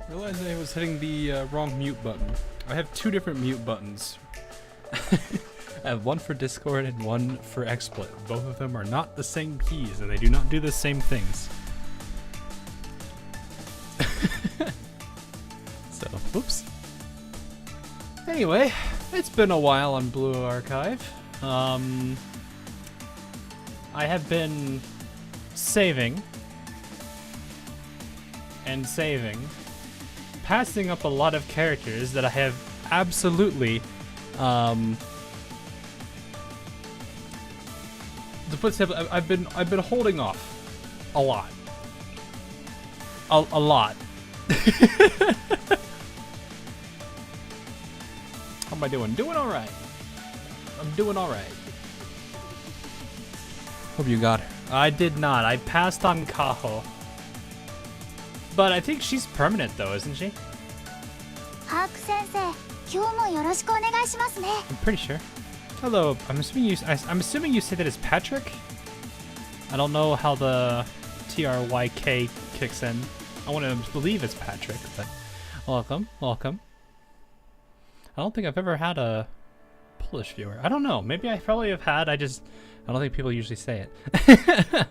Realized I was hitting the wrong mute button. I have two different mute buttons. I have one for Discord and one for XSplit. Both of them are not the same keys, and they do not do the same things. So, oops. Anyway, it's been a while on Blue Archive. I have been saving and saving, passing up a lot of characters that I have absolutely to put simply, I've been holding off a lot. A lot. How am I doing? Doing all right. I'm doing all right. Hope you got her. I did not. I passed on Kaho. But I think she's permanent though, isn't she? I'm pretty sure. Hello. I'm assuming you say that as Patrick. I don't know how the TRYK kicks in. I want to believe it's Patrick, but welcome, welcome. I don't think I've ever had a Polish viewer. I don't know. Maybe I probably have had. I don't think people usually say it.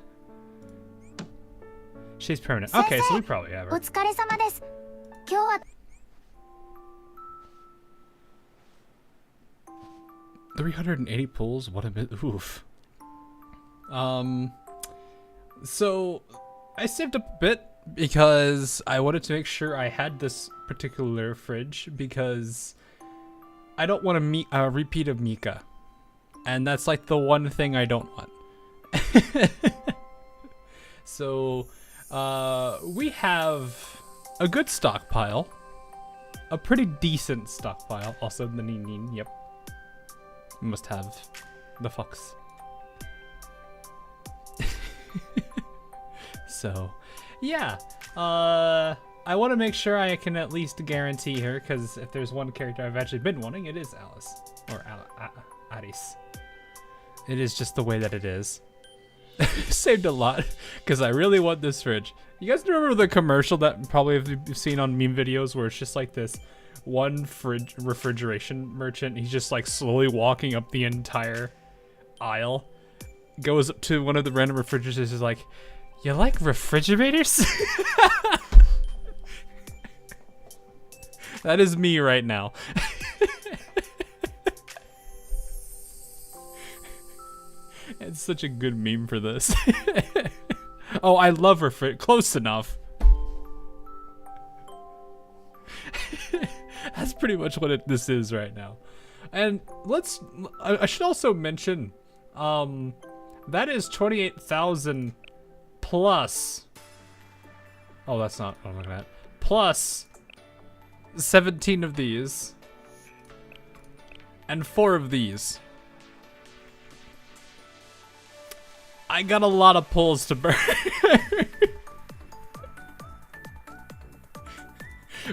She's permanent. Okay, so we probably have her. 380 pulls? What a bit. Oof. So I saved up a bit because I wanted to make sure I had this particular fridge because I don't want a repeat of Mika. And that's like the one thing I don't want. So we have a good stockpile. A pretty decent stockpile. Also the Nin, yep. We must have the fox. So, yeah. I want to make sure I can at least guarantee her, because if there's one character I've actually been wanting, it is Alice. Or Aris. It is just the way that it is. Saved a lot, because I really want this fridge. You guys remember the commercial that probably have seen on meme videos where it's just like this one refrigeration merchant? He's just like slowly walking up the entire aisle. Goes up to one of the random refrigerators, is like, "You like refrigerators?" That is me right now. It's such a good meme for this. Oh, I love close enough. That's pretty much what this is right now. And I should also mention, that is 28,000 plus. Oh, that's not what I'm looking at. Plus 17 of these. And 4 of these. I got a lot of pulls to burn.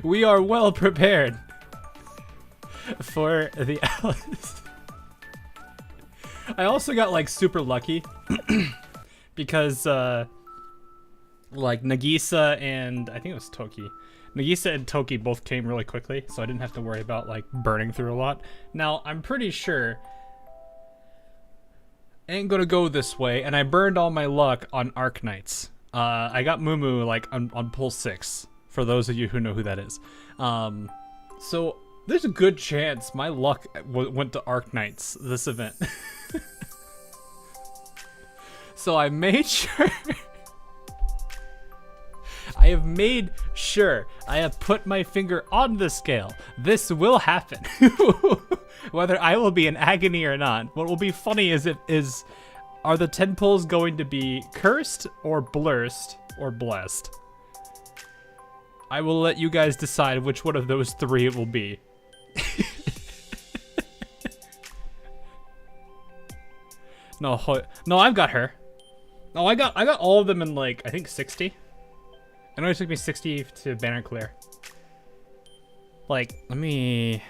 We are well prepared for the Alice. I also got like super lucky because like Nagisa and I think it was Toki. Nagisa and Toki both came really quickly, so I didn't have to worry about like burning through a lot. Now, I'm pretty sure I ain't gonna go this way, and I burned all my luck on Arc Knights. I got Mumu like on pull 6, for those of you who know who that is. So there's a good chance my luck went to Arc Knights this event. So I made sure I have made sure I have put my finger on the scale. This will happen. Whether I will be in agony or not. What will be funny is are the 10 pulls going to be cursed or blurst or blessed? I will let you guys decide which one of those 3 it will be. No, I've got her. No, I got all of them in like I think 60. I know it took me 60 to banner clear. Like, let me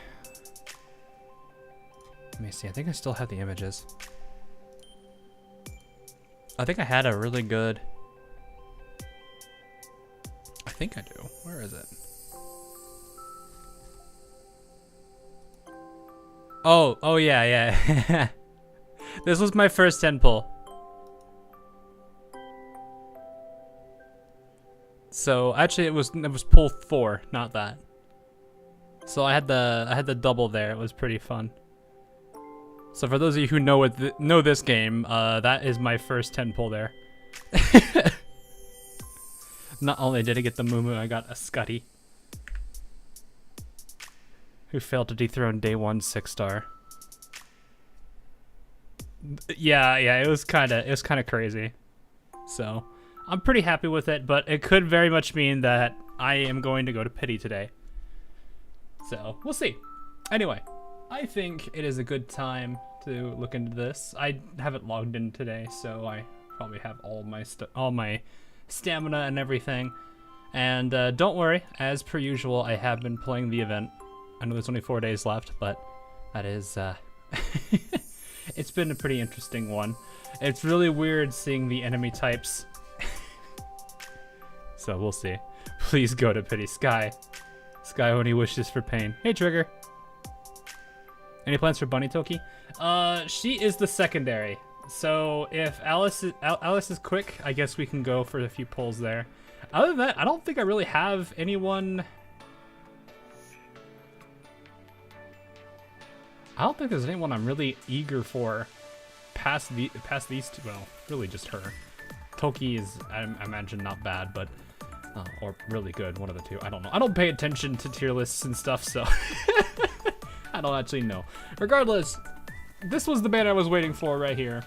see. I think I still have the images. I think I had a really good. I think I do. Where is it? Oh yeah, yeah. This was my first 10 pull. So actually it was pull 4, not that. So I had the double there. It was pretty fun. So for those of you who know this game, that is my first 10 pull there. Not only did I get the Moo, I got a Scuddy, who failed to dethrone day 1 6-star. Yeah, it was kind of crazy. So I'm pretty happy with it, but it could very much mean that I am going to go to pity today. So we'll see. Anyway, I think it is a good time to look into this. I haven't logged in today, so I probably have all my stamina and everything. And don't worry, as per usual, I have been playing the event. I know there's only 4 days left, but that is it's been a pretty interesting one. It's really weird seeing the enemy types. So we'll see. Please go to pity. Sky only wishes for pain. Hey Trigger. Any plans for Bunny Toki? She is the secondary. So if Alice is quick, I guess we can go for a few pulls there. Other than that, I don't think I really have anyone. I don't think there's anyone I'm really eager for past these two. Well, really just her. Toki is, I imagine, not bad, but or really good, one of the two. I don't know. I don't pay attention to tier lists and stuff, so I don't actually know. Regardless, this was the band I was waiting for right here.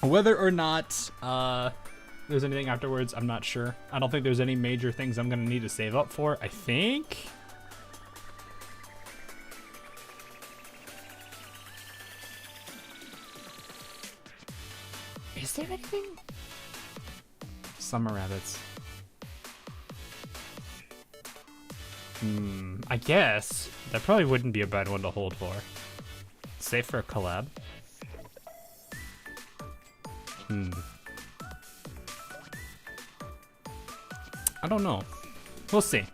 Whether or not there's anything afterwards, I'm not sure. I don't think there's any major things I'm gonna need to save up for, I think. Is there anything? Summer rabbits. I guess that probably wouldn't be a bad one to hold for. Safe for a collab. I don't know. We'll see.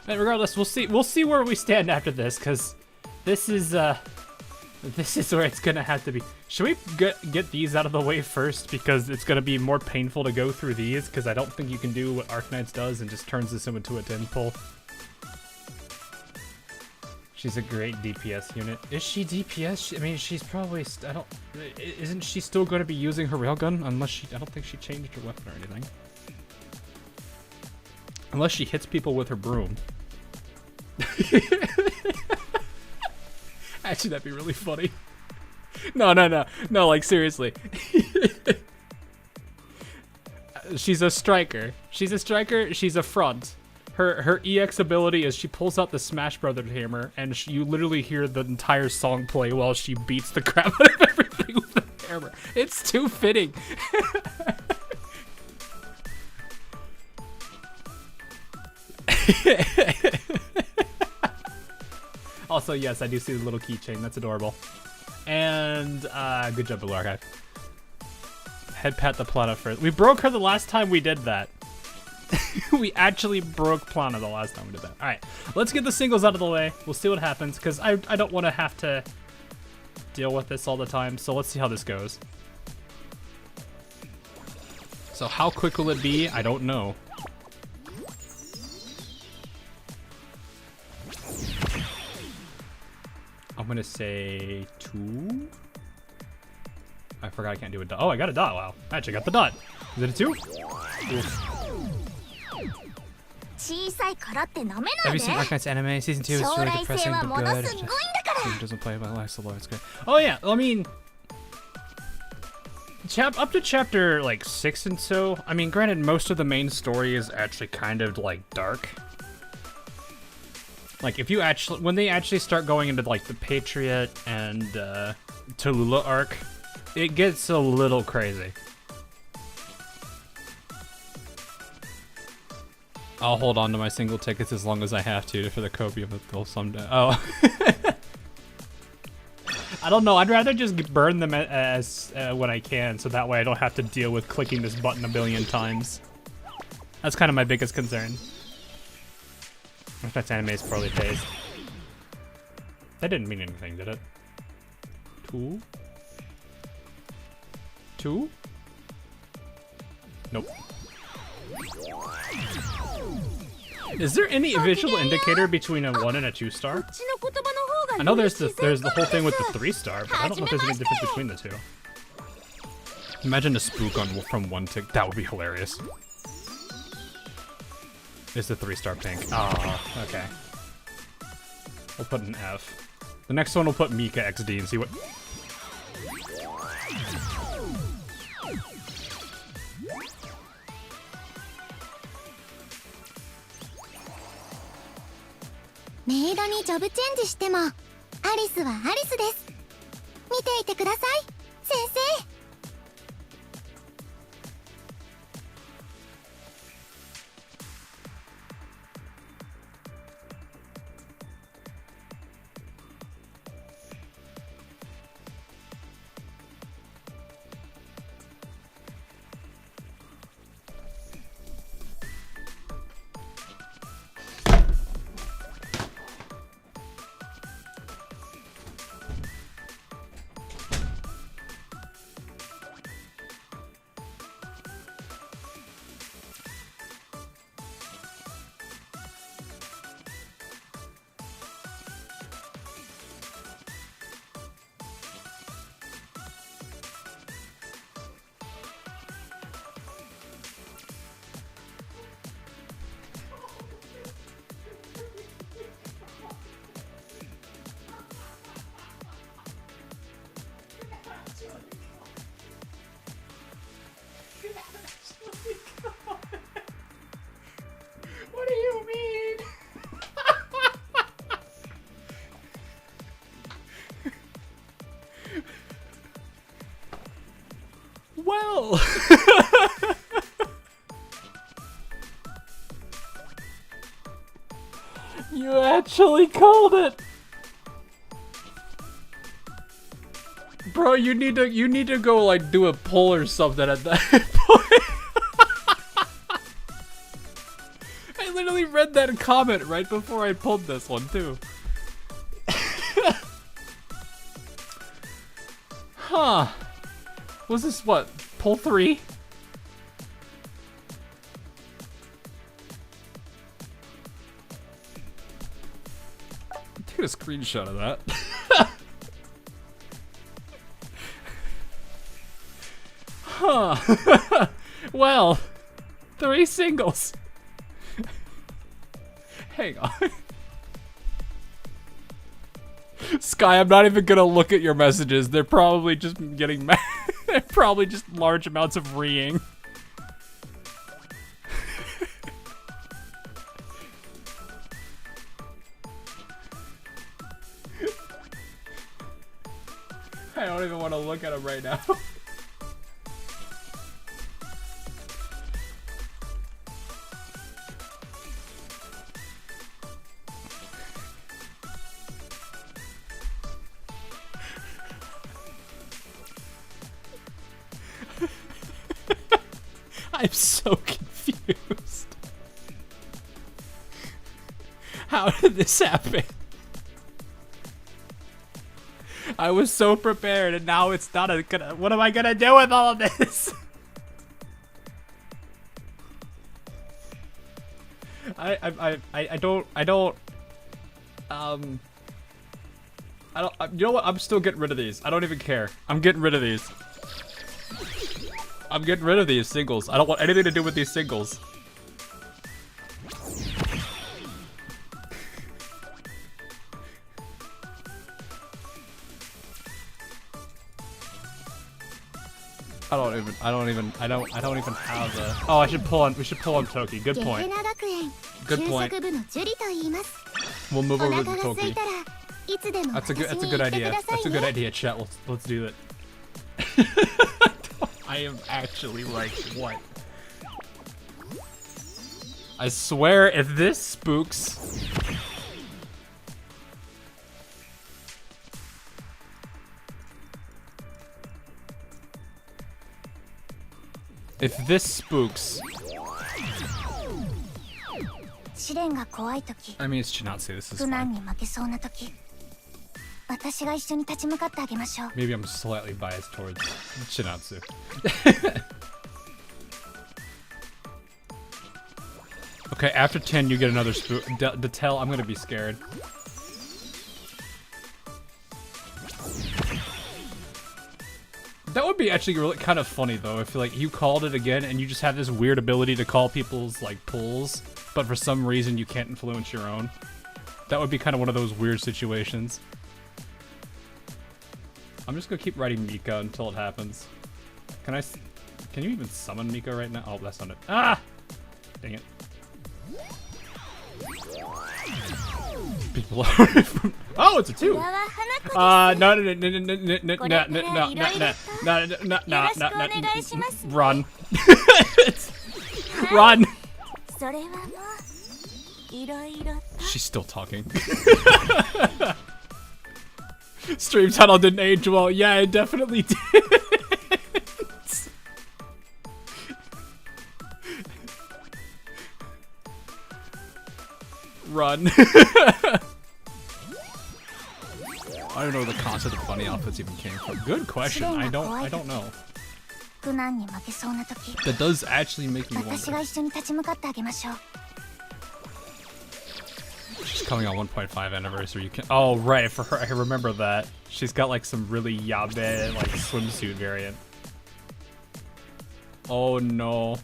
But regardless, we'll see where we stand after this, because this is where it's gonna have to be. Should we get these out of the way first, because it's gonna be more painful to go through these, because I don't think you can do what Arknights does and just turns this into a 10 pull. She's a great DPS unit. Is she DPS? I mean, she's probably. Isn't she still going to be using her railgun? Unless she. I don't think she changed her weapon or anything. Unless she hits people with her broom. Actually, that'd be really funny. No, like seriously. She's a striker. She's a front. Her EX ability is she pulls out the Smash Brothers hammer, and you literally hear the entire song play while she beats the crap out of everything with the hammer. It's too fitting. Also, yes, I do see the little keychain. That's adorable. And good job, Blue Archive. Head pat the Plana first. We broke her the last time we did that. We actually broke Plana the last time we did that. All right, let's get the singles out of the way. We'll see what happens, because I don't want to have to deal with this all the time. So let's see how this goes. So how quick will it be? I don't know. I'm gonna say 2. I forgot I can't do a dot. Oh, I got a dot. Wow, I actually got the dot. Is it a 2? Oof. Have you seen Arknight's anime? Season 2 is really depressing but good. It doesn't play by life so low. It's good. Oh yeah, I mean, up to chapter like 6 and so. I mean, granted, most of the main story is actually kind of like dark. Like if you actually, when they actually start going into like the Patriot and Tallulah arc, it gets a little crazy. I'll hold on to my single tickets as long as I have to for the copium that they'll someday. Oh. I don't know. I'd rather just burn them as when I can, so that way I don't have to deal with clicking this button a billion times. That's kind of my biggest concern. That anime is poorly paced. That didn't mean anything, did it? 2? 2? Nope. Is there any visual indicator between a 1 and a 2 star? I know there's the whole thing with the 3 star, but I don't know if there's any difference between the two. Imagine a spook on from 1 to... That would be hilarious. Is the 3 star pink? Oh, okay. We'll put an F. The next one we'll put Mika XD and see what... Maid にジョブチェンジしても、アリスはアリスです。見ていてください、先生。What do you mean? Well, you actually called it. Bro, you need to go like do a poll or something at that point. I literally read that comment right before I pulled this one too. Huh. Was this what? Poll 3? Take a screenshot of that. Huh. Well, 3 singles. Hang on. Sky, I'm not even gonna look at your messages. They're probably just getting mad. They're probably just large amounts of reeing. I don't even want to look at them right now. I'm so confused. How did this happen? I was so prepared and now it's not gonna... What am I gonna do with all of this? I don't, you know what? I'm still getting rid of these. I don't even care. I'm getting rid of these. I'm getting rid of these singles. I don't want anything to do with these singles. I don't even have a... Oh, we should pull on Toki. Good point. Good point. We'll move over to Toki. That's a good idea. That's a good idea, chat. Let's do it. I am actually like, what? I swear, if this spooks... If this spooks... I mean, it's Chinatsu, this is fine. Maybe I'm slightly biased towards Chinatsu. Okay, after 10 you get another spoon. To tell, I'm gonna be scared. That would be actually really kind of funny though, if like you called it again and you just have this weird ability to call people's like pulls, but for some reason you can't influence your own. That would be kind of one of those weird situations. I'm just gonna keep writing Mika until it happens. Can you even summon Mika right now? Oh, that's not it. Ah! Dang it. People are oh, it's a 2. No. Run. Run. She's still talking. Stream tunnel didn't age well. Yeah, it definitely did. Run. I don't know where the concept of bunny outfits even came from. Good question. I don't know. That does actually make me wonder. She's coming on 1.5 anniversary. You can. Oh right, for her, I remember that. She's got like some really yabe like swimsuit variant. Oh no.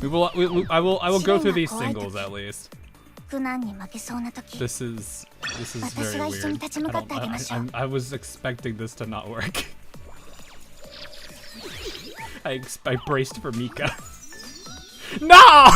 I will go through these singles at least. This is very weird. I was expecting this to not work. I braced for Mika. No!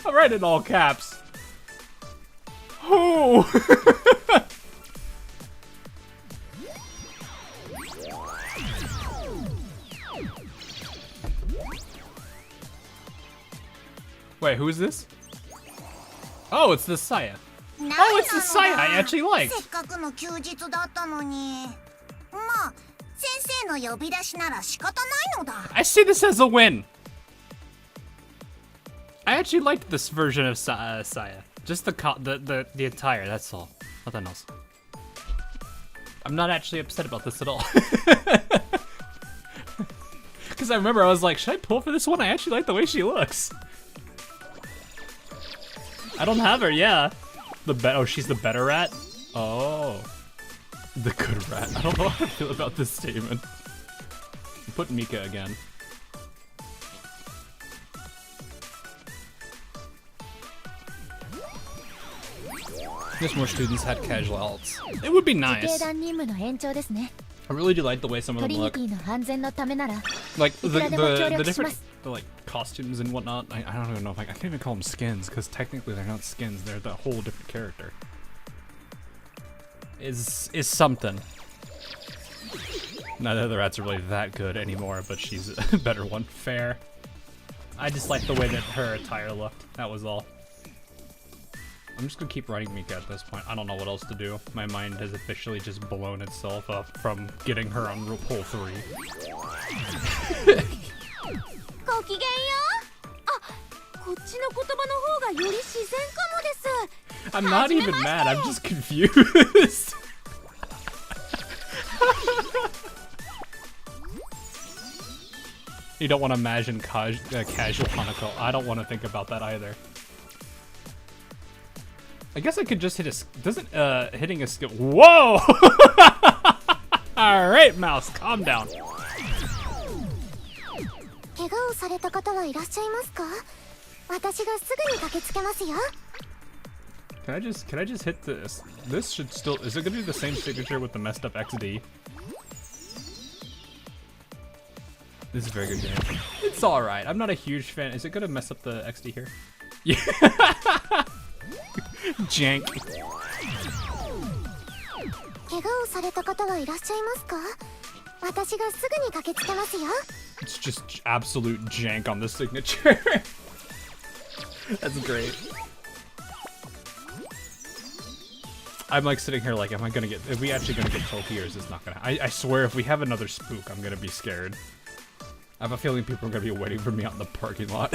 I'm writing in all caps. Oh! Wait, who is this? Oh, it's the Saya. Oh, it's the Saya I actually liked. I see this as a win. I actually liked this version of Saya. Just the attire, that's all. Nothing else. I'm not actually upset about this at all. Because I remember I was like, should I pull for this one? I actually like the way she looks. I don't have her, yeah. Oh, she's the better rat? Oh. The good rat. I don't know how I feel about this statement. Put Mika again. Wish more students had casual alts. It would be nice. I really do like the way some of them look. Like the different like costumes and whatnot. I don't even know if I can't even call them skins because technically they're not skins. They're the whole different character. Is something. Neither of the rats are really that good anymore, but she's a better one. Fair. I just like the way that her attire looked. That was all. I'm just gonna keep writing Mika at this point. I don't know what else to do. My mind has officially just blown itself up from getting her on pull 3. I'm not even mad, I'm just confused. You don't want to imagine casual Hanako. I don't want to think about that either. I guess I could just hit a... Doesn't hitting a skill... Whoa! Alright, mouse, calm down. Can I just hit this? This should still... Is it gonna be the same signature with the messed up XD? This is a very good game. It's alright. I'm not a huge fan. Is it gonna mess up the XD here? Yeah. Jank. It's just absolute jank on the signature. That's great. I'm like sitting here like, am I gonna get, are we actually gonna get Toki or is this not gonna, I swear if we have another spook, I'm gonna be scared. I have a feeling people are gonna be waiting for me out in the parking lot.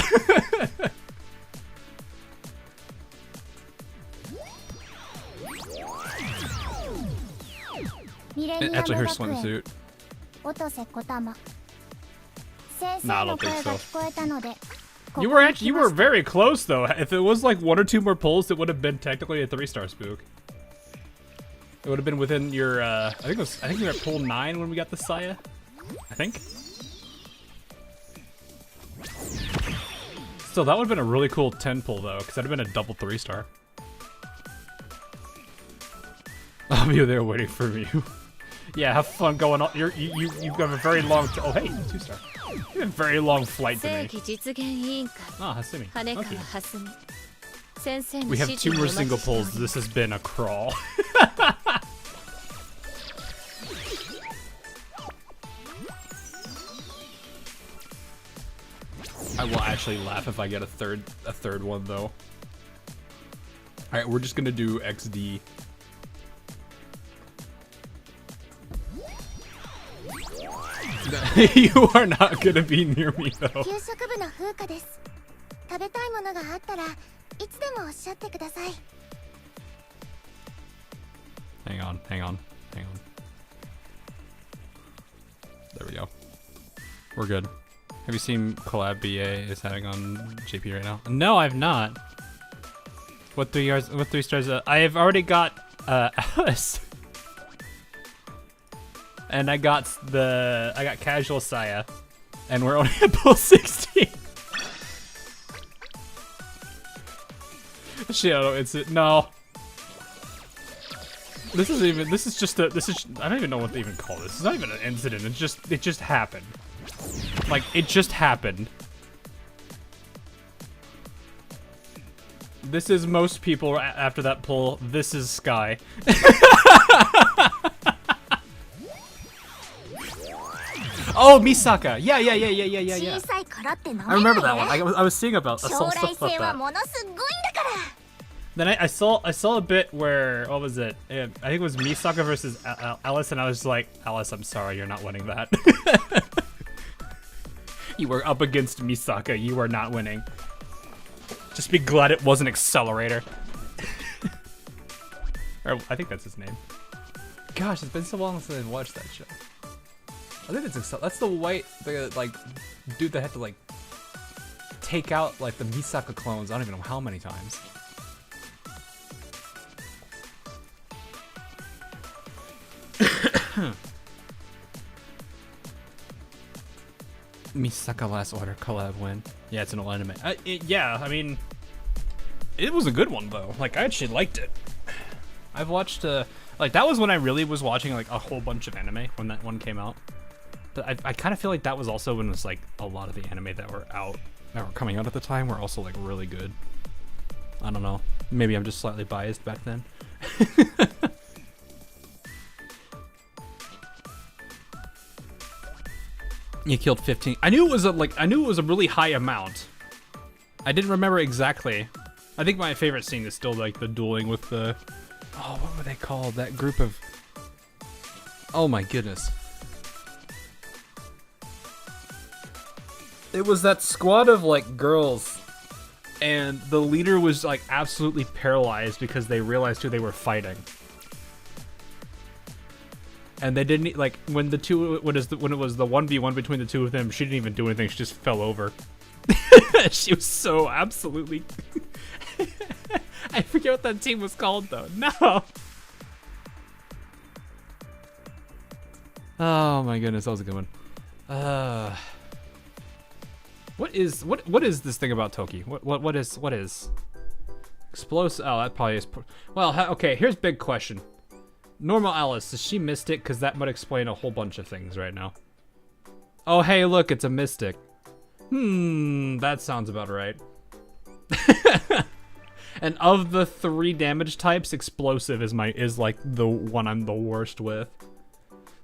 Actually, her swimsuit. Nah, I don't think so. You were very close though. If it was like 1 or 2 more pulls, it would have been technically a 3-star spook. It would have been within your. I think you were at pull 9 when we got the Saya. I think. Still, that would have been a really cool 10 pull though, because that'd have been a double 3-star. I'll be there waiting for you. Yeah, have fun going on. You've got a very long. Oh hey, 2-star. You have a very long flight to me. Ah, Hasumi. Okay. We have 2 more single pulls. This has been a crawl. I will actually laugh if I get a third one though. All right, we're just gonna do XD. You are not gonna be near me though. Hang on. There we go. We're good. Have you seen collab BA is having on JP right now? No, I've not. What 3 stars? I have already got Aris. And I got casual Saya, and we're only at pull 16. Shit, no. This is just I don't even know what to even call this. It's not even an incident. It just happened. Like it just happened. This is most people after that pull. This is Sky. Oh, Misaka! Yeah. I remember that one. I was seeing about. I saw stuff about that. Then I saw a bit where, what was it? I think it was Misaka versus Alice, and I was like, Alice, I'm sorry, you're not winning that. You were up against Misaka. You are not winning. Just be glad it wasn't Accelerator. Or I think that's his name. Gosh, it's been so long since I've watched that show. I think that's the like dude that had to like take out like the Misaka clones. I don't even know how many times. Misaka Last Order collab win. Yeah, it's an old anime. Yeah, I mean, it was a good one though. Like I actually liked it. I've watched like that was when I really was watching like a whole bunch of anime when that one came out. But I kind of feel like that was also when it was like a lot of the anime that were coming out at the time were also like really good. I don't know. Maybe I'm just slightly biased back then. You killed 15. I knew it was a really high amount. I didn't remember exactly. I think my favorite scene is still like the dueling with the, oh, what were they called? That group of, oh my goodness. It was that squad of like girls, and the leader was like absolutely paralyzed because they realized who they were fighting. And they didn't like when it was the 1v1 between the two of them. She didn't even do anything. She just fell over. She was so absolutely. I forget what that team was called though. No. Oh my goodness, that was a good one. What is this thing about Toki? What is explosive? Oh, that probably is. Well, okay. Here's big question. Normal Alice, is she Mystic? Because that might explain a whole bunch of things right now. Oh, hey, look, it's a Mystic. That sounds about right. And of the 3 damage types, explosive is like the one I'm the worst with.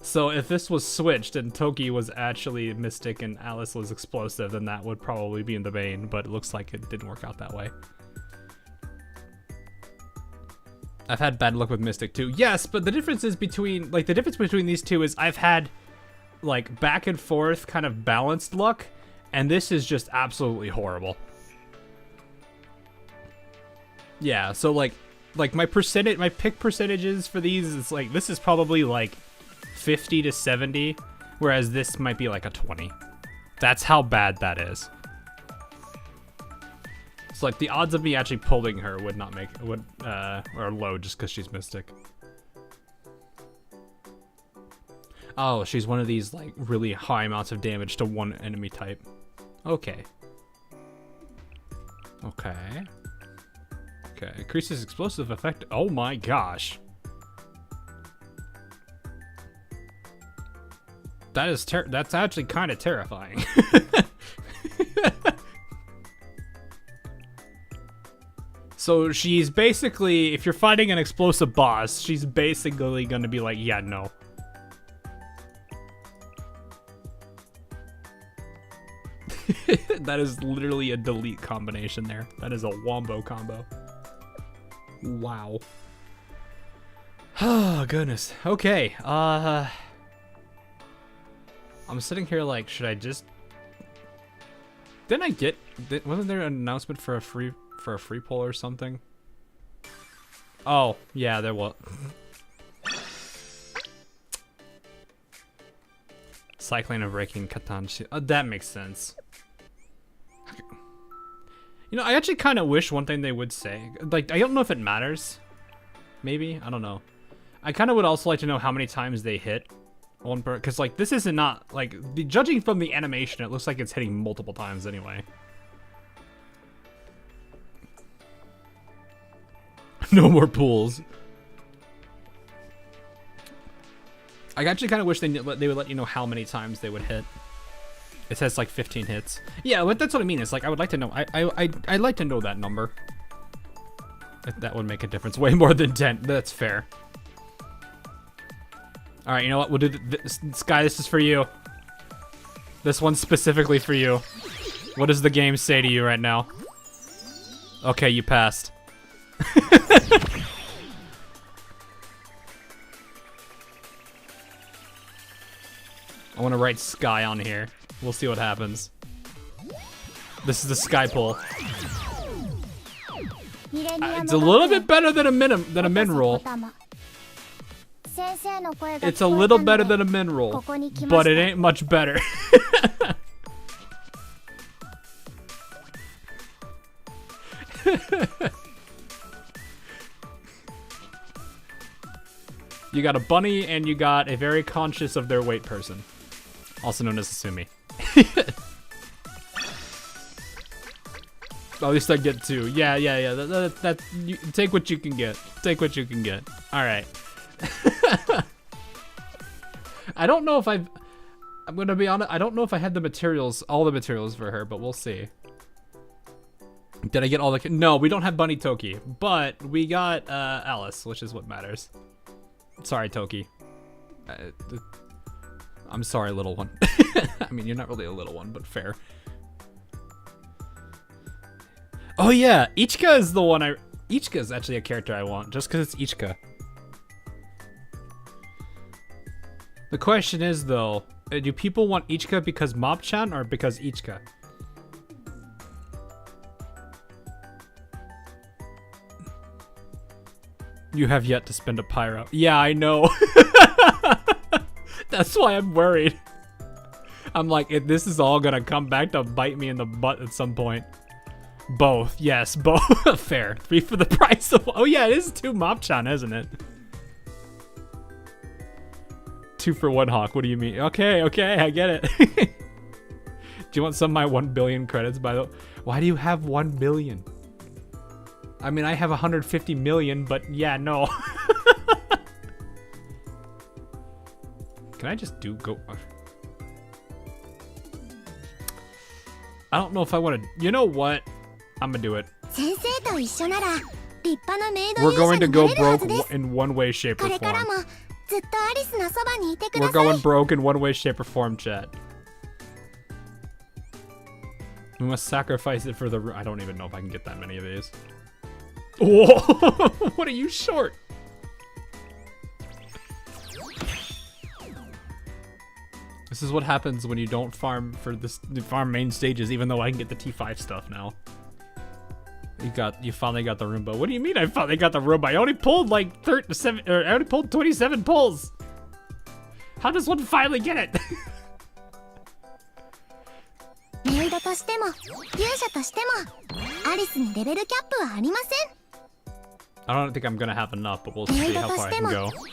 So if this was switched and Toki was actually Mystic and Alice was explosive, then that would probably be in the vein, but it looks like it didn't work out that way. I've had bad luck with Mystic too. Yes, but the difference is between, like, the difference between these two is I've had, like, back and forth kind of balanced luck, and this is just absolutely horrible. Yeah, so like my pick percentages for these is like, this is probably like 50 to 70, whereas this might be like a 20. That's how bad that is. So like the odds of me actually pulling her would not make, are low just because she's Mystic. Oh, she's one of these like really high amounts of damage to one enemy type. Okay. Okay. Okay, increases explosive effect. Oh my gosh. That's actually kind of terrifying. So she's basically, if you're fighting an explosive boss, she's basically gonna be like, yeah, no. That is literally a delete combination there. That is a wombo combo. Wow. Oh, goodness. Okay. I'm sitting here like, should I just... Wasn't there an announcement for a free poll or something? Oh, yeah, there was. Cycling and breaking Katanshi. That makes sense. You know, I actually kind of wish one thing they would say. Like, I don't know if it matters. Maybe? I don't know. I kind of would also like to know how many times they hit one per... Because, like, this isn't not... Like, judging from the animation, it looks like it's hitting multiple times anyway. No more pools. I actually kind of wish they would let you know how many times they would hit. It says like 15 hits. Yeah, but that's what I mean. It's like I would like to know. I'd like to know that number. That would make a difference. Way more than 10. That's fair. All right, you know what? We'll do this. Sky, this is for you. This one's specifically for you. What does the game say to you right now? Okay, you passed. I want to write Sky on here. We'll see what happens. This is the Sky pull. It's a little bit better than a min roll. It's a little better than a min roll, but it ain't much better. You got a bunny and you got a very conscious of their weight person, also known as Asumi. At least I get 2. Yeah. That you take what you can get. Take what you can get. All right. I don't know if I'm gonna be honest. I don't know if I had the materials, all the materials for her, but we'll see. Did I get all the? No, we don't have Bunny Toki, but we got Alice, which is what matters. Sorry, Toki. I'm sorry, little one. I mean, you're not really a little one, but fair. Oh yeah, Ichika is the one Ichika is actually a character I want, just because it's Ichika. The question is, though, do people want Ichika because Mob-chan or because Ichika? You have yet to spend a pyro. Yeah, I know. That's why I'm worried. I'm like, this is all gonna come back to bite me in the butt at some point. Both, yes, both. Fair. 3 for the price of... Oh yeah, it is 2 Mob-chan, isn't it? 2 for 1 Hawk, what do you mean? Okay, I get it. Do you want some of my 1 billion credits, by the way? Why do you have 1 billion? I mean, I have 150 million, but yeah, no. Can I just go... I don't know if I want to... You know what? I'm gonna do it. We're going to go broke in one way, shape, or form. We're going broke in one way, shape, or form, chat. We must sacrifice it for the... I don't even know if I can get that many of these. Whoa! What are you short? This is what happens when you don't farm for the farm main stages, even though I can get the T5 stuff now. You finally got the Roomba. What do you mean I finally got the Roomba? I only pulled like 27 pulls. How does one finally get it? I don't think I'm gonna have enough, but we'll see how far I can go. Who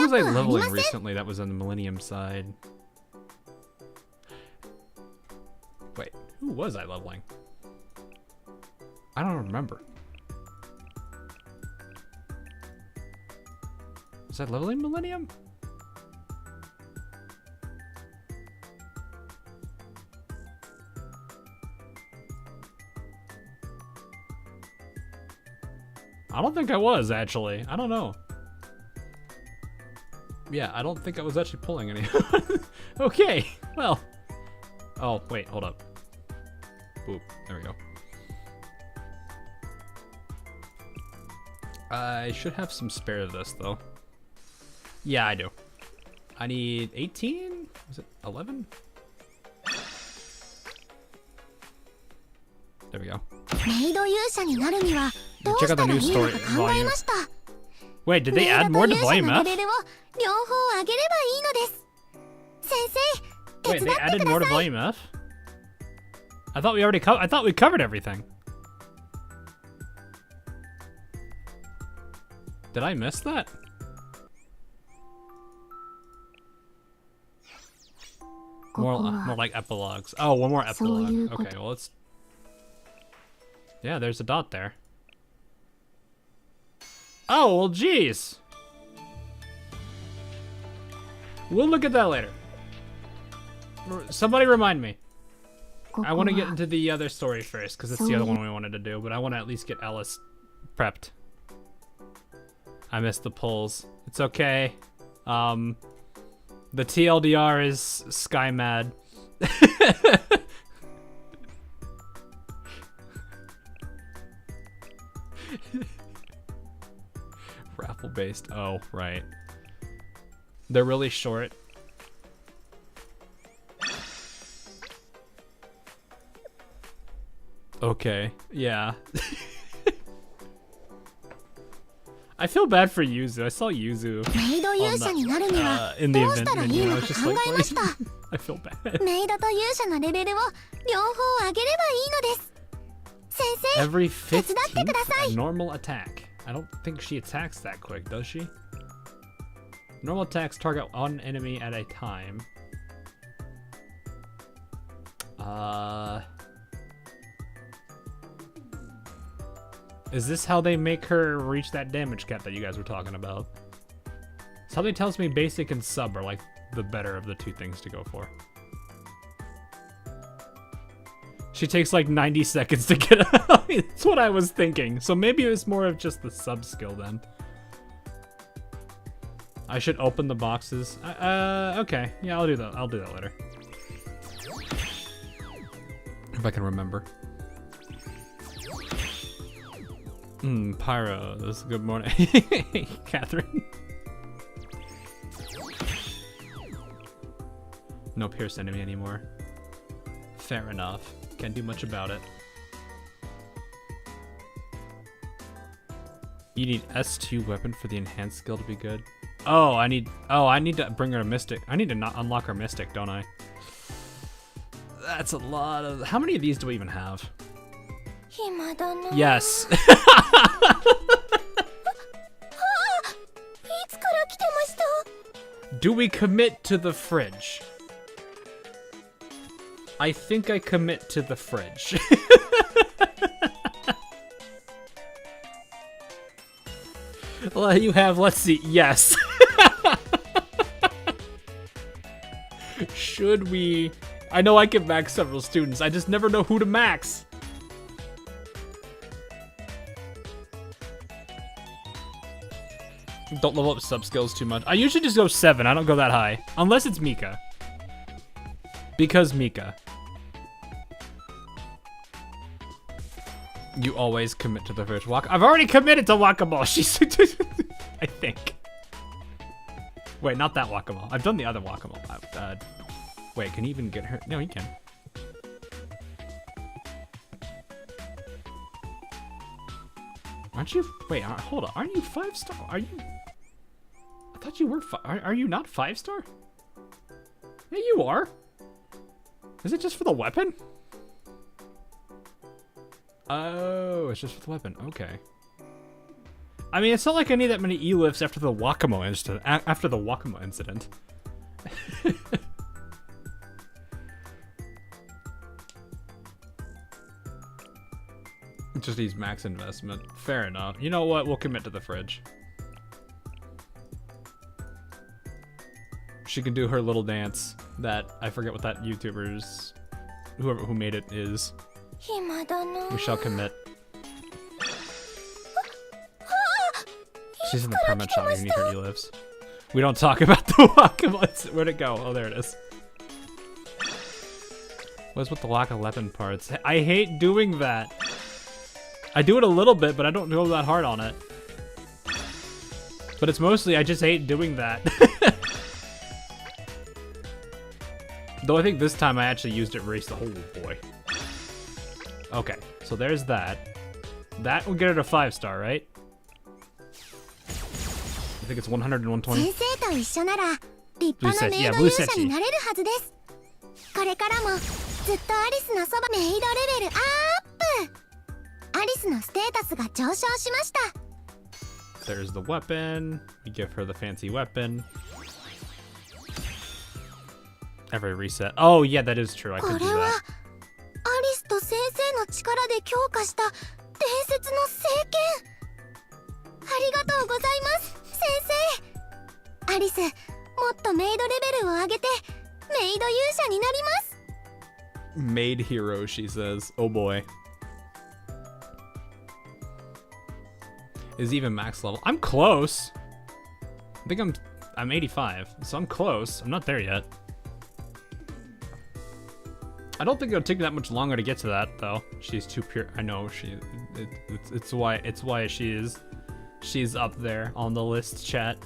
was I leveling recently that was on the Millennium side? Wait, who was I leveling? I don't remember. Was I leveling Millennium? I don't think I was, actually. I don't know. Yeah, I don't think I was actually pulling any. Okay, well. Oh, wait, hold up. Boop, there we go. I should have some spare of this, though. Yeah, I do. I need 18? Was it 11? There we go. Check out the new story volume. Wait, did they add more to volume F? Wait, they added more to volume F? I thought we already I thought we covered everything. Did I miss that? More like epilogues. Oh, one more epilogue. Okay, well let's... Yeah, there's a dot there. Oh, well, geez. We'll look at that later. Somebody remind me. I want to get into the other story first, because that's the other one we wanted to do, but I want to at least get Alice prepped. I missed the pulls. It's okay. The TLDR is sky mad. Raffle based. Oh, right. They're really short. Okay. Yeah. I feel bad for Yuzu. I saw Yuzu in the event menu. I was just like, I feel bad. Every 15th, a normal attack. I don't think she attacks that quick, does she? Normal attacks target one enemy at a time. Is this how they make her reach that damage cap that you guys were talking about? Something tells me basic and sub are like the better of the two things to go for. She takes like 90 seconds to get out. That's what I was thinking. So maybe it was more of just the sub skill then. I should open the boxes. Okay. Yeah, I'll do that. I'll do that later. If I can remember. Pyro. This is good morning. Catherine. No pierce enemy anymore. Fair enough. Can't do much about it. You need S2 weapon for the enhanced skill to be good. Oh, I need to bring her a mystic. I need to not unlock her mystic, don't I? That's a lot of... How many of these do we even have? Yes. Do we commit to the fridge? I think I commit to the fridge. Well, you have, let's see, yes. Should we... I know I can max several students, I just never know who to max. Don't level up sub skills too much. I usually just go 7. I don't go that high. Unless it's Mika. Because Mika. You always commit to the first walk. I've already committed to Whack-A-Mole. She's I think. Wait, not that Whack-A-Mole. I've done the other Whack-A-Mole. Wait, can you even get her? No, you can. Aren't you? Wait, hold on. Aren't you 5-star? Are you? I thought you were. Are you not 5-star? Yeah, you are. Is it just for the weapon? Oh, it's just for the weapon. Okay. I mean, it's not like I need that many E-lifts after the Whack-A-Mole incident. After the Whack-A-Mole incident. Just needs max investment. Fair enough. You know what? We'll commit to the fridge. She can do her little dance that I forget what that YouTuber's who made it is. We shall commit. She's in the permit shop. You need her E-lifts. We don't talk about the Whack-A-Mole. Where'd it go? Oh, there it is. What's with the lack of weapon parts? I hate doing that. I do it a little bit, but I don't go that hard on it. But it's mostly I just hate doing that. Though I think this time I actually used it to race the whole boy. Okay, so there's that. That will get her to 5-star, right? I think it's 100 and 120. Blue Sechi. Yeah, Blue Sechi. There's the weapon. We give her the fancy weapon. Every reset. Oh, yeah, that is true. I could do that. Maid hero, she says. Oh boy. Is even max level. I'm close. I think I'm 85, so I'm close. I'm not there yet. I don't think it'll take that much longer to get to that though. She's too pure. I know it's why she's up there on the list, chat.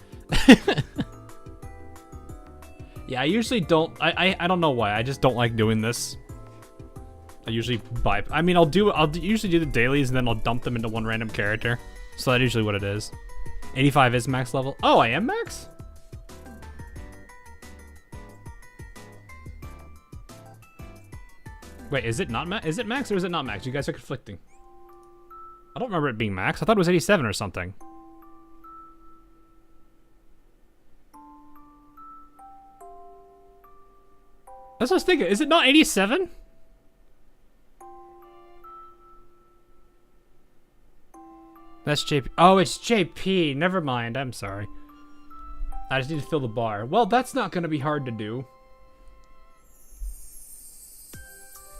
Yeah, I usually don't. I don't know why. I just don't like doing this. I usually buy. I mean, I'll usually do the dailies and then I'll dump them into one random character. So that's usually what it is. 85 is max level. Oh, I am max? Wait, is it not max? Is it max or is it not max? You guys are conflicting. I don't remember it being max. I thought it was 87 or something. That's what I was thinking. Is it not 87? That's JP. Oh, it's JP. Never mind. I'm sorry. I just need to fill the bar. Well, that's not going to be hard to do.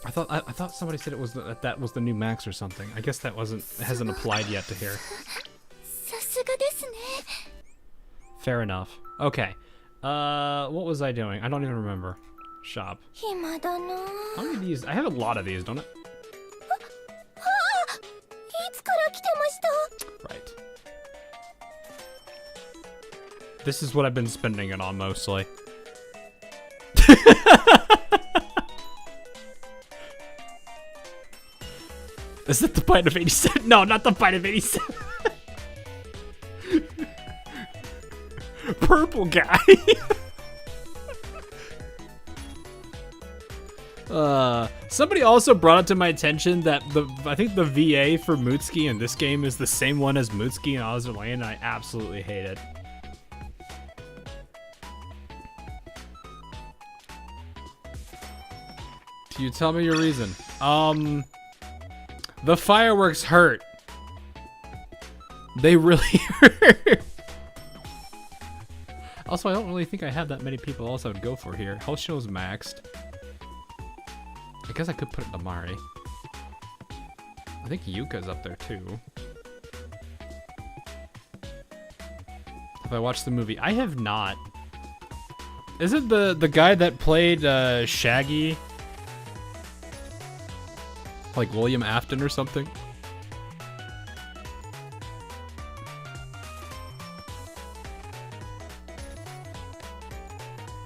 I thought somebody said it was that was the new max or something. I guess that hasn't applied yet to here. Fair enough. Okay. What was I doing? I don't even remember. Shop. How many of these? I have a lot of these, don't I? Right. This is what I've been spending it on mostly. Is it the bite of 87? No, not the bite of 87. Purple guy. Somebody also brought it to my attention that I think the VA for Mutsuki in this game is the same one as Mutsuki in Ozzer Lane, and I absolutely hate it. Can you tell me your reason? The fireworks hurt. They really hurt. Also, I don't really think I have that many people else I would go for here. Health show's maxed. I guess I could put it to Mari. I think Yuka's up there too. Have I watched the movie? I have not. Is it the guy that played Shaggy? Like William Afton or something?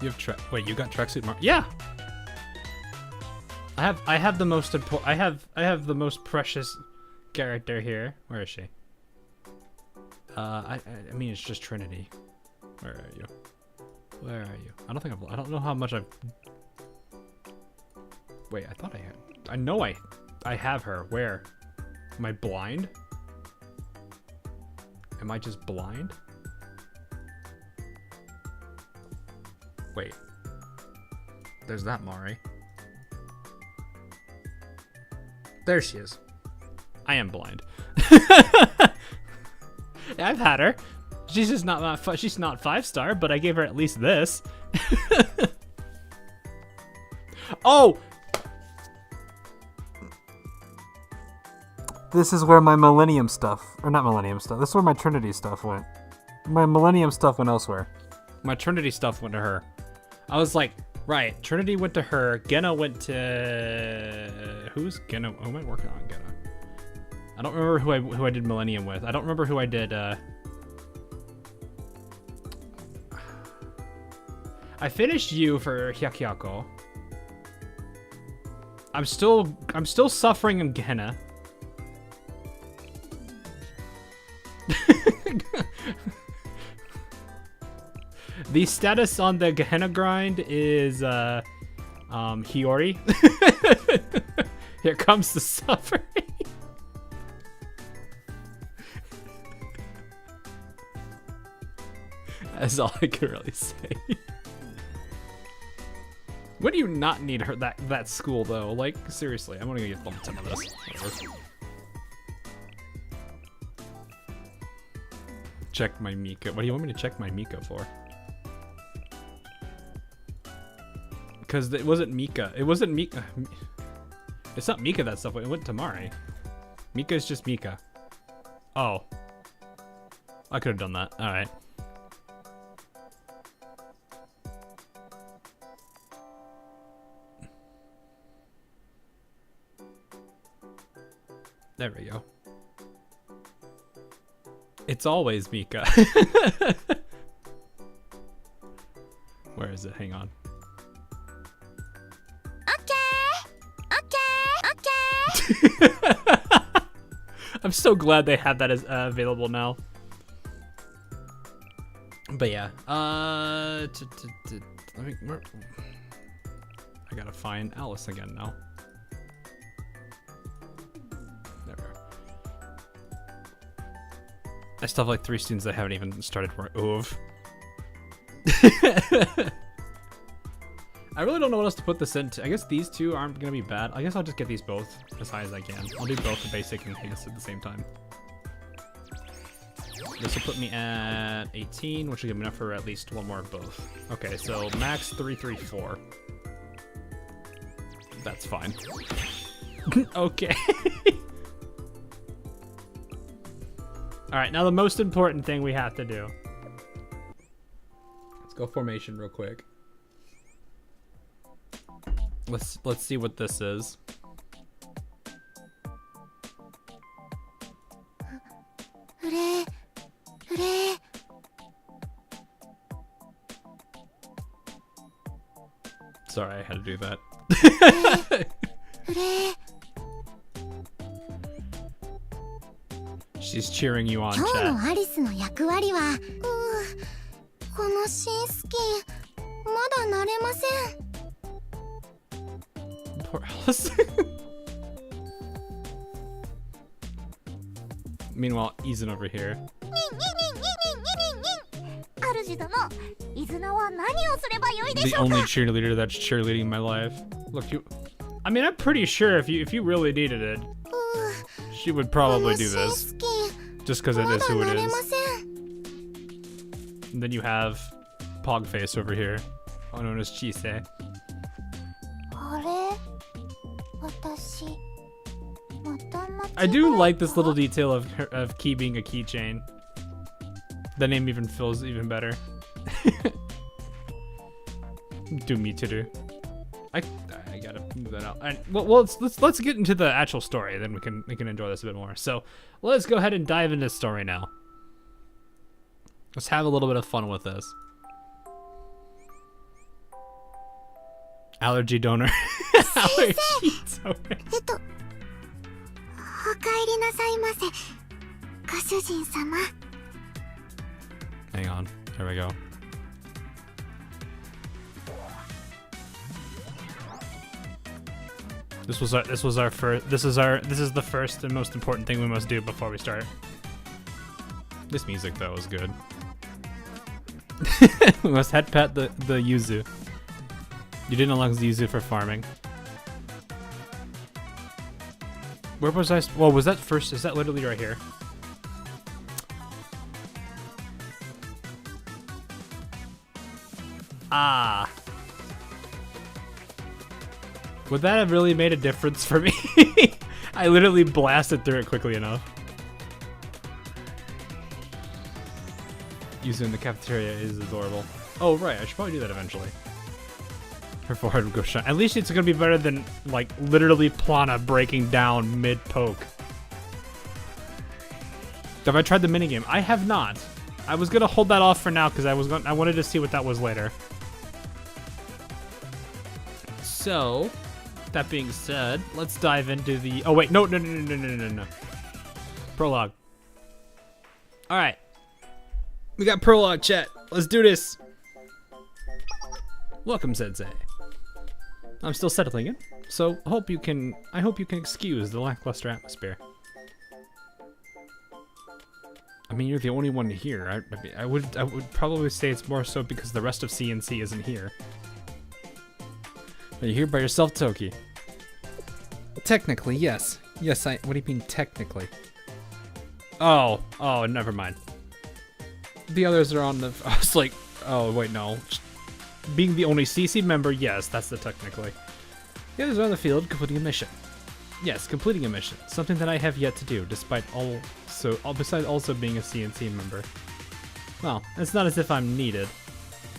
You have wait, you got tracksuit Mar? Yeah. I have the most I have the most precious character here. Where is she? I mean it's just Trinity. Where are you? Where are you? I don't know how much I've. Wait, I thought I had. I know I have her. Where? Am I blind? Am I just blind? Wait. There's that Mari. There she is. I am blind. Yeah, I've had her. She's just not she's not 5-star, but I gave her at least this. Oh! This is where my Millennium stuff, or not Millennium stuff, this is where my Trinity stuff went. My Millennium stuff went elsewhere. My Trinity stuff went to her. I was like, right, Trinity went to her, Genna went to... Who's Genna? Who am I working on Genna? I don't remember who I did Millennium with. I don't remember who I did, I finished you for Hyakyako. I'm still suffering in Genna. The status on the Gehenna grind is Hiyori. Here comes the suffering. That's all I can really say. When do you not need her that school though? Like seriously, I'm gonna get level 10 of this. Whatever. Check my Mika. What do you want me to check my Mika for? Because it wasn't Mika. It wasn't Mika. It's not Mika that stuff. It went to Mari. Mika is just Mika. Oh. I could have done that. Alright. There we go. It's always Mika. Where is it? Hang on. I'm so glad they have that as available now. But yeah, I gotta find Alice again now. There we are. I still have like 3 students that haven't even started work. Oof. I really don't know what else to put this into. I guess these 2 aren't gonna be bad. I guess I'll just get these both as high as I can. I'll do both the basic and enhanced at the same time. This will put me at 18, which will give me enough for at least 1 more of both. Okay, so max 334. That's fine. Okay. Alright, now the most important thing we have to do. Let's go formation real quick. Let's see what this is. Sorry, I had to do that. She's cheering you on, chat. Poor Alice. Meanwhile, Izan over here. The only cheerleader that's cheerleading my life. Look, you. I mean, I'm pretty sure if you really needed it, she would probably do this. Just because it is who it is. And then you have Pogface over here, known as Chise. I do like this little detail of Key being a keychain. The name even feels even better. Do me to do. I gotta move that out. Well, let's get into the actual story, then we can enjoy this a bit more. So let's go ahead and dive into the story now. Let's have a little bit of fun with this. Allergy donor. Allergy donor. Hang on. Here we go. This is the first and most important thing we must do before we start. This music though is good. We must head pet the yuzu. You didn't unlock the yuzu for farming. Where was I? Well, was that first? Is that literally right here? Ah. Would that have really made a difference for me? I literally blasted through it quickly enough. Yuzu in the cafeteria is adorable. Oh, right. I should probably do that eventually. Her forehead would go shine. At least it's gonna be better than, like, literally Plana breaking down mid-poke. Have I tried the minigame? I have not. I was gonna hold that off for now because I wanted to see what that was later. So, that being said, let's dive into the... Oh, wait. No. Prologue. All right. We got prologue, chat. Let's do this. Welcome, Sensei. I'm still settling in, so I hope you can excuse the lackluster atmosphere. I mean, you're the only one here. I would probably say it's more so because the rest of CNC isn't here. Are you here by yourself, Toki? Technically, yes. Yes, what do you mean technically? Oh, never mind. The others are on the... I was like, oh, wait, no. Being the only CC member, yes, that's the technically. The others are on the field completing a mission. Yes, completing a mission. Something that I have yet to do, besides also being a CNC member. Well, it's not as if I'm needed.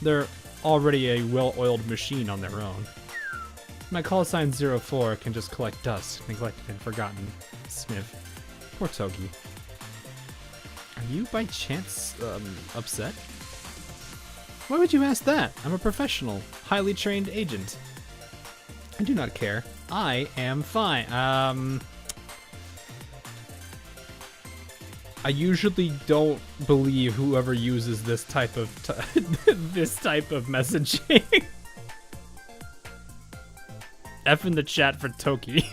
They're already a well-oiled machine on their own. My call sign 04 can just collect dust, neglected and forgotten. Sniff. Poor Togi. Are you by chance, upset? Why would you ask that? I'm a professional, highly trained agent. I do not care. I am fine. I usually don't believe whoever uses this type of messaging. F in the chat for Toki.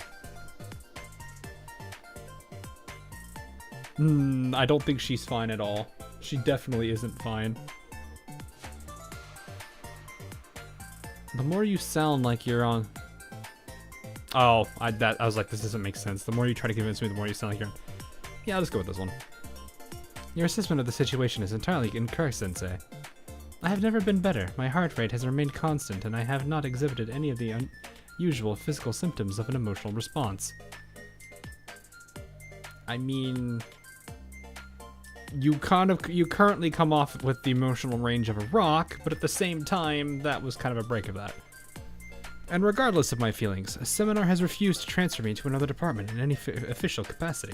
I don't think she's fine at all. She definitely isn't fine. The more you sound like you're on... Oh, I was like, this doesn't make sense. The more you try to convince me, the more you sound like you're on... Yeah, I'll just go with this one. Your assessment of the situation is entirely incorrect, Sensei. I have never been better. My heart rate has remained constant, and I have not exhibited any of the usual physical symptoms of an emotional response. I mean... You currently come off with the emotional range of a rock, but at the same time, that was kind of a break of that. And regardless of my feelings, a seminar has refused to transfer me to another department in any official capacity.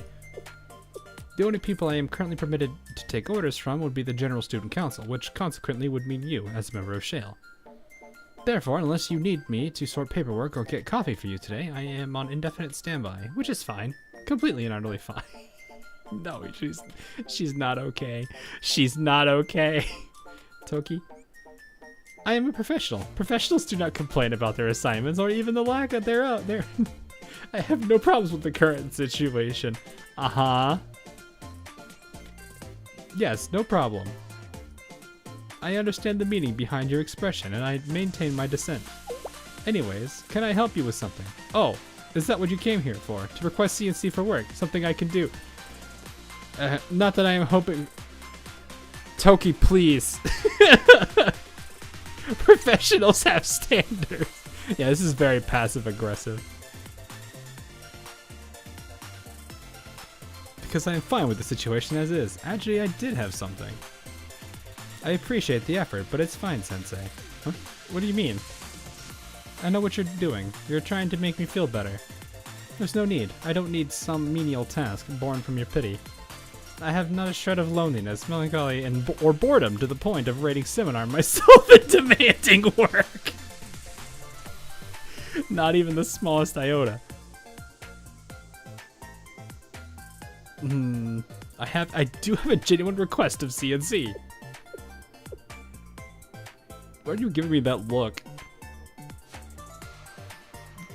The only people I am currently permitted to take orders from would be the General Student Council, which consequently would mean you as a member of Shale. Therefore, unless you need me to sort paperwork or get coffee for you today, I am on indefinite standby, which is fine. Completely and utterly fine. No, she's not okay. She's not okay. Toki? I am a professional. Professionals do not complain about their assignments or even the lack of their I have no problems with the current situation. Uh-huh. Yes, no problem. I understand the meaning behind your expression, and I maintain my dissent. Anyways, can I help you with something? Oh, is that what you came here for? To request CNC for work? Something I can do? Not that I am hoping... Toki, please. Professionals have standards. Yeah, this is very passive-aggressive. Because I am fine with the situation as is. Actually, I did have something. I appreciate the effort, but it's fine, Sensei. Huh? What do you mean? I know what you're doing. You're trying to make me feel better. There's no need. I don't need some menial task born from your pity. I have not a shred of loneliness, melancholy, or boredom to the point of rating seminar myself and demanding work. Not even the smallest iota. I do have a genuine request of CNC. Why are you giving me that look?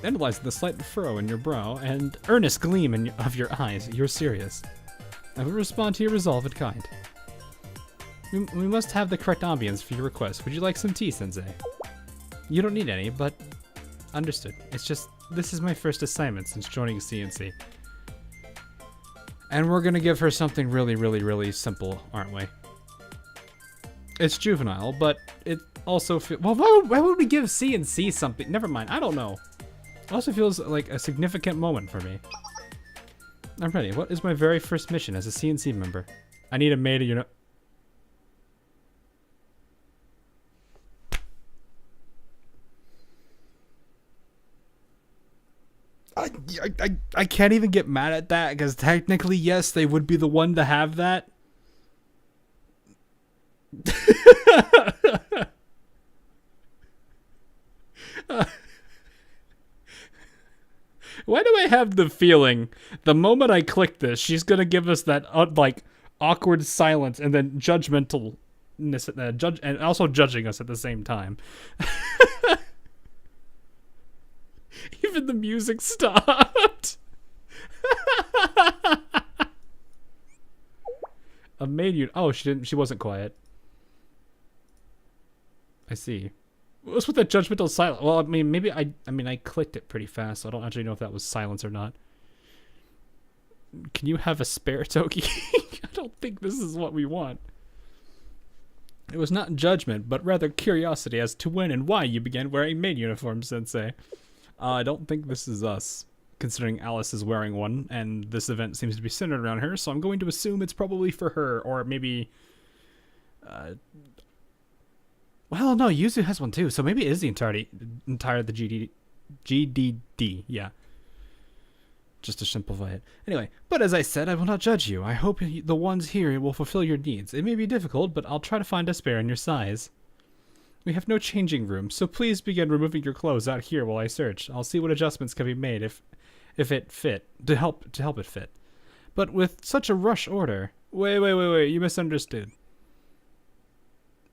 Analyzing the slight furrow in your brow and earnest gleam of your eyes, you're serious. I will respond to your resolve in kind. We must have the correct ambience for your request. Would you like some tea, Sensei? You don't need any, but understood. It's just, this is my first assignment since joining CNC. And we're gonna give her something really, really, really simple, aren't we? It's juvenile, but it also well, why would we give CNC something? Never mind, I don't know. It also feels like a significant moment for me. I'm ready. What is my very first mission as a CNC member? I need a maid, you know. I can't even get mad at that because technically, yes, they would be the one to have that. Why do I have the feeling the moment I click this, she's gonna give us that like awkward silence and then judgmentalness, and also judging us at the same time. Even the music stopped. A maid unit. Oh, she wasn't quiet. I see. What's with that judgmental silence? Well, I mean, maybe I clicked it pretty fast, so I don't actually know if that was silence or not. Can you have a spare Toki? I don't think this is what we want. It was not judgment, but rather curiosity as to when and why you began wearing maid uniforms, Sensei. I don't think this is us, considering Alice is wearing one, and this event seems to be centered around her, so I'm going to assume it's probably for her, or maybe... well, no, Yuzu has one too, so maybe it is the entire of the GDD, yeah. Just to simplify it. Anyway, but as I said, I will not judge you. I hope the ones here will fulfill your needs. It may be difficult, but I'll try to find a spare in your size. We have no changing room, so please begin removing your clothes out here while I search. I'll see what adjustments can be made if it fit, to help it fit. But with such a rush order... Wait, you misunderstood.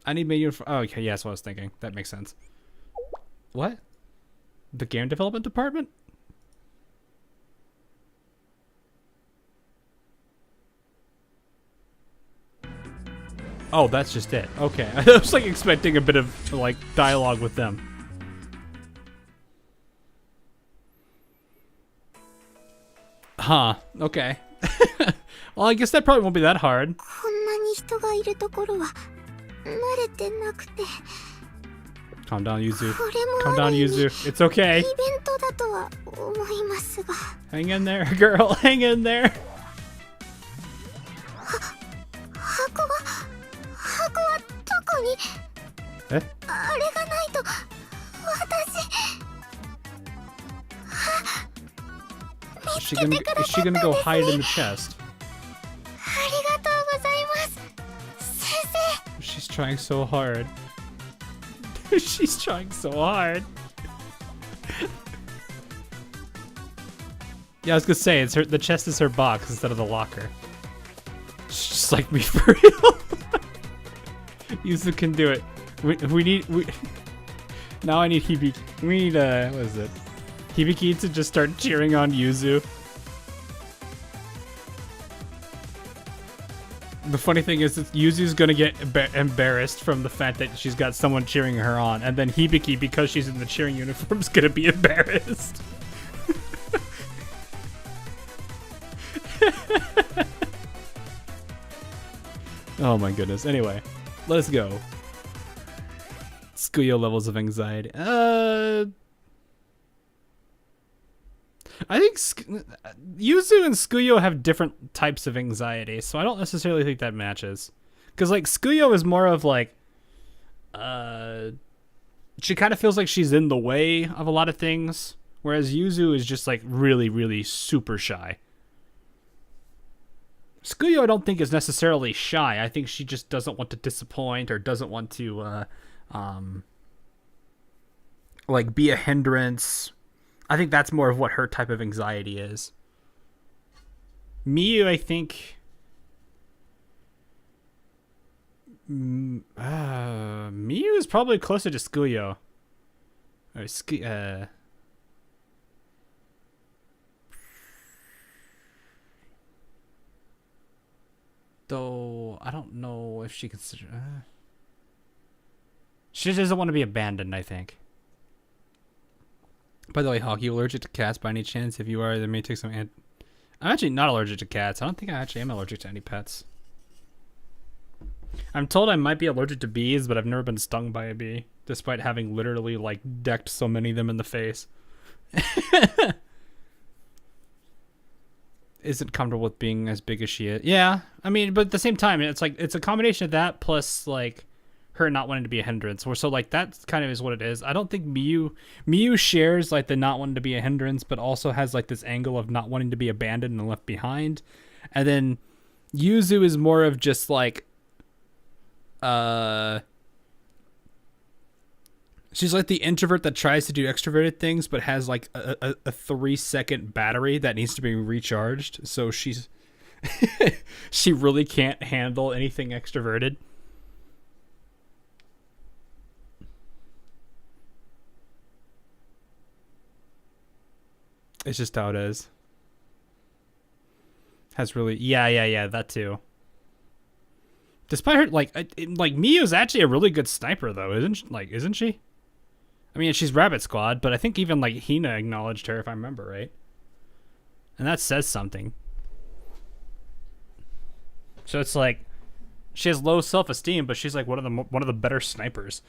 I need maid uniform... Oh, okay, yeah, that's what I was thinking. That makes sense. What? The game development department? Oh, that's just it. Okay. I was like expecting a bit of like dialogue with them. Huh. Okay. Well, I guess that probably won't be that hard. Calm down, Yuzu. Calm down, Yuzu. It's okay. Hang in there, girl. Hang in there. Eh? Is she gonna go hide in the chest? She's trying so hard. She's trying so hard. Yeah, I was gonna say the chest is her box instead of the locker. She's just like me for real. Yuzu can do it. We now I need Hibiki. We need what is it? Hibiki to just start cheering on Yuzu. The funny thing is that Yuzu's gonna get embarrassed from the fact that she's got someone cheering her on, and then Hibiki, because she's in the cheering uniform, is gonna be embarrassed. Oh my goodness. Anyway, let us go. Skuyo levels of anxiety. I think Yuzu and Skuyo have different types of anxiety, so I don't necessarily think that matches. Because, like, Tsukuyo is more of, like, she kind of feels like she's in the way of a lot of things, whereas Yuzu is just, like, really, really super shy. Tsukuyo I don't think is necessarily shy. I think she just doesn't want to disappoint or doesn't want to, like, be a hindrance. I think that's more of what her type of anxiety is. Miyu, I think... Miyu is probably closer to Tsukuyo. Or though I don't know if she considers. She doesn't want to be abandoned, I think. By the way, Hawk, you allergic to cats by any chance? If you are, then may take some. I'm actually not allergic to cats. I don't think I actually am allergic to any pets. I'm told I might be allergic to bees, but I've never been stung by a bee, despite having literally, like, decked so many of them in the face. Isn't comfortable with being as big as she is. Yeah, I mean, but at the same time, it's like, it's a combination of that plus, like, her not wanting to be a hindrance. So, like, that kind of is what it is. I don't think Miyu shares, like, the not wanting to be a hindrance, but also has, like, this angle of not wanting to be abandoned and left behind. And then Yuzu is more of just, like, she's like the introvert that tries to do extroverted things but has like a 3-second battery that needs to be recharged, so she's she really can't handle anything extroverted. It's just how it is. Has really yeah, that too. Despite her, like Miyu's actually a really good sniper, though, isn't she? I mean, she's Rabbit Squad, but I think even, like, Hina acknowledged her, if I remember right. And that says something. So it's like, she has low self-esteem, but she's, like, one of the better snipers.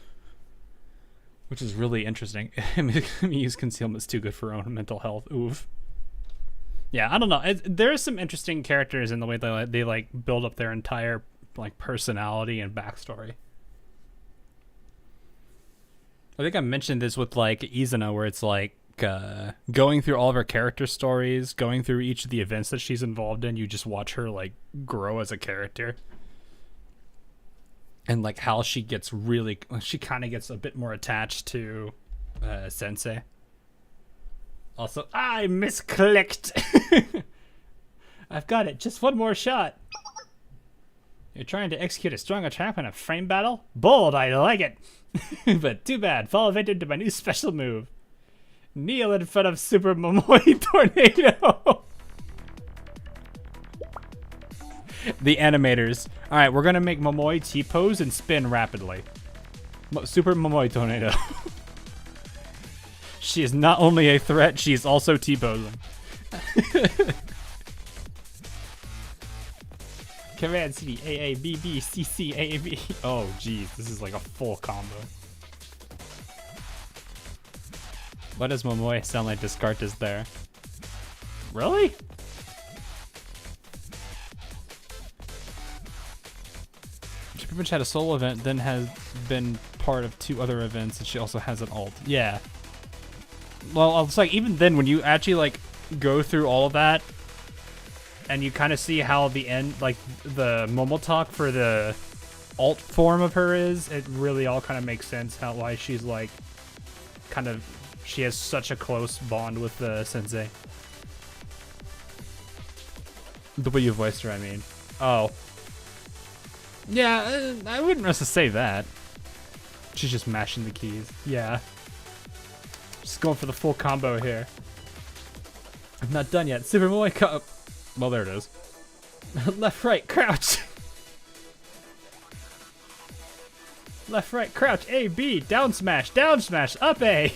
Which is really interesting. Miyu's concealment's too good for her own mental health. Oof. Yeah, I don't know. There are some interesting characters in the way they like, build up their entire, like, personality and backstory. I think I mentioned this with, like, Izuna, where it's like going through all of her character stories, going through each of the events that she's involved in, you just watch her, like, grow as a character. And, like, how she gets she kind of gets a bit more attached to Sensei. Also, I misclicked. I've got it. Just one more shot. You're trying to execute a strong attack in a frame battle? Bold, I like it. But too bad. Fall victim to my new special move. Kneel in front of Super Momoi Tornado. The animators. Alright, we're gonna make Momoi T-pose and spin rapidly. Super Momoi Tornado. She is not only a threat, she is also T-posing. Command C, A, B, B, C, C, A, B. Oh, geez, this is like a full combo. Why does Momoi sound like Descartes there? Really? She pretty much had a solo event, then has been part of 2 other events, and she also has an alt. Yeah. Well, it's like, even then, when you actually, like, go through all of that, and you kind of see how the end, like, the Momotalk for the alt form of her is, it really all kind of makes sense why she's, like, kind of, she has such a close bond with the sensei. The way you voiced her, I mean. Oh. Yeah, I wouldn't necessarily say that. She's just mashing the keys. Yeah. Just going for the full combo here. I'm not done yet. Super Momoe Cup. Well, there it is. Left, right, crouch. Left, right, crouch. A, B. Down smash. Down smash. Up A.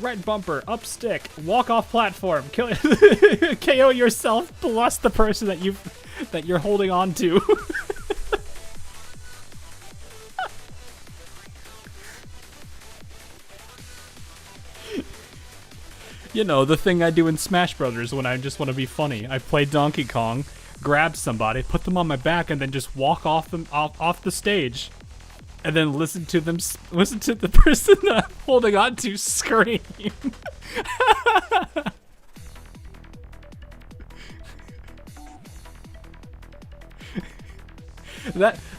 Right bumper. Up stick. Walk off platform. Kill. KO yourself plus the person that you're holding on to. You know, the thing I do in Smash Brothers when I just want to be funny. I play Donkey Kong, grab somebody, put them on my back, and then just walk off the stage. And then listen to the person that I'm holding on to scream.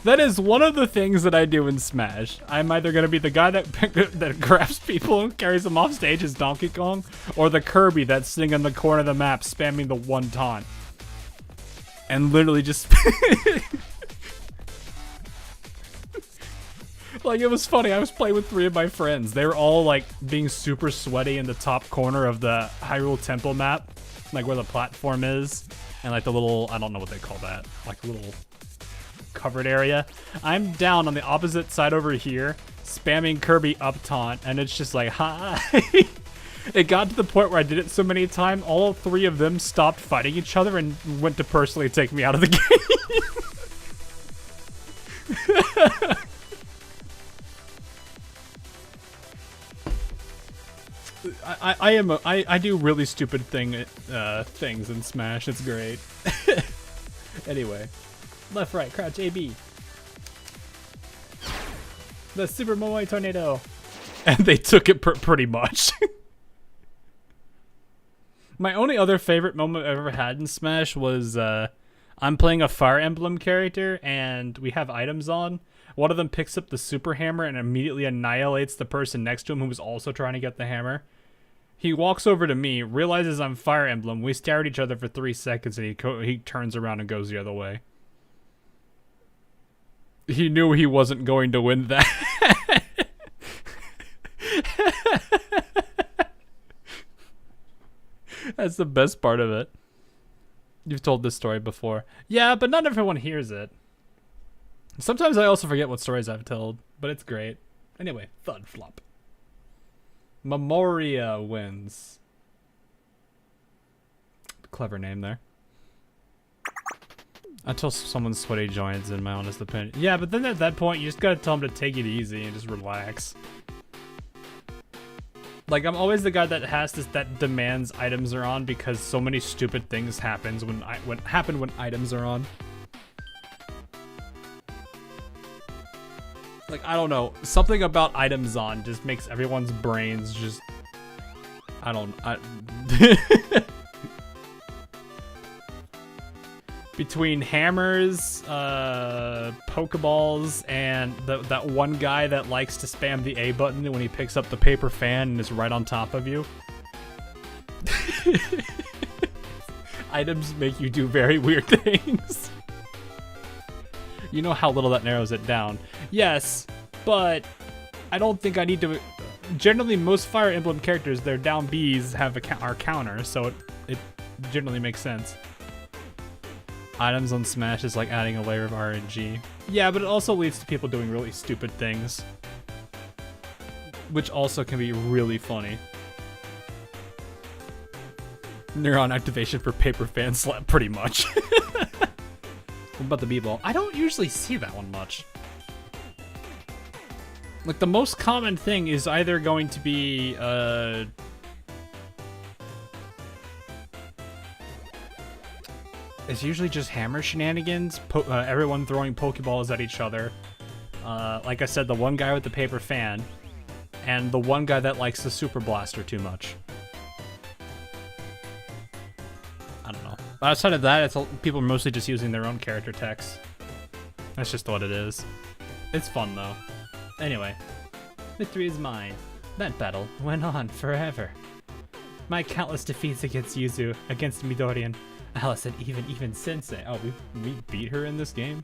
That is one of the things that I do in Smash. I'm either gonna be the guy that grabs people and carries them off stage as Donkey Kong, or the Kirby that's sitting in the corner of the map spamming the one taunt. And literally just like, it was funny. I was playing with 3 of my friends. They were all like being super sweaty in the top corner of the Hyrule Temple map, like where the platform is, and like the little, I don't know what they call that, like a little covered area. I'm down on the opposite side over here, spamming Kirby up taunt, and it's just like, hi. It got to the point where I did it so many times, all 3 of them stopped fighting each other and went to personally take me out of the game. I do really stupid things in Smash. It's great. Anyway, left, right, crouch, A, B. The Super Momoe Tornado, and they took it pretty much. My only other favorite moment I've ever had in Smash was I'm playing a Fire Emblem character, and we have items on. One of them picks up the super hammer and immediately annihilates the person next to him who was also trying to get the hammer. He walks over to me, realizes I'm Fire Emblem. We stare at each other for 3 seconds, and he turns around and goes the other way. He knew he wasn't going to win that. That's the best part of it. You've told this story before. Yeah, but not everyone hears it. Sometimes I also forget what stories I've told, but it's great. Anyway, thud flop. Memoria wins. Clever name there. Until someone sweaty joins, in my honest opinion. Yeah, but then at that point, you just gotta tell them to take it easy and just relax. Like, I'm always the guy that that demands items are on because so many stupid things happen when items are on. Like, I don't know, something about items on just makes everyone's brains just, between hammers, Pokeballs, and that one guy that likes to spam the A button when he picks up the paper fan and is right on top of you. Items make you do very weird things. You know how little that narrows it down. Yes, but I don't think I need to. Generally, most Fire Emblem characters, their down Bs are counters, so it generally makes sense. Items on Smash is like adding a layer of RNG. Yeah, but it also leads to people doing really stupid things, which also can be really funny. Neuron activation for paper fan slap, pretty much. What about the B-ball? I don't usually see that one much. Like, the most common thing is either going to be, it's usually just hammer shenanigans, everyone throwing Pokeballs at each other. Like I said, the one guy with the paper fan, and the one guy that likes the Super Blaster too much. I don't know. Outside of that, people are mostly just using their own character text. That's just what it is. It's fun, though. Anyway, victory is mine. That battle went on forever. My countless defeats against Yuzu, against Midoriyan, Alice, and even Sensei. Oh, we beat her in this game?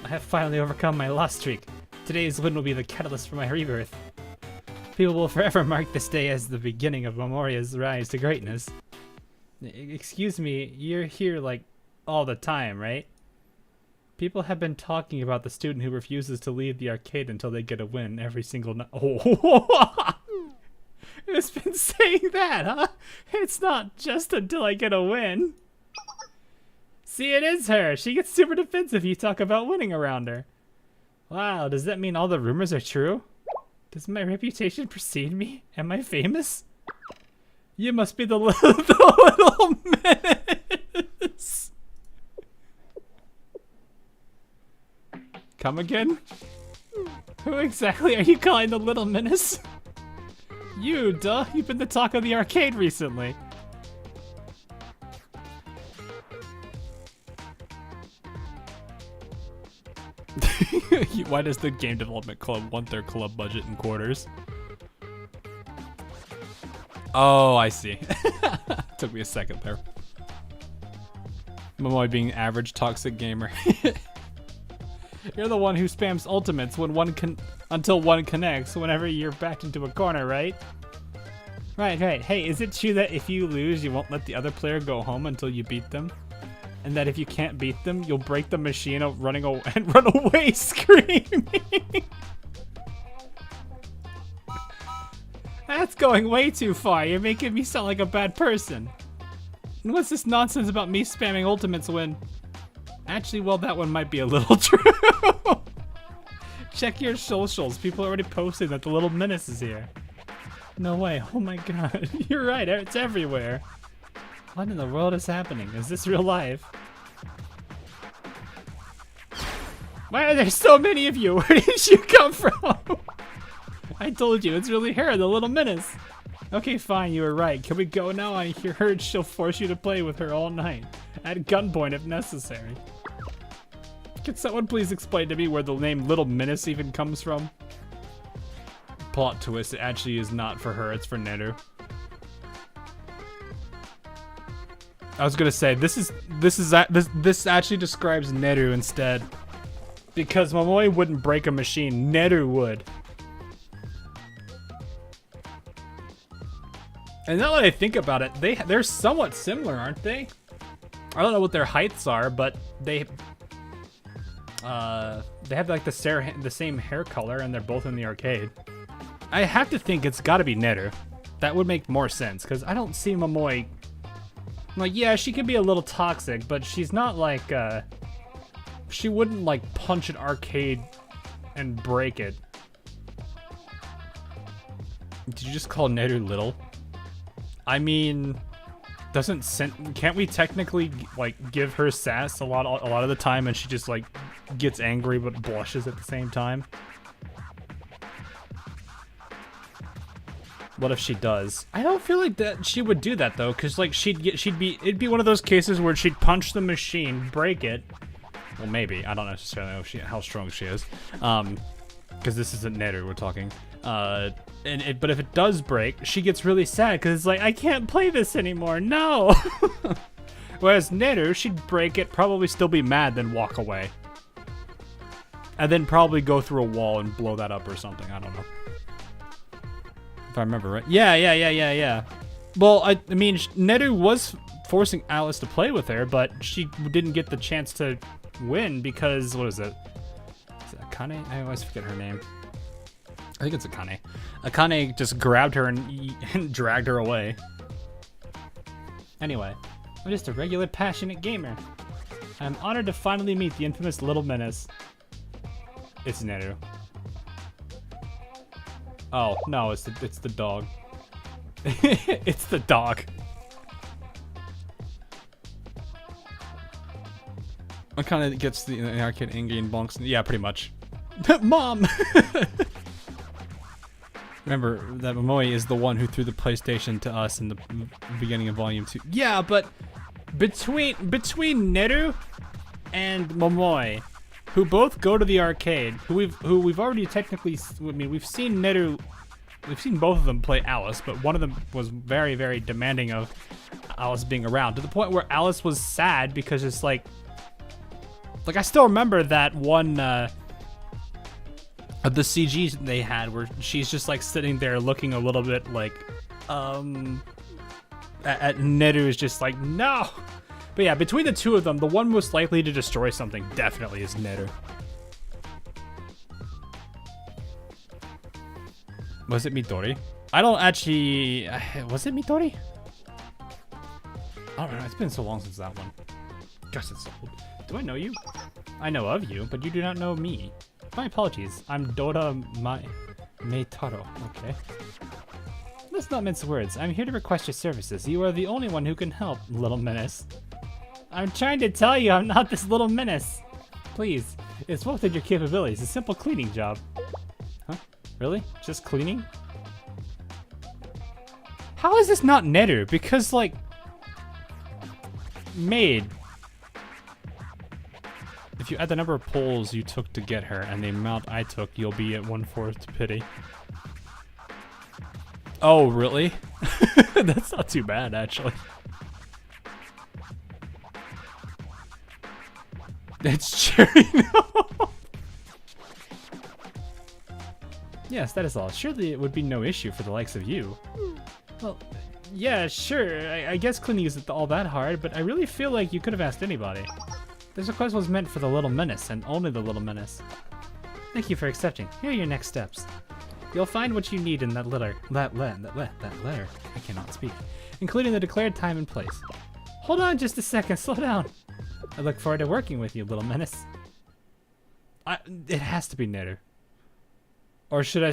I have finally overcome my lost streak. Today's win will be the catalyst for my rebirth. People will forever mark this day as the beginning of Memoria's rise to greatness. Excuse me, you're here, like, all the time, right? People have been talking about the student who refuses to leave the arcade until they get a win every single night. Oh, it's been saying that, huh? It's not just until I get a win. See, it is her. She gets super defensive if you talk about winning around her. Wow, does that mean all the rumors are true? Does my reputation precede me? Am I famous? You must be the little menace. Come again? Who exactly are you calling the little menace? You, duh. You've been the talk of the arcade recently. Why does the game development club want their club budget in quarters? Oh, I see. Took me a second there. Momoy being average toxic gamer. You're the one who spams ultimates when until one connects whenever you're backed into a corner, right? Right. Hey, is it true that if you lose, you won't let the other player go home until you beat them? And that if you can't beat them, you'll break the machine and run away screaming? That's going way too far. You're making me sound like a bad person. And what's this nonsense about me spamming ultimates when... Actually, well, that one might be a little true. Check your socials. People are already posting that the little menace is here. No way. Oh my god. You're right. It's everywhere. What in the world is happening? Is this real life? Why are there so many of you? Where did you come from? I told you, it's really her, the little menace. Okay, fine, you were right. Can we go now? I heard she'll force you to play with her all night. At gunpoint if necessary. Can someone please explain to me where the name Little Menace even comes from? Plot twist, it actually is not for her, it's for Neru. I was gonna say, this actually describes Neru instead. Because Momoe wouldn't break a machine, Neru would. And now that I think about it, they're somewhat similar, aren't they? I don't know what their heights are, but they have like the same hair color, and they're both in the arcade. I have to think it's got to be Neru. That would make more sense, because I don't see Momoe. Like, yeah, she can be a little toxic, but she's not like she wouldn't like punch an arcade and break it. Did you just call Neru little? I mean, can't we technically like give her sass a lot of the time, and she just like gets angry but blushes at the same time? What if she does? I don't feel like that she would do that though, cause like it'd be one of those cases where she'd punch the machine, break it. Well, maybe, I don't necessarily know how strong she is, cause this isn't Neru we're talking. But if it does break, she gets really sad because it's like, I can't play this anymore, no! Whereas Neru, she'd break it, probably still be mad, then walk away. And then probably go through a wall and blow that up or something, I don't know. If I remember right. Yeah. Well, I mean, Neru was forcing Alice to play with her, but she didn't get the chance to win because, what is it? Is it Akane? I always forget her name. I think it's Akane. Akane just grabbed her and dragged her away. Anyway, I'm just a regular passionate gamer. I'm honored to finally meet the infamous Little Menace. It's Neru. Oh, no, it's the dog. It's the dog. Akane gets the arcade angry and bonks. Yeah, pretty much. Mom! Remember that Momoe is the one who threw the PlayStation to us in the beginning of Volume 2. Yeah, but between Neru and Momoe, who both go to the arcade, who we've already technically, I mean, we've seen both of them play Alice, but one of them was very, very demanding of Alice being around, to the point where Alice was sad because it's like I still remember that one of the CGs they had where she's just like sitting there looking a little bit like at Neru is just like, no. But yeah, between the two of them, the one most likely to destroy something definitely is Neru. Was it Midori? I don't actually... Was it Midori? I don't know, it's been so long since that one. Gosh, it's so old. Do I know you? I know of you, but you do not know me. My apologies. I'm Dora Maitaro. Okay. Let's not mince words. I'm here to request your services. You are the only one who can help, little menace. I'm trying to tell you I'm not this little menace. Please, it's well within your capabilities. A simple cleaning job. Huh? Really? Just cleaning? How is this not Neru? Because, like... Maid. If you add the number of pulls you took to get her and the amount I took, you'll be at 1/4 pity. Oh, really? That's not too bad, actually. It's cherry no. Yes, that is all. Surely it would be no issue for the likes of you. Well, yeah, sure. I guess cleaning isn't all that hard, but I really feel like you could have asked anybody. This request was meant for the little menace, and only the little menace. Thank you for accepting. Here are your next steps. You'll find what you need in that letter. That letter. I cannot speak. Including the declared time and place. Hold on just a second. Slow down. I look forward to working with you, little menace. It has to be Neru. Or should I...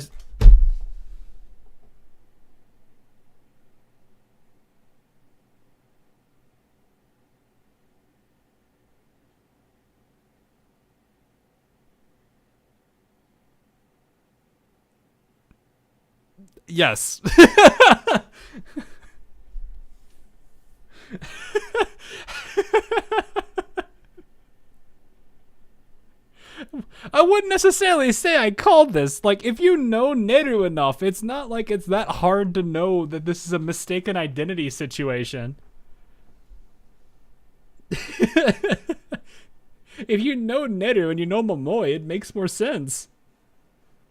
Yes. I wouldn't necessarily say I called this. Like, if you know Neru enough, it's not like it's that hard to know that this is a mistaken identity situation. If you know Neru and you know Momoi, it makes more sense.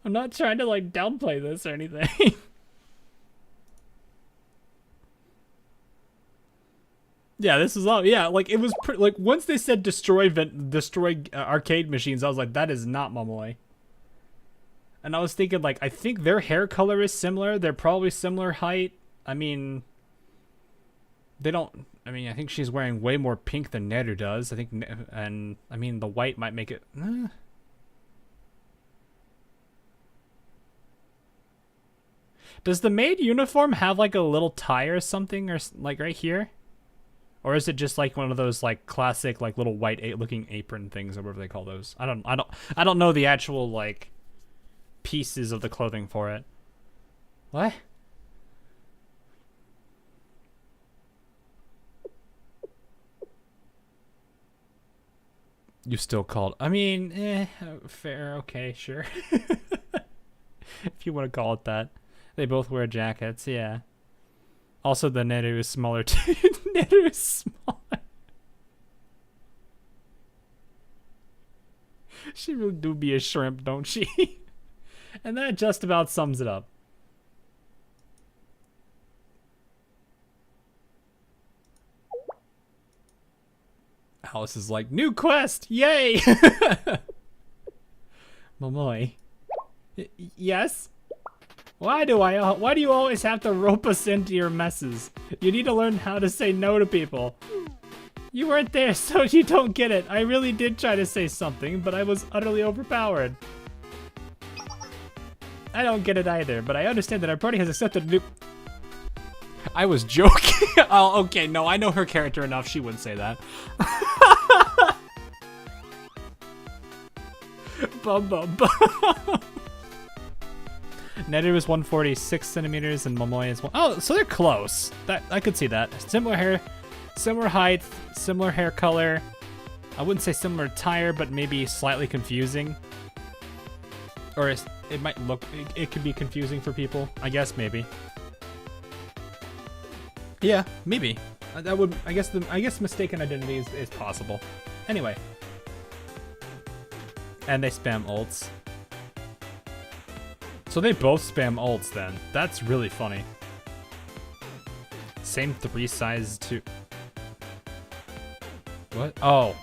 I'm not trying to, like, downplay this or anything. Yeah, this is all. Yeah, like, it was like, once they said destroy arcade machines, I was like, that is not Momoi. And I was thinking, like, I think their hair color is similar. They're probably similar height. I mean, they don't. I mean, I think she's wearing way more pink than Neru does. I think, and I mean, the white might make it. Does the Maid uniform have like a little tie or something, or like right here? Or is it just like one of those like classic like little white looking apron things or whatever they call those? I don't know the actual like pieces of the clothing for it. What? You still called? I mean, fair, okay, sure. If you want to call it that. They both wear jackets, yeah. Also, the Neru is smaller too. Neru is smaller. She really do be a shrimp, don't she? And that just about sums it up. Alice is like, new quest, yay! Momoi. Yes? Why do you always have to rope us into your messes? You need to learn how to say no to people. You weren't there, so you don't get it. I really did try to say something, but I was utterly overpowered. I don't get it either, but I understand that our party has accepted new... I was joking. Oh, okay, no, I know her character enough. She wouldn't say that. Bum, bum, bum. Neru is 146 centimeters and Momoi is oh, so they're close. That I could see that. Similar hair, similar height, similar hair color. I wouldn't say similar attire, but maybe slightly confusing. Or it might look, it could be confusing for people. I guess maybe. Yeah, maybe. That would, I guess mistaken identity is possible. Anyway. And they spam ults. So they both spam ults then. That's really funny. Same 3 size too. What? Oh.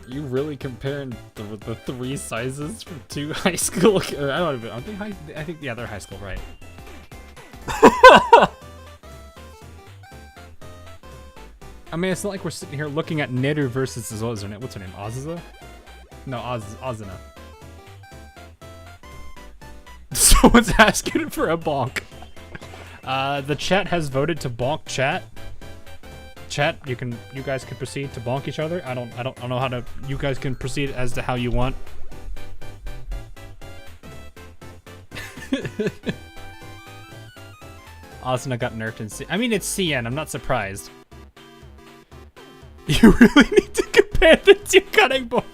You really comparing the 3 sizes from 2 high school? I think yeah, they're high school, right? I mean, it's not like we're sitting here looking at Neru versus what's her name? Azusa? No, Azuna. Someone's asking for a bonk. The chat has voted to bonk chat. Chat, you guys can proceed to bonk each other. I don't know how to. You guys can proceed as to how you want. Asuna got nerfed in C. I mean, it's CN. I'm not surprised. You really need to compare the two cutting both.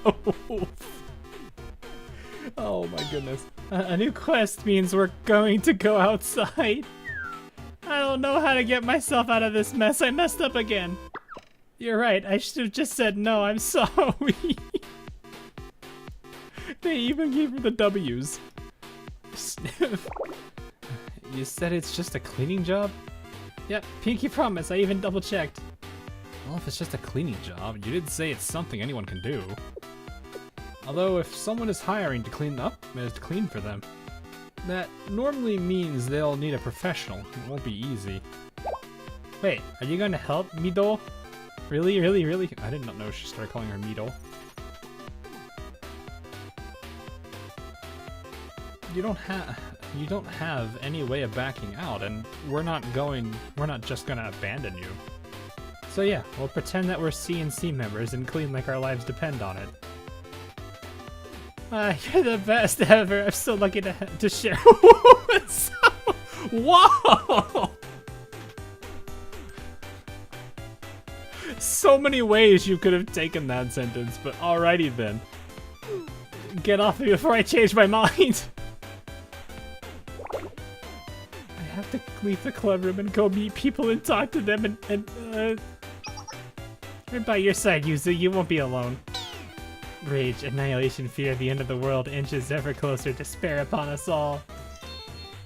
Oh my goodness. A new quest means we're going to go outside. I don't know how to get myself out of this mess. I messed up again. You're right. I should have just said no. I'm sorry. They even gave her the W's. You said it's just a cleaning job? Yep, pinky promise. I even double checked. Well, if it's just a cleaning job, you did say it's something anyone can do. Although, if someone is hiring to clean up, to clean for them, that normally means they'll need a professional. It won't be easy. Wait, are you going to help, Mido? Really? I did not know she started calling her Mido. You don't have any way of backing out, and we're not just gonna abandon you. So yeah, we'll pretend that we're CNC members and clean like our lives depend on it. You're the best ever. I'm so lucky to share. Whoa! So many ways you could have taken that sentence, but alrighty then. Get off me before I change my mind. I have to leave the club room and go meet people and talk to them and I'm by your side, Yuzu. You won't be alone. Rage, annihilation, fear, the end of the world inches ever closer, despair upon us all.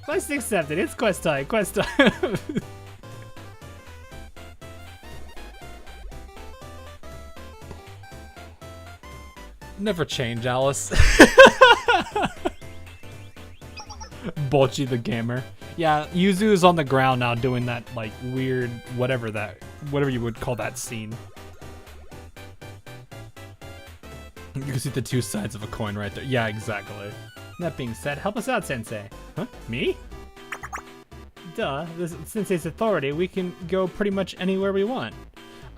Quest accepted. It's quest time. Quest time. Never change, Alice. Bochi the gamer. Yeah, Yuzu is on the ground now doing that like weird whatever you would call that scene. You can see the two sides of a coin right there. Yeah, exactly. That being said, help us out, Sensei. Huh? Me? Duh, this Sensei's authority, we can go pretty much anywhere we want.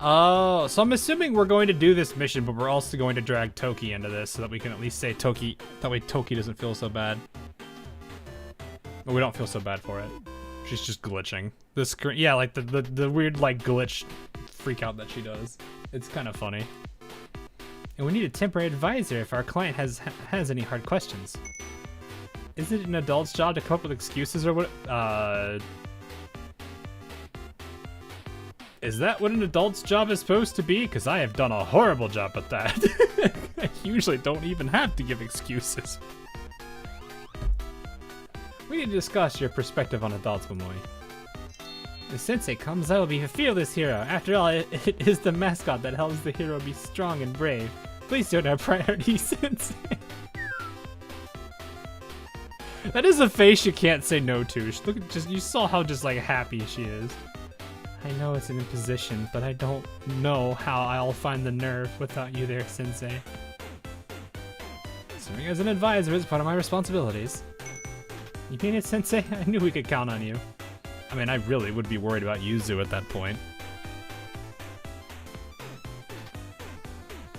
Oh, so I'm assuming we're going to do this mission, but we're also going to drag Toki into this so that we can at least say Toki, that way Toki doesn't feel so bad. But we don't feel so bad for it. She's just glitching. The screen, yeah, like the weird like glitch freak out that she does. It's kind of funny. And we need a temporary advisor if our client has any hard questions. Is it an adult's job to come up with excuses or what? Is that what an adult's job is supposed to be? Because I have done a horrible job at that. I usually don't even have to give excuses. We need to discuss your perspective on adults, Momoi. If Sensei comes, I will be a fearless hero. After all, it is the mascot that helps the hero be strong and brave. Please don't have priority, Sensei. That is a face you can't say no to. Look at you saw how just like happy she is. I know it's an imposition, but I don't know how I'll find the nerve without you there, Sensei. Serving as an advisor is part of my responsibilities. You mean it, Sensei? I knew we could count on you. I mean, I really would be worried about Yuzu at that point.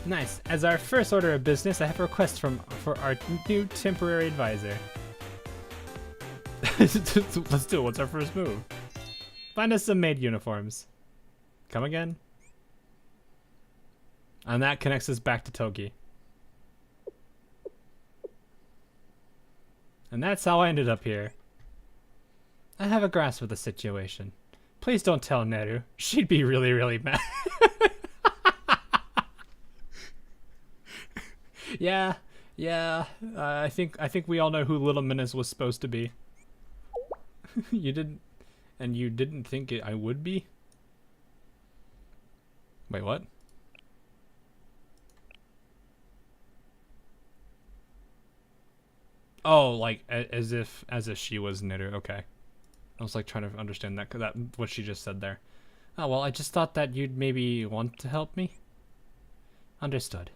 Nice. As our first order of business, I have a request for our new temporary advisor. Let's do it. What's our first move? Find us some Maid uniforms. Come again? And that connects us back to Toki. And that's how I ended up here. I have a grasp of the situation. Please don't tell Neru. She'd be really, really mad. Yeah. I think we all know who Little Menace was supposed to be. You didn't, and you didn't think I would be? Wait, what? Oh, like as if she was Neru. Okay. I was like trying to understand that what she just said there. Oh, well, I just thought that you'd maybe want to help me. Understood.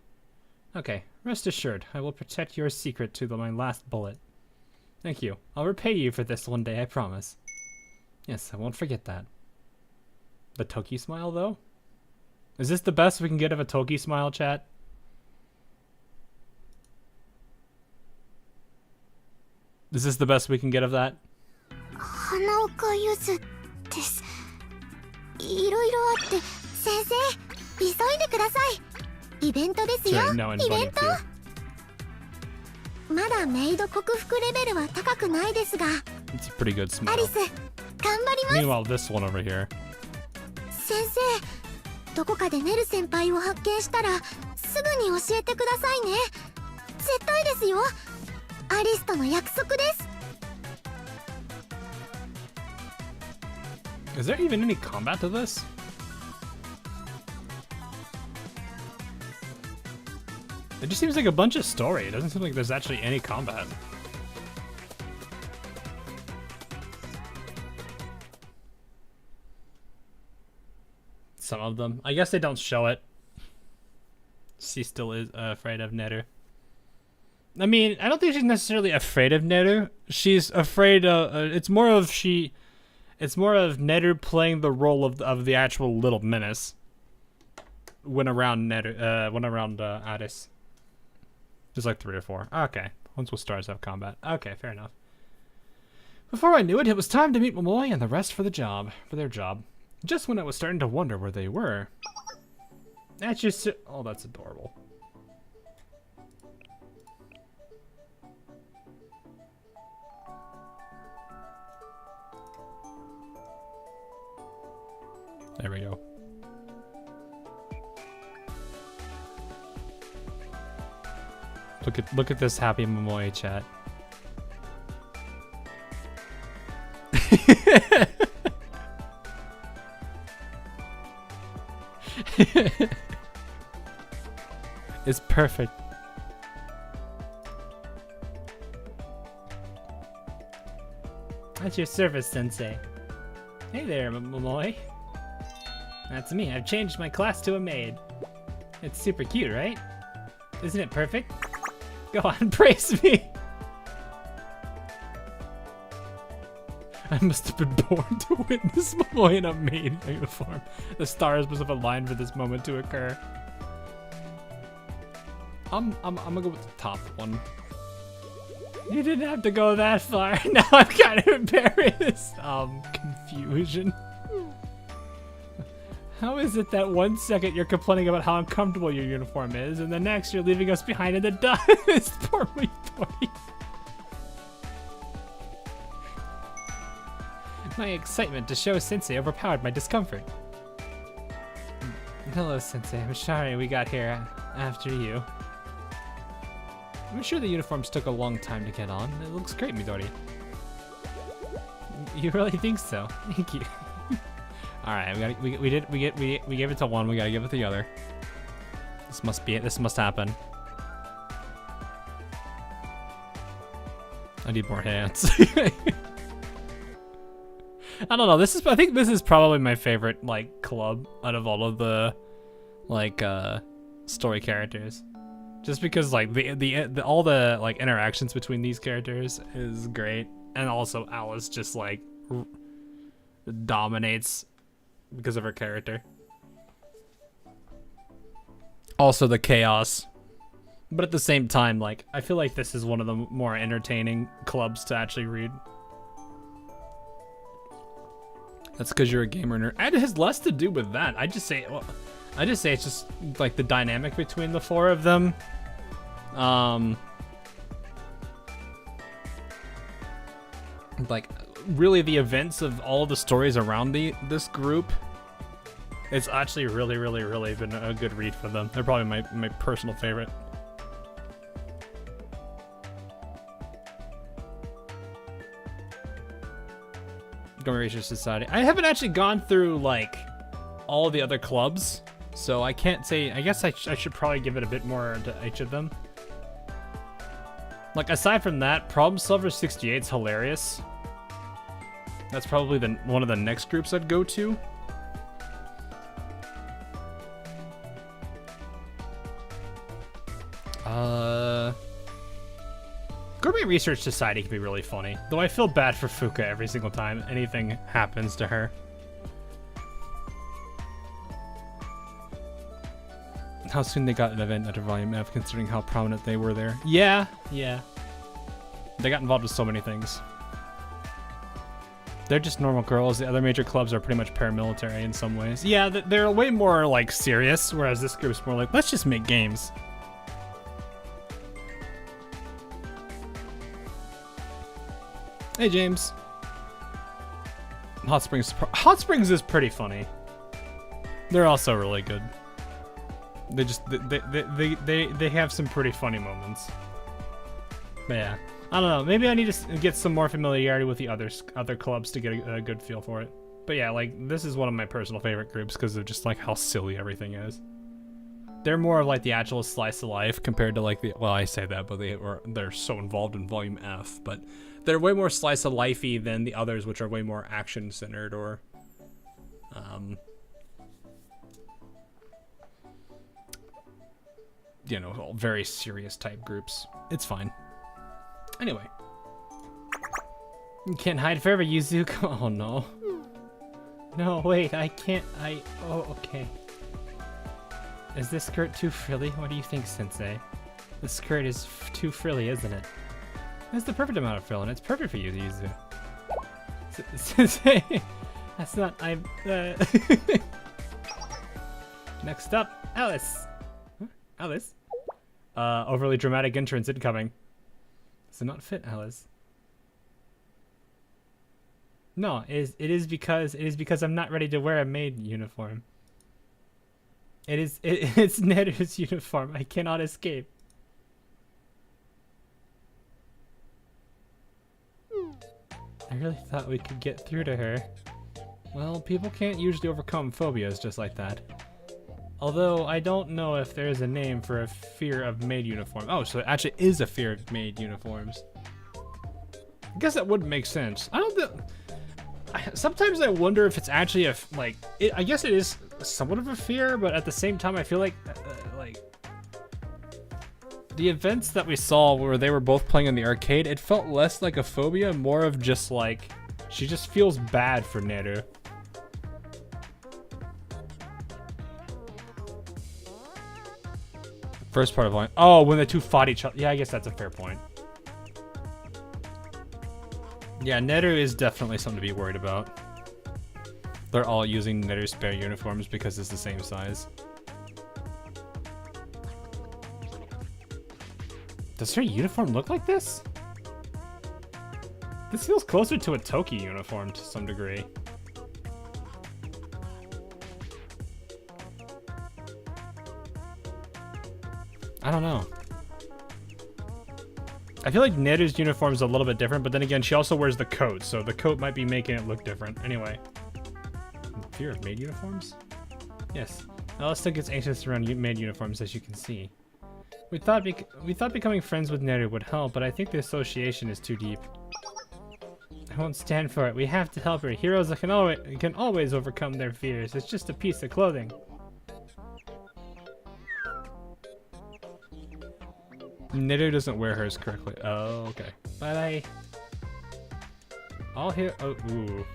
Okay, rest assured, I will protect your secret to my last bullet. Thank you. I'll repay you for this one day, I promise. Yes, I won't forget that. The Toki smile, though? Is this the best we can get of a Toki smile, chat? Is this the best we can get of that? Sure, no, and buddy too. まだメイド克服レベルは高くないですが It's a pretty good smile. アリス頑張ります Meanwhile, this one over here. 先生どこかでネル先輩を発見したらすぐに教えてくださいね絶対ですよアリスとの約束です Is there even any combat to this? It just seems like a bunch of story. It doesn't seem like there's actually any combat. Some of them. I guess they don't show it. She still is afraid of Neru. I mean, I don't think she's necessarily afraid of Neru. She's afraid of... it's more of Neru playing the role of the actual little menace. When around Aris. There's like 3 or 4. Okay. Once with stars have combat. Okay, fair enough. Before I knew it, it was time to meet Momoi and the rest for their job. Just when I was starting to wonder where they were. That's just... oh, that's adorable. There we go. Look at this happy Momoi chat. It's perfect. That's your service, Sensei. Hey there, Momoi. That's me. I've changed my class to a maid. It's super cute, right? Isn't it perfect? Go on, praise me! I must have been born to witness Momoi in a maid uniform. The stars must have aligned for this moment to occur. I'm gonna go with the top one. You didn't have to go that far. Now I'm kind of embarrassed. Confusion. How is it that 1 second you're complaining about how uncomfortable your uniform is, and the next you're leaving us behind in the dust? Poor me, boy. My excitement to show Sensei overpowered my discomfort. Hello, Sensei. I'm sorry we got here after you. I'm sure the uniforms took a long time to get on. It looks great, Midori. You really think so? Thank you. All right, we gave it to one. We gotta give it to the other. This must be it. This must happen. I need more hands. I don't know. I think this is probably my favorite like club out of all of the like story characters. Just because like all the like interactions between these characters is great, and also Alice just like dominates because of her character. Also the chaos, but at the same time, like I feel like this is one of the more entertaining clubs to actually read. That's because you're a gamer nerd. And it has less to do with that. I just say it's just like the dynamic between the four of them. Like really the events of all the stories around this group. It's actually really been a good read for them. They're probably my personal favorite. Research Society. I haven't actually gone through like all the other clubs, so I can't say. I guess I should probably give it a bit more to each of them. Like aside from that, Problem Solver 68 is hilarious. That's probably one of the next groups I'd go to. Gourmet Research Society can be really funny, though I feel bad for Fuka every single time anything happens to her. How soon they got an event under Volume F, considering how prominent they were there. Yeah. They got involved with so many things. They're just normal girls. The other major clubs are pretty much paramilitary in some ways. Yeah, they're way more, like, serious, whereas this group's more like, let's just make games. Hey, James. Hot Springs is pretty funny. They're also really good. They just they have some pretty funny moments. But yeah, I don't know. Maybe I need to get some more familiarity with the other clubs to get a good feel for it. But yeah, like this is one of my personal favorite groups because of just like how silly everything is. They're more of like the actual slice of life compared to like the, well, I say that, but they're so involved in Volume F, but they're way more slice of lifey than the others, which are way more action centered or you know, all very serious type groups. It's fine. Anyway. You can't hide forever, Yuzu. Oh no. No, wait, I can't. Oh, okay. Is this skirt too frilly? What do you think, Sensei? The skirt is too frilly, isn't it? That's the perfect amount of frill, and it's perfect for you, Yuzu. Sensei! That's not. Next up, Alice. Huh? Alice? Overly dramatic entrance incoming. Does it not fit, Alice? No, it is because I'm not ready to wear a maid uniform. It's Neru's uniform. I cannot escape. I really thought we could get through to her. Well, people can't usually overcome phobias just like that. Although, I don't know if there is a name for a fear of maid uniform. Oh, so it actually is a fear of maid uniforms. I guess that would make sense. I don't think... Sometimes I wonder if it's actually I guess it is somewhat of a fear, but at the same time I feel like the events that we saw where they were both playing in the arcade, it felt less like a phobia, more of just like, she just feels bad for Neru. First part of line. Oh, when the two fought each other. Yeah, I guess that's a fair point. Yeah, Neru is definitely something to be worried about. They're all using Neru's spare uniforms because it's the same size. Does her uniform look like this? This feels closer to a Toki uniform to some degree. I don't know. I feel like Neru's uniform is a little bit different, but then again, she also wears the coat, so the coat might be making it look different. Anyway. Fear of maid uniforms? Yes. Alice still gets anxious around maid uniforms, as you can see. We thought becoming friends with Neru would help, but I think the association is too deep. I won't stand for it. We have to help her. Heroes can always overcome their fears. It's just a piece of clothing. Neru doesn't wear hers correctly. Oh, okay. Bye-bye. Oh, ooh.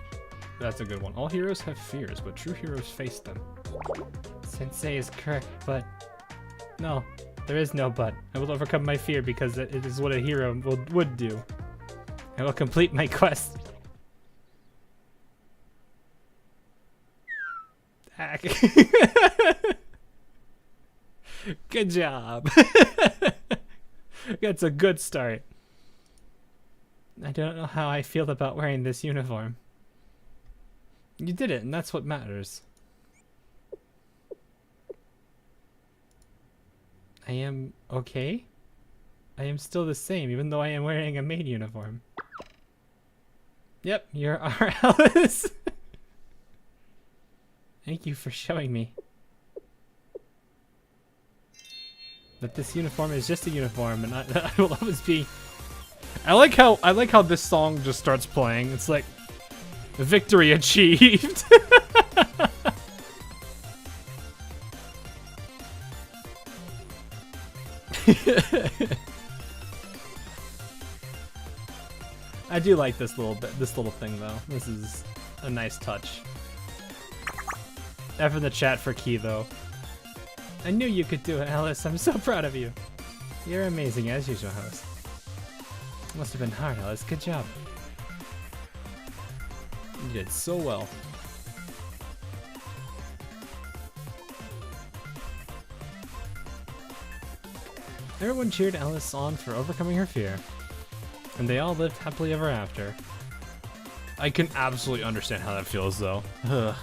That's a good one. All heroes have fears, but true heroes face them. Sensei is correct, but... No, there is no but. I will overcome my fear because it is what a hero would do. I will complete my quest. Good job. That's a good start. I don't know how I feel about wearing this uniform. You did it, and that's what matters. I am okay? I am still the same, even though I am wearing a maid uniform. Yep, you're our Alice. Thank you for showing me that this uniform is just a uniform, and I will always be. I like how this song just starts playing. It's like victory achieved. I do like this little thing though. This is a nice touch. F in the chat for Key though. I knew you could do it, Alice. I'm so proud of you. You're amazing as usual, host. Must have been hard, Alice. Good job. You did so well. Everyone cheered Alice on for overcoming her fear, and they all lived happily ever after. I can absolutely understand how that feels, though. Ugh.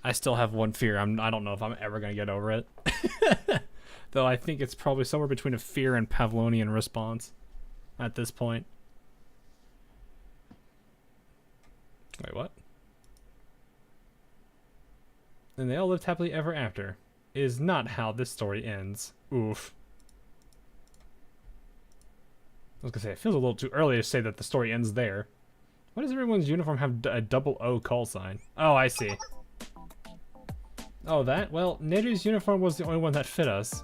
I still have one fear. I don't know if I'm ever gonna get over it. Though I think it's probably somewhere between a fear and Pavlovian response at this point. Wait, what? And they all lived happily ever after is not how this story ends. Oof. I was gonna say, it feels a little too early to say that the story ends there. Why does everyone's uniform have a double O call sign? Oh, I see. Oh, that? Well, Neru's uniform was the only one that fit us.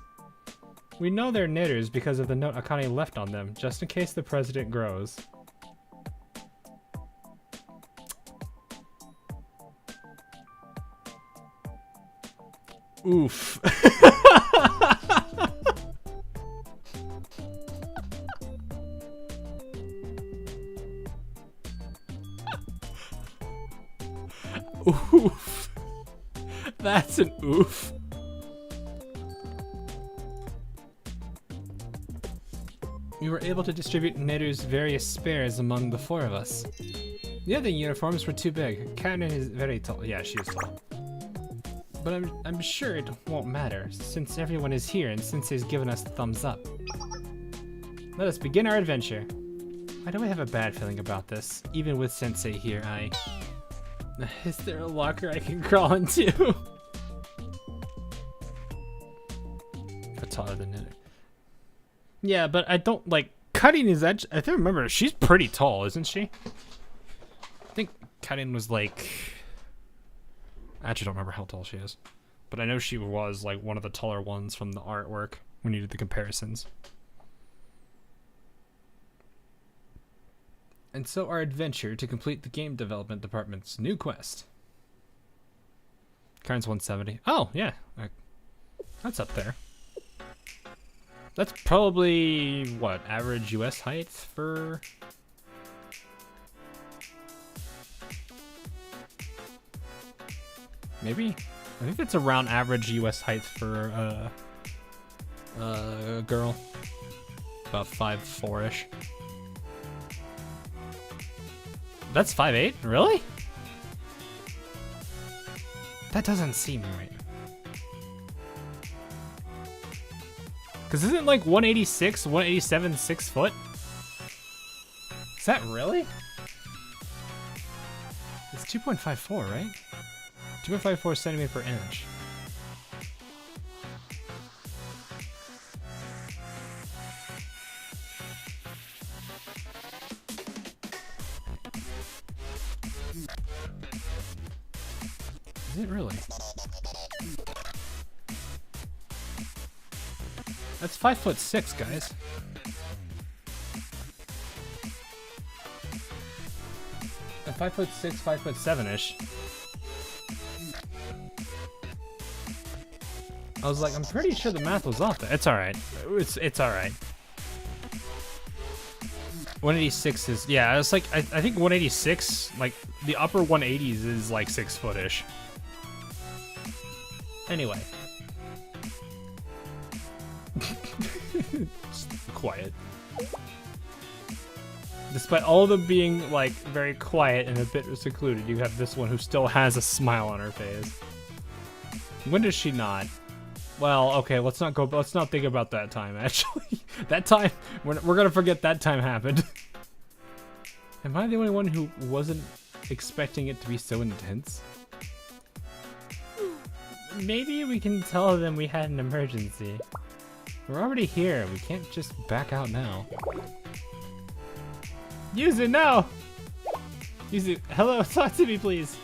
We know they're Neru's because of the note Akane left on them, just in case the president grows. Oof. Oof. That's an oof. We were able to distribute Neru's various spares among the four of us. The other uniforms were too big. Karin is very tall. Yeah, she is tall. But I'm sure it won't matter, since everyone is here and Sensei's given us the thumbs up. Let us begin our adventure. Why do I have a bad feeling about this? Even with Sensei here, Is there a locker I can crawl into? Taller than Neru. Yeah, but I don't like Karin is that. I think remember she's pretty tall, isn't she? I think Karin was like. I actually don't remember how tall she is, but I know she was like one of the taller ones from the artwork when you did the comparisons. And so our adventure to complete the game development department's new quest. Karin's 170. Oh yeah, that's up there. That's probably, what, average US height for... Maybe? I think that's around average US height for a girl. About 5'4"-ish. That's 5'8"? Really? That doesn't seem right. Because isn't like 186, 187 6 foot? Is that really? It's 2.54, right? 2.54 centimeter per inch. Is it really? That's 5'6", guys. At 5'6", 5'7"-ish. I was like, I'm pretty sure the math was off there. It's alright. It's alright. 186 is, yeah, it's like, I think 186, like, the upper 180s is like 6 foot-ish. Anyway. Just quiet. Despite all of them being like very quiet and a bit secluded, you have this one who still has a smile on her face. When does she not? Well, okay, let's not think about that time, actually. That time, we're gonna forget that time happened. Am I the only one who wasn't expecting it to be so intense? Maybe we can tell them we had an emergency. We're already here, we can't just back out now. Use it now! Use it. Hello, talk to me, please.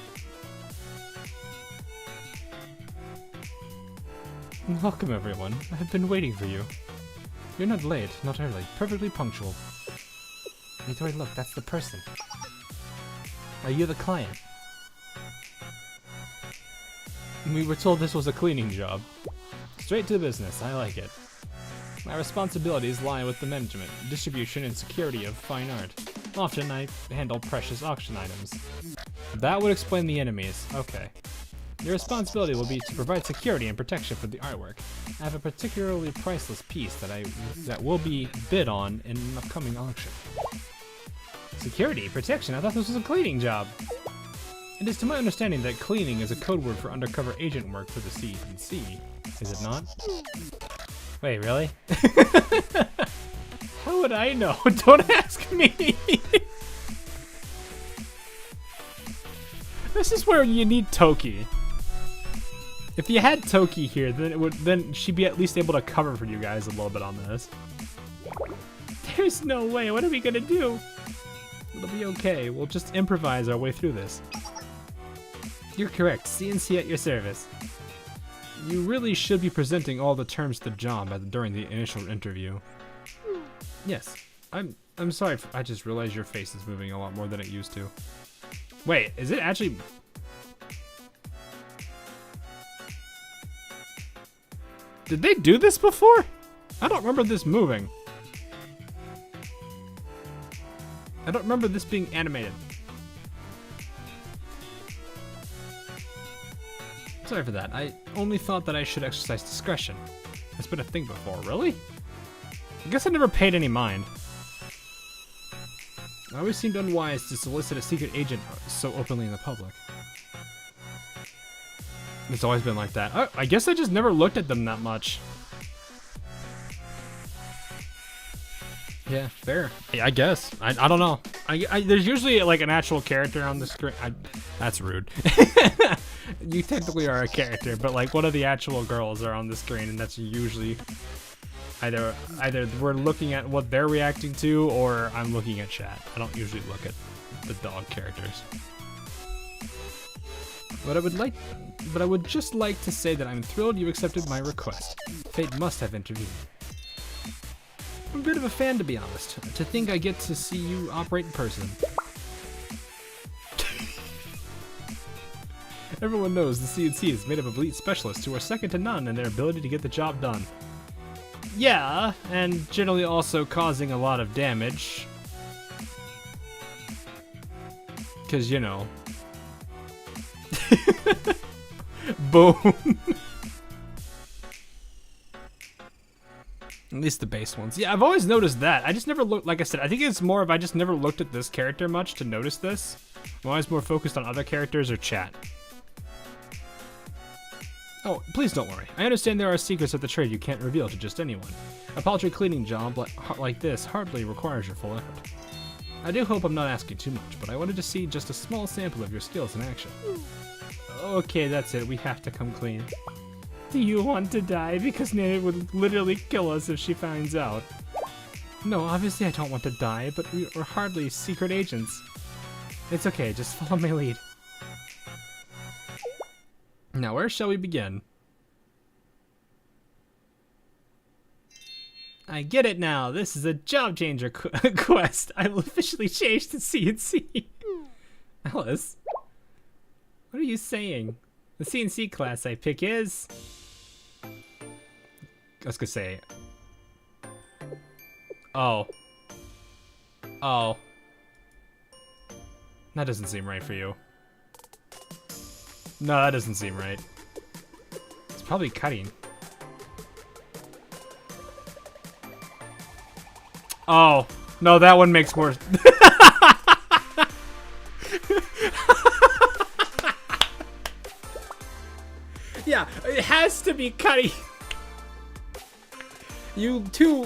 Welcome, everyone. I've been waiting for you. You're not late, not early, perfectly punctual. Midori, look, that's the person. Are you the client? We were told this was a cleaning job. Straight to the business, I like it. My responsibilities lie with the management, distribution, and security of fine art. Often I handle precious auction items. That would explain the enemies. Okay. Your responsibility will be to provide security and protection for the artwork. I have a particularly priceless piece that will be bid on in an upcoming auction. Security? Protection? I thought this was a cleaning job. It is to my understanding that cleaning is a code word for undercover agent work for the C&C. Is it not? Wait, really? How would I know? Don't ask me! This is where you need Toki. If you had Toki here, then she'd be at least able to cover for you guys a little bit on this. There's no way. What are we gonna do? It'll be okay. We'll just improvise our way through this. You're correct. C&C at your service. You really should be presenting all the terms of the job during the initial interview. Yes. I'm sorry. I just realized your face is moving a lot more than it used to. Wait, is it actually... Did they do this before? I don't remember this moving. I don't remember this being animated. Sorry for that. I only thought that I should exercise discretion. That's been a thing before. Really? I guess I never paid any mind. I always seemed unwise to solicit a secret agent so openly in the public. It's always been like that. I guess I just never looked at them that much. Yeah, fair. Yeah, I guess. I don't know. There's usually like an actual character on the screen. That's rude. You technically are a character, but like one of the actual girls are on the screen, and that's usually either we're looking at what they're reacting to, or I'm looking at chat. I don't usually look at the dog characters. But I would just like to say that I'm thrilled you accepted my request. Fate must have intervened. I'm a bit of a fan, to be honest. To think I get to see you operate in person. Everyone knows the C&C is made up of elite specialists who are second to none in their ability to get the job done. Yeah, and generally also causing a lot of damage. 'Cause, you know. Boom. At least the base ones. Yeah, I've always noticed that. I just never looked, like I said, I think it's more of I just never looked at this character much to notice this. I'm always more focused on other characters or chat. Oh, please don't worry. I understand there are secrets of the trade you can't reveal to just anyone. A paltry cleaning job like this hardly requires your full effort. I do hope I'm not asking too much, but I wanted to see just a small sample of your skills in action. Okay, that's it. We have to come clean. Do you want to die? Because Nana would literally kill us if she finds out. No, obviously I don't want to die, but we're hardly secret agents. It's okay, just follow my lead. Now, where shall we begin? I get it now. This is a job changer quest. I will officially change to C&C. Alice? What are you saying? The C&C class I pick is... I was gonna say... Oh. Oh. That doesn't seem right for you. No, that doesn't seem right. It's probably cutting. Oh. No, that one makes more... Yeah, it has to be cutting. You two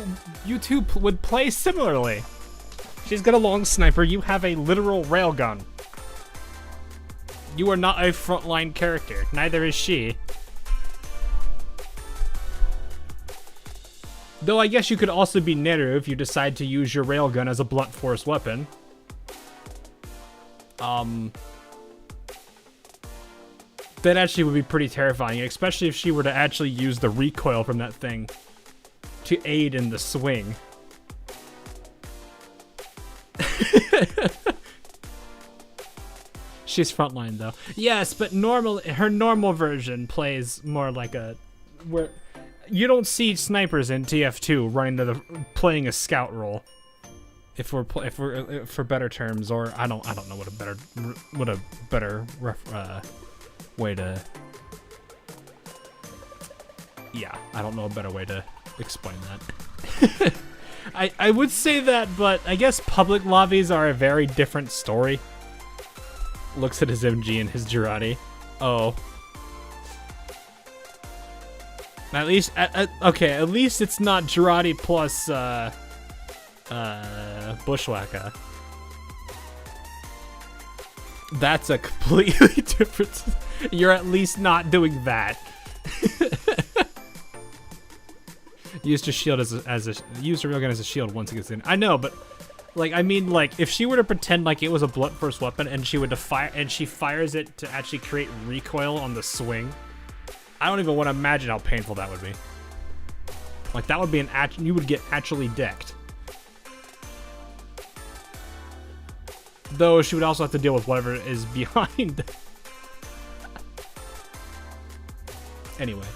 would play similarly. She's got a long sniper, you have a literal railgun. You are not a frontline character, neither is she. Though I guess you could also be Neru if you decide to use your railgun as a blunt force weapon. That actually would be pretty terrifying, especially if she were to actually use the recoil from that thing to aid in the swing. She's frontline though. Yes, but her normal version plays more like where you don't see snipers in TF2 running to playing a scout role. If we're for better terms, or I don't know what a better way to. Yeah, I don't know a better way to explain that. I would say that, but I guess public lobbies are a very different story. Looks at his MG and his Girardi. Oh. At least, okay, at least it's not Girardi plus, Bushwhacker. That's a completely different... You're at least not doing that. Used a shield used a railgun as a shield once it gets in. I know, but like I mean, like if she were to pretend like it was a blunt force weapon and she fires it to actually create recoil on the swing, I don't even want to imagine how painful that would be. Like that would be you would get actually decked. Though she would also have to deal with whatever is behind. Anyway.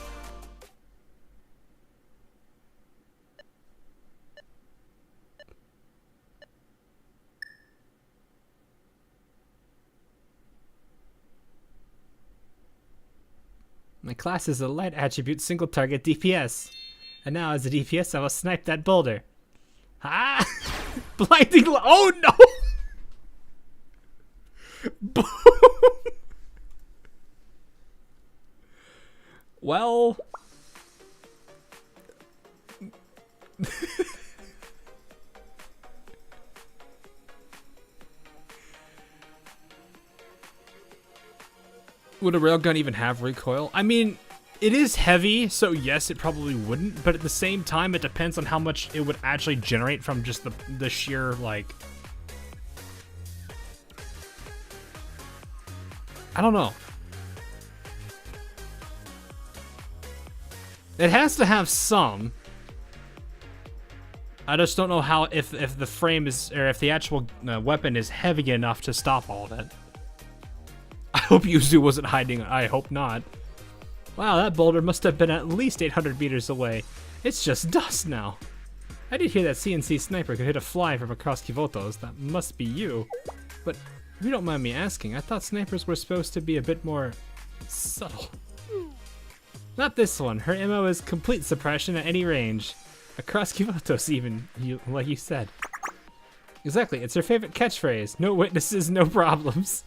My class is a light attribute single target DPS. And now as a DPS I will snipe that boulder. Ah! Blinding oh no! Boom! Well... Would a railgun even have recoil? I mean, it is heavy, so yes, it probably wouldn't, but at the same time, it depends on how much it would actually generate from just the sheer, like... I don't know. It has to have some. I just don't know how, if the frame is, or if the actual weapon is heavy enough to stop all of it. I hope Yuzu wasn't hiding. I hope not. Wow, that boulder must have been at least 800 meters away. It's just dust now. I did hear that CNC sniper could hit a fly from across Kivotos. That must be you. But if you don't mind me asking, I thought snipers were supposed to be a bit more subtle. Not this one. Her MO is complete suppression at any range. Across Kivotos even, like you said. Exactly, it's her favorite catchphrase. No witnesses, no problems.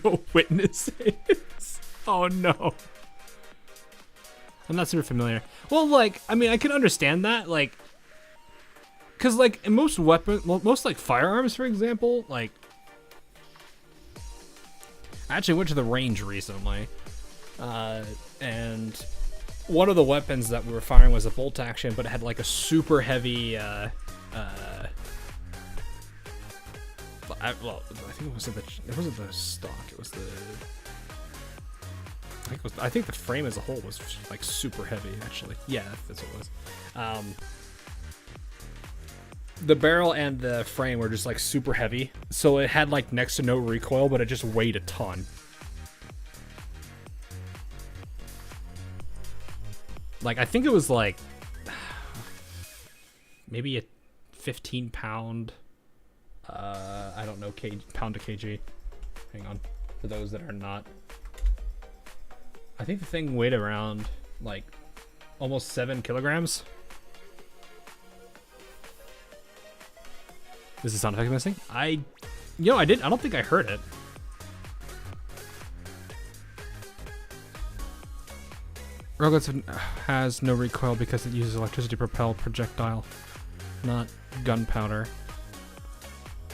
No witnesses. Oh no. I'm not super familiar. Well, like, I mean, I can understand that, like, cause like in most most like firearms, for example, like, I actually went to the range recently, and one of the weapons that we were firing was a bolt action, but it had like a super heavy, I think it wasn't the stock. It was the. I think the frame as a whole was like super heavy. Actually, yeah, that's what it was. The barrel and the frame were just like super heavy, so it had like next to no recoil, but it just weighed a ton. Like I think it was like maybe a 15-pound. I don't know, pound to kg. Hang on, for those that are not. I think the thing weighed around like almost 7 kilograms. Is the sound effect missing? I don't think I heard it. Railgun has no recoil because it uses electricity propelled projectile, not gunpowder.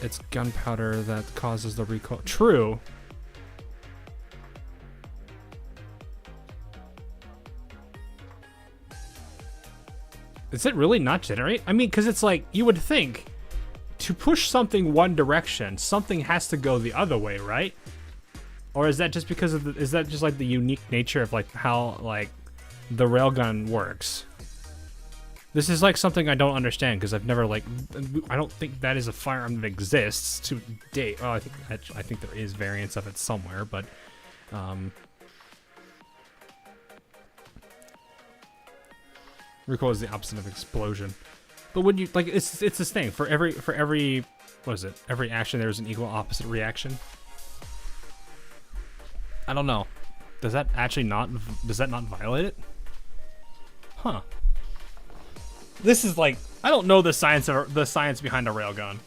It's gunpowder that causes the recoil. True. Does it really not generate? I mean, because it's like, you would think to push something one direction, something has to go the other way, right? Or is that just because of is that just like the unique nature of like how like the railgun works? This is like something I don't understand because I've never like. I don't think that is a firearm that exists to date. Oh, I think there is variants of it somewhere, but recoil is the opposite of explosion. But would you like? It's this thing for every what is it? Every action there's an equal opposite reaction. I don't know. Does that not violate it? Huh. This is like, I don't know the science behind a railgun.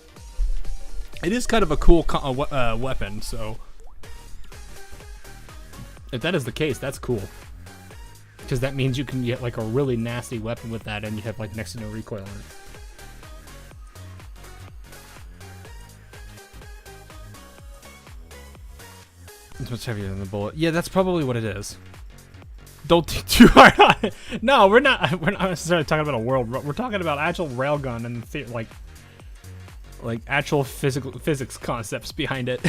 It is kind of a cool weapon, so if that is the case, that's cool. Because that means you can get like a really nasty weapon with that, and you have like next to no recoil on it. It's much heavier than the bullet. Yeah, that's probably what it is. Don't think too hard on it. No, we're not necessarily talking about a world. We're talking about actual railgun and like actual physics concepts behind it.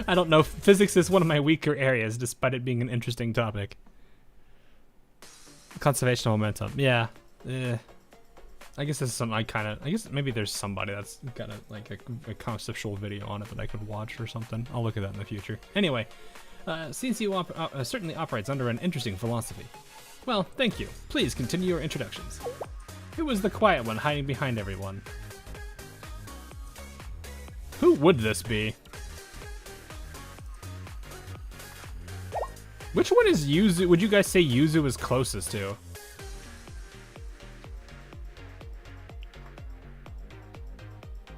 I don't know. Physics is one of my weaker areas, despite it being an interesting topic. Conservation of momentum. Yeah. I guess this is something I guess maybe there's somebody that's got a conceptual video on it that I could watch or something. I'll look at that in the future. Anyway, CNC certainly operates under an interesting philosophy. Well, thank you. Please continue your introductions. Who was the quiet one hiding behind everyone? Who would this be? Which one is Yuzu? Would you guys say Yuzu is closest to?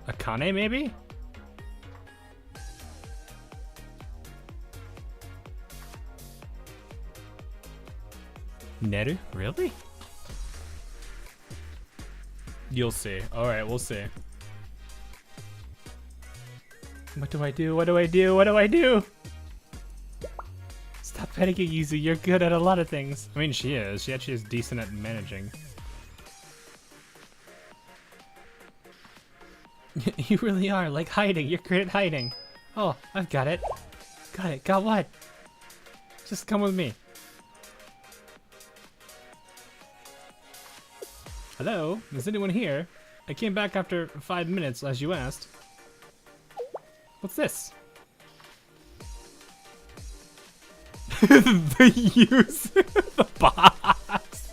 Akane, maybe? Neru? Really? You'll see. Alright, we'll see. What do I do? What do I do? What do I do? Stop panicking, Yuzu. You're good at a lot of things. I mean, she is. She actually is decent at managing. You really are. Like hiding. You're great at hiding. Oh, I've got it. Got it. Got what? Just come with me. Hello? Is anyone here? I came back after 5 minutes, as you asked. What's this? The use the box.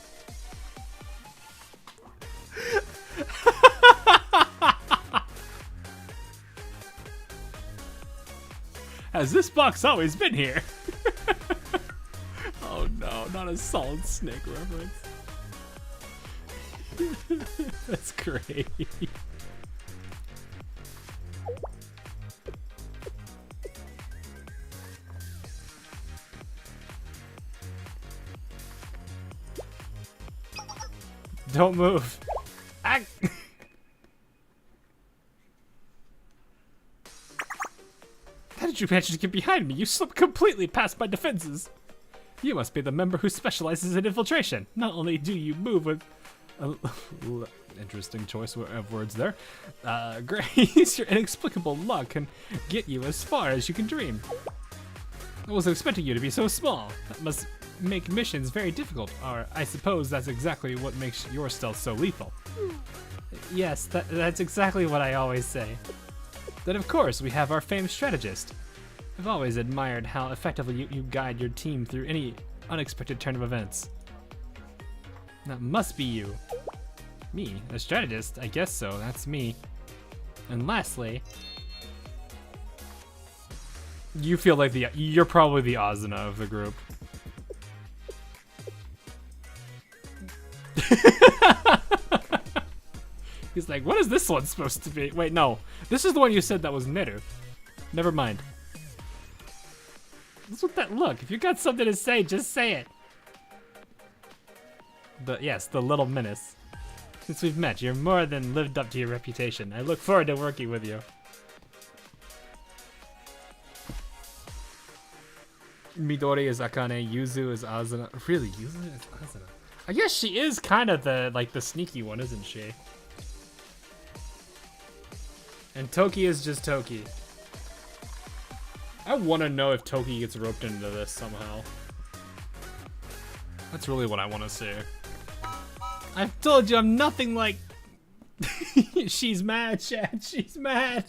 Has this box always been here? Oh no, not a Solid Snake reference. That's great. Don't move. How did you manage to get behind me? You slipped completely past my defenses. You must be the member who specializes in infiltration. Not only do you move with interesting choice of words there. Grace, your inexplicable luck can get you as far as you can dream. I wasn't expecting you to be so small. That must make missions very difficult, or I suppose that's exactly what makes your stealth so lethal. Yes, that's exactly what I always say. Then of course we have our famed strategist. I've always admired how effectively you guide your team through any unexpected turn of events. That must be you. Me? A strategist? I guess so, that's me. And lastly, you feel like you're probably the Asuna of the group. He's like, what is this one supposed to be? Wait, no. This is the one you said that was Neru. Never mind. What's with that look? If you got something to say, just say it. Yes, the little menace. Since we've met, you're more than lived up to your reputation. I look forward to working with you. Midori is Akane, Yuzu is Asuna. Really, Yuzu is Asuna? I guess she is kind of the sneaky one, isn't she? And Toki is just Toki. I want to know if Toki gets roped into this somehow. That's really what I want to see. I've told you I'm nothing like... She's mad, Chad. She's mad.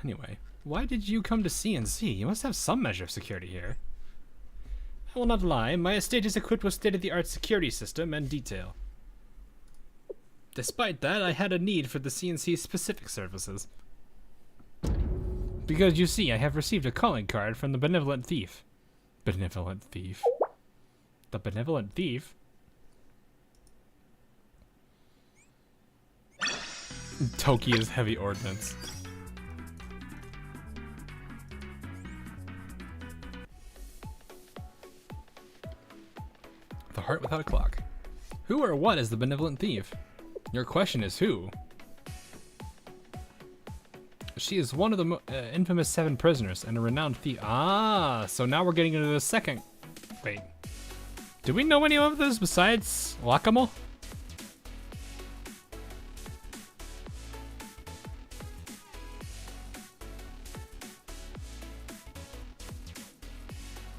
Anyway, why did you come to CNC? You must have some measure of security here. I will not lie. My estate is equipped with state-of-the-art security system and detail. Despite that, I had a need for the CNC's specific services. Because you see, I have received a calling card from the benevolent thief. Benevolent thief? The benevolent thief? Tokia's heavy ordnance. The heart without a clock. Who or what is the benevolent thief? Your question is who? She is one of the infamous 7 prisoners and a renowned thief. Ah, so now we're getting into the second. Wait. Do we know any of this besides Wakamo?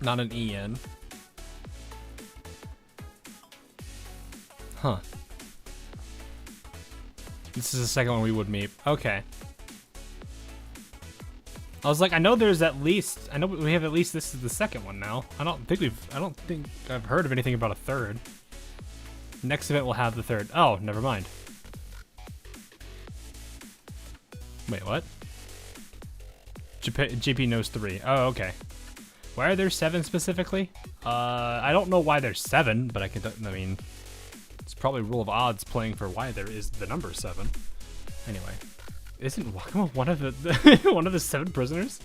Not an EN. Huh. This is the second one we would meet. Okay. I was like, I know there's at least, I know we have at least, this is the second one now. I don't think I've heard of anything about a third. Next event will have the third. Oh, never mind. Wait, what? GP knows 3. Oh, okay. Why are there 7 specifically? I don't know why there's 7, but I mean, it's probably rule of odds playing for why there is the number 7. Anyway. Isn't Wakamo one of the one of the 7 prisoners?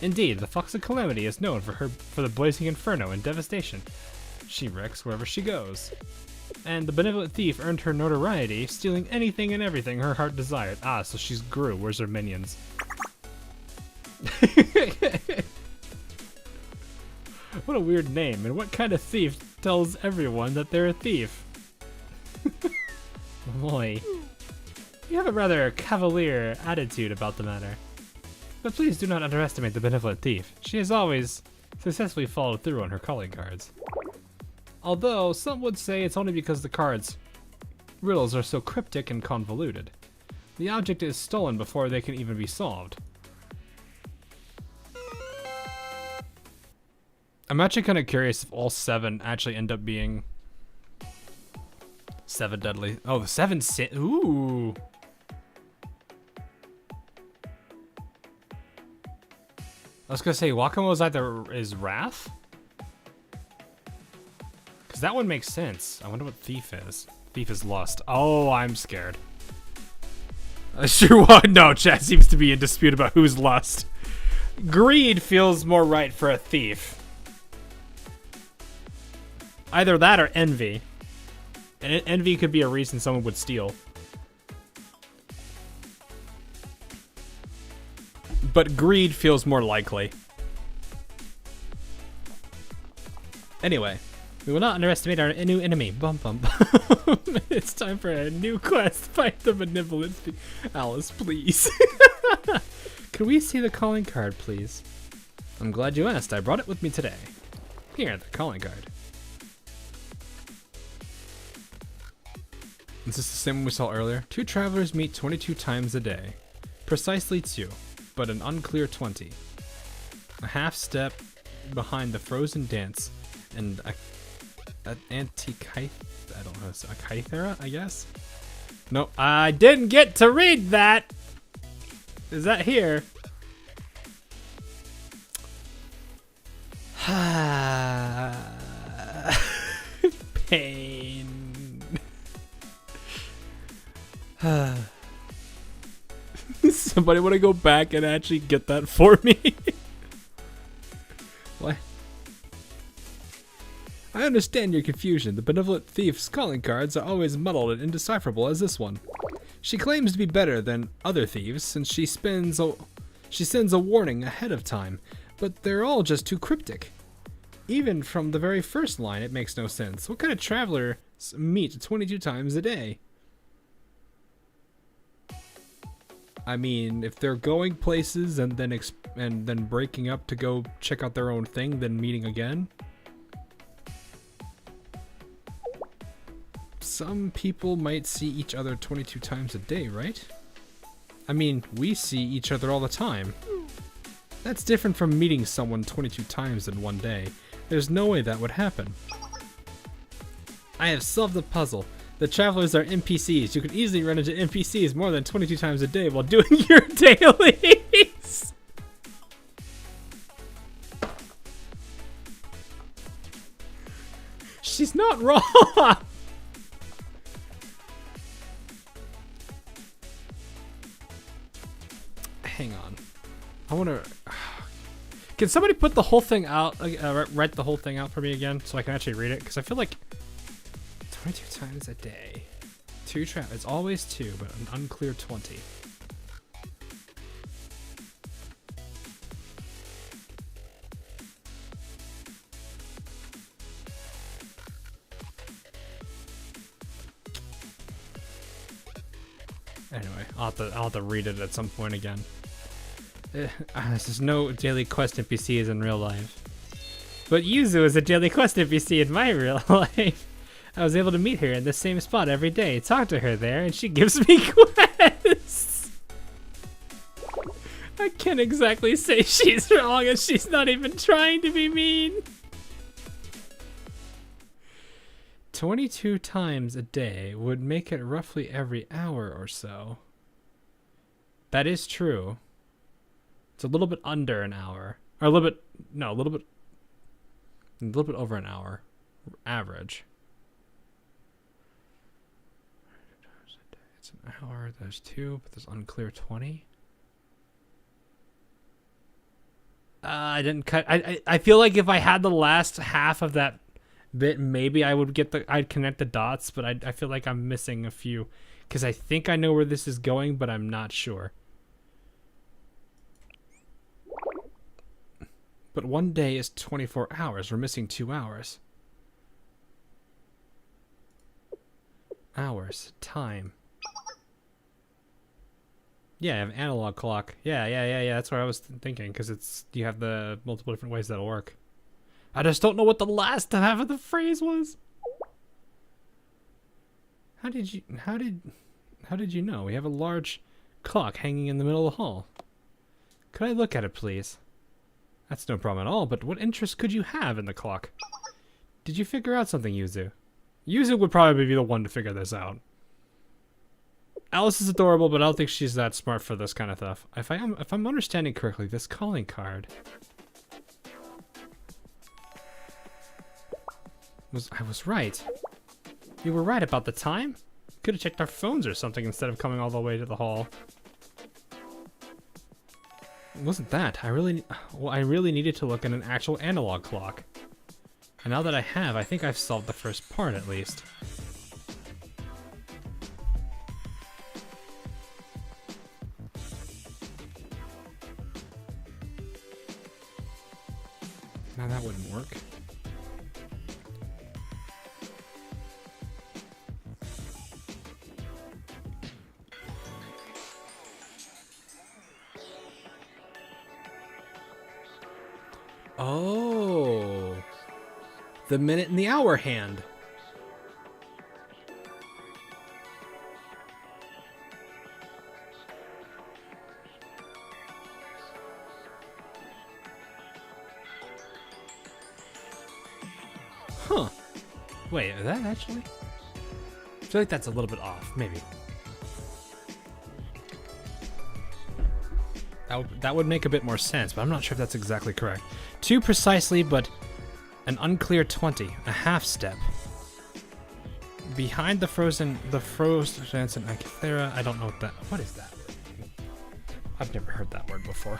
Indeed, the Fox of Calamity is known for the blazing inferno and devastation. She wrecks wherever she goes. And the benevolent thief earned her notoriety, stealing anything and everything her heart desired. Ah, so she's Gru. Where's her minions? What a weird name, and what kind of thief tells everyone that they're a thief? Boy. You have a rather cavalier attitude about the matter. But please do not underestimate the benevolent thief. She has always successfully followed through on her calling cards. Although, some would say it's only because the cards' riddles are so cryptic and convoluted. The object is stolen before they can even be solved. I'm actually kind of curious if all 7 actually end up being 7 deadly. Oh, the 7 sin. Ooh. I was gonna say Wakamo's either is Wrath? Because that one makes sense. I wonder what Thief is. Thief is Lust. Oh, I'm scared. Sure what? No, chat seems to be in dispute about who's Lust. Greed feels more right for a thief. Either that or envy. And envy could be a reason someone would steal. But greed feels more likely. Anyway, we will not underestimate our new enemy. Bum bum bum. It's time for a new quest. Fight the benevolent Alice, please. Can we see the calling card, please? I'm glad you asked. I brought it with me today. Here, the calling card. Is this the same one we saw earlier? 2 travelers meet 22 times a day. Precisely 2, but an unclear 20. A half step behind the frozen dance and an anti-kyth, I don't know, a kythera, I guess? No, I didn't get to read that! Is that here? Pain. Somebody want to go back and actually get that for me? What? I understand your confusion. The benevolent thief's calling cards are always muddled and indecipherable as this one. She claims to be better than other thieves since she sends a warning ahead of time, but they're all just too cryptic. Even from the very first line, it makes no sense. What kind of traveler meet 22 times a day? I mean, if they're going places and then breaking up to go check out their own thing, then meeting again. Some people might see each other 22 times a day, right? I mean, we see each other all the time. That's different from meeting someone 22 times in one day. There's no way that would happen. I have solved the puzzle. The travelers are NPCs. You can easily run into NPCs more than 22 times a day while doing your dailies. She's not wrong. Hang on. I want to... Can somebody put the whole thing out, write the whole thing out for me again so I can actually read it? Because I feel like 22 times a day. It's always 2, but an unclear 20. Anyway, I'll have to read it at some point again. There's no daily quest NPCs in real life. But Yuzu is a daily quest NPC in my real life. I was able to meet her in the same spot every day, talk to her there, and she gives me quests. I can't exactly say she's wrong and she's not even trying to be mean. 22 times a day would make it roughly every hour or so. That is true. It's a little bit under an hour. Or a little bit over an hour. Average. It's an hour, there's 2, but there's unclear 20. I didn't cut. I feel like if I had the last half of that bit, maybe I'd connect the dots, but I feel like I'm missing a few. Because I think I know where this is going, but I'm not sure. But one day is 24 hours. We're missing 2 hours. Hours. Time. Yeah, I have an analog clock. Yeah. That's what I was thinking, because you have the multiple different ways that'll work. I just don't know what the last half of the phrase was. How did you know? We have a large clock hanging in the middle of the hall. Could I look at it, please? That's no problem at all, but what interest could you have in the clock? Did you figure out something, Yuzu? Yuzu would probably be the one to figure this out. Alice is adorable, but I don't think she's that smart for this kind of stuff. If I'm understanding correctly, this calling card... I was right. You were right about the time? Could have checked our phones or something instead of coming all the way to the hall. It wasn't that. I really needed to look at an actual analog clock. And now that I have, I think I've solved the first part at least. Now that wouldn't work. Oh, the minute and the hour hand. Huh. Wait, is that actually? I feel like that's a little bit off, maybe. That would make a bit more sense, but I'm not sure if that's exactly correct. 2 precisely, but an unclear 20, a half step. Behind the frozen dance in Akithera, I don't know what is that word? I've never heard that word before.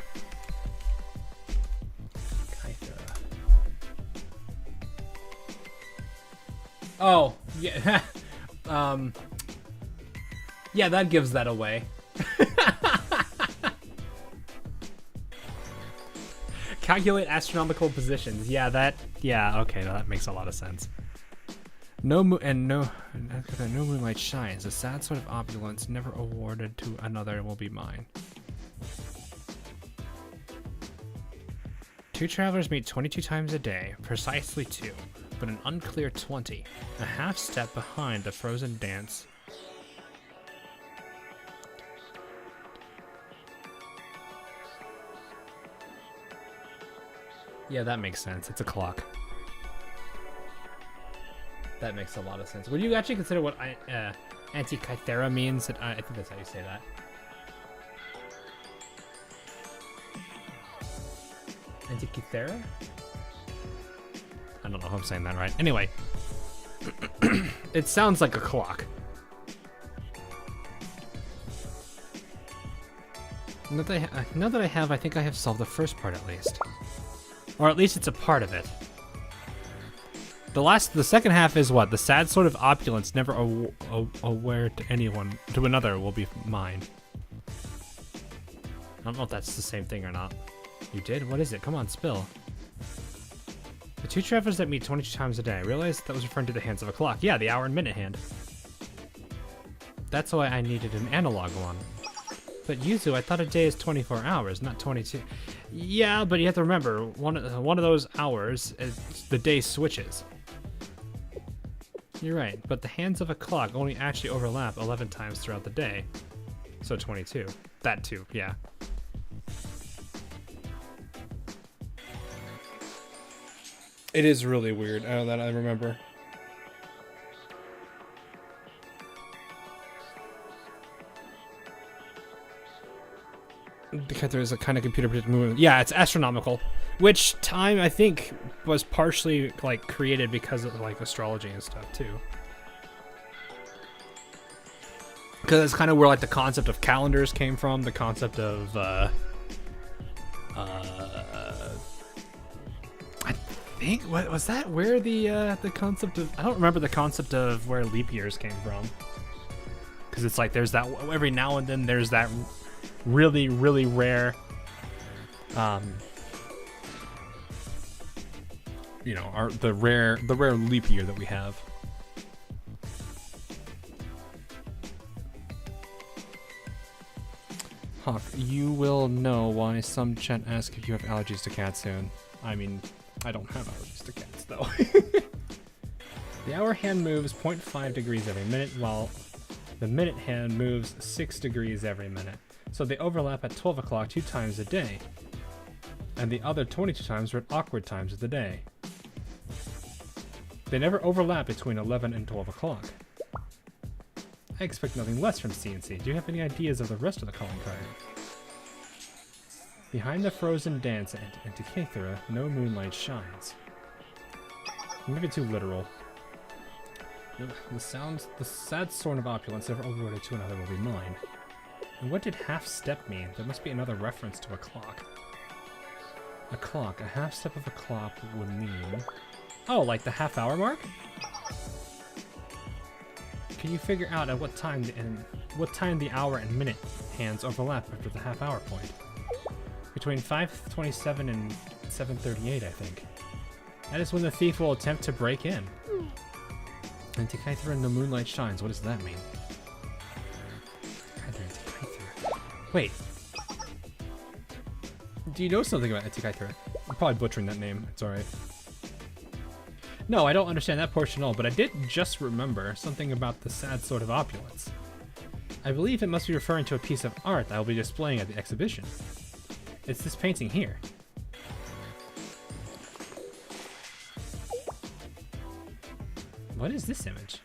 Oh, yeah. Yeah, that gives that away. Calculate astronomical positions. Yeah, okay, that makes a lot of sense. No moonlight shines. A sad sort of opulence never awarded to another will be mine. 2 travelers meet 22 times a day, precisely 2. but an unclear 20. A half step behind the frozen dance. Yeah, that makes sense. It's a clock. That makes a lot of sense. Would you actually consider what Antikythera means? I think that's how you say that. Antikythera? I don't know if I'm saying that right. Anyway, it sounds like a clock. Now that I have, I think I have solved the first part at least. Or at least it's a part of it. The second half is what? The sad sort of opulence, never aware to anyone, to another, will be mine. I don't know if that's the same thing or not. You did? What is it? Come on, spill. The two travelers that meet 22 times a day. I realized that was referring to the hands of a clock. Yeah, the hour and minute hand. That's why I needed an analog one. But Yuzu, I thought a day is 24 hours, not 22. Yeah, but you have to remember, one of those hours, the day switches. You're right, but the hands of a clock only actually overlap 11 times throughout the day. So 22. That too, yeah. It is really weird, that I remember. Because there's a kind of computer predicted movement. Yeah, it's astronomical. Which time I think was partially like created because of like astrology and stuff too. Because it's kind of where like the concept of calendars came from, the concept of I think what was that where the concept of I don't remember the concept of where leap years came from. Because it's like there's that every now and then there's that really, really rare, you know, the rare leap year that we have. Hawk, you will know why some chat ask if you have allergies to cats soon. I mean, I don't have allergies to cats though. The hour hand moves 0.5 degrees every minute, while the minute hand moves 6 degrees every minute. So they overlap at 12 o'clock 2 times a day. And the other 22 times are at awkward times of the day. They never overlap between 11 and 12 o'clock. I expect nothing less from CNC. Do you have any ideas of the rest of the calling card? Behind the frozen dance at Antikythera, no moonlight shines. Maybe too literal. The sad sort of opulence ever awarded to another will be mine. And what did half step mean? There must be another reference to a clock. A clock. A half step of a clock would mean... Oh, like the half hour mark? Can you figure out at what time the hour and minute hands overlap after the half hour point? Between 5:27 and 7:38, I think. That is when the thief will attempt to break in. Antikythera and the moonlight shines. What does that mean? Wait. Do you know something about Antikythera? I'm probably butchering that name. It's alright. No, I don't understand that portion at all, but I did just remember something about the sad sort of opulence. I believe it must be referring to a piece of art I will be displaying at the exhibition. It's this painting here. What is this image?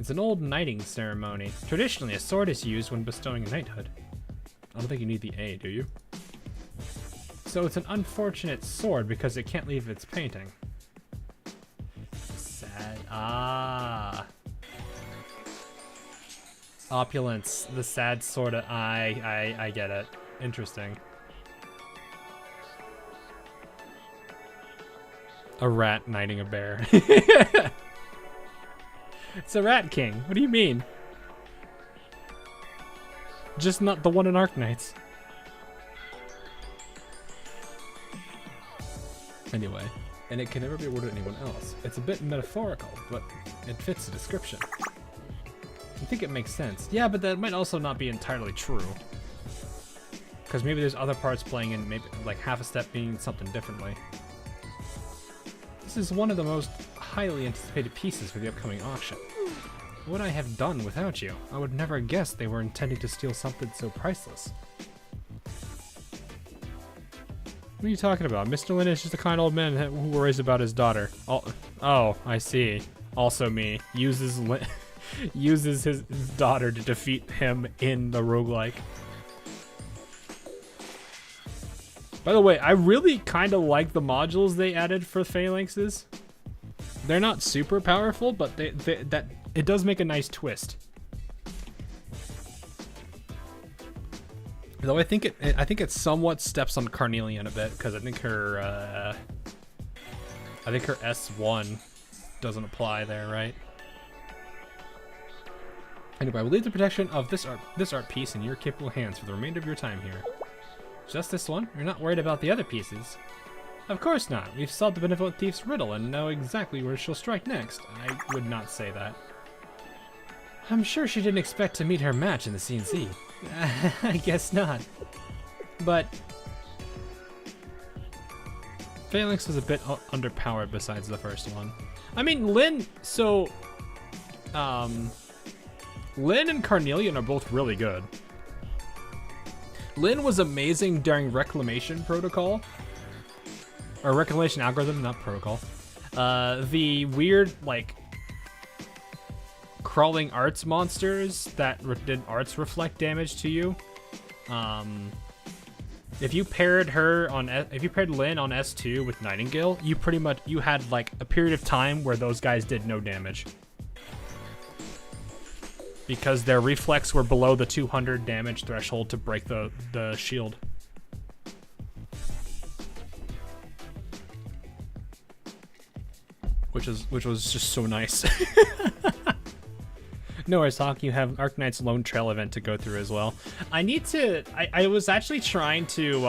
It's an old knighting ceremony. Traditionally, a sword is used when bestowing knighthood. I don't think you need the A, do you? So it's an unfortunate sword because it can't leave its painting. Sad. Ah. Opulence. The sad sort of... I get it. Interesting. A rat knighting a bear. It's a rat king. What do you mean? Just not the one in Arknights. Anyway, and it can never be awarded to anyone else. It's a bit metaphorical, but it fits the description. I think it makes sense. Yeah, but that might also not be entirely true. Because maybe there's other parts playing in, maybe like half a step being something differently. This is one of the most highly anticipated pieces for the upcoming auction. What would I have done without you? I would never guess they were intending to steal something so priceless. What are you talking about? Mr. Lin is just a kind old man who worries about his daughter. Oh, I see. Also me. Uses his daughter to defeat him in the roguelike. By the way, I really kind of like the modules they added for phalanxes. They're not super powerful, but it does make a nice twist. Though I think it somewhat steps on Carnelian a bit, because I think her S1 doesn't apply there, right? Anyway, I will leave the protection of this art piece in your capable hands for the remainder of your time here. Just this one? You're not worried about the other pieces? Of course not. We've solved the benevolent thief's riddle and know exactly where she'll strike next. I would not say that. I'm sure she didn't expect to meet her match in the CNC. I guess not. But Phalanx was a bit underpowered besides the first one. I mean, Lin and Carnelian are both really good. Lin was amazing during Reclamation Protocol. Or Reclamation Algorithm, not Protocol. The weird, like, crawling arts monsters that did arts reflect damage to you. If you paired Lin on S2 with Nightingale, you had like a period of time where those guys did no damage. Because their reflex were below the 200 damage threshold to break the shield. Which was just so nice. No worries, Hawk. You have Arknight's Lone Trail event to go through as well. I was actually trying to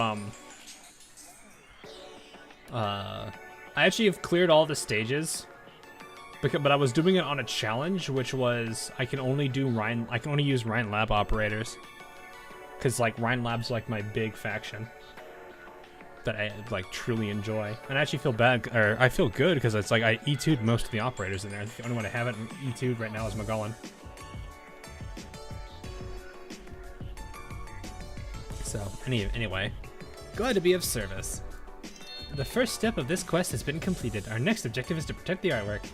I actually have cleared all the stages. But I was doing it on a challenge, which was I can only use Rhine Lab operators. Cause like Rhine Lab's like my big faction that I like truly enjoy. And I actually feel bad, or I feel good because it's like I E2'd most of the operators in there. The only one I haven't E2'd right now is Magellan. So anyway, glad to be of service. The first step of this quest has been completed. Our next objective is to protect the artwork.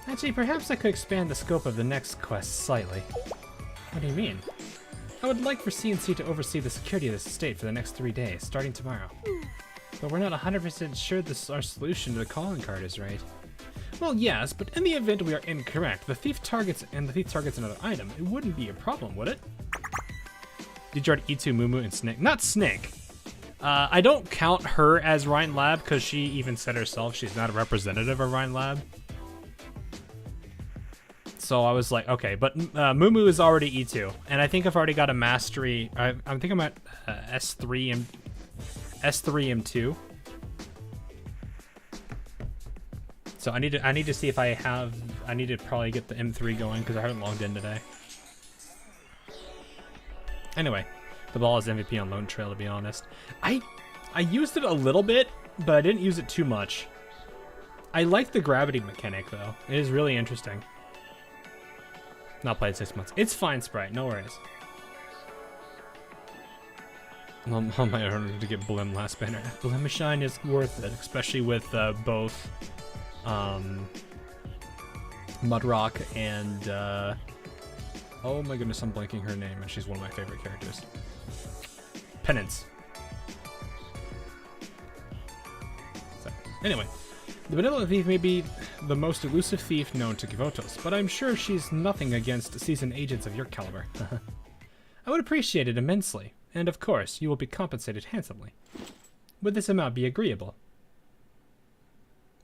Actually, perhaps I could expand the scope of the next quest slightly. What do you mean? I would like for CNC to oversee the security of this estate for the next 3 days, starting tomorrow. But we're not 100% sure our solution to the calling card is right. Well, yes, but in the event we are incorrect, the thief targets another item. It wouldn't be a problem, would it? Did you already E2 Mumu and Snake? Not Snake. I don't count her as Rhine Lab because she even said herself she's not a representative of Rhine Lab. So I was like, okay, but Mumu is already E2, and I think I've already got a mastery. I think I'm at S3 and M2. So I need to see if I need to probably get the M3 going because I haven't logged in today. Anyway, the ball is MVP on Lone Trail, to be honest. I used it a little bit, but I didn't use it too much. I like the gravity mechanic though. It is really interesting. Not played 6 months. It's fine, Sprite. No worries. On my own to get Blim last banner. Blim Shine is worth it, especially with both Mudrock and oh my goodness, I'm blanking her name, and she's one of my favorite characters. Penance. So, anyway. The Benevolent Thief may be the most elusive thief known to Kivotos, but I'm sure she's nothing against seasoned agents of your caliber. I would appreciate it immensely, and of course, you will be compensated handsomely. Would this amount be agreeable?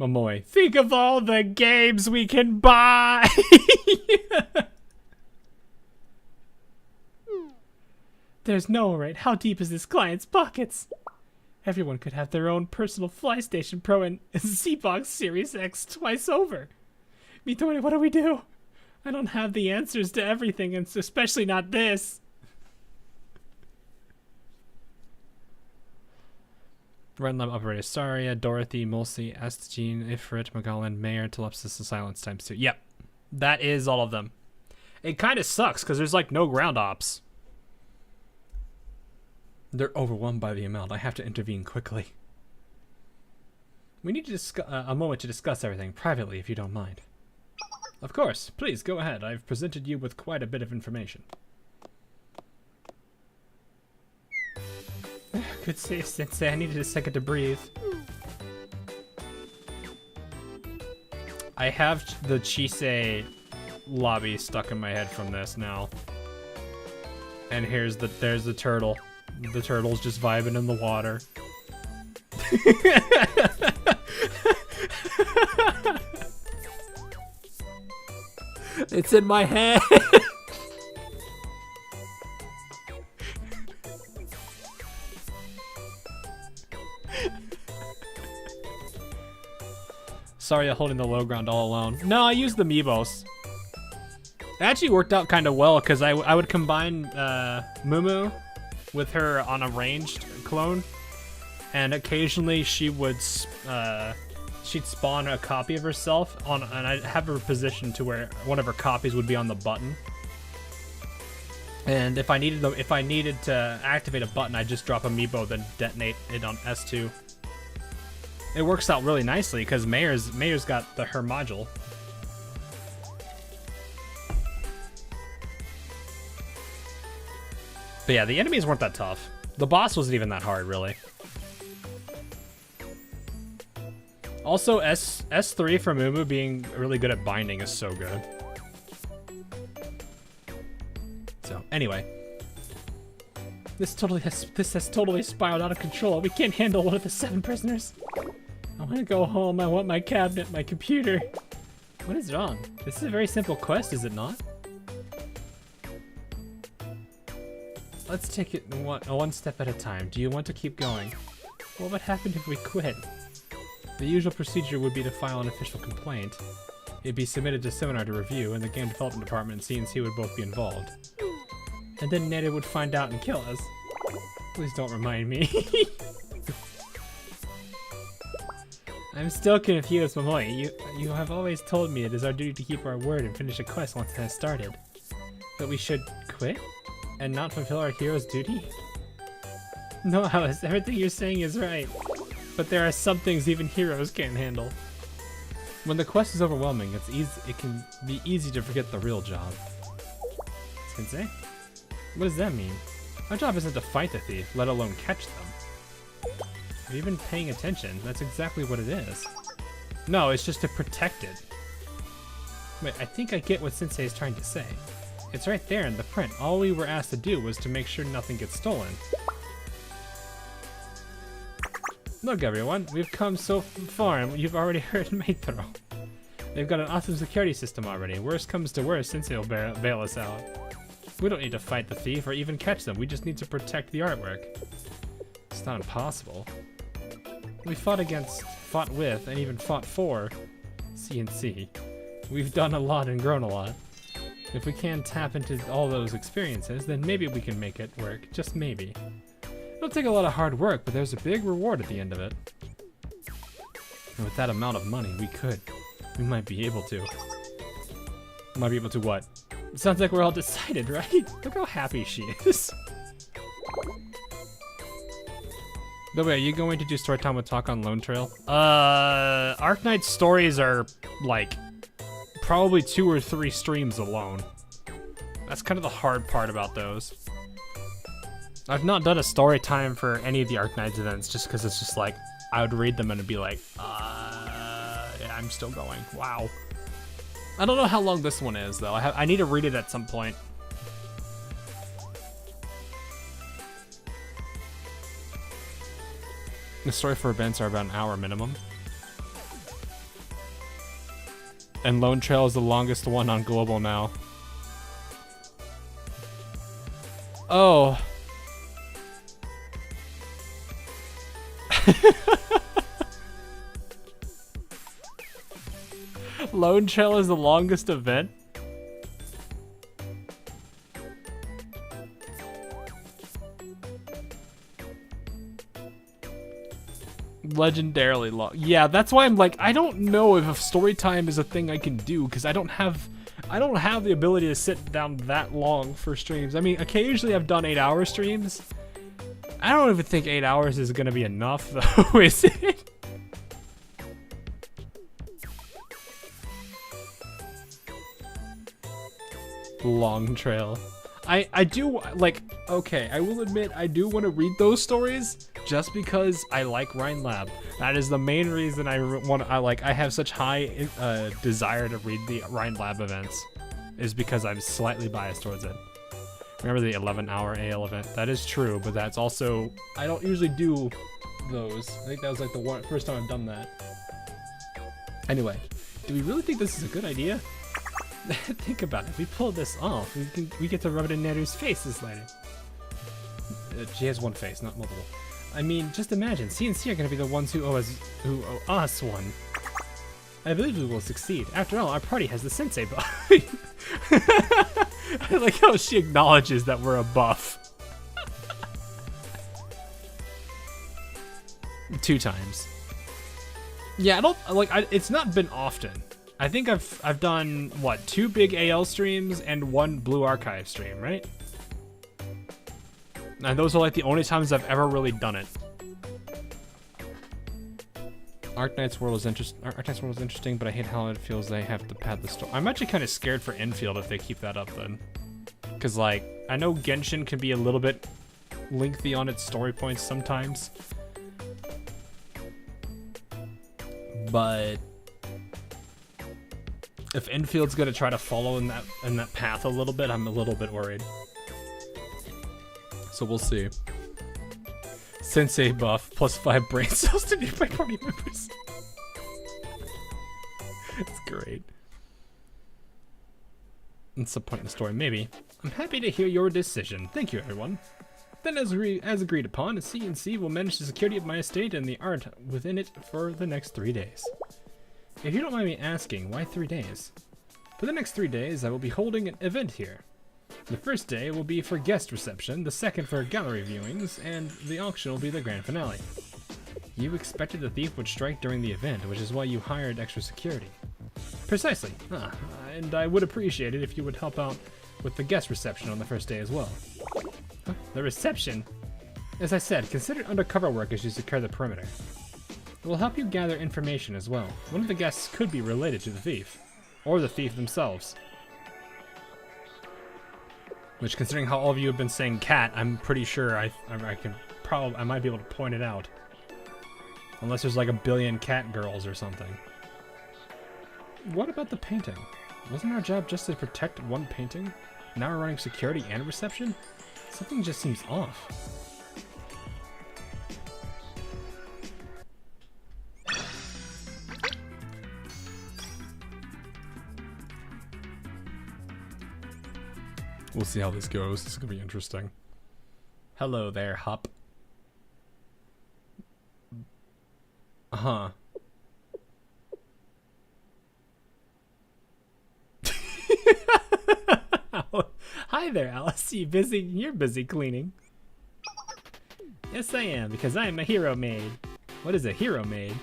Momoy, think of all the games we can buy! There's no rate. How deep is this client's pockets? Everyone could have their own personal FlyStation Pro and Z-Box Series X twice over. Midori, what do we do? I don't have the answers to everything, and especially not this. Red Lab Operator Saria, Dorothy, Mulsey, Estgene, Ifrit, Magallan, Mayor, Telepsis, and Silence times 2. Yep. That is all of them. It kind of sucks because there's like no ground ops. They're overwhelmed by the amount. I have to intervene quickly. We need to a moment to discuss everything privately, if you don't mind. Of course. Please, go ahead. I've presented you with quite a bit of information. Good save, Sensei. I needed a second to breathe. I have the Chisei lobby stuck in my head from this now. And there's the turtle. The turtle's just vibing in the water. It's in my head. Sorry, I'm holding the low ground all alone. No, I used the Meebos. It actually worked out kind of well because I would combine Mumu with her on a ranged clone, and occasionally she would she'd spawn a copy of herself on, and I'd have her positioned to where one of her copies would be on the button. And if I needed to activate a button, I'd just drop a Meebo, then detonate it on S2. It works out really nicely because Mayor's got her module. But yeah, the enemies weren't that tough. The boss wasn't even that hard, really. Also, S3 for Mumu being really good at binding is so good. So, anyway. This has totally spiraled out of control. We can't handle one of the 7 prisoners. I want to go home. I want my cabinet, my computer. What is wrong? This is a very simple quest, is it not? Let's take it one step at a time. Do you want to keep going? What would happen if we quit? The usual procedure would be to file an official complaint. It'd be submitted to Seminar to review, and the game development department and CNC would both be involved. And then Neda would find out and kill us. Please don't remind me. I'm still confused, Momoi. You have always told me it is our duty to keep our word and finish a quest once it has started. But we should quit? And not fulfill our hero's duty? No, Alice, everything you're saying is right. But there are some things even heroes can't handle. When the quest is overwhelming, it can be easy to forget the real job. Sensei? What does that mean? Our job isn't to fight the thief, let alone catch them. Have you been paying attention? That's exactly what it is. No, it's just to protect it. Wait, I think I get what Sensei is trying to say. It's right there in the print. All we were asked to do was to make sure nothing gets stolen. Look, everyone, we've come so far and you've already heard Maid throw. They've got an awesome security system already. Worst comes to worst, Sensei will bail us out. We don't need to fight the thief or even catch them. We just need to protect the artwork. It's not impossible. We fought with, and even fought for CNC. We've done a lot and grown a lot. If we can tap into all those experiences, then maybe we can make it work. Just maybe. It'll take a lot of hard work, but there's a big reward at the end of it. And with that amount of money, we might be able to. Might be able to what? It sounds like we're all decided, right? Look how happy she is. By the way, are you going to do story time with Talk on Lone Trail? Arknight's stories are like probably 2 or 3 streams alone. That's kind of the hard part about those. I've not done a story time for any of the Arknights events just because it's just like, I would read them and it'd be like, yeah, I'm still going. Wow. I don't know how long this one is though. I need to read it at some point. The story for events are about an hour minimum. And Lone Trail is the longest one on global now. Oh. Lone Trail is the longest event? Legendarily long. Yeah, that's why I'm like, I don't know if story time is a thing I can do, because I don't have the ability to sit down that long for streams. I mean, occasionally I've done 8-hour streams. I don't even think 8 hours is gonna be enough though, is it? Long trail. I do, like, okay, I will admit I do want to read those stories just because I like Rhine Lab. That is the main reason I have such high desire to read the Rhine Lab events, is because I'm slightly biased towards it. Remember the 11-hour AL event? That is true, but that's also, I don't usually do those. I think that was like the first time I've done that. Anyway, do we really think this is a good idea? Think about it. If we pull this off, we get to rub it in Neru's face this later. She has one face, not multiple. I mean, just imagine, CNC are going to be the ones who owe us one. I believe we will succeed. After all, our party has the sensei buff. I like how she acknowledges that we're a buff. 2 times. Yeah, it's not been often. I think I've done, what, 2 big AL streams and 1 Blue Archive stream, right? And those are like the only times I've ever really done it. Arknight's World is interesting, but I hate how it feels they have to pad the story. I'm actually kind of scared for Infield if they keep that up then. Because, like, I know Genshin can be a little bit lengthy on its story points sometimes. But if Infield's gonna try to follow in that path a little bit, I'm a little bit worried. So we'll see. Sensei buff plus 5 brain cells to nearby party members. It's great. It's a point in the story, maybe. I'm happy to hear your decision. Thank you, everyone. Then, as agreed upon, CNC will manage the security of my estate and the art within it for the next 3 days. If you don't mind me asking, why 3 days? For the next 3 days, I will be holding an event here. The first day will be for guest reception, the second for gallery viewings, and the auction will be the grand finale. You expected the thief would strike during the event, which is why you hired extra security. Precisely. And I would appreciate it if you would help out with the guest reception on the first day as well. The reception? As I said, consider undercover work as you secure the perimeter. It will help you gather information as well. One of the guests could be related to the thief, or the thief themselves. Which, considering how all of you have been saying cat, I'm pretty sure I might be able to point it out. Unless there's like a billion cat girls or something. What about the painting? Wasn't our job just to protect one painting? Now we're running security and reception? Something just seems off. We'll see how this goes. This is gonna be interesting. Hello there, Hup. Uh-huh. Hi there, Alice. You busy? You're busy cleaning. Yes, I am, because I am a hero maid. What is a hero maid?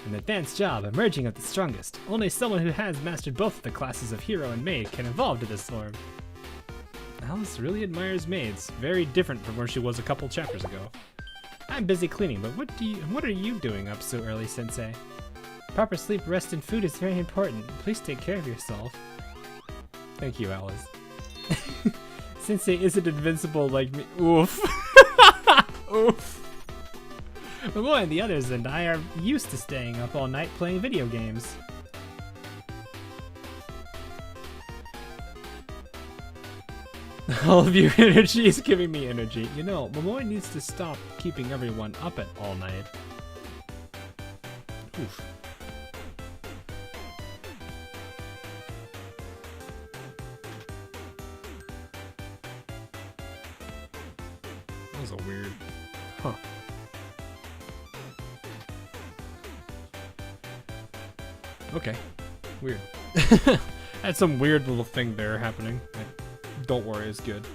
An advanced job, emerging of the strongest. Only someone who has mastered both the classes of hero and maid can evolve to this form. Alice really admires maids. Very different from where she was a couple chapters ago. I'm busy cleaning, but what are you doing up so early, Sensei? Proper sleep, rest, and food is very important. Please take care of yourself. Thank you, Alice. Sensei isn't invincible like me. Oof. Oof. Momoy and the others and I are used to staying up all night playing video games. All of your energy is giving me energy. You know, Momoy needs to stop keeping everyone up at all night. Oof. That was a weird... Huh. Okay. Weird. Had some weird little thing there happening. Don't worry, it's good.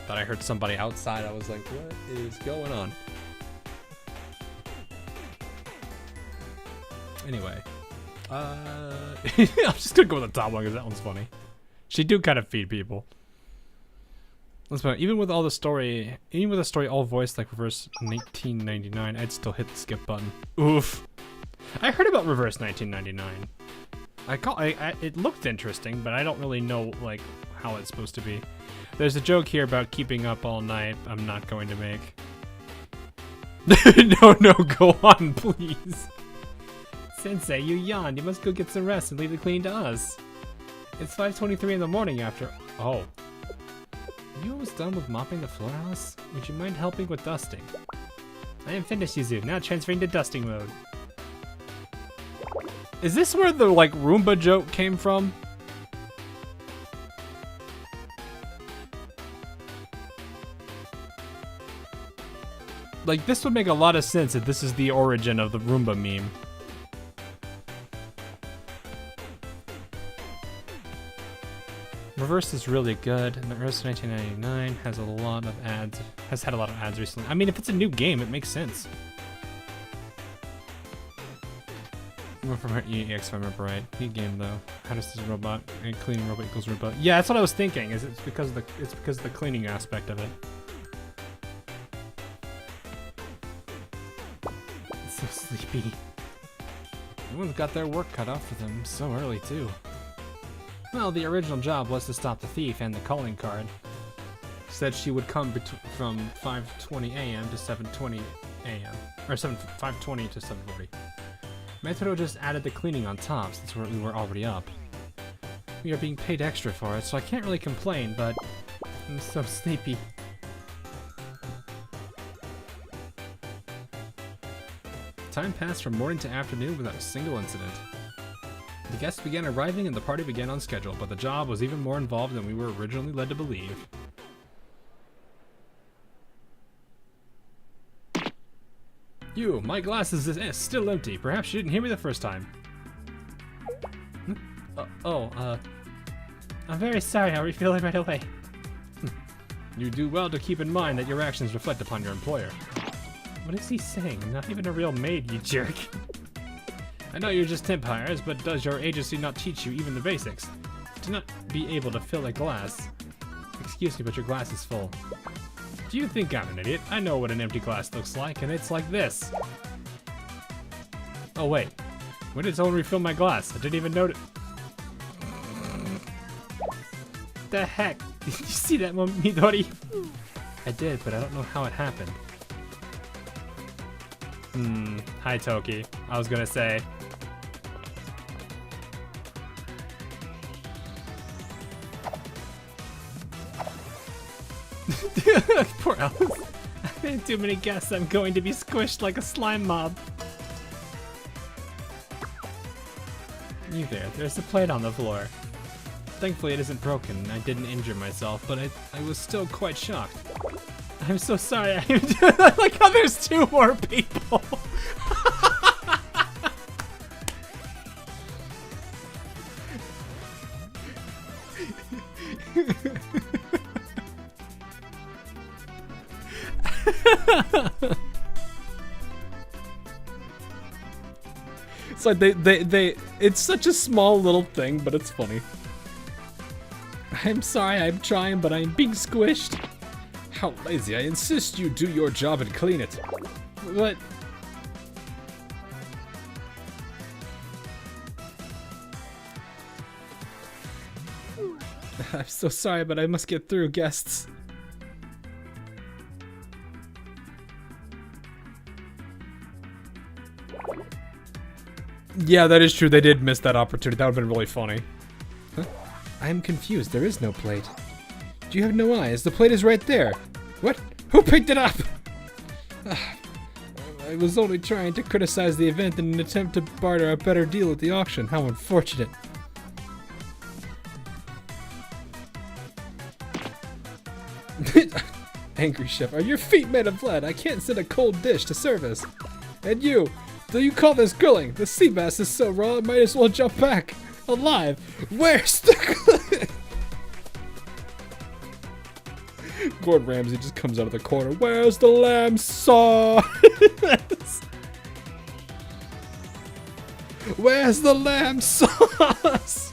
Thought I heard somebody outside. I was like, what is going on? Anyway. I'm just gonna go with the top one because that one's funny. She do kind of feed people. Let's be honest, even with the story all voiced like Reverse 1999, I'd still hit the skip button. Oof. I heard about Reverse 1999. It looked interesting, but I don't really know like how it's supposed to be. There's a joke here about keeping up all night. I'm not going to make. No, go on, please. Sensei, you yawned. You must go get some rest and leave the cleaning to us. It's 5:23 in the morning after. Oh. Are you almost done with mopping the floor, Alice? Would you mind helping with dusting? I am finished, Yuzu. Now transferring to dusting mode. Is this where the like Roomba joke came from? Like, this would make a lot of sense if this is the origin of the Roomba meme. Reverse is really good, and the Reverse 1999 has a lot of ads. Has had a lot of ads recently. I mean, if it's a new game, it makes sense. More from her EX, if I remember right. New game though. How does this robot and cleaning robot equals robot? Yeah, that's what I was thinking. It's because of the cleaning aspect of it. It's so sleepy. Everyone's got their work cut out for them so early too. Well, the original job was to stop the thief, and the calling card said she would come from 5:20 a.m. to 7:20 a.m. or 5:20 to 7:40. Metro just added the cleaning on top since we were already up. We are being paid extra for it, so I can't really complain, but I'm so sleepy. Time passed from morning to afternoon without a single incident. The guests began arriving and the party began on schedule, but the job was even more involved than we were originally led to believe. You, my glass is still empty. Perhaps you didn't hear me the first time. I'm very sorry, I'll refill it right away. You do well to keep in mind that your actions reflect upon your employer. What is he saying? I'm not even a real maid, you jerk. I know you're just temp hires, but does your agency not teach you even the basics? To not be able to fill a glass. Excuse me, but your glass is full. Do you think I'm an idiot? I know what an empty glass looks like, and it's like this. Oh wait, when did someone refill my glass? I didn't even notice. The heck? Did you see that, Midori? I did, but I don't know how it happened. Hi Toki. I was gonna say. Poor Alice. I've had too many guests. I'm going to be squished like a slime mob. You there. There's a plate on the floor. Thankfully it isn't broken and I didn't injure myself, but I was still quite shocked. I'm so sorry. I like how there's two more people. It's like it's such a small little thing, but it's funny. I'm sorry, I'm trying, but I'm being squished. How lazy, I insist you do your job and clean it. What? I'm so sorry, but I must get through, guests. Yeah, that is true. They did miss that opportunity. That would have been really funny. Huh? I am confused. There is no plate. Do you have no eyes? The plate is right there. What? Who picked it up? I was only trying to criticize the event in an attempt to barter a better deal at the auction. How unfortunate. Angry chef. Are your feet made of lead? I can't send a cold dish to service. And you, do you call this grilling? The sea bass is so raw, it might as well jump back. Alive. Where's the... Gordon Ramsay just comes out of the corner. Where's the lamb sauce? Where's the lamb sauce?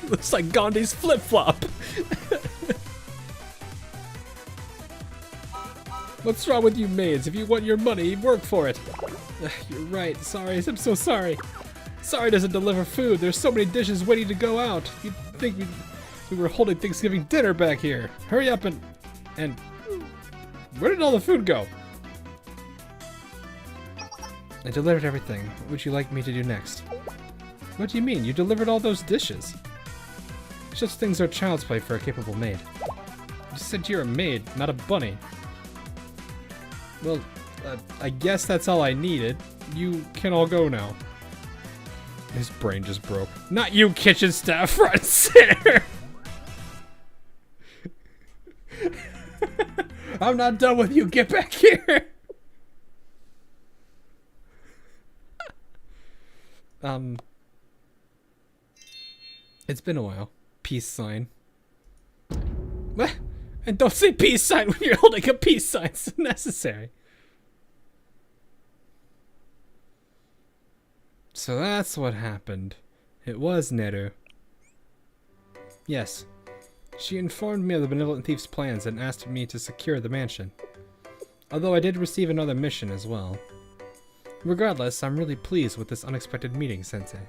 Looks like Gandhi's flip-flop. What's wrong with you maids? If you want your money, work for it. You're right. Sorry. I'm so sorry. Sorry doesn't deliver food. There's so many dishes waiting to go out. You'd think we were holding Thanksgiving dinner back here. Hurry up and where did all the food go? I delivered everything. What would you like me to do next? What do you mean? You delivered all those dishes. Such things are child's play for a capable maid. You said you're a maid, not a bunny. Well, I guess that's all I needed. You can all go now. His brain just broke. Not you, kitchen staff, front and center! I'm not done with you. Get back here! It's been a while. Peace sign. What? And don't say peace sign when you're holding a peace sign. It's unnecessary. So that's what happened. It was Neru. Yes. She informed me of the Benevolent Thief's plans and asked me to secure the mansion. Although I did receive another mission as well. Regardless, I'm really pleased with this unexpected meeting, Sensei.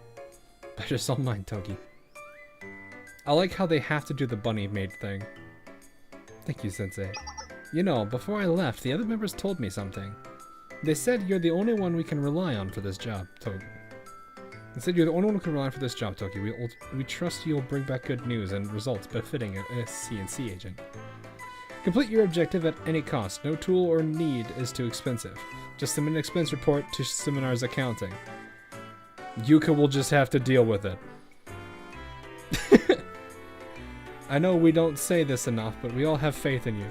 Pleasure's all mine, Togi. I like how they have to do the bunny maid thing. Thank you, Sensei. You know, before I left, the other members told me something. They said you're the only one we can rely on for this job, Togi. They said you're the only one who can rely on for this job, Togi. We trust you'll bring back good news and results befitting a CNC agent. Complete your objective at any cost. No tool or need is too expensive. Just submit an expense report to Seminar's accounting. Yuka will just have to deal with it. I know we don't say this enough, but we all have faith in you.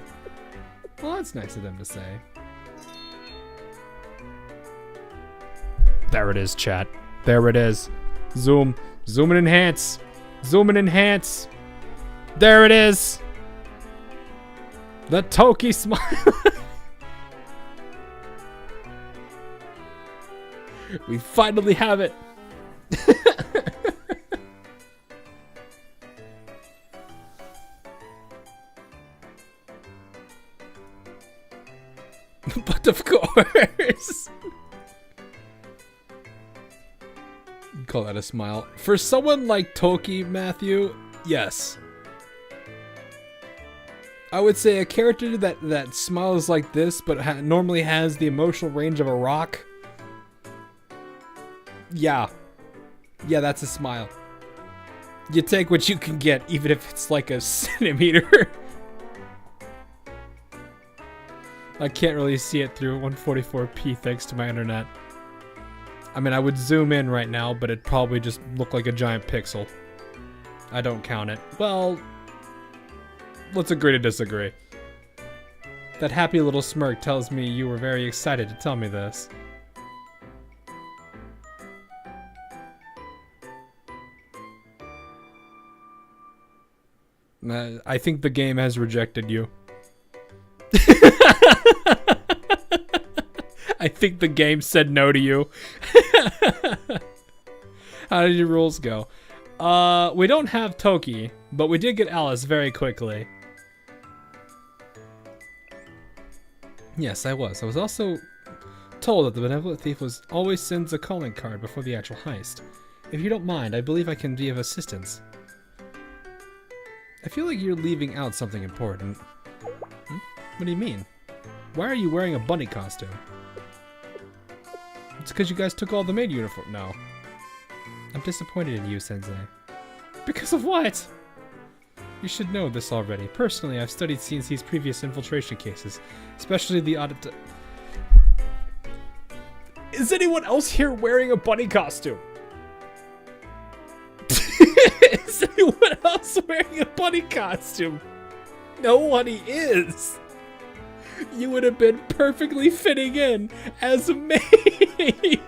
Well, that's nice of them to say. There it is, chat. There it is. Zoom. Zoom and enhance. Zoom and enhance. There it is. The Toki smile. We finally have it. But of course. Call that a smile. For someone like Toki, Matthew, yes. I would say a character that smiles like this, but normally has the emotional range of a rock. Yeah. Yeah, that's a smile. You take what you can get, even if it's like a centimeter. I can't really see it through 144p thanks to my internet. I mean, I would zoom in right now, but it'd probably just look like a giant pixel. I don't count it. Well, let's agree to disagree. That happy little smirk tells me you were very excited to tell me this. I think the game has rejected you. I think the game said no to you. How did your rules go? We don't have Toki, but we did get Alice very quickly. Yes, I was. I was also told that the Benevolent Thief always sends a calling card before the actual heist. If you don't mind, I believe I can be of assistance. I feel like you're leaving out something important. What do you mean? Why are you wearing a bunny costume? It's because you guys took all the maid uniform. No. I'm disappointed in you, Sensei. Because of what? You should know this already. Personally, I've studied CNC's previous infiltration cases, especially the audit. Is anyone else here wearing a bunny costume? Is anyone else wearing a bunny costume? Nobody is. You would have been perfectly fitting in as a maid.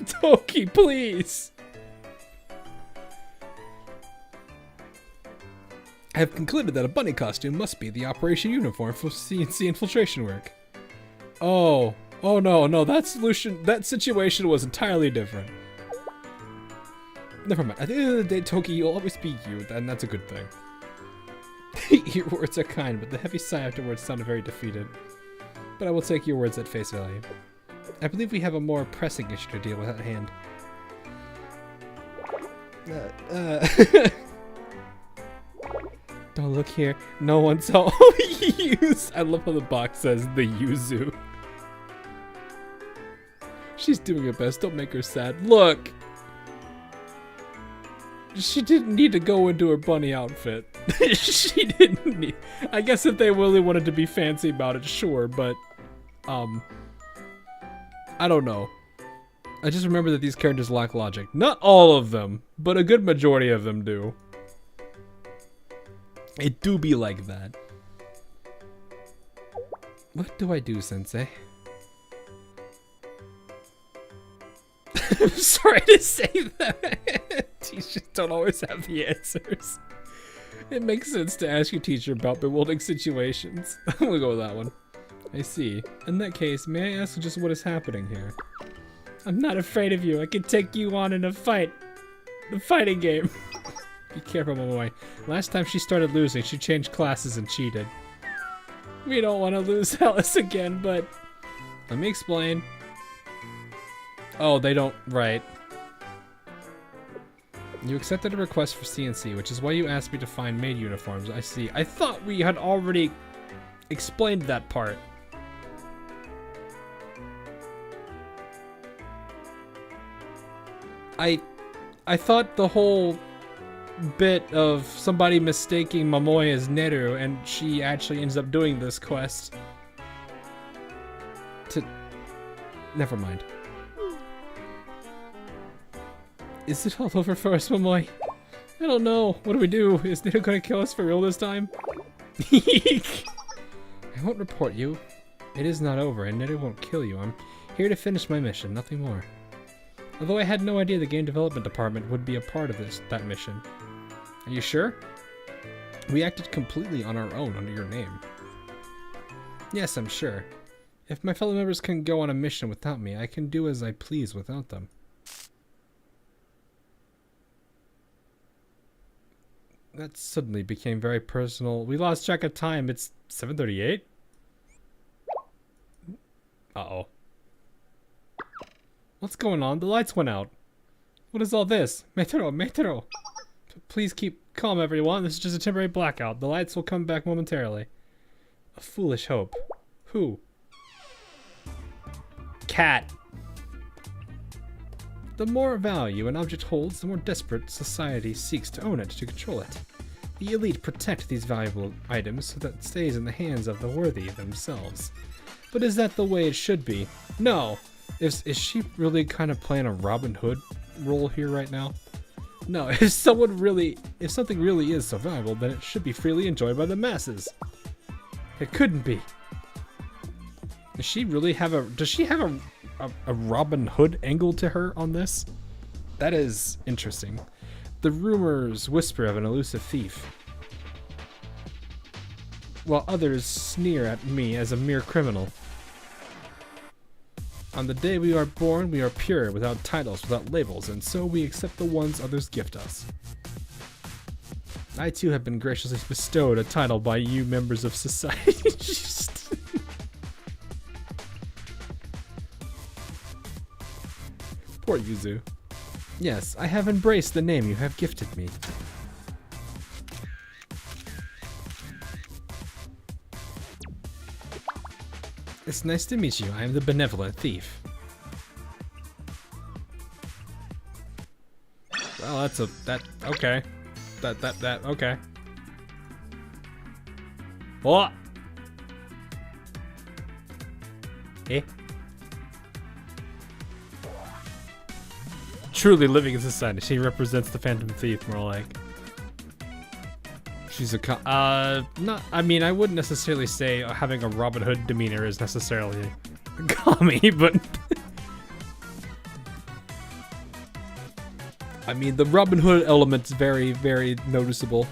Toki, please! I have concluded that a bunny costume must be the operation uniform for CNC infiltration work. Oh no, that situation was entirely different. Never mind. At the end of the day, Toki, you'll always be you, and that's a good thing. Your words are kind, but the heavy sigh afterwards sounded very defeated. But I will take your words at face value. I believe we have a more pressing issue to deal with at hand. Don't look here. No one saw. I love how the box says the yuzu. She's doing her best. Don't make her sad. Look! She didn't need to go into her bunny outfit. She didn't need... I guess if they really wanted to be fancy about it, sure, but... I don't know. I just remember that these characters lack logic. Not all of them, but a good majority of them do. It do be like that. What do I do, Sensei? I'm sorry to say that. Teachers don't always have the answers. It makes sense to ask your teacher about bewildering situations. I'm gonna go with that one. I see. In that case, may I ask just what is happening here? I'm not afraid of you. I can take you on in a fight. The fighting game. Be careful, Momoe. Last time she started losing, she changed classes and cheated. We don't want to lose Alice again, but... Let me explain. Oh, they don't... Right. You accepted a request for CNC, which is why you asked me to find maid uniforms. I see. I thought we had already explained that part. I thought the whole bit of somebody mistaking Momoe as Neru and she actually ends up doing this quest to... Never mind. Is it all over for us, Momoe? I don't know. What do we do? Is Neru gonna kill us for real this time? I won't report you. It is not over, and Neru won't kill you. I'm here to finish my mission, nothing more. Although I had no idea the game development department would be a part of that mission. Are you sure? We acted completely on our own under your name. Yes, I'm sure. If my fellow members can go on a mission without me, I can do as I please without them. That suddenly became very personal. We lost track of time. It's 7:38? Uh-oh. What's going on? The lights went out. What is all this? Metro. Please keep calm, everyone. This is just a temporary blackout. The lights will come back momentarily. A foolish hope. Who? Cat. The more value an object holds, the more desperate society seeks to own it, to control it. The elite protect these valuable items so that it stays in the hands of the worthy themselves. But is that the way it should be? No! Is she really kind of playing a Robin Hood role here right now? No, if something really is so valuable, then it should be freely enjoyed by the masses. It couldn't be. Does she have a Robin Hood angle to her on this? That is interesting. The rumors whisper of an elusive thief, while others sneer at me as a mere criminal. On the day we are born, we are pure, without titles, without labels, and so we accept the ones others gift us. I too have been graciously bestowed a title by you members of society. Poor Yuzu. Yes, I have embraced the name you have gifted me. It's nice to meet you. I am the benevolent thief. Well, okay. Okay. What? Eh? Truly living in society. She represents the Phantom Thief, more like. She's I wouldn't necessarily say having a Robin Hood demeanor is necessarily a commie, but I mean, the Robin Hood element's very, very noticeable.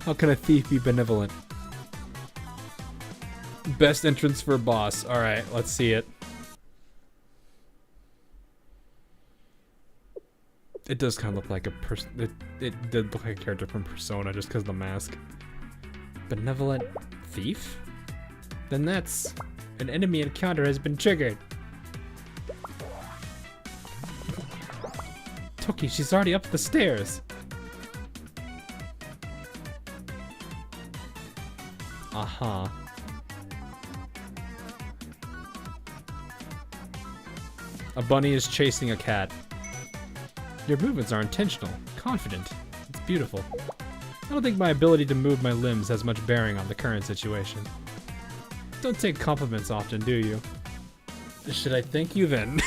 How can a thief be benevolent? Best entrance for a boss. Alright, let's see it. It does kind of look like a person. It did look like a character from Persona just because of the mask. Benevolent thief? Then that's... An enemy encounter has been triggered. Toki, she's already up the stairs. Uh-huh. A bunny is chasing a cat. Your movements are intentional, confident. It's beautiful. I don't think my ability to move my limbs has much bearing on the current situation. Don't take compliments often, do you? Should I thank you then?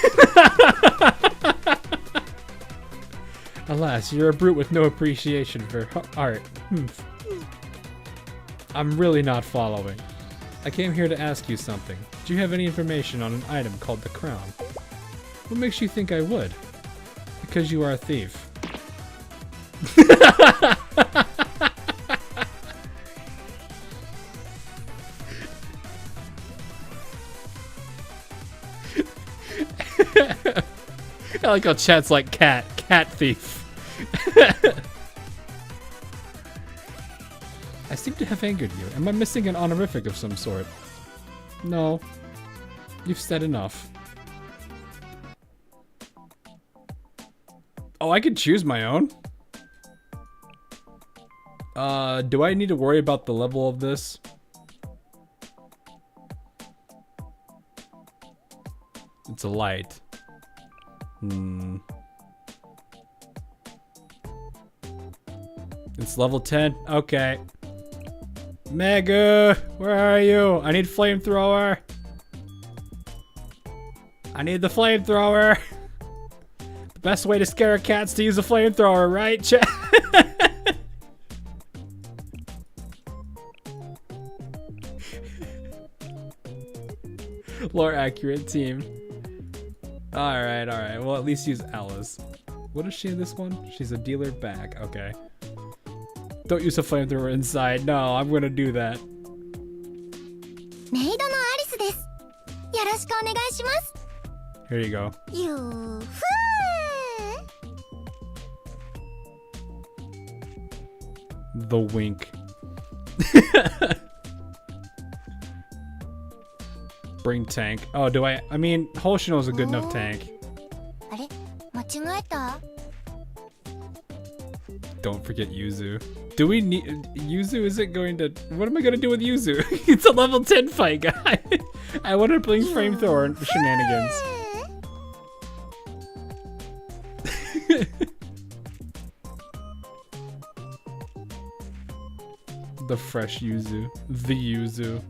Alas, you're a brute with no appreciation for art. I'm really not following. I came here to ask you something. Do you have any information on an item called the crown? What makes you think I would? Because you are a thief. I like how chat's like cat thief. I seem to have angered you. Am I missing an honorific of some sort? No. You've said enough. Oh, I could choose my own? Do I need to worry about the level of this? It's a light. It's level 10? Okay. Mega! Where are you? I need flamethrower! I need the flamethrower! The best way to scare a cat's to use a flamethrower, right, chat? Lore accurate team. Alright, alright. Well, at least use Alice. What is she in this one? She's a dealer back. Okay. Don't use a flamethrower inside. No, I'm gonna do that. Maid no Aris desu. Yoroshiku onegai shimasu. Here you go. The wink. Bring tank. Oh, do I mean, Hoshino's a good enough tank. Don't forget Yuzu. Do we need Yuzu? Is it going to... What am I gonna do with Yuzu? It's a level 10 fight, guy. I want to bring flamethrower and shenanigans. The fresh Yuzu. The Yuzu.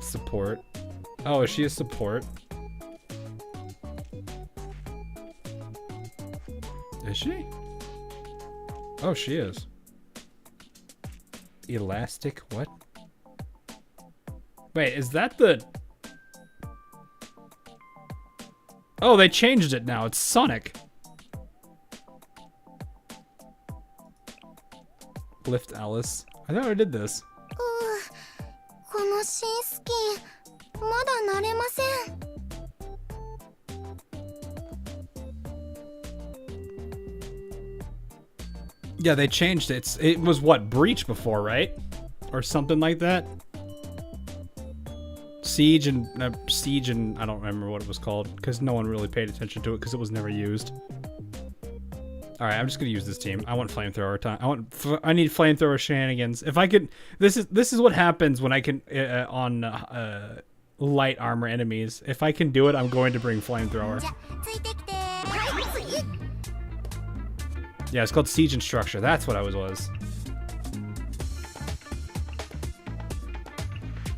Support. Oh, is she a support? Is she? Oh, she is. Elastic what? Wait, is that the... Oh, they changed it now. It's Sonic. Lift Alice. I thought I did this. Yeah, they changed it. It was what, Breach before, right? Or something like that? Siege and I don't remember what it was called because no one really paid attention to it because it was never used. All right, I'm just gonna use this team. I want flamethrower time. I need flamethrower shenanigans. If I could, this is what happens when I can on light armor enemies. If I can do it, I'm going to bring flamethrower. Yeah, it's called Siege and Structure. That's what I was.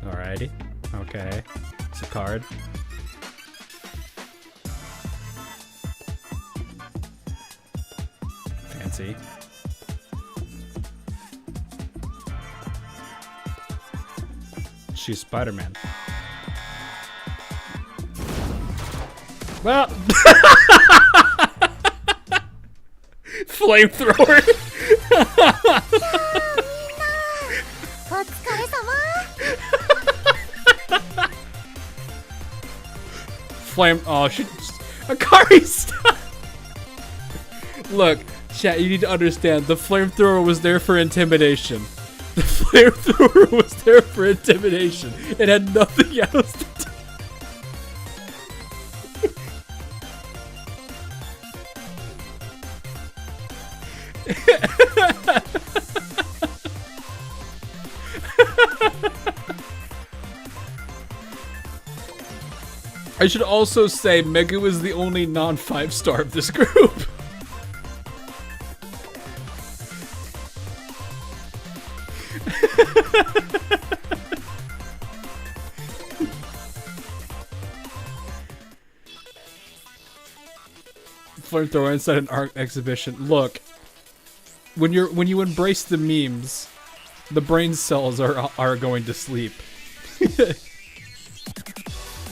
Alrighty. Okay. It's a card. Fancy. She's Spider-Man. Well... flamethrower. Flame. Oh shit. Akari, stop. Look, chat, you need to understand. The flamethrower was there for intimidation. The flamethrower was there for intimidation. It had nothing else to do. I should also say Mega was the only non-5-star of this group. Flamethrower inside an art exhibition. Look, when you embrace the memes, the brain cells are going to sleep.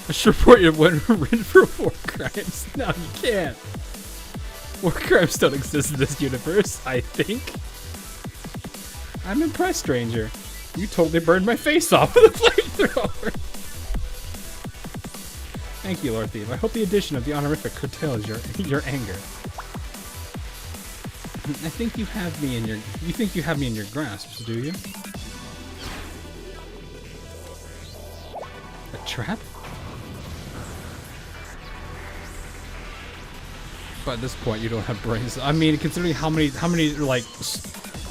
I should report you when written for war crimes. No, you can't. War crimes don't exist in this universe, I think. I'm impressed, stranger. You totally burned my face off with a flamethrower. Thank you, Lord Thief. I hope the addition of the honorific curtails your anger. I think you have me in your. You think you have me in your grasp, do you? A trap? But at this point, you don't have brains. I mean, considering how many like,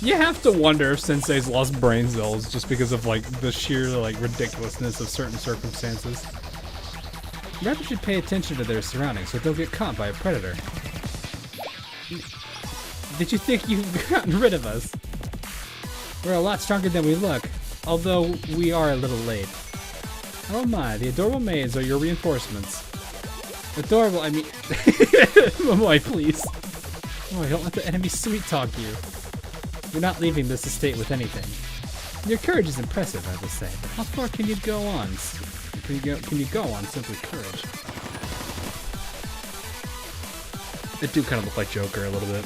you have to wonder if Sensei's lost brain cells just because of like the sheer like ridiculousness of certain circumstances. Rabbits should pay attention to their surroundings so they'll get caught by a predator. Did you think you've gotten rid of us? We're a lot stronger than we look, although we are a little late. Oh my, the adorable maids are your reinforcements. Adorable, I mean... Momoy, please. Oh, don't let the enemy sweet-talk you. You're not leaving this estate with anything. Your courage is impressive, I will say, but how far can you go on? Can you go on simply courage? It do kind of look like Joker a little bit.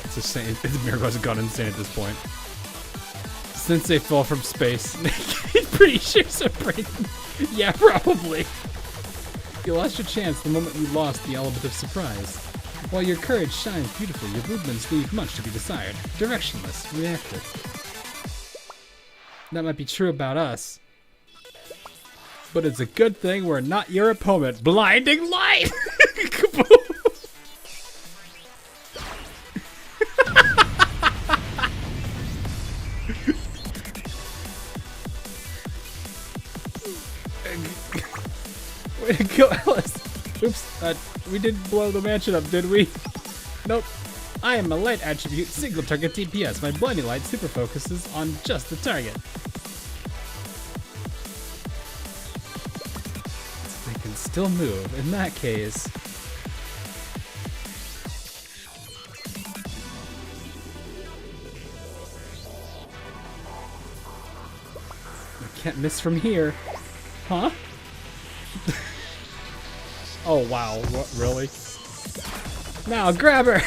It's insane. Mirgo's gone insane at this point. Since they fell from space, he's pretty sure so brain. Yeah, probably. You lost your chance the moment you lost the element of surprise. While your courage shines beautifully, your movements leave much to be desired. Directionless, reactive. That might be true about us. But it's a good thing we're not your opponent. Blinding light! Way to go, Alice! Oops, we didn't blow the mansion up, did we? Nope. I am a light attribute, single target DPS. My blinding light super focuses on just the target. They can still move. In that case... I can't miss from here. Huh? Oh wow, what, really? Now, grab her!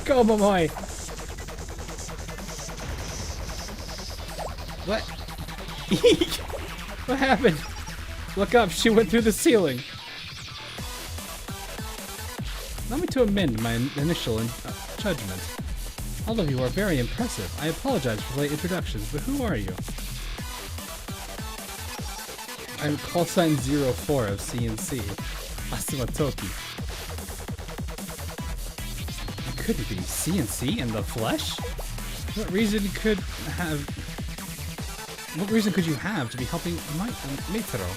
Go, Momoy! What? What happened? Look up, she went through the ceiling. Allow me to amend my initial judgment. All of you are very impressive. I apologize for late introductions, but who are you? I'm callsign 04 of CNC. Asuma Toki. It couldn't be CNC in the flesh? What reason could you have to be helping Meitaro?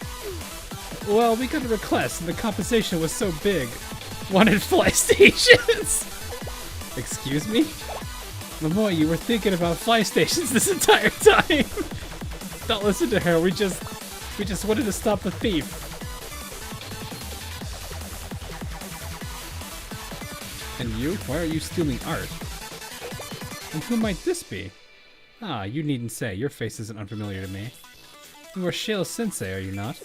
Well, we got a request and the compensation was so big. Wanted fly stations! Excuse me? Momoy, you were thinking about fly stations this entire time! Don't listen to her, we just wanted to stop the thief. And you? Why are you stealing art? And who might this be? Ah, you needn't say. Your face isn't unfamiliar to me. You are Shale Sensei, are you not?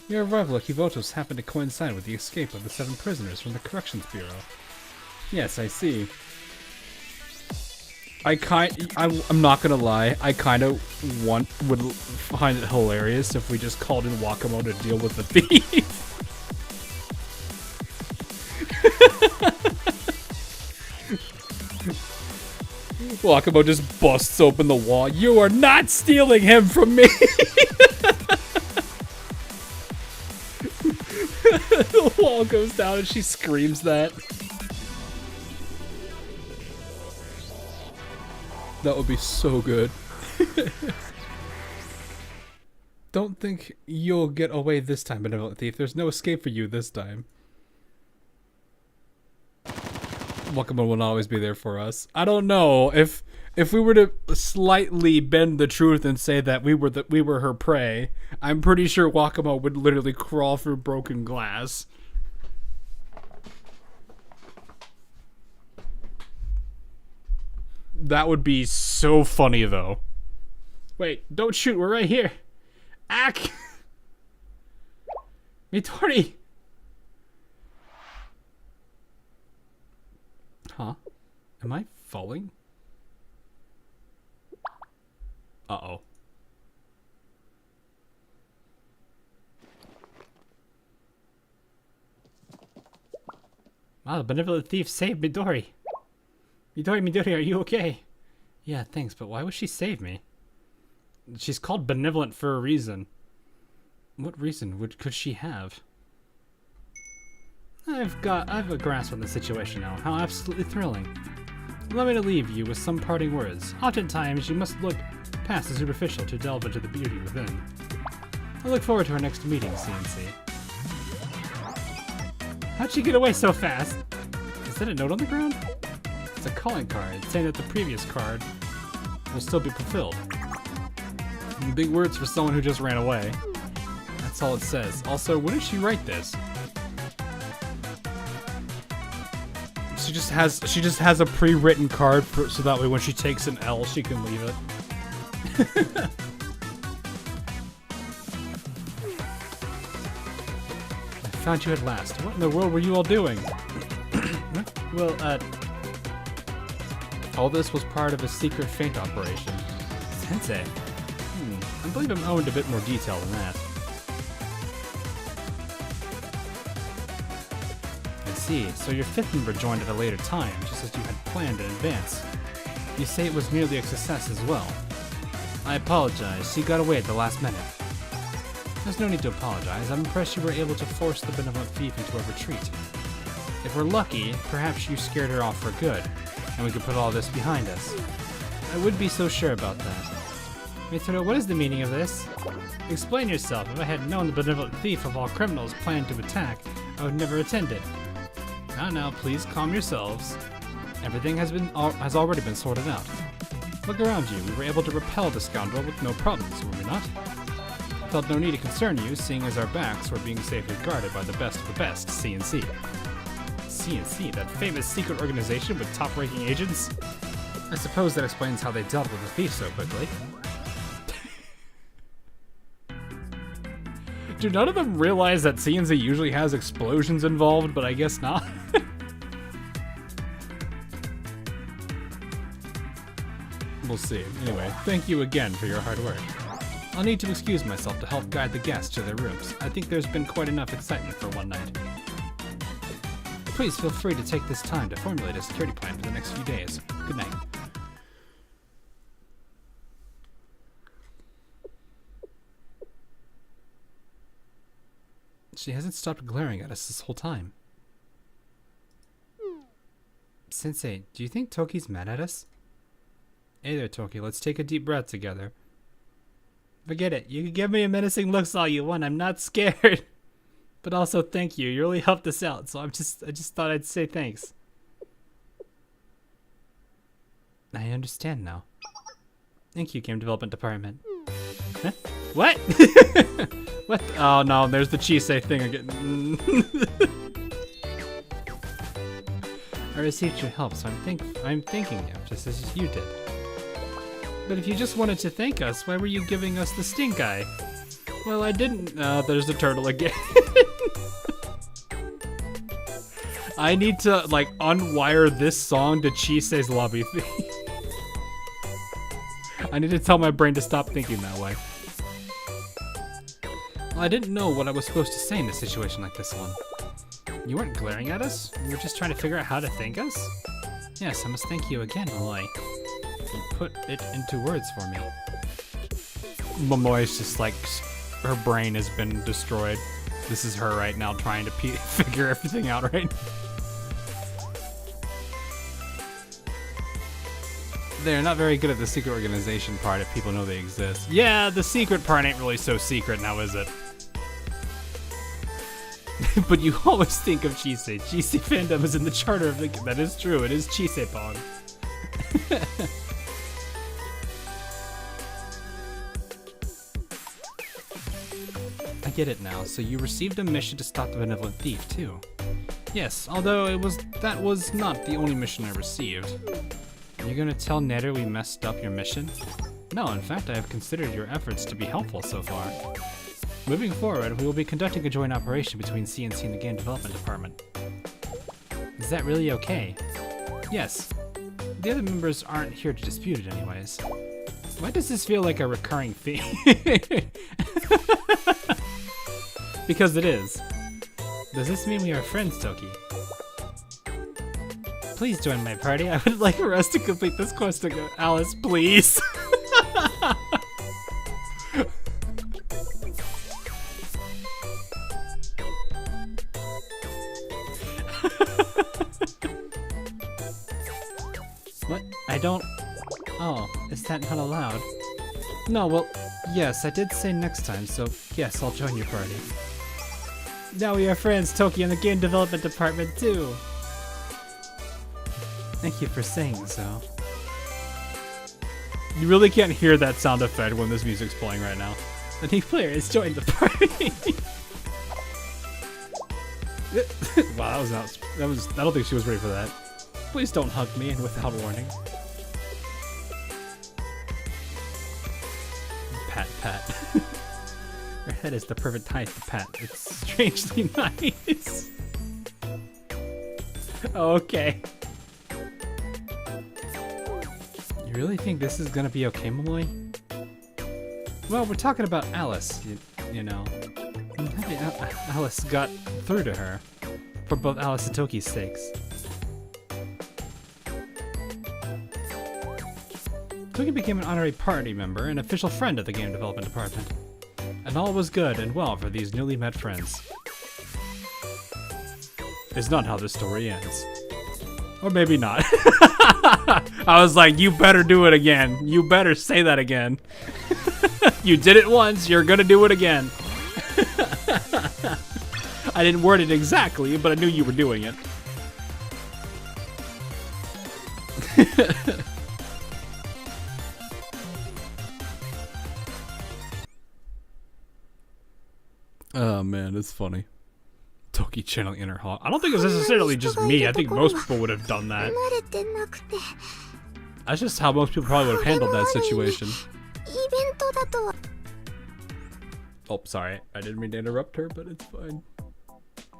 Your arrival at Kivotos happened to coincide with the escape of the 7 prisoners from the Corrections Bureau. Yes, I see. I'm not gonna lie, I kinda would find it hilarious if we just called in Wakamo to deal with the thief. Wakamo just busts open the wall. You are not stealing him from me! The wall goes down and she screams that. That would be so good. Don't think you'll get away this time, Benevolent Thief. There's no escape for you this time. Wakamo will not always be there for us. I don't know if we were to slightly bend the truth and say that we were her prey. I'm pretty sure Wakamo would literally crawl through broken glass. That would be so funny, though. Wait, don't shoot. We're right here. Ack! Midori! Huh? Am I falling? Uh-oh. Wow, the benevolent thief saved Midori. Midori, are you okay? Yeah, thanks, but why would she save me? She's called benevolent for a reason. What reason could she have? I've a grasp on the situation now. How absolutely thrilling. Allow me to leave you with some parting words. Oftentimes, you must look past the superficial to delve into the beauty within. I look forward to our next meeting, CNC. How'd she get away so fast? Is that a note on the ground? It's a calling card saying that the previous card will still be fulfilled. Big words for someone who just ran away. That's all it says. Also, when did she write this? She just has a pre-written card so that way when she takes an L, she can leave it. I found you at last. What in the world were you all doing? Well, all this was part of a secret feint operation. Sensei. I believe I'm owed a bit more detail than that. I see. So your 5th member joined at a later time, just as you had planned in advance. You say it was nearly a success as well. I apologize. She got away at the last minute. There's no need to apologize. I'm impressed you were able to force the benevolent thief into a retreat. If we're lucky, perhaps you scared her off for good, and we could put all this behind us. I wouldn't be so sure about that. Mitsuru, what is the meaning of this? Explain yourself. If I had known the benevolent thief of all criminals planned to attack, I would never attend it. Now, please calm yourselves. Everything has already been sorted out. Look around you. We were able to repel the scoundrel with no problems, were we not? Felt no need to concern you, seeing as our backs were being safely guarded by the best of the best, CNC. CNC, that famous secret organization with top-ranking agents? I suppose that explains how they dealt with the thief so quickly. Do none of them realize that CNC usually has explosions involved, but I guess not? We'll see. Anyway, thank you again for your hard work. I'll need to excuse myself to help guide the guests to their rooms. I think there's been quite enough excitement for one night. Please feel free to take this time to formulate a security plan for the next few days. Good night. She hasn't stopped glaring at us this whole time. Sensei, do you think Toki's mad at us? Hey there, Toki, let's take a deep breath together. Forget it. You can give me a menacing looks all you want. I'm not scared. But also, thank you. You really helped us out, so I just thought I'd say thanks. I understand now. Thank you, Game Development Department. Huh? What? What? Oh no, there's the Chisei thing again. I received your help, so I'm thanking you, just as you did. But if you just wanted to thank us, why were you giving us the stink eye? Well, I didn't. There's the turtle again. I need to, like, unwire this song to Chise's lobby theme. I need to tell my brain to stop thinking that way. Well, I didn't know what I was supposed to say in a situation like this one. You weren't glaring at us? You were just trying to figure out how to thank us? Yes, I must thank you again, Malloy. You put it into words for me. Malloy's just like, her brain has been destroyed. This is her right now trying to figure everything out right now. They're not very good at the secret organization part if people know they exist. Yeah, the secret part ain't really so secret now, is it? But you always think of Chise. Chise fandom is in the charter of the... That is true, it is Chisepong. I get it now. So you received a mission to stop the benevolent thief, too. Yes, although that was not the only mission I received. Are you gonna tell Netter we messed up your mission? No, in fact, I have considered your efforts to be helpful so far. Moving forward, we will be conducting a joint operation between CNC and the Game Development Department. Is that really okay? Yes. The other members aren't here to dispute it anyways. Why does this feel like a recurring theme? Because it is. Does this mean we are friends, Toki? Please join my party. I would like for us to complete this quest, Alice, please. What? I don't... Oh, is that not allowed? No, well, yes, I did say next time, so yes, I'll join your party. Now we are friends, Toki, and the Game Development Department, too. Thank you for saying so. You really can't hear that sound effect when this music's playing right now. The new player has joined the party. Wow, that was I don't think she was ready for that. Please don't hug me and without warning. Pat, pat. Her head is the perfect height to pat. It's strangely nice. Okay. You really think this is gonna be okay, Malloy? Well, we're talking about Alice, you know. I'm happy Alice got through to her. For both Alice and Toki's sakes. Toki became an honorary party member and official friend of the Game Development Department. And all was good and well for these newly met friends. It's not how this story ends. Or maybe not. I was like, you better do it again. You better say that again. You did it once, you're gonna do it again. I didn't word it exactly, but I knew you were doing it. Oh man, it's funny. Toki channeling inner hawk. I don't think it's necessarily just me. I think most people would have done that. That's just how most people probably would have handled that situation. Oh, sorry. I didn't mean to interrupt her, but it's fine.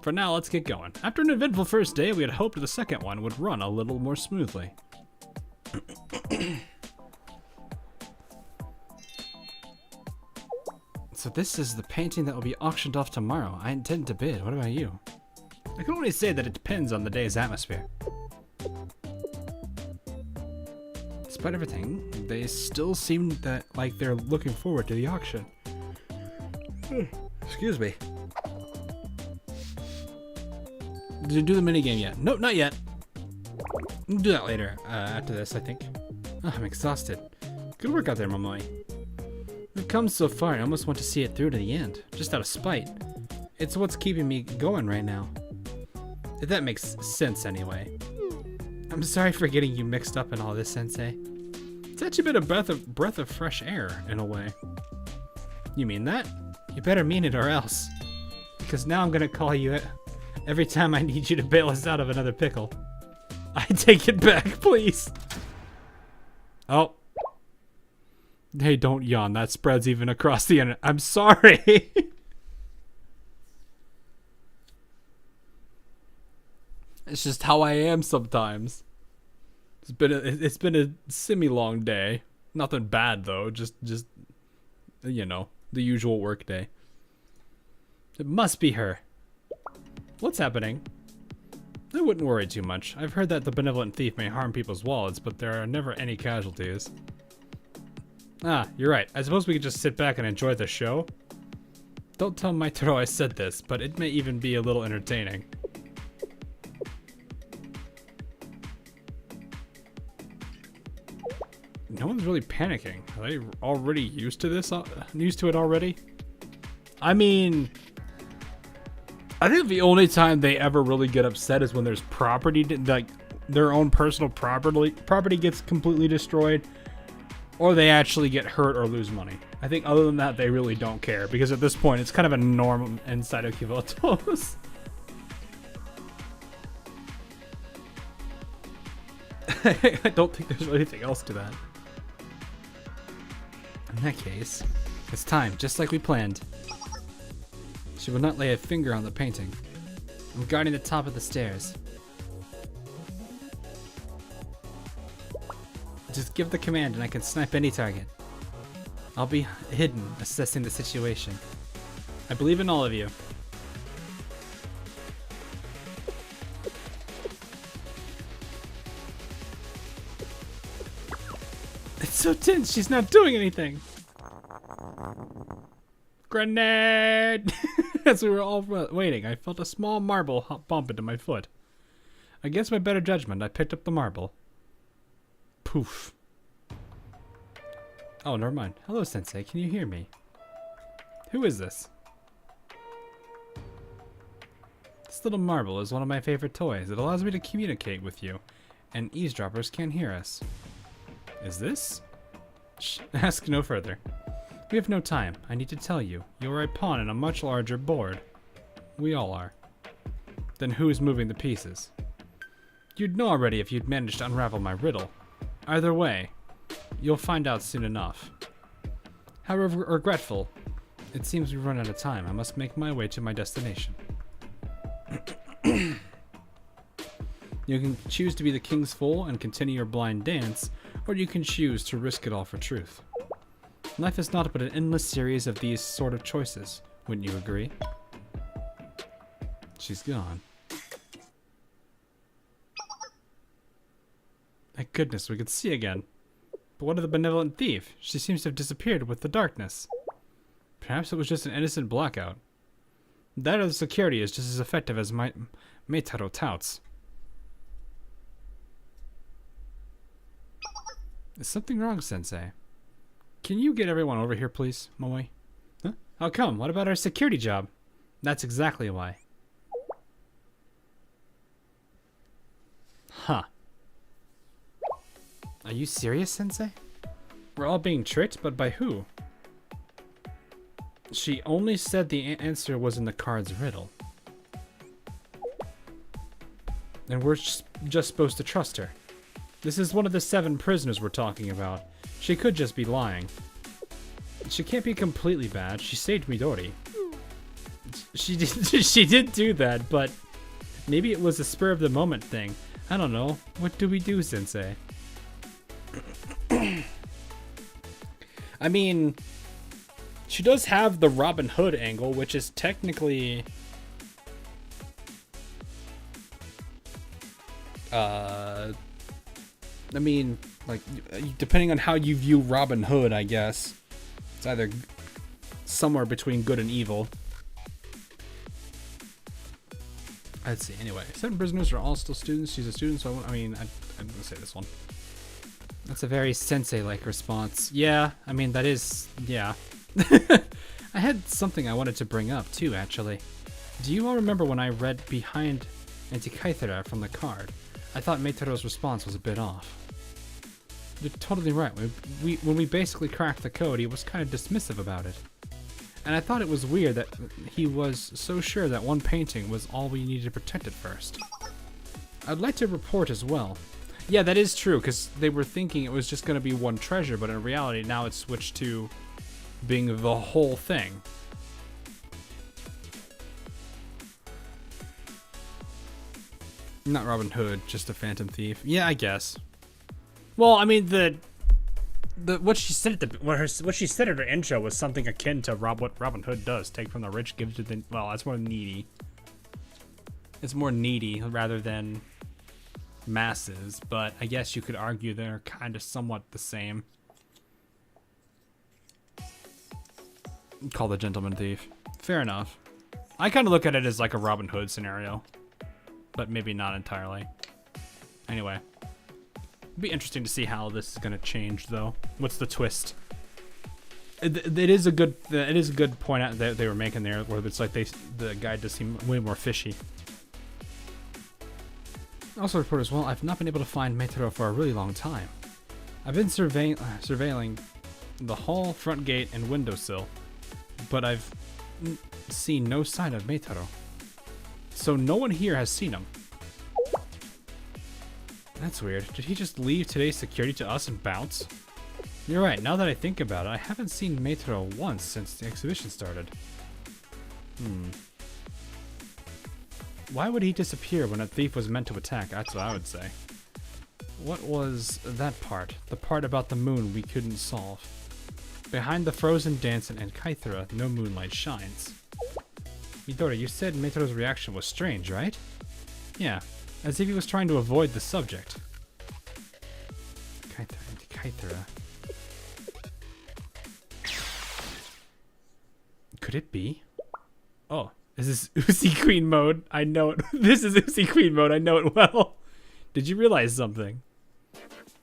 For now, let's get going. After an eventful first day, we had hoped the second one would run a little more smoothly. So this is the painting that will be auctioned off tomorrow. I intend to bid. What about you? I can only say that it depends on the day's atmosphere. Despite everything, they still seem like they're looking forward to the auction. Excuse me. Did you do the minigame yet? Nope, not yet. We'll do that later, after this, I think. Oh, I'm exhausted. Good work out there, Momoe. We've come so far, I almost want to see it through to the end, just out of spite. It's what's keeping me going right now. If that makes sense, anyway. I'm sorry for getting you mixed up in all this, Sensei. It's actually been a breath of fresh air, in a way. You mean that? You better mean it or else. Because now I'm gonna call you every time I need you to bail us out of another pickle. I take it back, please. Oh. Hey, don't yawn. That spreads even across the internet. I'm sorry. It's just how I am sometimes. It's been a semi-long day. Nothing bad though. Just you know, the usual work day. It must be her. What's happening? I wouldn't worry too much. I've heard that the benevolent thief may harm people's wallets, but there are never any casualties. Ah, you're right. I suppose we could just sit back and enjoy the show? Don't tell Maitaro I said this, but it may even be a little entertaining. No one's really panicking. Are they already used to this? Used to it already? I mean, I think the only time they ever really get upset is when there's property, like their own personal property gets completely destroyed, or they actually get hurt or lose money. I think other than that, they really don't care, because at this point, it's kind of a norm inside of Kivotos. I don't think there's really anything else to that. In that case, it's time, just like we planned. She will not lay a finger on the painting. I'm guarding the top of the stairs. Just give the command and I can snipe any target. I'll be hidden, assessing the situation. I believe in all of you. It's so tense, she's not doing anything. Grenade! As we were all waiting, I felt a small marble bump into my foot. Against my better judgment, I picked up the marble. Poof. Oh, never mind. Hello, Sensei. Can you hear me? Who is this? This little marble is one of my favorite toys. It allows me to communicate with you, and eavesdroppers can't hear us. Is this? Shh, ask no further. We have no time. I need to tell you. You are a pawn in a much larger board. We all are. Then who is moving the pieces? You'd know already if you'd managed to unravel my riddle. Either way, you'll find out soon enough. However regretful, it seems we've run out of time. I must make my way to my destination. You can choose to be the king's fool and continue your blind dance, or you can choose to risk it all for truth. Life is not but an endless series of these sort of choices, wouldn't you agree? She's gone. Thank goodness we could see again. But what of the benevolent thief? She seems to have disappeared with the darkness. Perhaps it was just an innocent blackout. That or the security is just as effective as Maitaro touts. Is something wrong, Sensei? Can you get everyone over here, please, Moe? Huh? How come? What about our security job? That's exactly why. Huh. Are you serious, Sensei? We're all being tricked, but by who? She only said the answer was in the card's riddle. And we're just supposed to trust her. This is one of the 7 prisoners we're talking about. She could just be lying. She can't be completely bad. She saved Midori. She did do that, but maybe it was a spur of the moment thing. I don't know. What do we do, Sensei? I mean, she does have the Robin Hood angle, which is technically I mean, like, depending on how you view Robin Hood, I guess it's either somewhere between good and evil. Let's see. Anyway, 7 prisoners are all still students. She's a student, so I'm gonna say this one. That's a very sensei-like response. Yeah, I mean, that is, yeah. I had something I wanted to bring up, too, actually. Do you all remember when I read behind Antikaithera from the card? I thought Meitaro's response was a bit off. You're totally right. When we basically cracked the code, he was kind of dismissive about it. And I thought it was weird that he was so sure that one painting was all we needed to protect at first. I'd like to report as well. Yeah, that is true, because they were thinking it was just going to be one treasure, but in reality, now it's switched to being the whole thing. Not Robin Hood, just a phantom thief. Yeah, I guess. Well, I mean, what she said at her intro was something akin to what Robin Hood does: take from the rich, give to the that's more needy. It's more needy rather than masses, but I guess you could argue they're kind of somewhat the same. Call the gentleman thief. Fair enough. I kind of look at it as like a Robin Hood scenario, but maybe not entirely. Anyway, it'd be interesting to see how this is going to change, though. What's the twist? It is a good point out that they were making there, where it's like the guy does seem way more fishy. Also report as well, I've not been able to find Metro for a really long time. I've been surveilling the hall, front gate, and windowsill, but I've seen no sign of Metro. So no one here has seen him. That's weird. Did he just leave today's security to us and bounce? You're right, now that I think about it, I haven't seen Metro once since the exhibition started. Why would he disappear when a thief was meant to attack? That's what I would say. What was that part? The part about the moon we couldn't solve. Behind the frozen dancing and Kythera, no moonlight shines. Midori, you said Metro's reaction was strange, right? Yeah, as if he was trying to avoid the subject. Kythera. Could it be? Oh, is this Uzi Queen mode? I know it. This is Uzi Queen mode. I know it well. Did you realize something?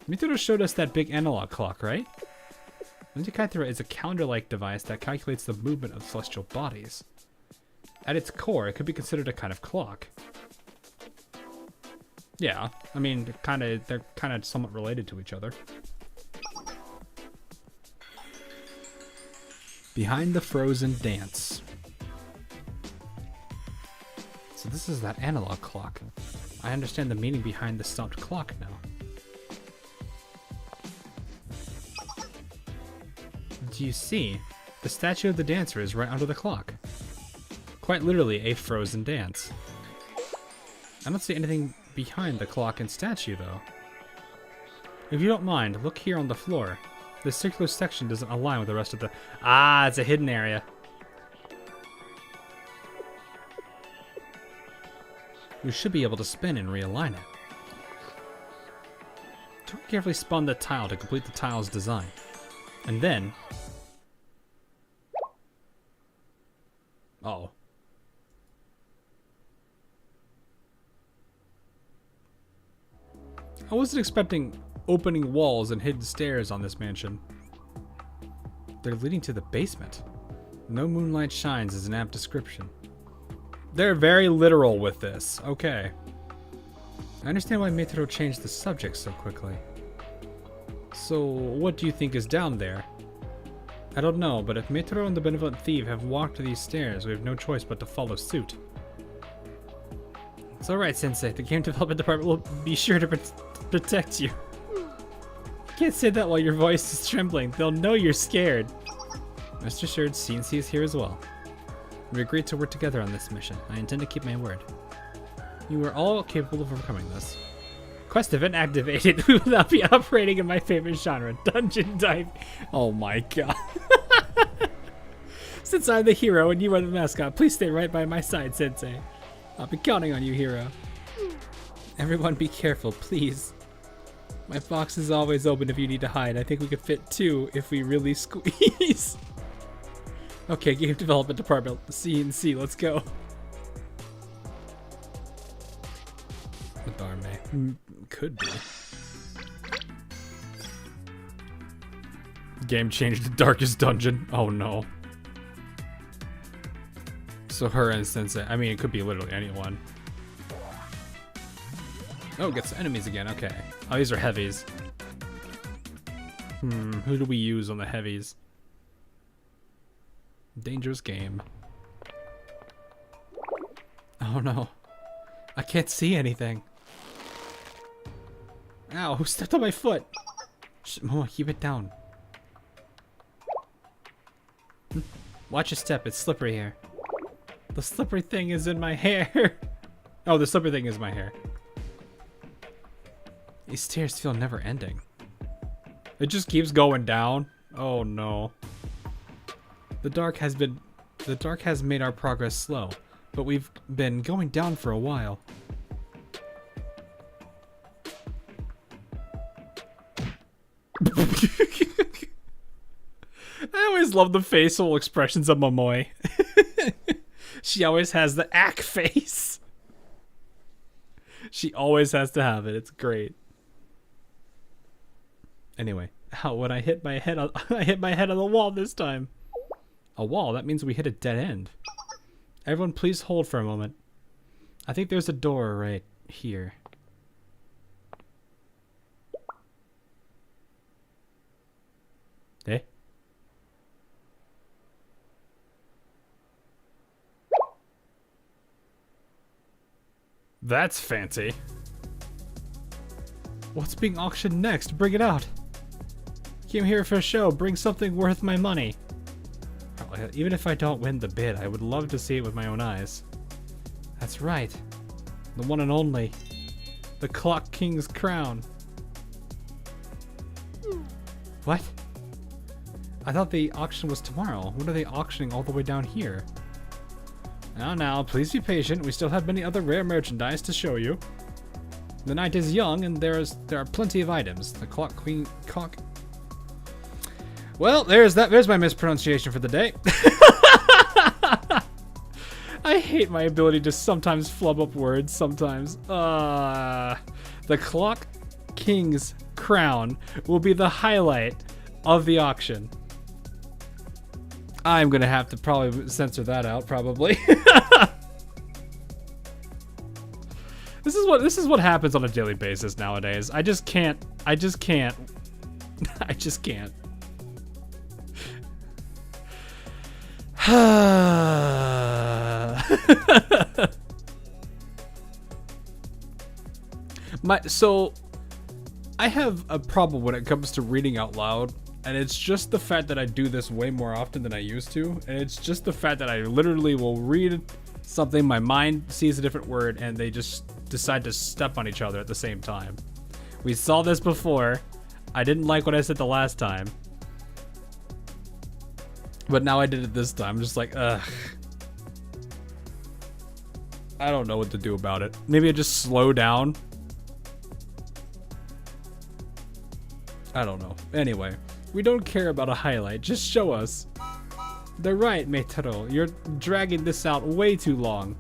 Mitoro showed us that big analog clock, right? Kythera is a calendar-like device that calculates the movement of celestial bodies. At its core, it could be considered a kind of clock. Yeah, I mean, they're kind of somewhat related to each other. Behind the frozen dance. So this is that analog clock. I understand the meaning behind the stopped clock now. Do you see? The statue of the dancer is right under the clock. Quite literally a frozen dance. I don't see anything behind the clock and statue, though. If you don't mind, look here on the floor. This circular section doesn't align with the rest of the... Ah, it's a hidden area. We should be able to spin and realign it. Don't carefully spun the tile to complete the tile's design. And then... Uh-oh. I wasn't expecting opening walls and hidden stairs on this mansion. They're leading to the basement. No moonlight shines is an apt description. They're very literal with this. Okay. I understand why Metro changed the subject so quickly. So, what do you think is down there? I don't know, but if Metro and the Benevolent Thief have walked these stairs, we have no choice but to follow suit. It's alright, Sensei. The game development department will be sure to protect you. You can't say that while your voice is trembling. They'll know you're scared. Rest assured, CNC is here as well. We agreed to work together on this mission. I intend to keep my word. You are all capable of overcoming this. Quest event activated. We will now be operating in my favorite genre, dungeon dive. Oh my god. Since I'm the hero and you are the mascot, please stay right by my side, Sensei. I'll be counting on you, hero. Everyone be careful, please. My box is always open if you need to hide. I think we could fit 2 if we really squeeze. Okay, game development department, CNC, let's go. Madarme. Could be. Game changed to darkest dungeon. Oh no. So her and Sensei. I mean, it could be literally anyone. Oh, it gets enemies again. Okay. Oh, these are heavies. Who do we use on the heavies? Dangerous game. Oh no. I can't see anything. Ow, who stepped on my foot? Momo, keep it down. Watch your step, it's slippery here. The slippery thing is in my hair. Oh, the slippery thing is my hair. These stairs feel never ending. It just keeps going down. Oh no. The dark has made our progress slow, but we've been going down for a while. I always love the facial expressions of Momoi. She always has the ack face. She always has to have it. It's great. Anyway, when I hit my head on the wall this time. A wall? That means we hit a dead end. Everyone please hold for a moment. I think there's a door right here. Eh? That's fancy. What's being auctioned next? Bring it out. Came here for a show. Bring something worth my money. Even if I don't win the bid, I would love to see it with my own eyes. That's right. The one and only. The Clock King's crown. What? I thought the auction was tomorrow. What are they auctioning all the way down here? Now, please be patient. We still have many other rare merchandise to show you. The night is young, and there are plenty of items. The Clock. Well, there's my mispronunciation for the day. I hate my ability to sometimes flub up words. Sometimes. The Clock King's crown will be the highlight of the auction. I'm gonna have to probably censor that out, probably. This is what happens on a daily basis nowadays. I just can't. I just can't. So I have a problem when it comes to reading out loud, and it's just the fact that I do this way more often than I used to, and it's just the fact that I literally will read something, my mind sees a different word, and they just decide to step on each other at the same time. We saw this before. I didn't like what I said the last time, but now I did it this time. I'm just like, ugh. I don't know what to do about it. Maybe I just slow down. I don't know. Anyway, we don't care about a highlight. Just show us. They're right, Meitaro. You're dragging this out way too long.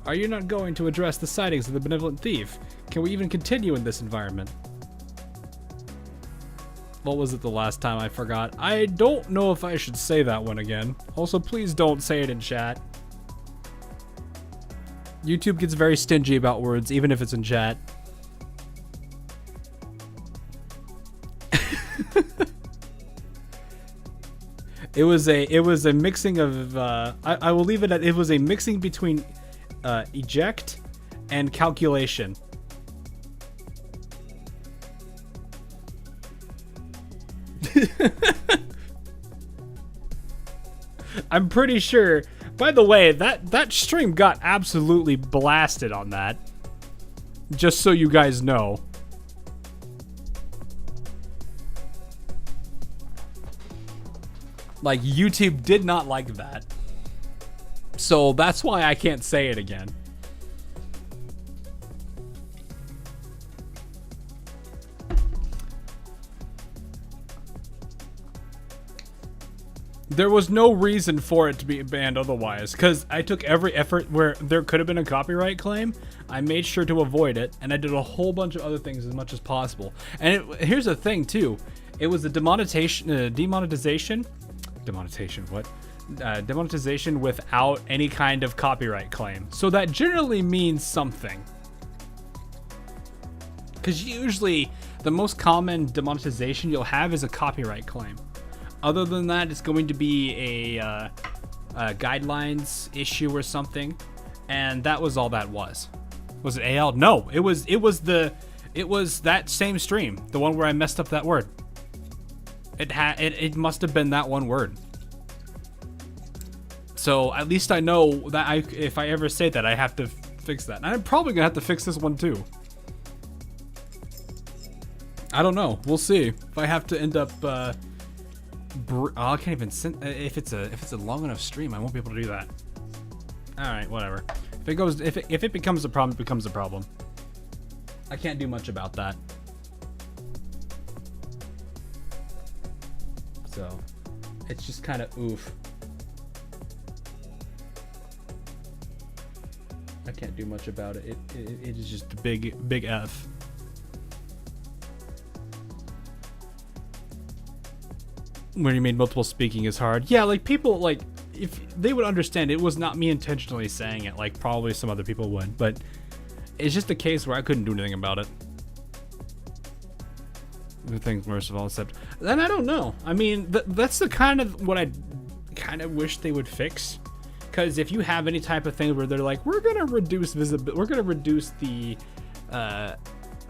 Are you not going to address the sightings of the benevolent thief? Can we even continue in this environment? What was it the last time? I forgot. I don't know if I should say that one again. Also, please don't say it in chat. YouTube gets very stingy about words, even if it's in chat. It was a mixing of I will leave it at, it was a mixing between eject and calculation. I'm pretty sure. By the way, that stream got absolutely blasted on that. Just so you guys know. Like, YouTube did not like that. So that's why I can't say it again. There was no reason for it to be banned otherwise, because I took every effort where there could have been a copyright claim. I made sure to avoid it, and I did a whole bunch of other things as much as possible. And here's the thing, too. It was a demonetization without any kind of copyright claim. So that generally means something. Because usually, the most common demonetization you'll have is a copyright claim. Other than that, it's going to be a guidelines issue or something, and that was all that was. Was it AL? No, it was It was that same stream, the one where I messed up that word. It must have been that one word. So at least I know that if I ever say that, I have to fix that. And I'm probably gonna have to fix this one too. I don't know. We'll see. If I have to end up, I can't even send. If it's a long enough stream, I won't be able to do that. All right, whatever. If it becomes a problem, it becomes a problem. I can't do much about that. So, it's just kind of oof. I can't do much about it. It is just a big F. When you made multiple speaking is hard. Yeah, like people, like, if they would understand, it was not me intentionally saying it, like probably some other people would, but it's just a case where I couldn't do anything about it. The things merciful, except then I don't know. I mean, that's the kind of what I kind of wish they would fix, because if you have any type of thing where they're like, we're gonna reduce visibility, we're gonna reduce the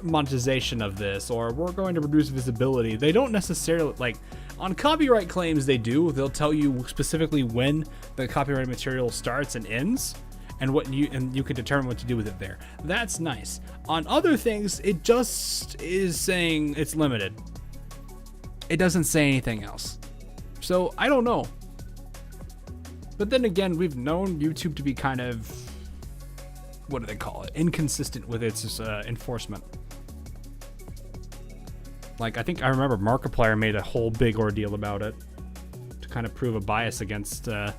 monetization of this, or we're going to reduce visibility, they don't necessarily, like on copyright claims they do, they'll tell you specifically when the copyrighted material starts and ends, and you can determine what to do with it there. That's nice. On other things, it just is saying it's limited. It doesn't say anything else. So I don't know. But then again, we've known YouTube to be kind of, what do they call it? Inconsistent with its enforcement. Like, I think I remember Markiplier made a whole big ordeal about it to kind of prove a bias against a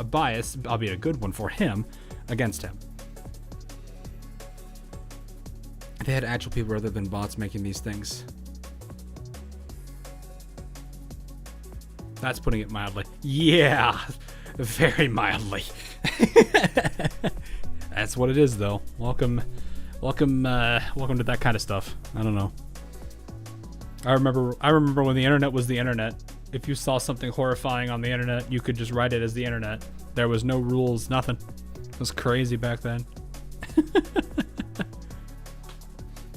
bias, albeit a good one for him, against him. They had actual people rather than bots making these things. That's putting it mildly. Yeah, very mildly. That's what it is, though. Welcome to that kind of stuff. I don't know. I remember when the internet was the internet. If you saw something horrifying on the internet, you could just write it as the internet. There was no rules, nothing. It was crazy back then.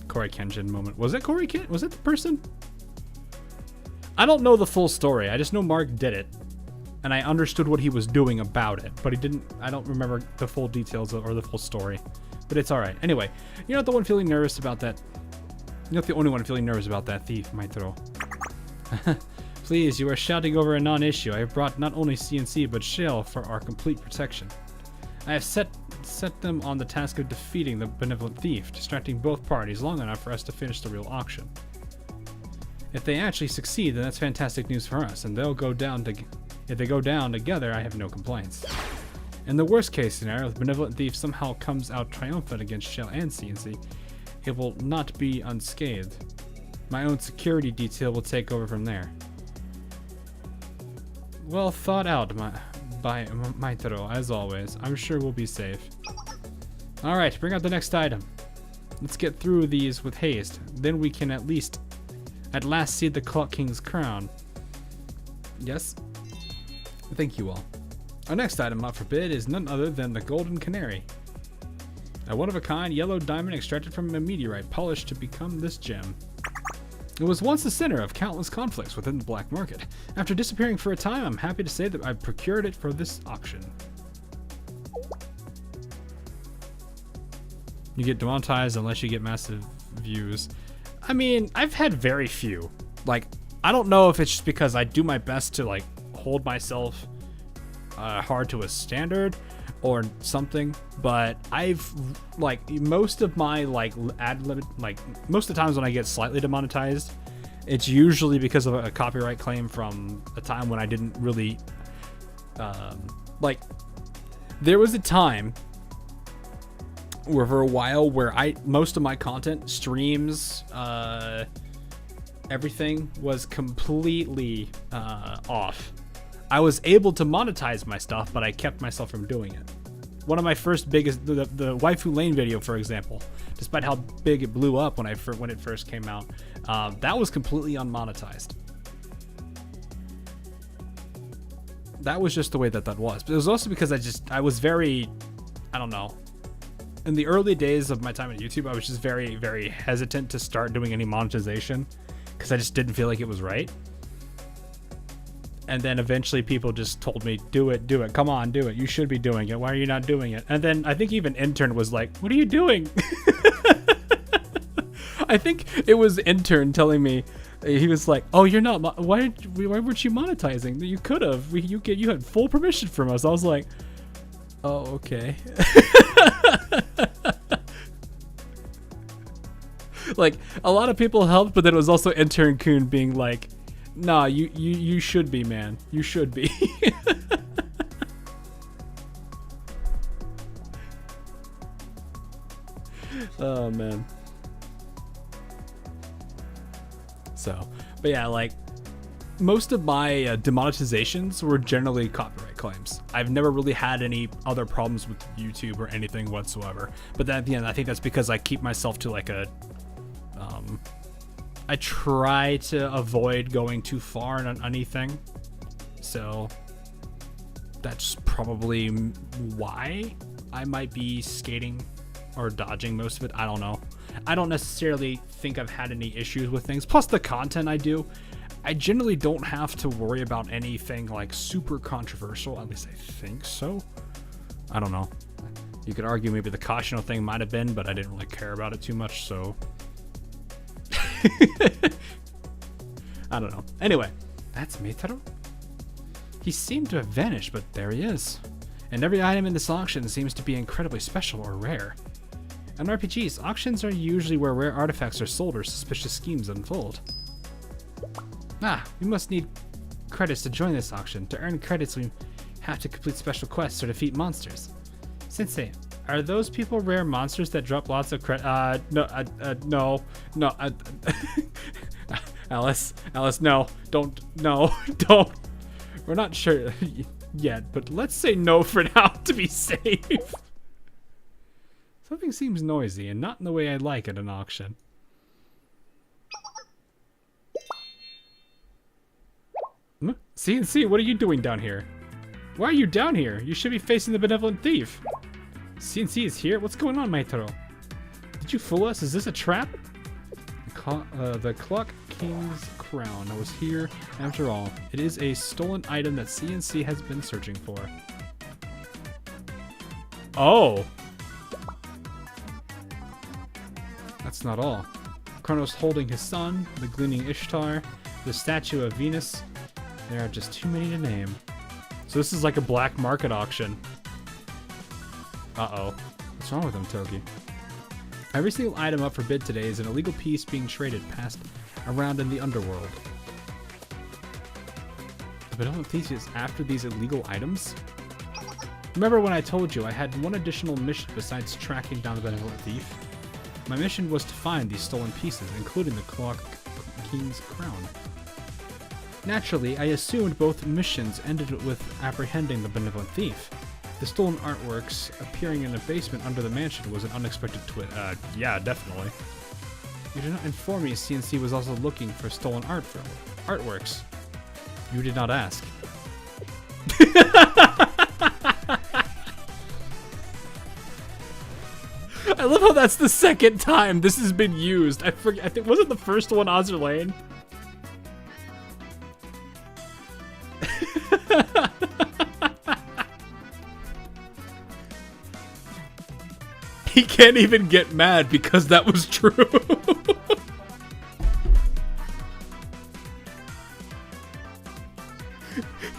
Corey Kenshin moment. Was it Corey Ken? Was it the person? I don't know the full story. I just know Mark did it. And I understood what he was doing about it. But he didn't, I don't remember the full details or the full story. But it's alright. Anyway, you're not the one feeling nervous about that. You're not the only one feeling nervous about that thief, might throw. Please, you are shouting over a non-issue. I have brought not only CNC, but Shell for our complete protection. I have set them on the task of defeating the benevolent thief, distracting both parties long enough for us to finish the real auction. If they actually succeed, then that's fantastic news for us, and they'll go down if they go down together, I have no complaints. In the worst case scenario, if the benevolent thief somehow comes out triumphant against Shell and CNC, it will not be unscathed. My own security detail will take over from there. Well thought out by Maitaro, as always. I'm sure we'll be safe. Alright, bring out the next item. Let's get through these with haste. Then we can at last see the Clock King's crown. Yes? Thank you all. Our next item up for bid is none other than the Golden Canary. A one-of-a-kind yellow diamond extracted from a meteorite polished to become this gem. It was once the center of countless conflicts within the black market. After disappearing for a time, I'm happy to say that I procured it for this auction. You get demonetized unless you get massive views. I mean, I've had very few. Like, I don't know if it's just because I do my best to, like, hold myself hard to a standard or something, but I've, like, most of my, like, ad limit, like, most of the times when I get slightly demonetized, it's usually because of a copyright claim from a time when I didn't really, like, there was a time where for a while where most of my content, streams, everything was completely off. I was able to monetize my stuff, but I kept myself from doing it. One of my first biggest, the Waifu Lane video, for example, despite how big it blew up when it first came out, that was completely unmonetized. That was just the way that was. But it was also because I was very, I don't know, in the early days of my time on YouTube, I was just very, very hesitant to start doing any monetization because I just didn't feel like it was right. And then eventually people just told me, do it, come on, do it. You should be doing it. Why are you not doing it? And then I think even Intern was like, what are you doing? I think it was Intern telling me, he was like, oh, you're not, why weren't you monetizing? You could have, you had full permission from us. I was like, oh, okay. Like, a lot of people helped, but then it was also Intern Kun being like, nah, you should be, man. You should be. Oh, man. So, but yeah, like, most of my demonetizations were generally copyright claims. I've never really had any other problems with YouTube or anything whatsoever. But then at the end, I think that's because I keep myself to like a... I try to avoid going too far on anything. So that's probably why I might be skating or dodging most of it. I don't know. I don't necessarily think I've had any issues with things. Plus the content I do, I generally don't have to worry about anything like super controversial. At least I think so. I don't know. You could argue maybe the Kashino thing might have been, but I didn't really care about it too much, so... I don't know. Anyway, that's Meitaro? He seemed to have vanished, but there he is. And every item in this auction seems to be incredibly special or rare. In RPGs, auctions are usually where rare artifacts are sold or suspicious schemes unfold. Ah, we must need credits to join this auction. To earn credits, we have to complete special quests or defeat monsters. Sensei, are those people rare monsters that drop lots of credit? No. Alice, no, don't. We're not sure yet, but let's say no for now to be safe. Something seems noisy and not in the way I like at an auction. CNC, what are you doing down here? Why are you down here? You should be facing the benevolent thief. CNC is here? What's going on, Maitaro? Did you fool us? Is this a trap? The Clock King's crown. I was here after all. It is a stolen item that CNC has been searching for. Oh! That's not all. Kronos holding his son, the gleaming Ishtar, the statue of Venus. There are just too many to name. So this is like a black market auction. Uh-oh. What's wrong with him, Toki? Every single item up for bid today is an illegal piece being traded passed around in the underworld. The benevolent thief is after these illegal items? Remember when I told you I had one additional mission besides tracking down the benevolent thief? My mission was to find these stolen pieces, including the Clock King's crown. Naturally, I assumed both missions ended with apprehending the benevolent thief. The stolen artworks appearing in a basement under the mansion was an unexpected twist. Yeah, definitely. You did not inform me CNC was also looking for stolen artworks. You did not ask. I love how that's the second time this has been used. I forget. I think wasn't the first one Azur Lane? He can't even get mad because that was true.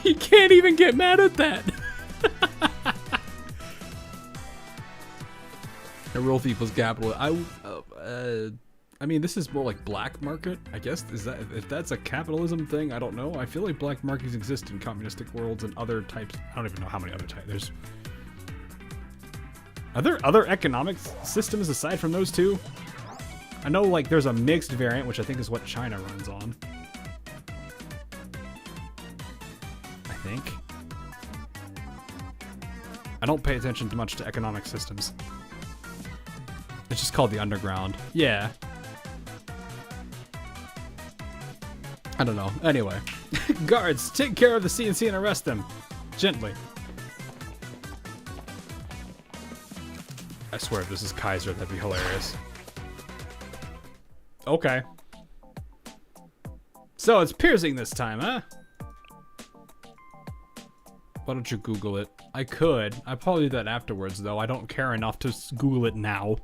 He can't even get mad at that. A real people's capital. I mean, this is more like black market, I guess. Is that if that's a capitalism thing? I don't know. I feel like black markets exist in communistic worlds and other types. I don't even know how many other types. There's. Are there other economic systems aside from those two? I know, like, there's a mixed variant, which I think is what China runs on. I think. I don't pay attention too much to economic systems. It's just called the underground. Yeah. I don't know. Anyway. Guards, take care of the CNC and arrest them. Gently. I swear if this is Kaiser, that'd be hilarious. Okay. So it's piercing this time, huh? Why don't you Google it? I could. I'd probably do that afterwards, though. I don't care enough to Google it now.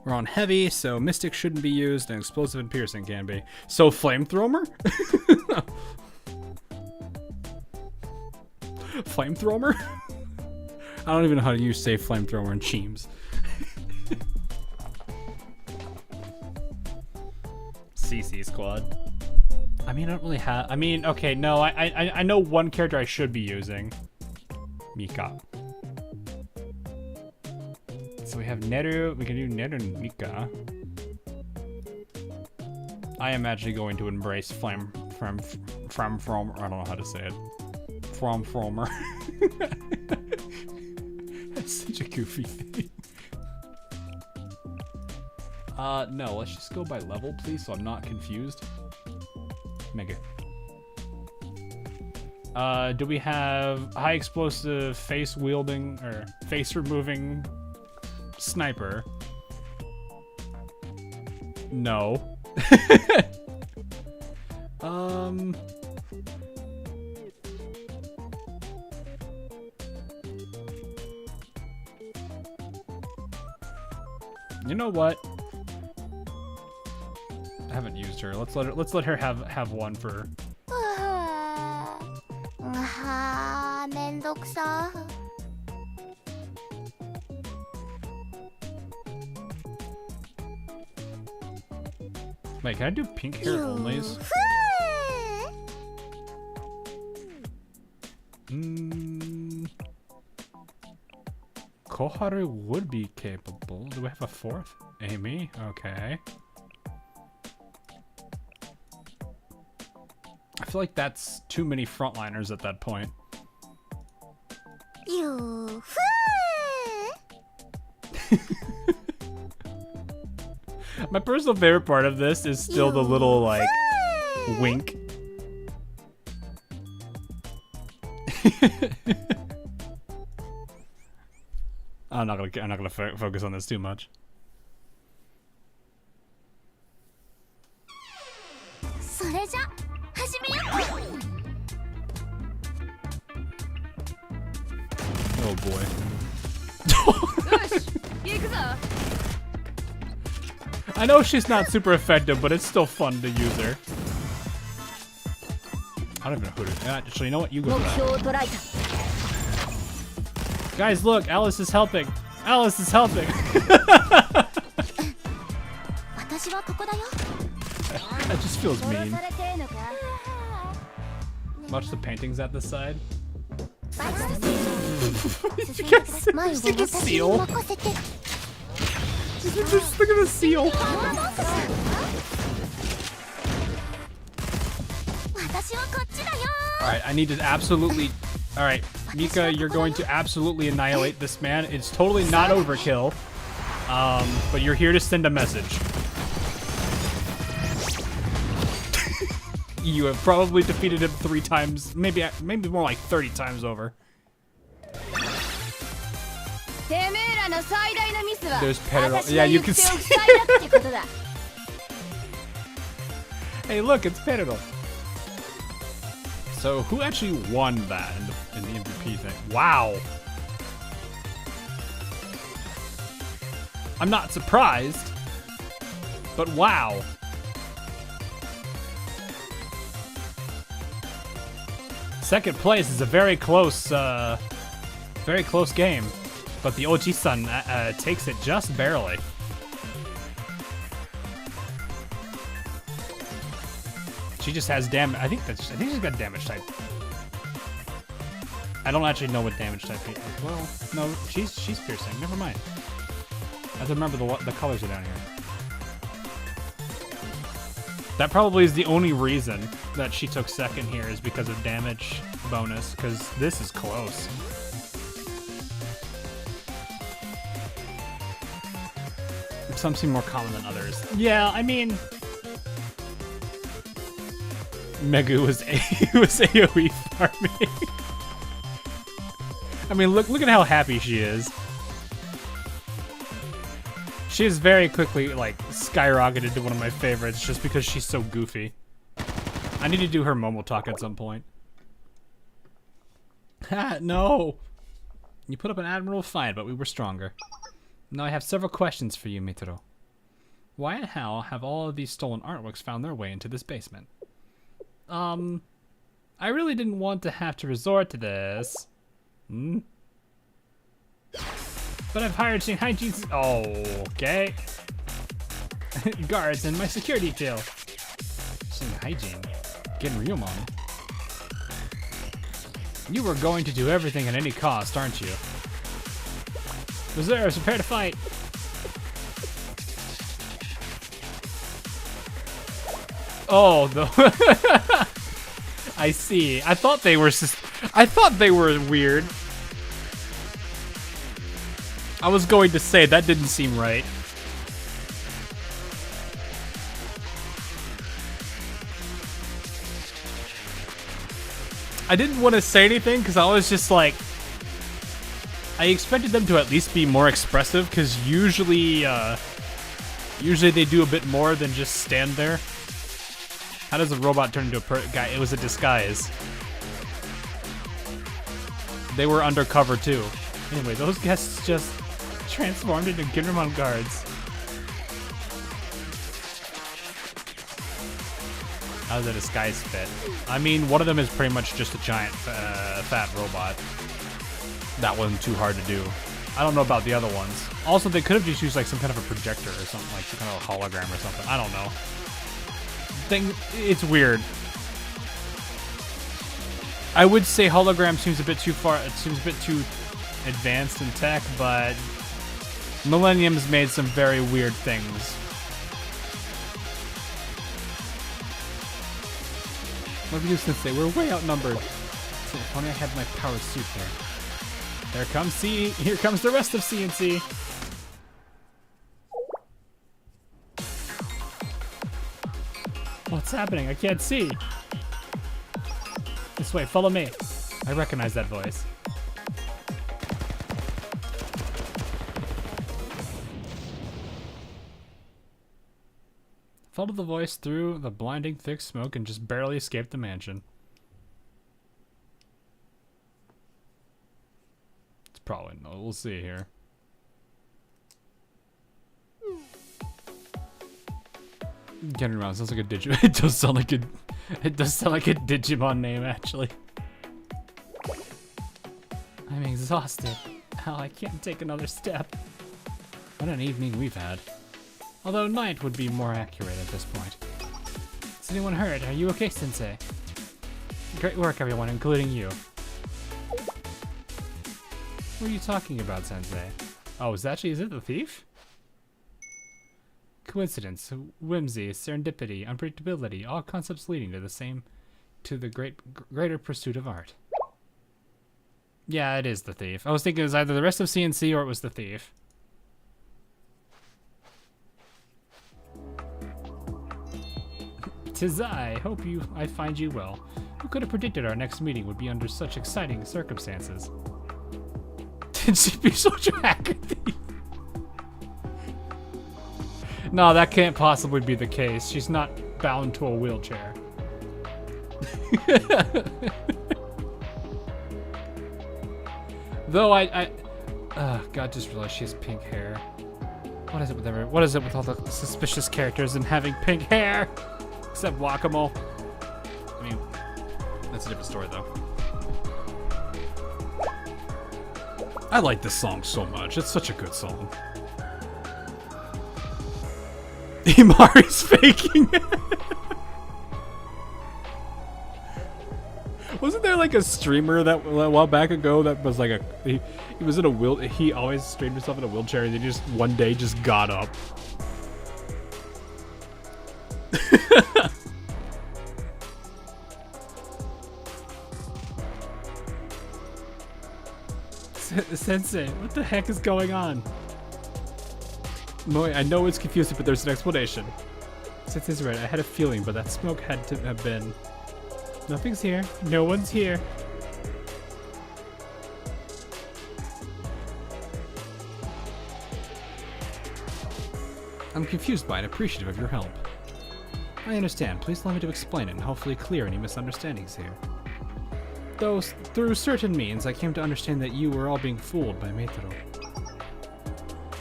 We're on heavy, so mystic shouldn't be used, and explosive and piercing can be. So flamethrower? Flamethrower? I don't even know how to use say flamethrower in Cheems. CC squad. I mean, I don't really have. I mean, okay, no, I know one character I should be using. Mika. So we have Neru. We can do Neru and Mika. I am actually going to embrace from. I don't know how to say it. Fromer. That's such a goofy thing. No, let's just go by level, please, so I'm not confused. Mega. Do we have high explosive face wielding or face removing sniper? No. You know what? I haven't used her. Let's let her have one for. Wait, can I do pink hair onlys? Koharu would be capable. Do we have a fourth? Amy? Okay. I feel like that's too many frontliners at that point. My personal favorite part of this is still the little, like, wink. I'm not gonna focus on this too much. Oh boy. I know she's not super effective, but it's still fun to use her. I don't even know who to. Actually, you know what? You go for that. Guys, look! Alice is helping. Alice is helping. That just feels mean. Watch the paintings at the side. You guys see the seal? Just look at the seal. Alright, I need to absolutely... Alright, Mika, you're going to absolutely annihilate this man. It's totally not overkill. But you're here to send a message. You have probably defeated him 3 times, maybe more like 30 times over. There's Pedro. Yeah, you can see. Hey, look, it's Pedro. So, who actually won that in the MVP thing? Wow. I'm not surprised, but wow. Second place is a very close game, but the Oji-san takes it just barely. She just has damage. I think she's got damage type. I don't actually know what damage type. Well, no, she's piercing. Never mind. I have to remember the colors are down here. That probably is the only reason that she took second here is because of damage bonus, because this is close. Some seem more common than others. Yeah, I mean... Megu was AoE farming. I mean, look at how happy she is. She has very quickly, like, skyrocketed to one of my favorites just because she's so goofy. I need to do her Momo talk at some point. Ha, no! You put up an admirable fight, but we were stronger. Now I have several questions for you, Mitaro. Why and how have all of these stolen artworks found their way into this basement? I really didn't want to have to resort to this. Hmm? But I've hired Shanghai Jeans. Oh, okay. Guards and my security detail. Shanghai Jean. Getting real, Mom. You were going to do everything at any cost, aren't you? Reserves, prepare to fight. Oh, no. I see. I thought they were weird. I was going to say that didn't seem right. I didn't want to say anything because I was just like, I expected them to at least be more expressive because usually they do a bit more than just stand there. How does a robot turn into a guy? It was a disguise. They were undercover too. Anyway, those guests just transformed into Ginramon guards. How does a disguise fit? I mean, one of them is pretty much just a giant fat robot. That wasn't too hard to do. I don't know about the other ones. Also, they could have just used like some kind of a projector or something, like some kind of a hologram or something. I don't know. It's weird. I would say hologram seems a bit too far. It seems a bit too advanced in tech, but Millennium's made some very weird things. Love you, Sensei. We're way outnumbered. If only I had my power suit here. Here comes the rest of CNC. What's happening? I can't see. This way, follow me. I recognize that voice. Follow the voice through the blinding thick smoke and just barely escape the mansion. It's probably no. We'll see here. Getting around sounds like a Digimon. It does sound like a Digimon name, actually. I'm exhausted. Hell, I can't take another step. What an evening we've had. Although night would be more accurate at this point. Is anyone hurt? Are you okay, Sensei? Great work, everyone, including you. What are you talking about, Sensei? Oh, is it the thief? Coincidence, whimsy, serendipity, unpredictability, all concepts leading to the greater pursuit of art. Yeah, it is the thief. I was thinking it was either the rest of CNC or it was the thief. Tis I. Hope I find you well. Who could have predicted our next meeting would be under such exciting circumstances? Did she be such a hacker thief? No, that can't possibly be the case. She's not bound to a wheelchair. Though God, just realized she has pink hair. What is it with all the suspicious characters and having pink hair? Except Guacamole. I mean, that's a different story, though. I like this song so much. It's such a good song. Imari's faking it. Wasn't there like a streamer that a while back ago that was like he was in a he always streamed himself in a wheelchair and he just one day just got up. Sensei, what the heck is going on? Moi, I know it's confusing, but there's an explanation. Sensei's right, I had a feeling, but that smoke had to have been... Nothing's here. No one's here. I'm confused by and appreciative of your help. I understand. Please allow me to explain it and hopefully clear any misunderstandings here. Though, through certain means, I came to understand that you were all being fooled by Maid.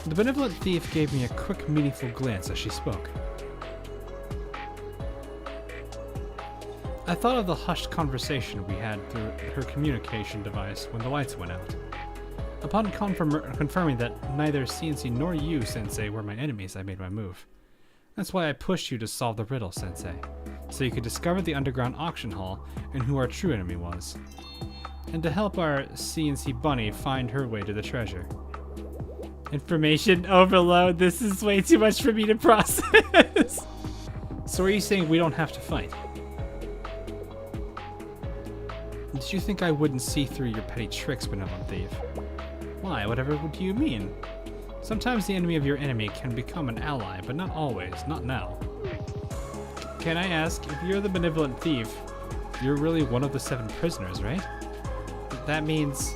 The benevolent thief gave me a quick, meaningful glance as she spoke. I thought of the hushed conversation we had through her communication device when the lights went out. Upon confirming that neither CNC nor you, Sensei, were my enemies, I made my move. That's why I pushed you to solve the riddle, Sensei, so you could discover the underground auction hall and who our true enemy was, and to help our CNC bunny find her way to the treasure. Information overload. This is way too much for me to process. So are you saying we don't have to fight? Did you think I wouldn't see through your petty tricks, benevolent thief? Why, whatever do you mean? Sometimes the enemy of your enemy can become an ally, but not always, not now. Can I ask, if you're the benevolent thief, you're really one of the 7 prisoners, right? That means...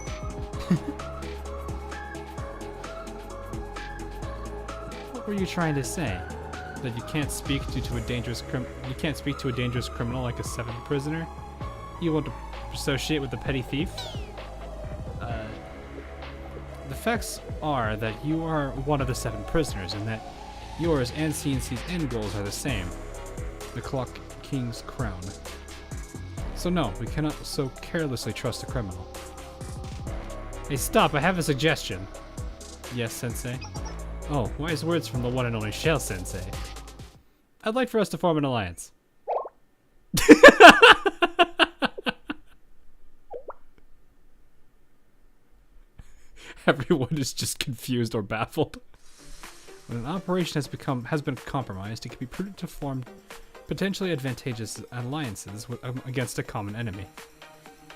What were you trying to say? That you can't speak to a dangerous criminal like a 7th prisoner? You want to associate with the petty thief? The facts are that you are one of the 7 prisoners, and that yours and CNC's end goals are the same. The Clock King's crown. So no, we cannot so carelessly trust a criminal. Hey, stop, I have a suggestion. Yes, Sensei? Oh, wise words from the one and only Shell Sensei. I'd like for us to form an alliance. Everyone is just confused or baffled. When an operation has been compromised, it can be prudent to form potentially advantageous alliances against a common enemy.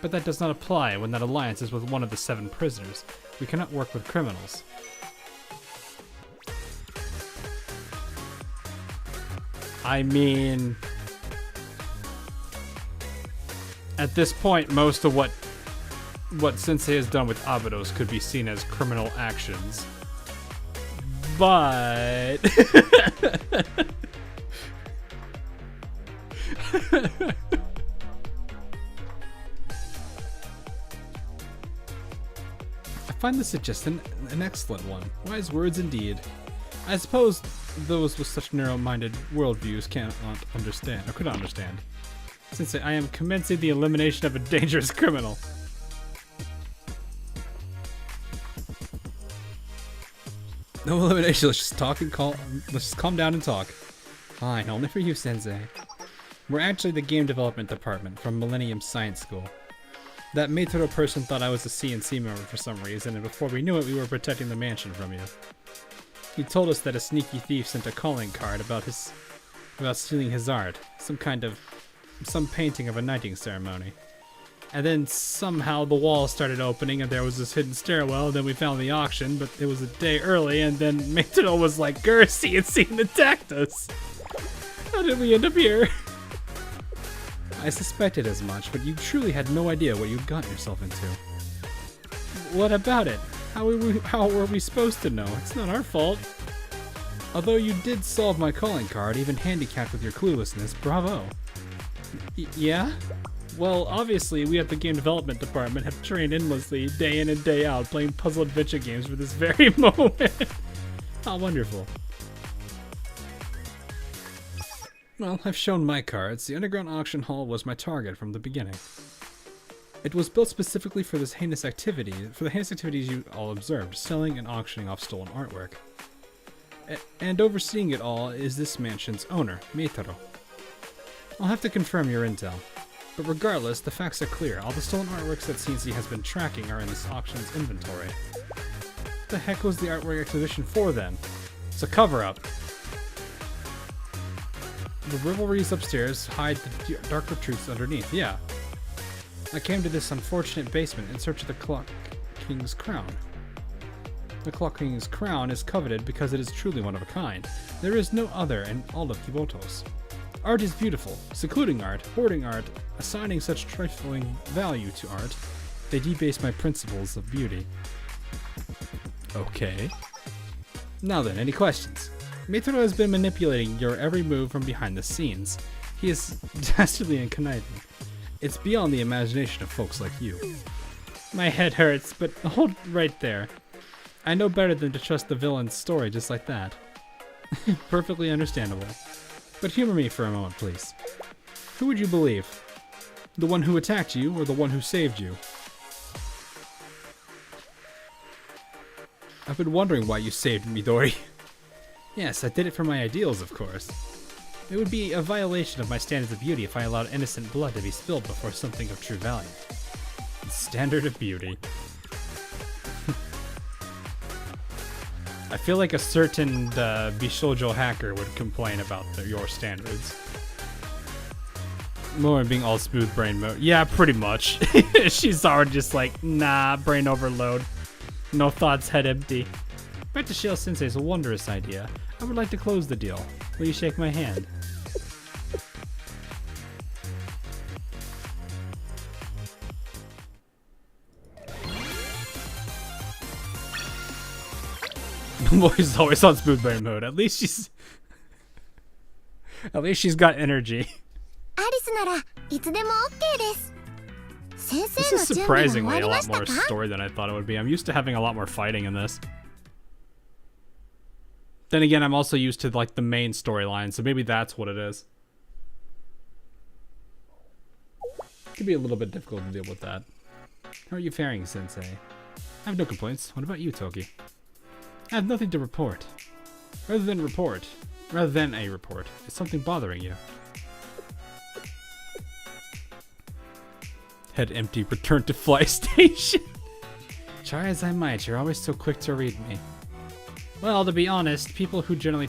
But that does not apply when that alliance is with one of the 7 prisoners. We cannot work with criminals. I mean, at this point, most of what Sensei has done with Abydos could be seen as criminal actions. But... I find this suggestion an excellent one. Wise words indeed. I suppose those with such narrow-minded worldviews cannot understand, or could not understand. Sensei, I am commencing the elimination of a dangerous criminal. No elimination, let's just talk and let's just calm down and talk. Fine, only for you, Sensei. We're actually the game development department from Millennium Science School. That Maid person thought I was a CNC member for some reason, and before we knew it, we were protecting the mansion from you. He told us that a sneaky thief sent a calling card about stealing his art, some painting of a knighting ceremony. And then somehow the wall started opening and there was this hidden stairwell, and then we found the auction, but it was a day early, and then Maid was like, "Grr, CNC and attacked us. How did we end up here?" I suspected as much, but you truly had no idea what you'd gotten yourself into. What about it? How were we supposed to know? It's not our fault. Although you did solve my calling card, even handicapped with your cluelessness, bravo. Yeah? Well, obviously, we at the game development department have trained endlessly, day in and day out, playing puzzle adventure games for this very moment. How wonderful. Well, I've shown my cards. The underground auction hall was my target from the beginning. It was built specifically for this heinous activity, for the heinous activities you all observed, selling and auctioning off stolen artwork. And overseeing it all is this mansion's owner, Maid. I'll have to confirm your intel. But regardless, the facts are clear. All the stolen artworks that CNC has been tracking are in this auction's inventory. What the heck was the artwork exhibition for then? It's a cover-up. The rivalries upstairs hide the darker truths underneath, yeah. I came to this unfortunate basement in search of the Clock King's crown. The Clock King's crown is coveted because it is truly one of a kind. There is no other in all of Kibotos. Art is beautiful. Secluding art, hoarding art, assigning such trifling value to art, they debase my principles of beauty. Okay. Now then, any questions? Mitaro has been manipulating your every move from behind the scenes. He is dastardly and conniving. It's beyond the imagination of folks like you. My head hurts, but hold right there. I know better than to trust the villain's story just like that. Perfectly understandable. But humor me for a moment, please. Who would you believe? The one who attacked you, or the one who saved you? I've been wondering why you saved Midori. Yes, I did it for my ideals, of course. It would be a violation of my standards of beauty if I allowed innocent blood to be spilled before something of true value. Standard of beauty. I feel like a certain Bishoujo hacker would complain about your standards. More being all smooth brain mode. Yeah, pretty much. She's already just like, nah, brain overload. No thoughts, head empty. Back to Shale Sensei's wondrous idea. I would like to close the deal. Will you shake my hand? Boy's always on smooth brain mode. At least she's got energy. This is surprisingly a lot more story than I thought it would be. I'm used to having a lot more fighting in this. Then again, I'm also used to like the main storyline, so maybe that's what it is. Could be a little bit difficult to deal with that. How are you faring, Sensei? I have no complaints. What about you, Toki? I have nothing to report. Rather than a report, is something bothering you? Head empty, return to fly station. Try as I might, you're always so quick to read me. Well, to be honest, people who generally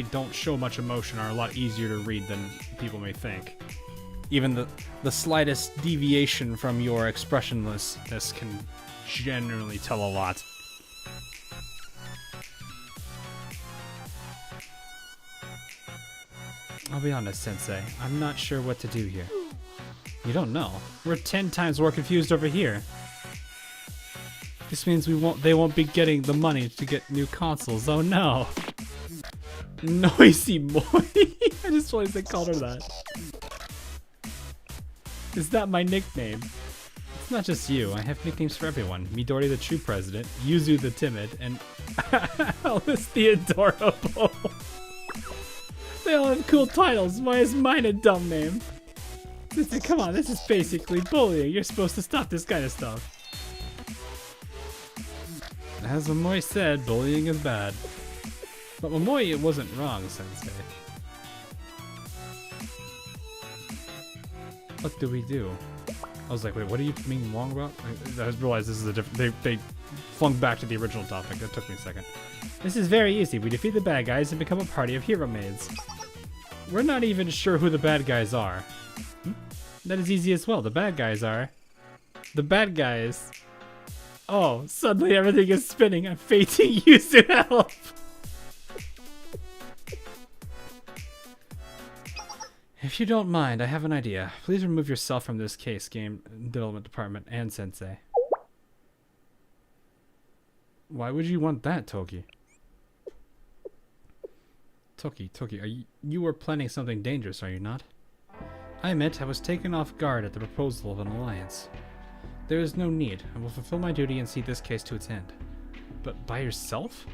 don't show much emotion are a lot easier to read than people may think. Even the slightest deviation from your expressionlessness can generally tell a lot. I'll be honest, Sensei. I'm not sure what to do here. You don't know? We're 10 times more confused over here. This means they won't be getting the money to get new consoles. Oh no! Noisy boy. I just realized they called her that. Is that my nickname? It's not just you. I have nicknames for everyone. Midori the true president, Yuzu the timid, and Alice the adorable. They all have cool titles. Why is mine a dumb name? Come on, this is basically bullying. You're supposed to stop this kind of stuff. As Momoi said, bullying is bad. But Momoi, it wasn't wrong, Sensei. What do we do? I was like, wait, what do you mean wrong about? I realized this is a different... They flung back to the original topic. That took me a second. This is very easy. We defeat the bad guys and become a party of hero maids. We're not even sure who the bad guys are. That is easy as well. The bad guys are... The bad guys... Oh, suddenly everything is spinning. I'm fainting. Use to help. If you don't mind, I have an idea. Please remove yourself from this case, Game Development Department and Sensei. Why would you want that, Toki? Toki, you were planning something dangerous, are you not? I admit I was taken off guard at the proposal of an alliance. There is no need. I will fulfill my duty and see this case to its end. But by yourself?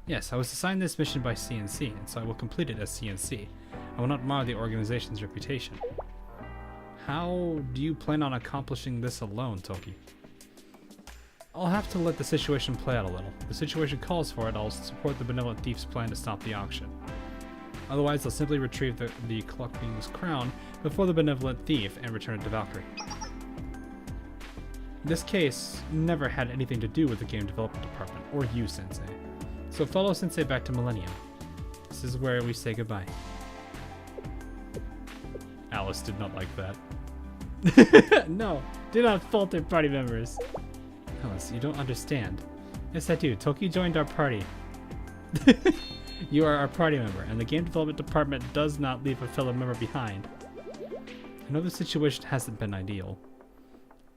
Yes, I was assigned this mission by CNC, and so I will complete it as CNC. I will not mar the organization's reputation. How do you plan on accomplishing this alone, Toki? I'll have to let the situation play out a little. If the situation calls for it, I'll support the Benevolent Thief's plan to stop the auction. Otherwise, they'll simply retrieve the Clucking's crown before the Benevolent Thief and return it to Valkyrie. This case never had anything to do with the Game Development Department, or you, Sensei. So follow Sensei back to Millennium. This is where we say goodbye. Alice did not like that. No, do not falter, party members. Alice, you don't understand. Yes, I do. Toki joined our party. You are our party member, and the Game Development Department does not leave a fellow member behind. I know the situation hasn't been ideal,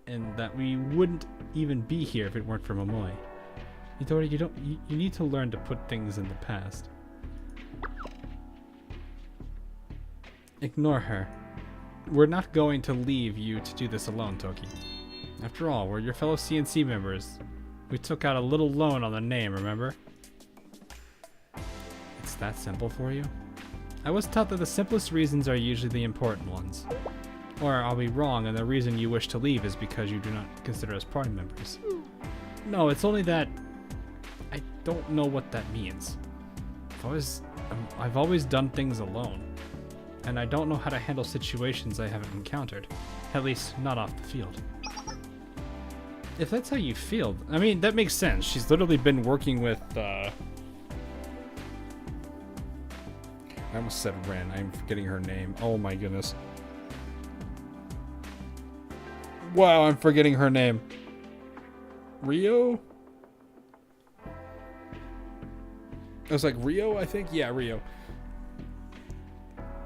and that we wouldn't even be here if it weren't for Momoi. Midori, you need to learn to put things in the past. Ignore her. We're not going to leave you to do this alone, Toki. After all, we're your fellow CNC members. We took out a little loan on the name, remember? It's that simple for you? I was taught that the simplest reasons are usually the important ones. Or I'll be wrong and the reason you wish to leave is because you do not consider us party members. No, it's only that I don't know what that means. I've always done things alone. And I don't know how to handle situations I haven't encountered. At least, not off the field. If that's how you feel, I mean, that makes sense. She's literally been working with, I almost said Ren. I'm forgetting her name. Oh my goodness. Wow, I'm forgetting her name. Rio? I was like, Rio, I think? Yeah, Rio.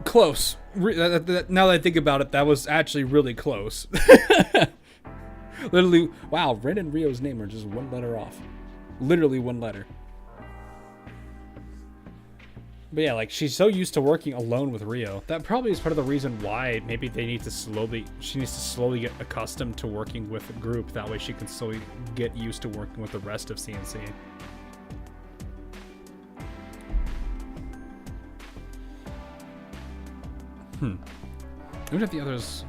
Close. Now that I think about it, that was actually really close. Literally, wow, Ren and Rio's name are just one letter off. Literally one letter. But yeah, like, she's so used to working alone with Rio. That probably is part of the reason why maybe she needs to slowly get accustomed to working with a group. That way she can slowly get used to working with the rest of CNC. Even if the others...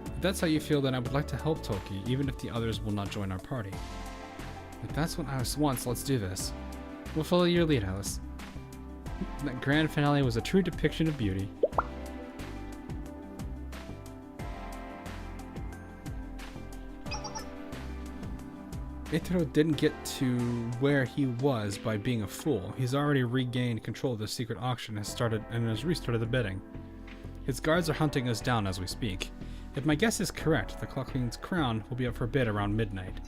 If that's how you feel, then I would like to help Toki, even if the others will not join our party. If that's what Alice wants, let's do this. We'll follow your lead, Alice. That grand finale was a true depiction of beauty. Eitaro didn't get to where he was by being a fool. He's already regained control of the secret auction and has restarted the bidding. His guards are hunting us down as we speak. If my guess is correct, the Clocking's crown will be up for bid around midnight.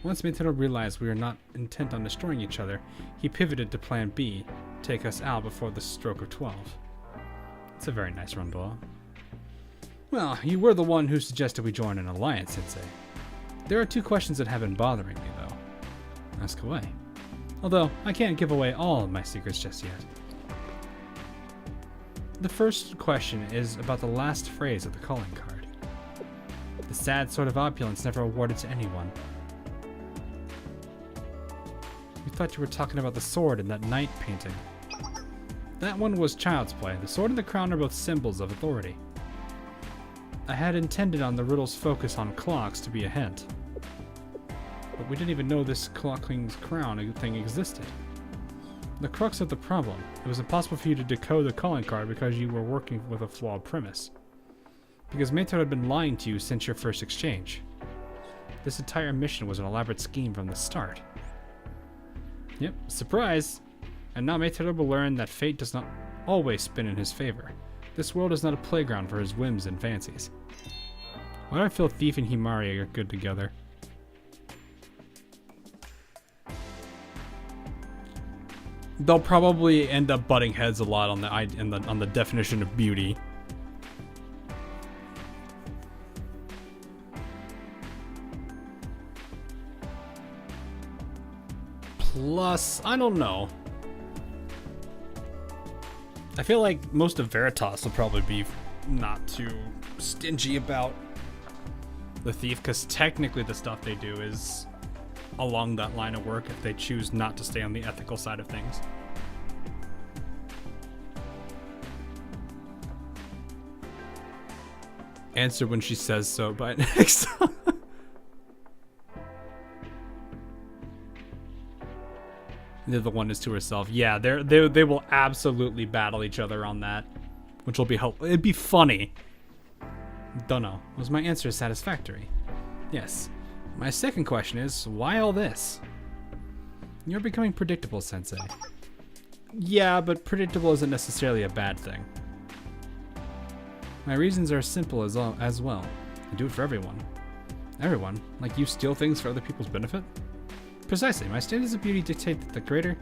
Once Mitaro realized we were not intent on destroying each other, he pivoted to plan B, take us out before the stroke of 12. It's a very nice run, Boa. Well, you were the one who suggested we join an alliance, Sensei. There are 2 questions that have been bothering me, though. Ask away. Although, I can't give away all of my secrets just yet. The first question is about the last phrase of the calling card. The sad sort of opulence never awarded to anyone. We thought you were talking about the sword in that knight painting. That one was child's play. The sword and the crown are both symbols of authority. I had intended on the riddle's focus on clocks to be a hint. But we didn't even know this Clocking's crown thing existed. The crux of the problem, it was impossible for you to decode the calling card because you were working with a flawed premise. Because Meito had been lying to you since your first exchange. This entire mission was an elaborate scheme from the start. Yep, surprise! And now Meito will learn that fate does not always spin in his favor. This world is not a playground for his whims and fancies. Why do I feel Thief and Himari are good together? They'll probably end up butting heads a lot on the definition of beauty. Plus, I don't know. I feel like most of Veritas will probably be not too stingy about the Thief, because technically the stuff they do is along that line of work if they choose not to stay on the ethical side of things. Answer when she says so by next. The other one is to herself. Yeah, they will absolutely battle each other on that, which will be helpful. It'd be funny. Don't know. Was my answer satisfactory? Yes. My second question is, why all this? You're becoming predictable, Sensei. Yeah, but predictable isn't necessarily a bad thing. My reasons are simple as well. I do it for everyone. Everyone? Like you steal things for other people's benefit? Precisely. My standards of beauty dictate that the greater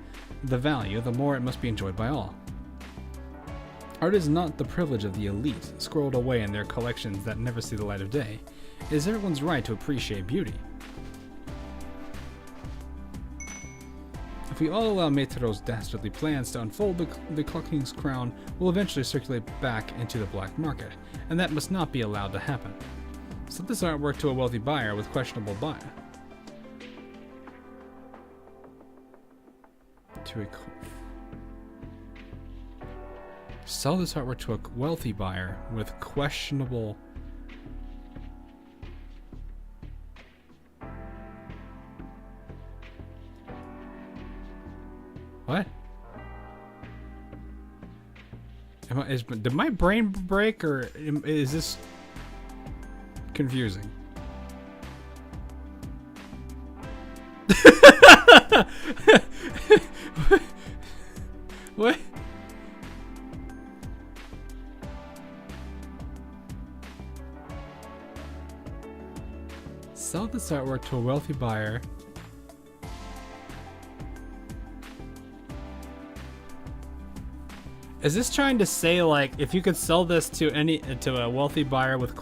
the value, the more it must be enjoyed by all. Art is not the privilege of the elite, squirreled away in their collections that never see the light of day. It is everyone's right to appreciate beauty. If we all allow Meitero's dastardly plans to unfold, the Clocking's crown will eventually circulate back into the black market, and that must not be allowed to happen. Sell this artwork to a wealthy buyer with questionable buyer. Sell this artwork to a wealthy buyer with questionable... What? Did my brain break, or is this confusing? What? Sell this artwork to a wealthy buyer. Is this trying to say, like, if you could sell this to a wealthy buyer with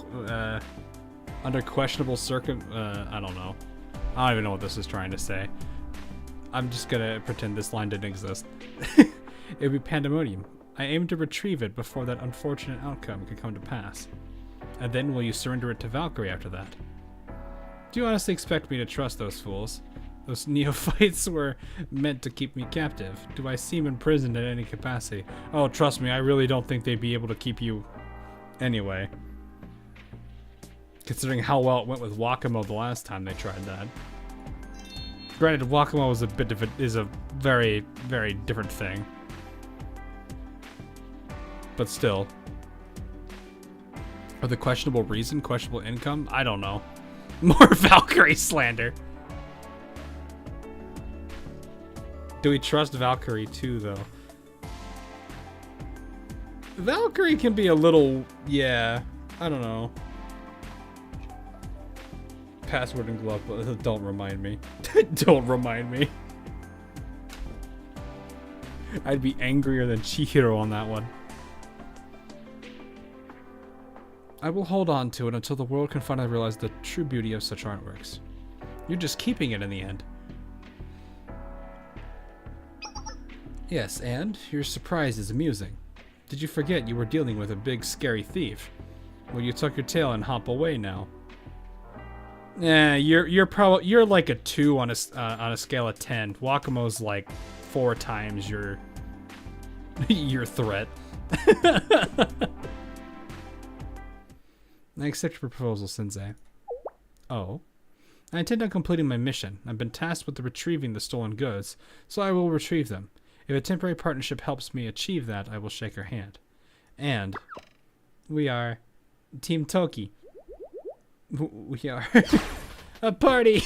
under questionable I don't know. I don't even know what this is trying to say. I'm just gonna pretend this line didn't exist. It would be pandemonium. I aim to retrieve it before that unfortunate outcome could come to pass. And then will you surrender it to Valkyrie after that? Do you honestly expect me to trust those fools? Those neophytes were meant to keep me captive. Do I seem imprisoned in any capacity? Oh, trust me, I really don't think they'd be able to keep you anyway. Considering how well it went with Wakamo the last time they tried that. Granted, Wakamo was is a very, very different thing. But still. For the questionable reason, questionable income? I don't know. More Valkyrie slander. Do we trust Valkyrie too, though? Valkyrie can be a little, yeah, I don't know. Password and glove, but don't remind me. Don't remind me. I'd be angrier than Chihiro on that one. I will hold on to it until the world can finally realize the true beauty of such artworks. You're just keeping it in the end. Yes, and your surprise is amusing. Did you forget you were dealing with a big, scary thief? Well, you tuck your tail and hop away now. Yeah, you're like a 2 on a scale of 10. Wakamo's like 4 times your your threat. I accept your proposal, Sensei. Oh. I intend on completing my mission. I've been tasked with retrieving the stolen goods, so I will retrieve them. If a temporary partnership helps me achieve that, I will shake her hand. And we are Team Toki. We are a party.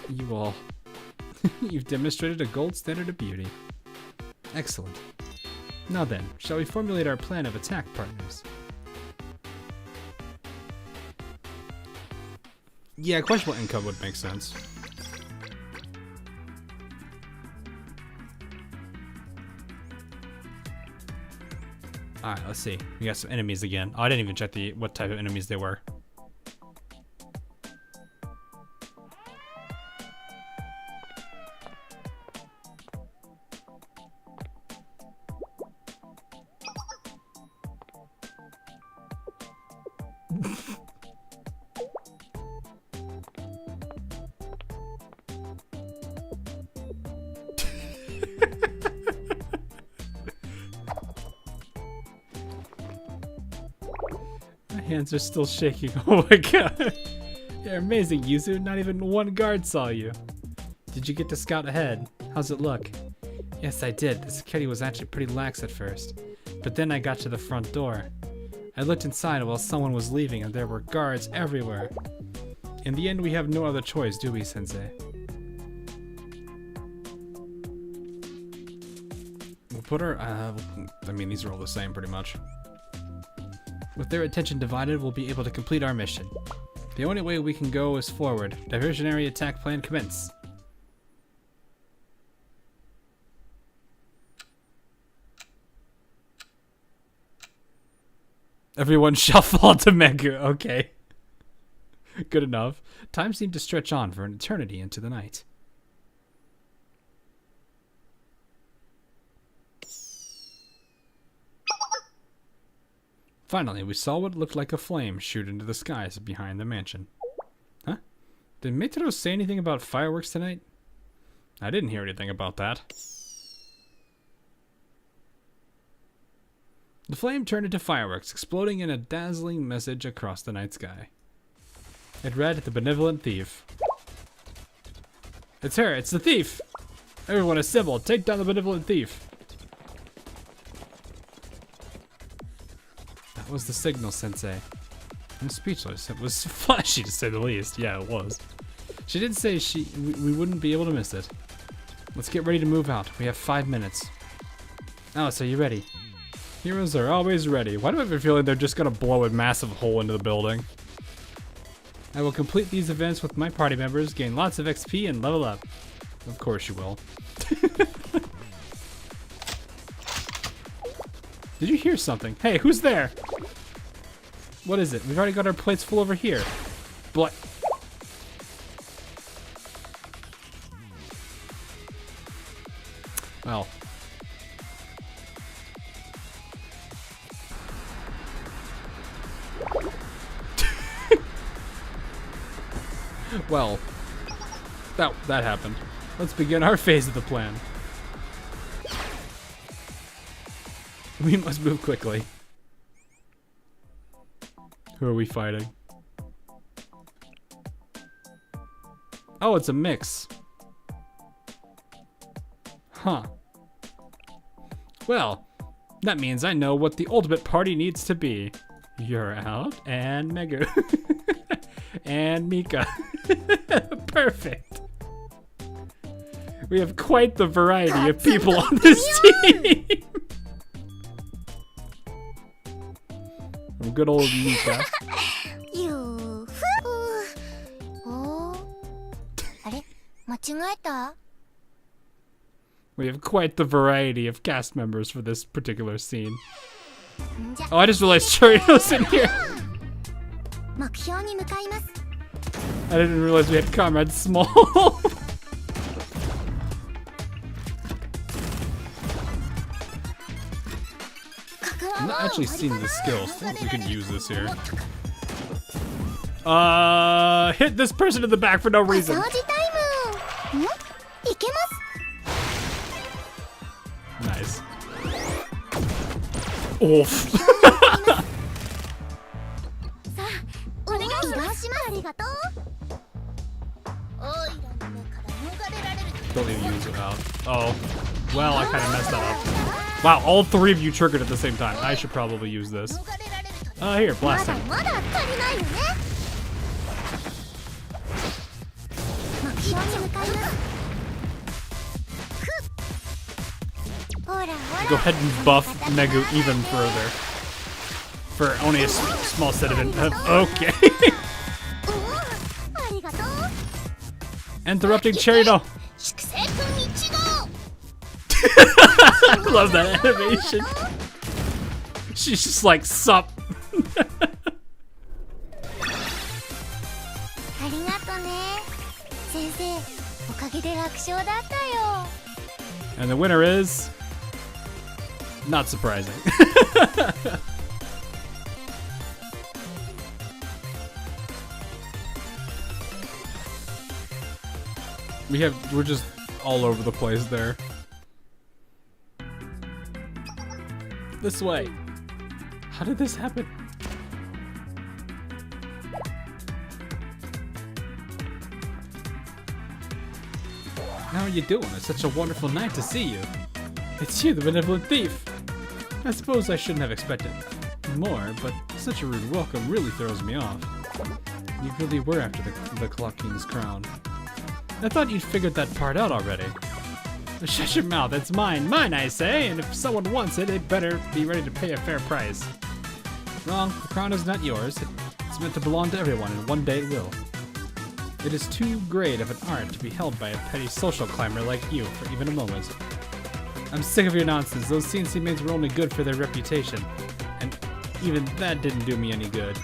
You all. You've demonstrated a gold standard of beauty. Excellent. Now then, shall we formulate our plan of attack, partners? Yeah, questionable income would make sense. Alright, let's see. We got some enemies again. Oh, I didn't even check what type of enemies they were. Hands are still shaking. Oh my god. You're amazing, Yuzu. Not even one guard saw you. Did you get to scout ahead? How's it look? Yes, I did. The security was actually pretty lax at first. But then I got to the front door. I looked inside while someone was leaving and there were guards everywhere. In the end, we have no other choice, do we, Sensei? We'll put our... I mean, these are all the same, pretty much. With their attention divided, we'll be able to complete our mission. The only way we can go is forward. Diversionary attack plan commence. Everyone shall fall to Megu. Okay. Good enough. Time seemed to stretch on for an eternity into the night. Finally, we saw what looked like a flame shoot into the skies behind the mansion. Huh? Did Metro say anything about fireworks tonight? I didn't hear anything about that. The flame turned into fireworks, exploding in a dazzling message across the night sky. It read, "The benevolent thief." It's her, it's the thief! Everyone assemble, take down the benevolent thief. That was the signal, Sensei. I'm speechless. It was flashy to say the least. Yeah, it was. She did say we wouldn't be able to miss it. Let's get ready to move out. We have 5 minutes. Alice, are you ready? Heroes are always ready. Why do I have a feeling they're just gonna blow a massive hole into the building? I will complete these events with my party members, gain lots of XP, and level up. Of course you will. Did you hear something? Hey, who's there? What is it? We've already got our plates full over here. What? Well. Well, that happened. Let's begin our phase of the plan. We must move quickly. Who are we fighting? Oh, it's a mix. Huh. Well, that means I know what the ultimate party needs to be. You're out, and Megu. And Mika. Perfect. We have quite the variety of people on this team. From good old Mika. We have quite the variety of cast members for this particular scene. Oh, I just realized Churrito's in here. I didn't realize we had Comrade Small. I've not actually seen the skills. I think we could use this here. Hit this person in the back for no reason. Nice. Oof. Don't need to use it out. Oh. Well, I kind of messed that up. Wow, all three of you triggered at the same time. I should probably use this. Here, blast him. Go ahead and buff Megu even further. For only a small set of okay. Interrupting Churrito. I love that animation. She's just like, sup. And the winner is... not surprising. We're just all over the place there. This way. How did this happen? How are you doing? It's such a wonderful night to see you. It's you, the benevolent thief. I suppose I shouldn't have expected more, but such a rude welcome really throws me off. You really were after the Clock King's crown. I thought you'd figured that part out already. Shut your mouth, it's mine. Mine, I say, and if someone wants it, they'd better be ready to pay a fair price. Wrong, the crown is not yours. It's meant to belong to everyone, and one day it will. It is too great of an art to be held by a petty social climber like you for even a moment. I'm sick of your nonsense. Those CNC maids were only good for their reputation, and even that didn't do me any good.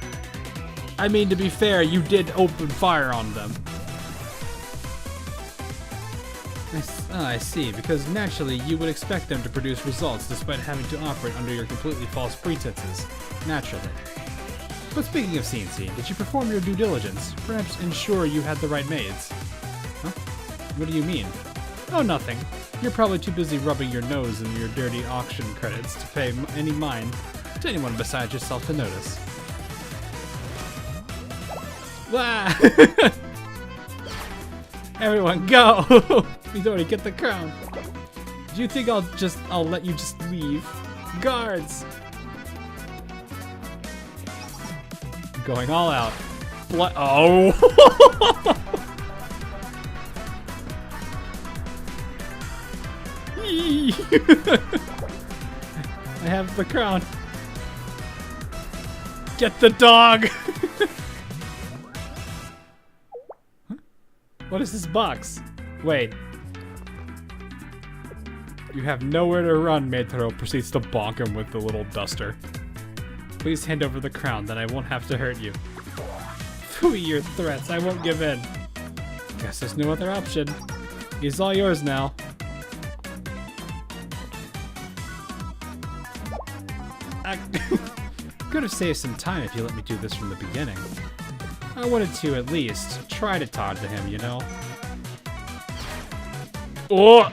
I mean, to be fair, you did open fire on them. I see, because naturally you would expect them to produce results despite having to operate under your completely false pretenses. Naturally. But speaking of CNC, did you perform your due diligence? Perhaps ensure you had the right maids? Huh? What do you mean? Oh, nothing. You're probably too busy rubbing your nose in your dirty auction credits to pay any mind to anyone besides yourself to notice. Wow! Everyone go! He's already get the crown. Do you think I'll let you just leave? Guards! Going all out. What? Oh! I have the crown. Get the dog! Huh? What is this box? Wait. You have nowhere to run, Maid proceeds to bonk him with the little duster. Please hand over the crown, then I won't have to hurt you. Phooey your threats, I won't give in. Guess there's no other option. He's all yours now. I could have saved some time if you let me do this from the beginning. I wanted to at least try to talk to him, you know? Oh!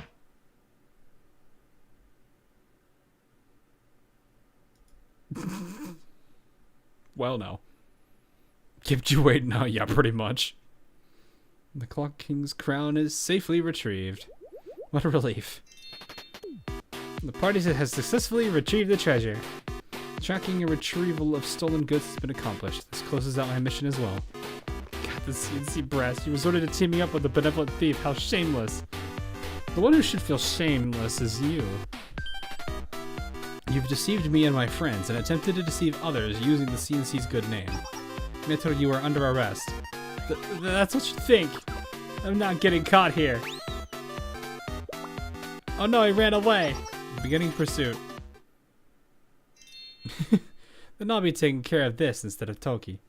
Well, no. Kept you waiting now, yeah, pretty much. The Clock King's crown is safely retrieved. What a relief. The party has successfully retrieved the treasure. Tracking and retrieval of stolen goods has been accomplished. This closes out my mission as well. God, the CNC brass. You resorted to teaming up with a benevolent thief. How shameless. The one who should feel shameless is you. You've deceived me and my friends and attempted to deceive others using the CNC's good name. Metro, you are under arrest. That's what you think. I'm not getting caught here. Oh no, he ran away. Beginning pursuit. Then I'll be taking care of this instead of Toki.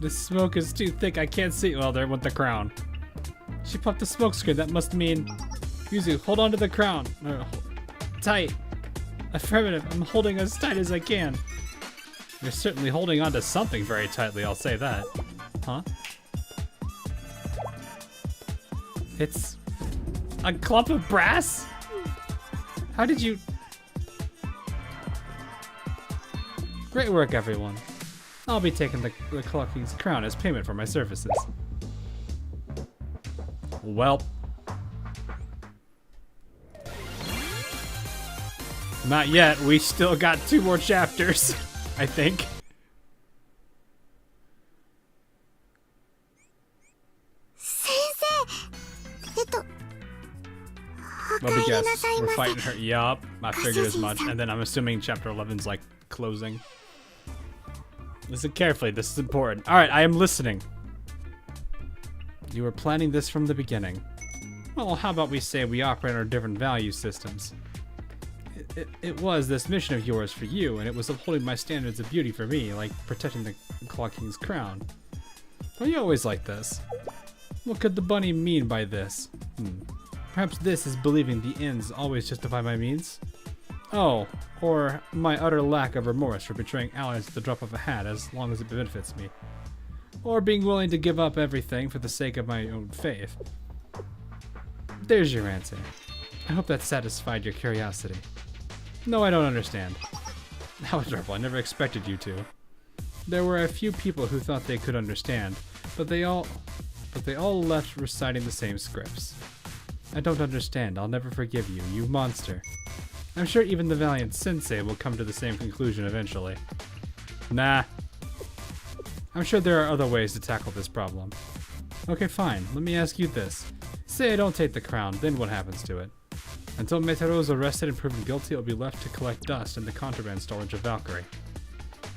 The smoke is too thick, I can't see. Well, there went the crown. She popped the smoke screen, that must mean... Yuzu, hold on to the crown. Tight. Affirmative, I'm holding as tight as I can. You're certainly holding on to something very tightly, I'll say that. Huh? It's... a clump of brass? How did you... Great work, everyone. I'll be taking the Clock King's crown as payment for my services. Well. Not yet. We still got 2 more chapters, I think. Let me guess. We're fighting her. Yup. I figured as much. And then I'm assuming chapter 11's like closing. Listen carefully. This is important. Alright, I am listening. You were planning this from the beginning. Well, how about we say we operate under different value systems? It was this mission of yours for you, and it was upholding my standards of beauty for me, like protecting the Clock King's crown. Are you always like this? What could the bunny mean by this? Perhaps this is believing the ends always justify my means? Oh, or my utter lack of remorse for betraying allies at the drop of a hat as long as it benefits me. Or being willing to give up everything for the sake of my own faith. There's your answer. I hope that satisfied your curiosity. No, I don't understand. How adorable, I never expected you to. There were a few people who thought they could understand, but they all left reciting the same scripts. I don't understand, I'll never forgive you, you monster. I'm sure even the valiant sensei will come to the same conclusion eventually. Nah. I'm sure there are other ways to tackle this problem. Okay, fine, let me ask you this. Say I don't take the crown, then what happens to it? Until Metaro is arrested and proven guilty, it'll be left to collect dust in the contraband storage of Valkyrie.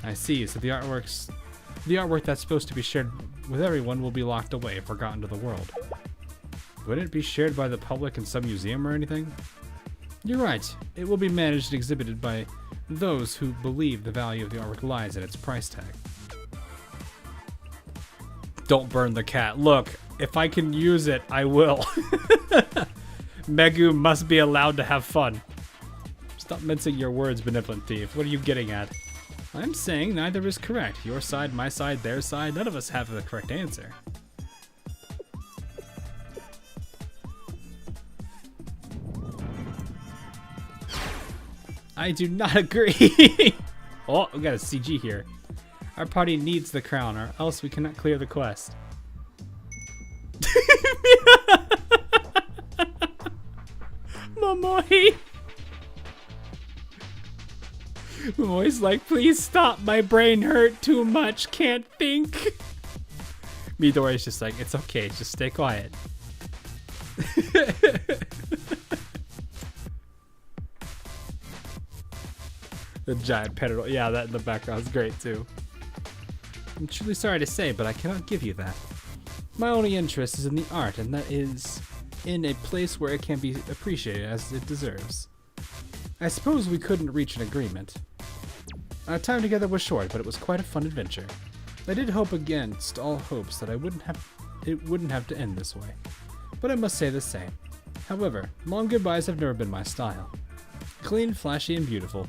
I see, so the artwork that's supposed to be shared with everyone will be locked away, forgotten to the world. Wouldn't it be shared by the public in some museum or anything? You're right, it will be managed and exhibited by those who believe the value of the artwork lies in its price tag. Don't burn the cat. Look, If I can use it, I will. Megu must be allowed to have fun. Stop mincing your words, benevolent thief. What are you getting at? I'm saying neither is correct. Your side, my side, their side. None of us have the correct answer. I do not agree. Oh, we got a CG here. Our party needs the crown, or else we cannot clear the quest. Momoe. Momoe's like, please stop. My brain hurt too much. Can't think. Midori's just like, it's okay. Just stay quiet. The giant pedal. Yeah, that in the background is great too. I'm truly sorry to say, but I cannot give you that. My only interest is in the art, and that is in a place where it can be appreciated as it deserves. I suppose we couldn't reach an agreement. Our time together was short, but it was quite a fun adventure. I did hope against all hopes that it wouldn't have to end this way. But I must say the same. However, long goodbyes have never been my style. Clean, flashy, and beautiful.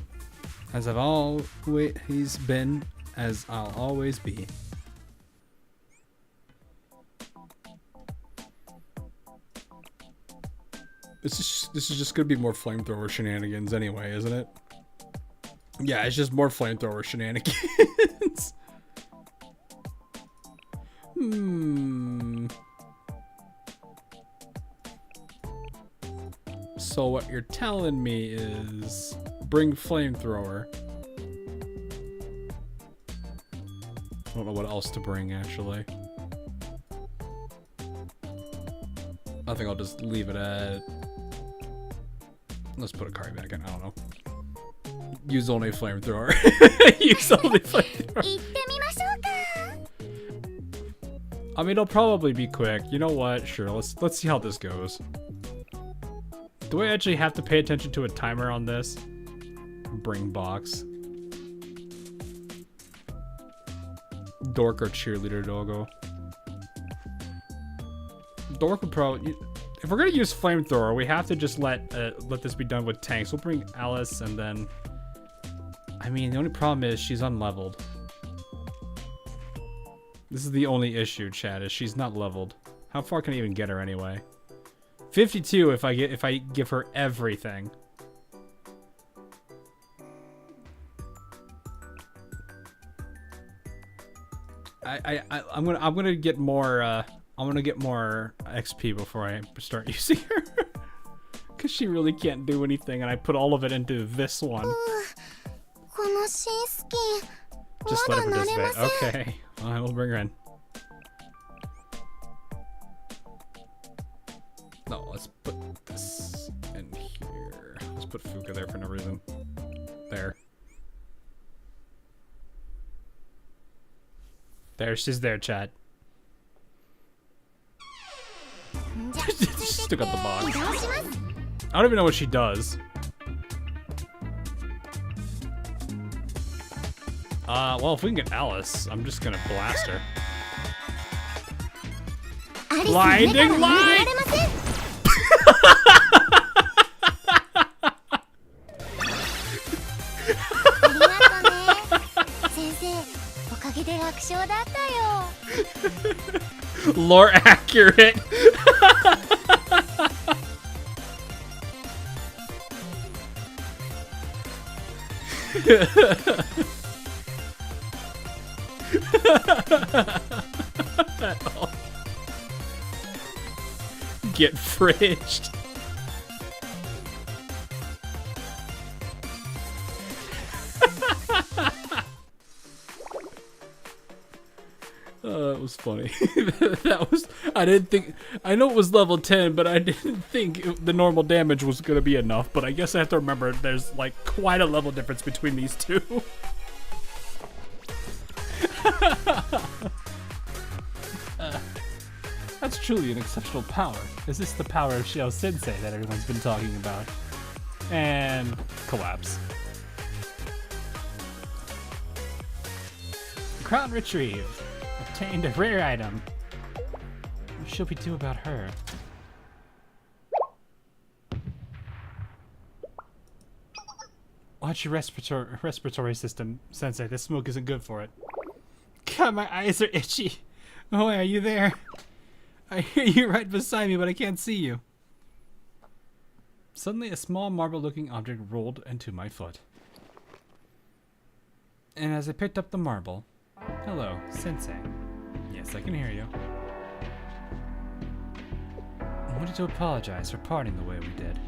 As I've always been, as I'll always be. This is just gonna be more flamethrower shenanigans anyway, isn't it? Yeah, it's just more flamethrower shenanigans. So what you're telling me is bring flamethrower. I don't know what else to bring actually. I think I'll just leave it at... Let's put a Kari back in, I don't know. Use only flamethrower. Use only flamethrower. I mean, it'll probably be quick. You know what? Sure, let's see how this goes. Do I actually have to pay attention to a timer on this? Bring box. Dork or cheerleader doggo. Dork would probably... If we're gonna use flamethrower, we have to just let this be done with tanks. We'll bring Alice and then... I mean, the only problem is she's unleveled. This is the only issue, Chad, is she's not leveled. How far can I even get her anyway? 52 if I give her everything. I'm gonna get more XP before I start using her. Cause she really can't do anything and I put all of it into this one. Just let her participate. Okay. I will bring her in. No, let's put this in here. Let's put Fuka there for no reason. There. There, she's there, chat. She still got the box. I don't even know what she does. Well, if we can get Alice, I'm just gonna blast her. Blinding light! Lore accurate. Get fridged. That was funny. That was, I didn't think, I know it was level 10, but I didn't think the normal damage was going to be enough, but I guess I have to remember there's like quite a level difference between these two. That's truly an exceptional power. Is this the power of Shio Sensei that everyone's been talking about? And collapse. Crown retrieved. Obtained a rare item. should we do about her? Watch your respiratory system, Sensei. This smoke isn't good for it. God, my eyes are itchy. Oh, are you there? I hear you right beside me, but I can't see you. Suddenly, a small marble-looking object rolled into my foot. And as I picked up the marble... Hello, Sensei. Yes, I can hear you. I wanted to apologize for parting the way we did.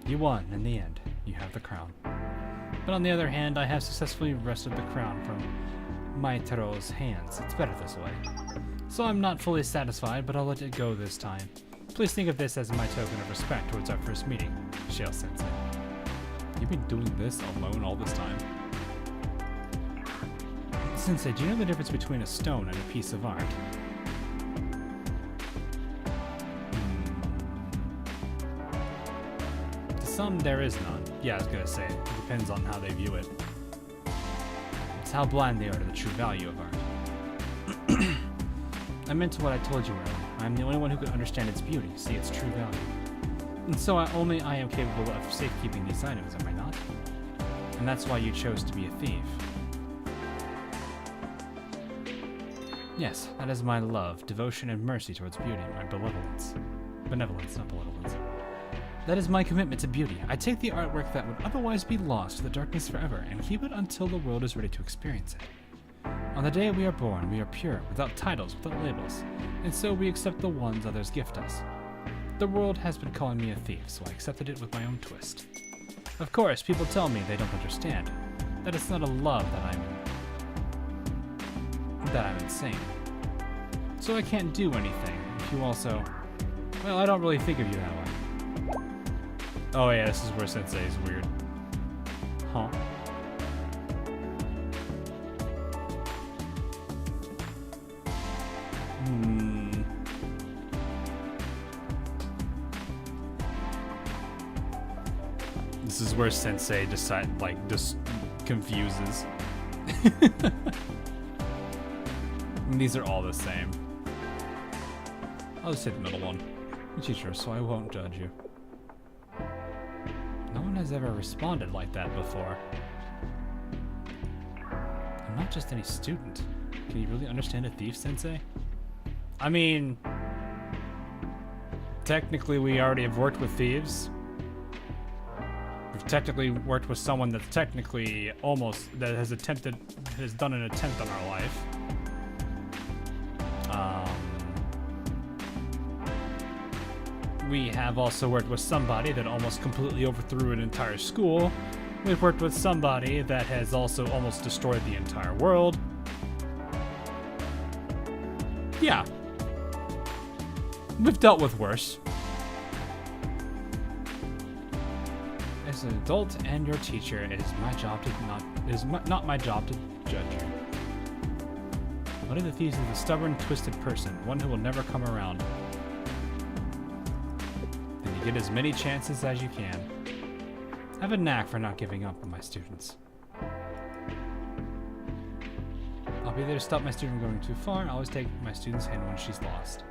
You won, in the end. You have the crown. But on the other hand, I have successfully wrested the crown from Maitaro's hands. It's better this way. So I'm not fully satisfied, but I'll let it go this time. Please think of this as my token of respect towards our first meeting, Shale Sensei. You've been doing this alone all this time? Sensei, do you know the difference between a stone and a piece of art? To some, there is none. Yeah, I was gonna say, it depends on how they view it. It's how blind they are to the true value of art. I meant what I told you earlier. I'm the only one who can understand its beauty, see its true value. And so only I am capable of safekeeping these items, am I not? And that's why you chose to be a thief. Yes, that is my love, devotion, and mercy towards beauty, my benevolence. Benevolence, not benevolence. That is my commitment to beauty. I take the artwork that would otherwise be lost to the darkness forever and keep it until the world is ready to experience it. On the day we are born, we are pure, without titles, without labels, and so we accept the ones others gift us. The world has been calling me a thief, so I accepted it with my own twist. Of course, people tell me they don't understand, that it's not a love that I'm insane. So I can't do anything. If you also... Well, I don't really think of you that way. Oh yeah, this is where Sensei is weird. Huh. This is where Sensei just confuses. And these are all the same. I'll just say the middle one. I'm a teacher, so I won't judge you. No one has ever responded like that before. I'm not just any student. Can you really understand a thief, Sensei? I mean... Technically, we already have worked with thieves. We've technically worked with someone that's technically that has done an attempt on our life. We have also worked with somebody that almost completely overthrew an entire school. We've worked with somebody that has also almost destroyed the entire world. Yeah. We've dealt with worse. As an adult and your teacher, it is not my job to judge you. One of the thieves is a stubborn, twisted person, one who will never come around. Then you get as many chances as you can. I have a knack for not giving up on my students. I'll be there to stop my student from going too far, and always take my student's hand when she's lost.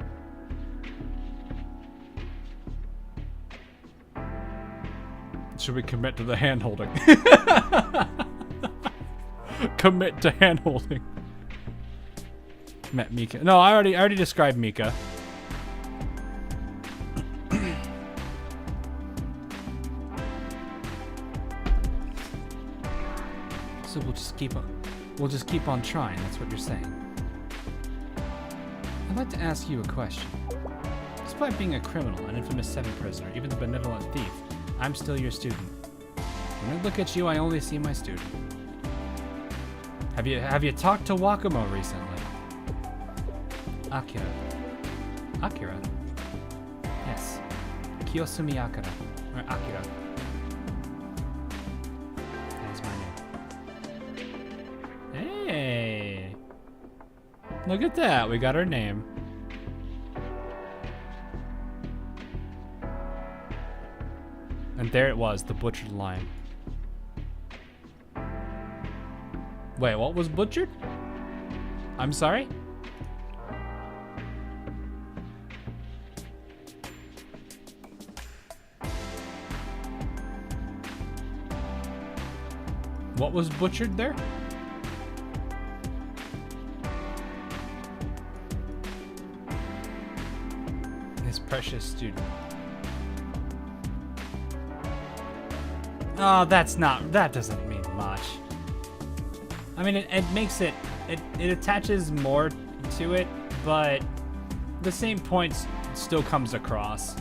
Should we commit to the hand-holding? Commit to hand-holding. Met Mika. No, I already described Mika. So we'll just keep on trying. That's what you're saying. I'd like to ask you a question. Despite being a criminal, an infamous 7 prisoner, even the benevolent thief, I'm still your student. When I look at you, I only see my student. Have you talked to Wakamo recently? Akira. Akira? Yes. Kiyosumi Akira. Or Akira. That is my name. Hey! Look at that, we got her name. And there it was, the butchered lion. Wait, what was butchered? I'm sorry? What was butchered there? His precious student. Oh, that doesn't mean much. I mean, it makes it attaches more to it, but the same point still comes across.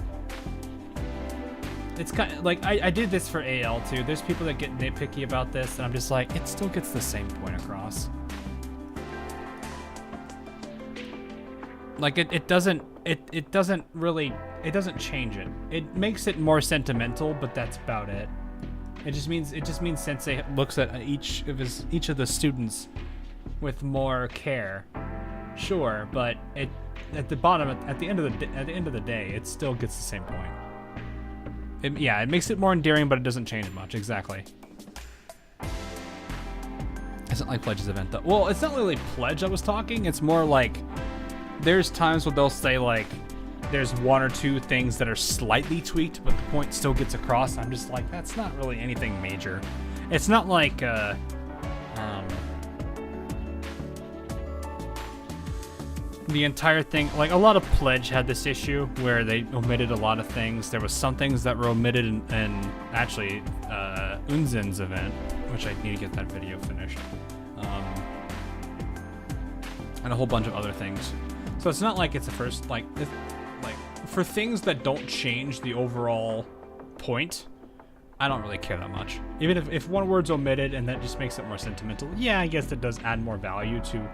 It's kind of like, I did this for AL too. There's people that get nitpicky about this, and I'm just like, it still gets the same point across. Like it doesn't change it. It makes it more sentimental, but that's about it. It just means Sensei looks at each of the students with more care. Sure, but at the end of the day, it still gets the same point. It makes it more endearing, but it doesn't change much. Exactly. It's not like Pledge's event though. Well, it's not really Pledge I was talking. It's more like there's times where they'll say like there's one or two things that are slightly tweaked, but the point still gets across. I'm just like, that's not really anything major. It's not like the entire thing, like a lot of Pledge had this issue where they omitted a lot of things. There was some things that were omitted in actually Unzen's event, which I need to get that video finished, and a whole bunch of other things. So it's not like it's the first, like for things that don't change the overall point, I don't really care that much. Even if one word's omitted and that just makes it more sentimental, yeah, I guess that does add more value to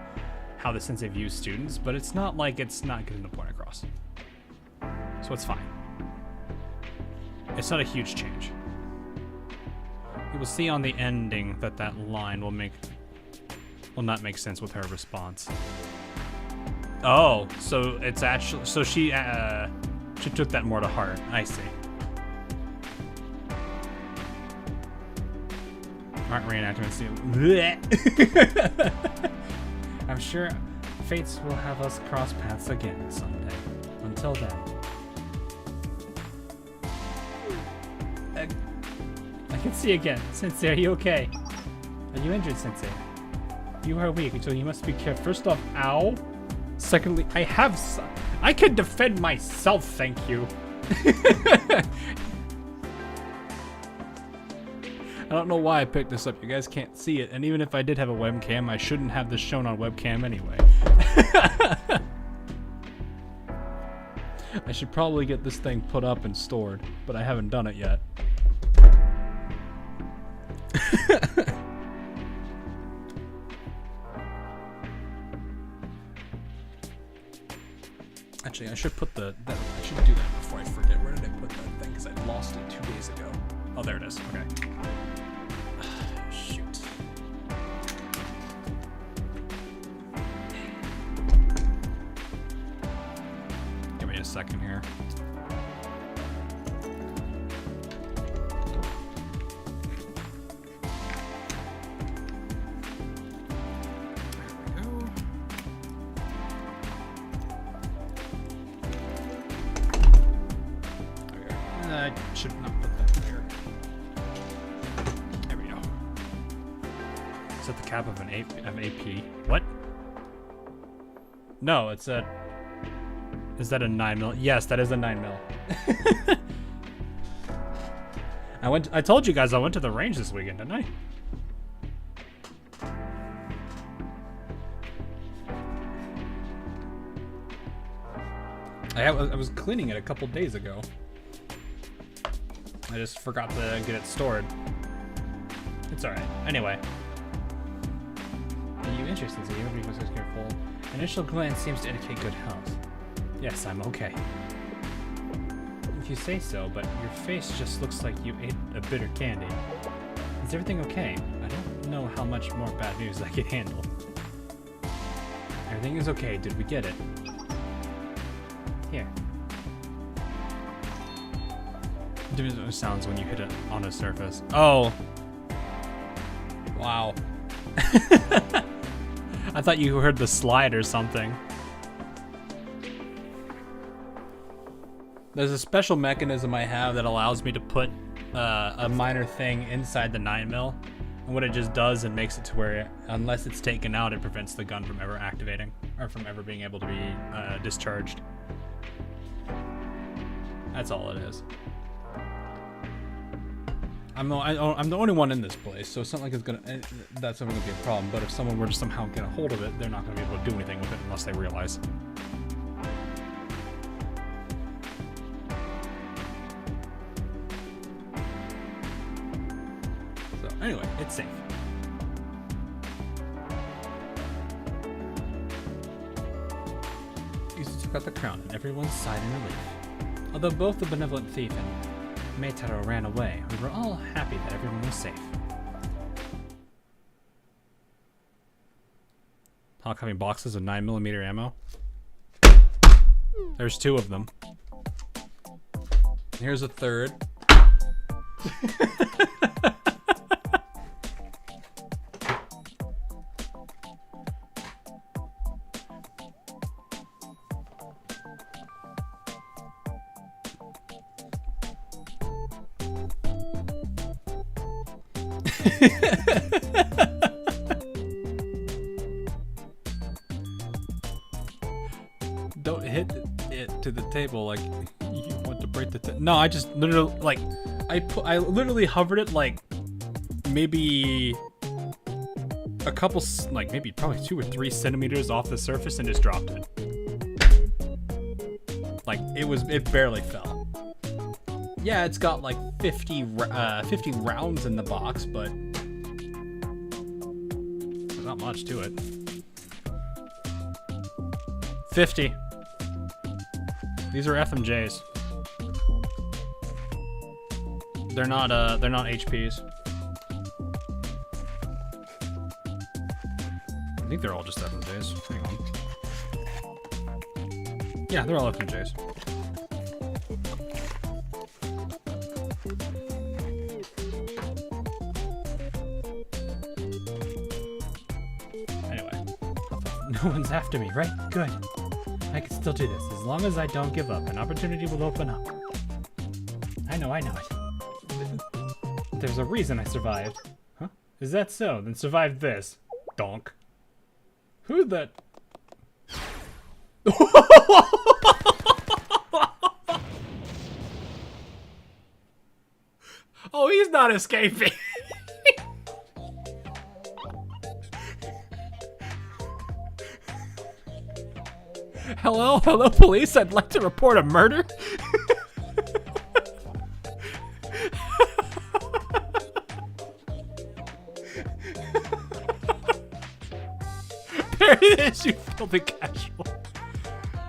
how the sensei views students, but it's not like it's not getting the point across. So it's fine. It's not a huge change. You will see on the ending that line will not make sense with her response. Oh, so it's actually, so she took that more to heart. I see. Art reenactments. I'm sure fates will have us cross paths again someday. Until then. I can see again. Sensei, are you okay? Are you injured, Sensei? You are weak, so you must be careful. First off, ow. Secondly, I can defend myself, thank you. I don't know why I picked this up. You guys can't see it, and even if I did have a webcam, I shouldn't have this shown on webcam anyway. I should probably get this thing put up and stored, but I haven't done it yet. Actually, I should put I should do that before I forget. Where did I put that thing? Because I lost it 2 days ago. Oh, there it is. Okay. Shoot. Give me a second here. I should not put that there. There we go. Is that the cap of an AP? What? No, it's a... Is that a 9mm? Yes, that is a 9mm. I told you guys I went to the range this weekend, didn't I? I was cleaning it a couple days ago. I just forgot to get it stored. It's alright. Anyway. Are you interested? So you hope you was careful. Initial glance seems to indicate good health. Yes, I'm okay. If you say so, but your face just looks like you ate a bitter candy. Is everything okay? I don't know how much more bad news I can handle. Everything is okay. Did we get it? Here. Different sounds when you hit it on a surface. Oh. Wow. I thought you heard the slide or something. There's a special mechanism I have that allows me to put a minor thing inside the 9mm. what it just does, it makes it to where, unless it's taken out, it prevents the gun from ever activating, or from ever being able to be discharged. That's all it is. I'm the only one in this place, so it's not like it's that's never gonna be a problem. But if someone were to somehow get a hold of it, they're not gonna be able to do anything with it unless they realize. So anyway, it's safe. You took out the crown, and everyone sighed in relief. Although both the benevolent thief and Maid ran away, we were all happy that everyone was safe. Hawk having boxes of 9mm ammo. There's 2 of them. Here's a third. Don't hit it to the table like you want to break the table. No, I just literally like I literally hovered it like maybe a couple, like maybe probably 2 or 3 centimeters off the surface and just dropped it. Like it barely fell. Yeah, it's got like 50 rounds in the box, but there's not much to it. 50. These are FMJs. They're not HPs. I think they're all just FMJs. Hang on. Yeah, they're all FMJs. No one's after me, right? Good. I can still do this, as long as I don't give up. An opportunity will open up. I know it. There's a reason I survived. Huh? Is that so? Then survived this. Donk. Who the... Oh, he's not escaping. Hello, police. I'd like to report a murder. There it is, you filthy casual.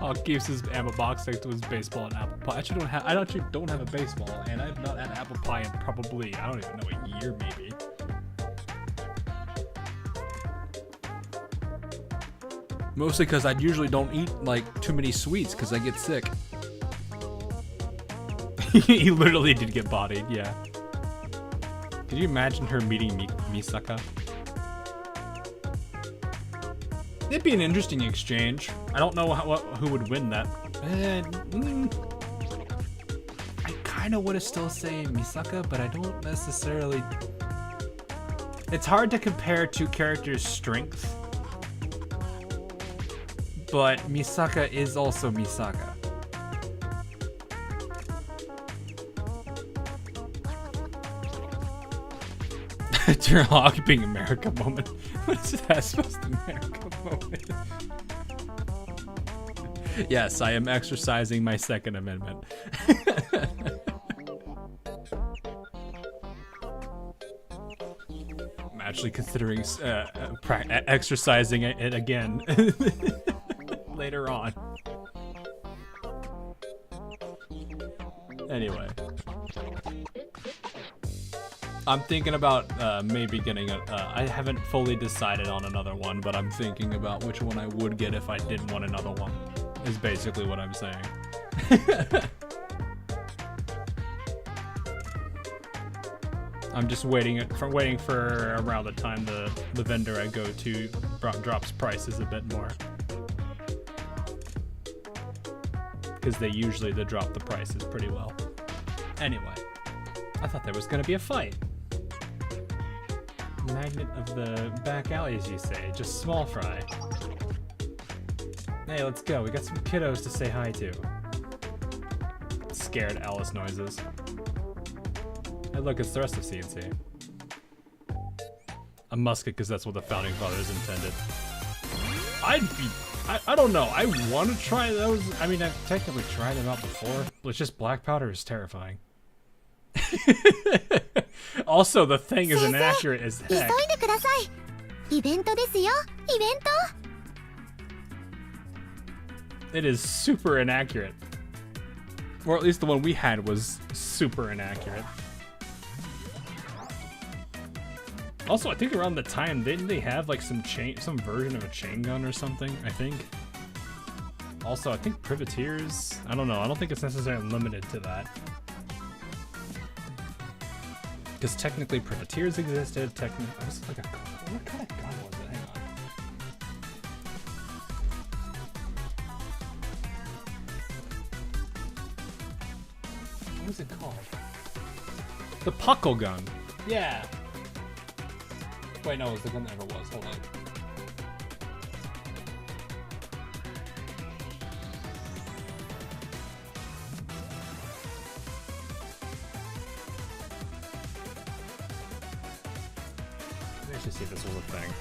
Oh, keeps his ammo box next to his baseball and apple pie. I actually don't have a baseball, and I've not had apple pie in probably, I don't even know, a year maybe. Mostly because I usually don't eat like too many sweets because I get sick. He literally did get bodied, yeah. Could you imagine her meeting Misaka? It'd be an interesting exchange. I don't know who would win that. I kind of want to still say Misaka, but I don't necessarily... It's hard to compare 2 characters' strength. But Misaka is also Misaka. Turlock being America moment. What is that supposed to be America moment? Yes, I am exercising my Second Amendment. I'm actually considering exercising it again. Later on. Anyway. I'm thinking about maybe getting I haven't fully decided on another one, but I'm thinking about which one I would get if I did want another one, is basically what I'm saying. I'm just waiting for around the time the vendor I go to drops prices a bit more. Because they drop the prices pretty well. Anyway, I thought there was gonna be a fight. magnet of the back alley, as you say. Just small fry. Hey, let's go. We got some kiddos to say hi to. Scared Alice noises. Hey, look, it's the rest of CNC. A musket, because that's what the founding fathers intended. I don't know. I want to try those. I mean, I've technically tried them out before, but it's just black powder is terrifying. Also, the thing is inaccurate as heck. It is super inaccurate. Or at least the one we had was super inaccurate. Also, I think around the time, didn't they have like some version of a chain gun or something, I think? Also, I think privateers, I don't know, I don't think it's necessarily limited to that. Because technically privateers existed, what kind of gun was it? Hang on. What is it called? The puckle gun. Yeah. Wait, no, it was the gun that ever was. Hold on. Let me actually see if this was a thing.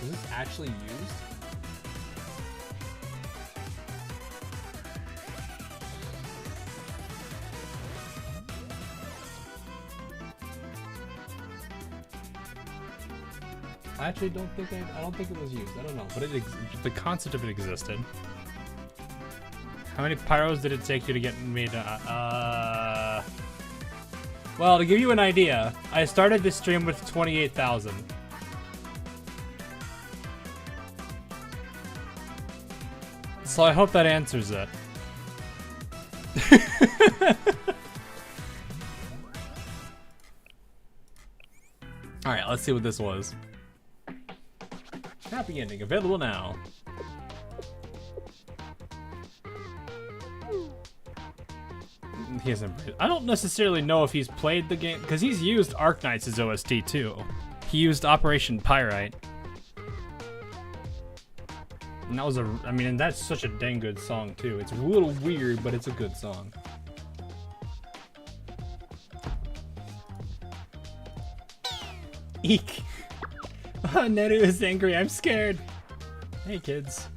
Is this actually used? I actually don't think I don't think it was used. I don't know, but the concept of it existed. How many pyros did it take you to get made? Well, to give you an idea, I started this stream with 28,000. So I hope that answers it. All right, let's see what this was. Happy ending available now. He hasn't. I don't necessarily know if he's played the game because he's used Arknights as OST too. He used Operation Pyrite. And that was I mean, and that's such a dang good song too. It's a little weird, but it's a good song. Eek. Oh, Neru is angry. I'm scared. Hey, kids.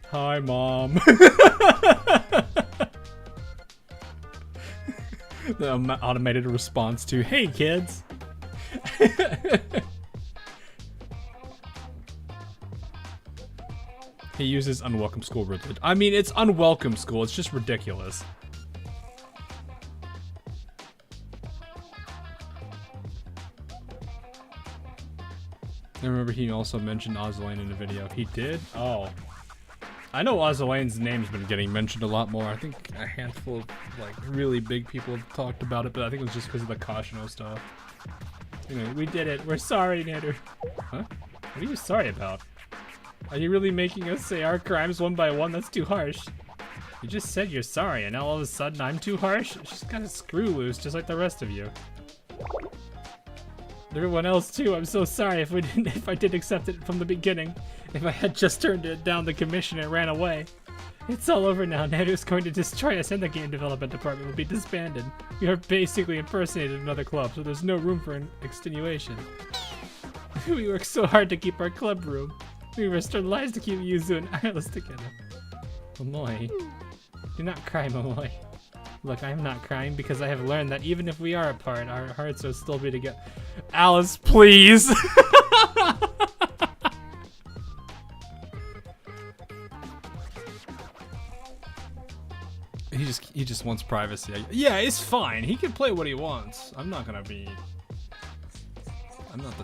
Hi, Mom. The automated response to, hey, kids. He uses unwelcome school privilege. I mean, it's unwelcome school. It's just ridiculous. I remember he also mentioned Ozlane in the video. He did? Oh. I know Ozlane's name's been getting mentioned a lot more. I think a handful of like really big people have talked about it, but I think it was just because of the Kashino stuff. Anyway, we did it. We're sorry, Nader. Huh? What are you sorry about? Are you really making us say our crimes one by one? That's too harsh. You just said you're sorry, and now all of a sudden I'm too harsh? She's got a screw loose, just like the rest of you. Everyone else too. I'm so sorry if I did accept it from the beginning. If I had just turned it down the commission and ran away. It's all over now. Neru's going to destroy us and the game development department will be disbanded. We are basically impersonated another club, so there's no room for an extenuation. We worked so hard to keep our club room. We risked our lives to keep Yuzu and Aris together. Momoe. Do not cry, Momoe. Look, I'm not crying because I have learned that even if we are apart, our hearts will still be together. Alice, please! He just wants privacy. Yeah, it's fine. He can play what he wants. I'm not the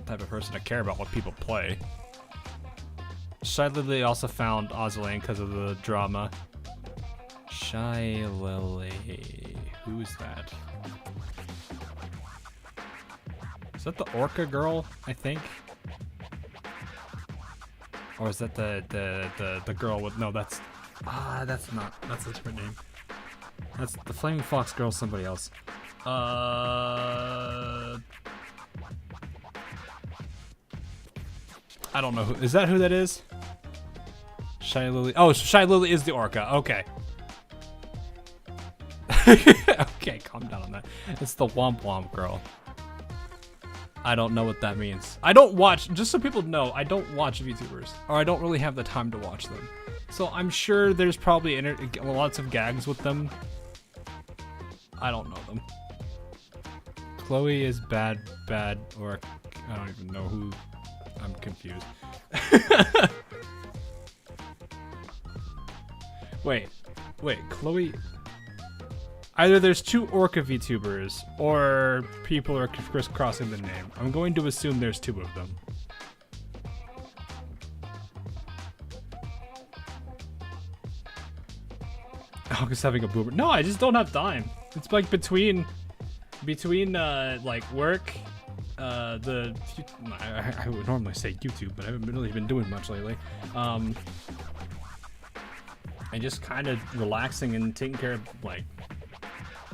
type of person to care about what people play. Shy Lily also found Ozlane because of the drama. Shy Lily. Who is that? Is that the Orca girl, I think? Or is that the girl with, no, that's not, that's a different name. That's the Flaming Fox girl, somebody else. I don't know who, is that who that is? Shy Lily, oh, Shy Lily is the orca, okay. Okay, calm down on that. It's the Womp Womp girl. I don't know what that means. I don't watch, just so people know, I don't watch VTubers. Or I don't really have the time to watch them. So I'm sure there's probably lots of gags with them. I don't know them. Chloe is bad, or I don't even know who. I'm confused. Wait, Chloe. Either there's 2 orca VTubers, or people are crisscrossing the name. I'm going to assume there's 2 of them. August having a boomer. No, I just don't have time. It's like between like work, I would normally say YouTube, but I haven't really been doing much lately. And just kind of relaxing and taking care of like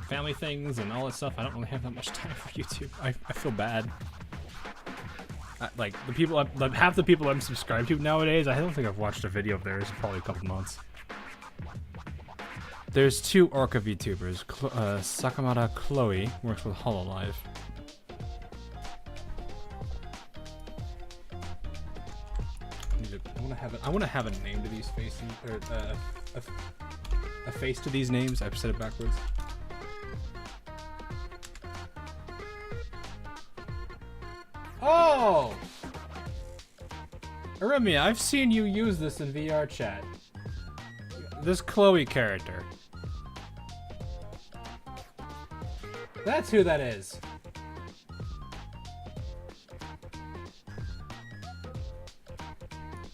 family things and all that stuff. I don't really have that much time for YouTube. I feel bad. Like the people, half the people I'm subscribed to nowadays, I don't think I've watched a video of theirs in probably a couple months. There's 2 orca VTubers. Sakamata Chloe works with Hololive. I want to have a name to these faces, or a face to these names. I've said it backwards. Oh! Aremia, I've seen you use this in VR chat. This Chloe character. That's who that is.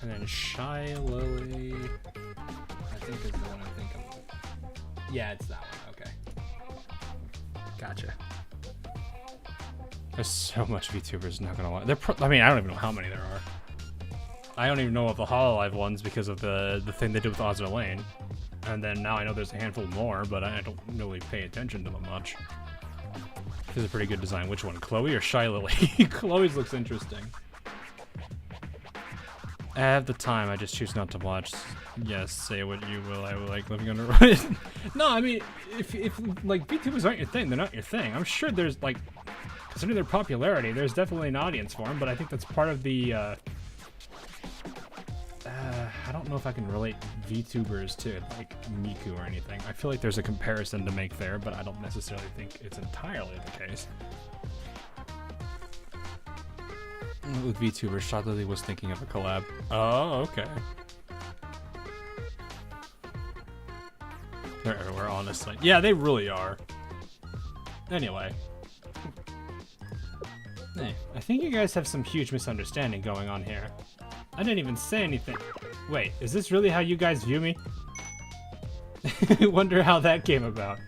And then Shy Lily, I think is the one I'm thinking of. Yeah, it's that one, okay. Gotcha. There's so much VTubers, not gonna lie. I mean, I don't even know how many there are. I don't even know of the Hololive ones because of the thing they did with Ozra Lane. And then now I know there's a handful more, but I don't really pay attention to them much. This is a pretty good design. Which one, Chloe or Shy Lily? Chloe's looks interesting. I have the time, I just choose not to watch. Yes, say what you will, I will like living under a No, I mean, if like VTubers aren't your thing, they're not your thing. I'm sure there's like, considering their popularity, there's definitely an audience for them, but I think that's part of the, I don't know if I can relate VTubers to like Miku or anything. I feel like there's a comparison to make there, but I don't necessarily think it's entirely the case. With VTubers, Shy Lily was thinking of a collab. Oh, okay. They're everywhere, honestly. Yeah, they really are. Anyway. Hey, I think you guys have some huge misunderstanding going on here. I didn't even say anything. Wait, is this really how you guys view me? Wonder how that came about.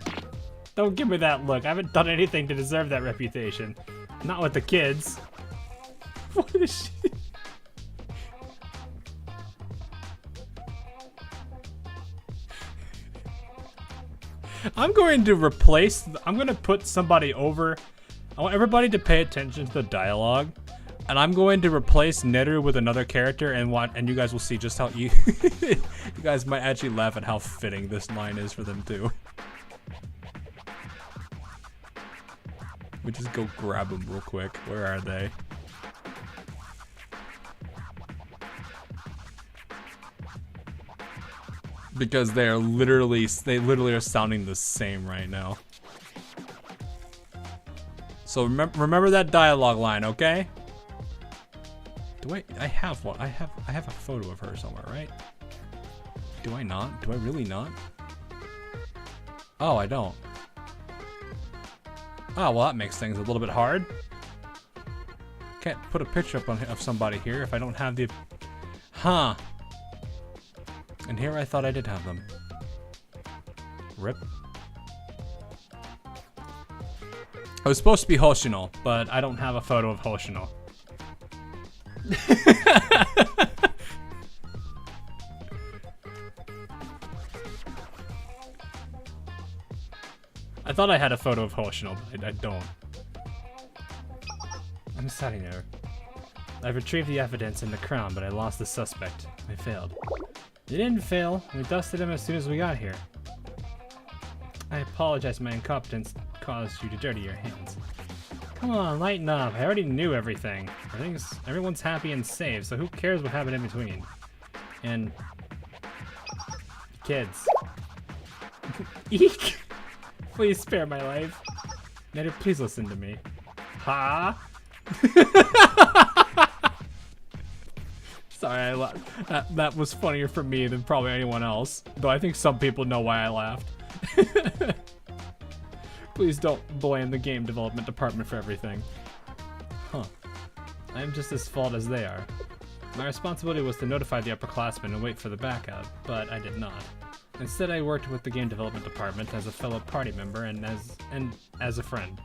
Don't give me that look. I haven't done anything to deserve that reputation. Not with the kids. What is she? I'm going to put somebody over. I want everybody to pay attention to the dialogue. And I'm going to replace Neru with another character, and you guys will see just how you guys might actually laugh at how fitting this line is for them too. We just go grab them real quick. Where are they? Because they literally are sounding the same right now. So remember that dialogue line, okay? I have one. I have a photo of her somewhere, right? Do I not? Do I really not? Oh, I don't. Oh, well, that makes things a little bit hard. Can't put a picture up of somebody here if I don't have the... Huh. And here I thought I did have them. Rip. I was supposed to be Hoshino, but I don't have a photo of Hoshino. I thought I had a photo of Hoshino, but I don't. I'm sorry, Neru. I've retrieved the evidence and the crown, but I lost the suspect. I failed. You didn't fail. We dusted him as soon as we got here. I apologize, my incompetence caused you to dirty your hands. Come on, lighten up. I already knew everything. Everyone's happy and safe, so who cares what happened in between? And... kids. Eek! Please spare my life. Neru, please listen to me. Ha? Sorry, that was funnier for me than probably anyone else. Though I think some people know why I laughed. Please don't blame the game development department for everything. Huh. I am just as fault as they are. My responsibility was to notify the upperclassmen and wait for the backup, but I did not. Instead, I worked with the game development department as a fellow party member and as a friend.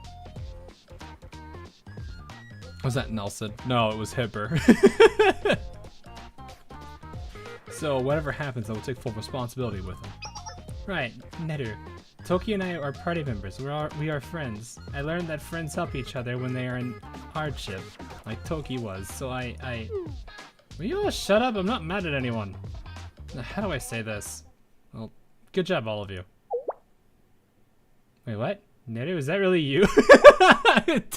Was that Nelson? No, it was Hipper. So whatever happens, I will take full responsibility with him. Right, Neru. Toki and I are party members. We are friends. I learned that friends help each other when they are in hardship, like Toki was. So will you all shut up? I'm not mad at anyone. How do I say this? Well, good job, all of you. Wait, what? Neru, is that really you?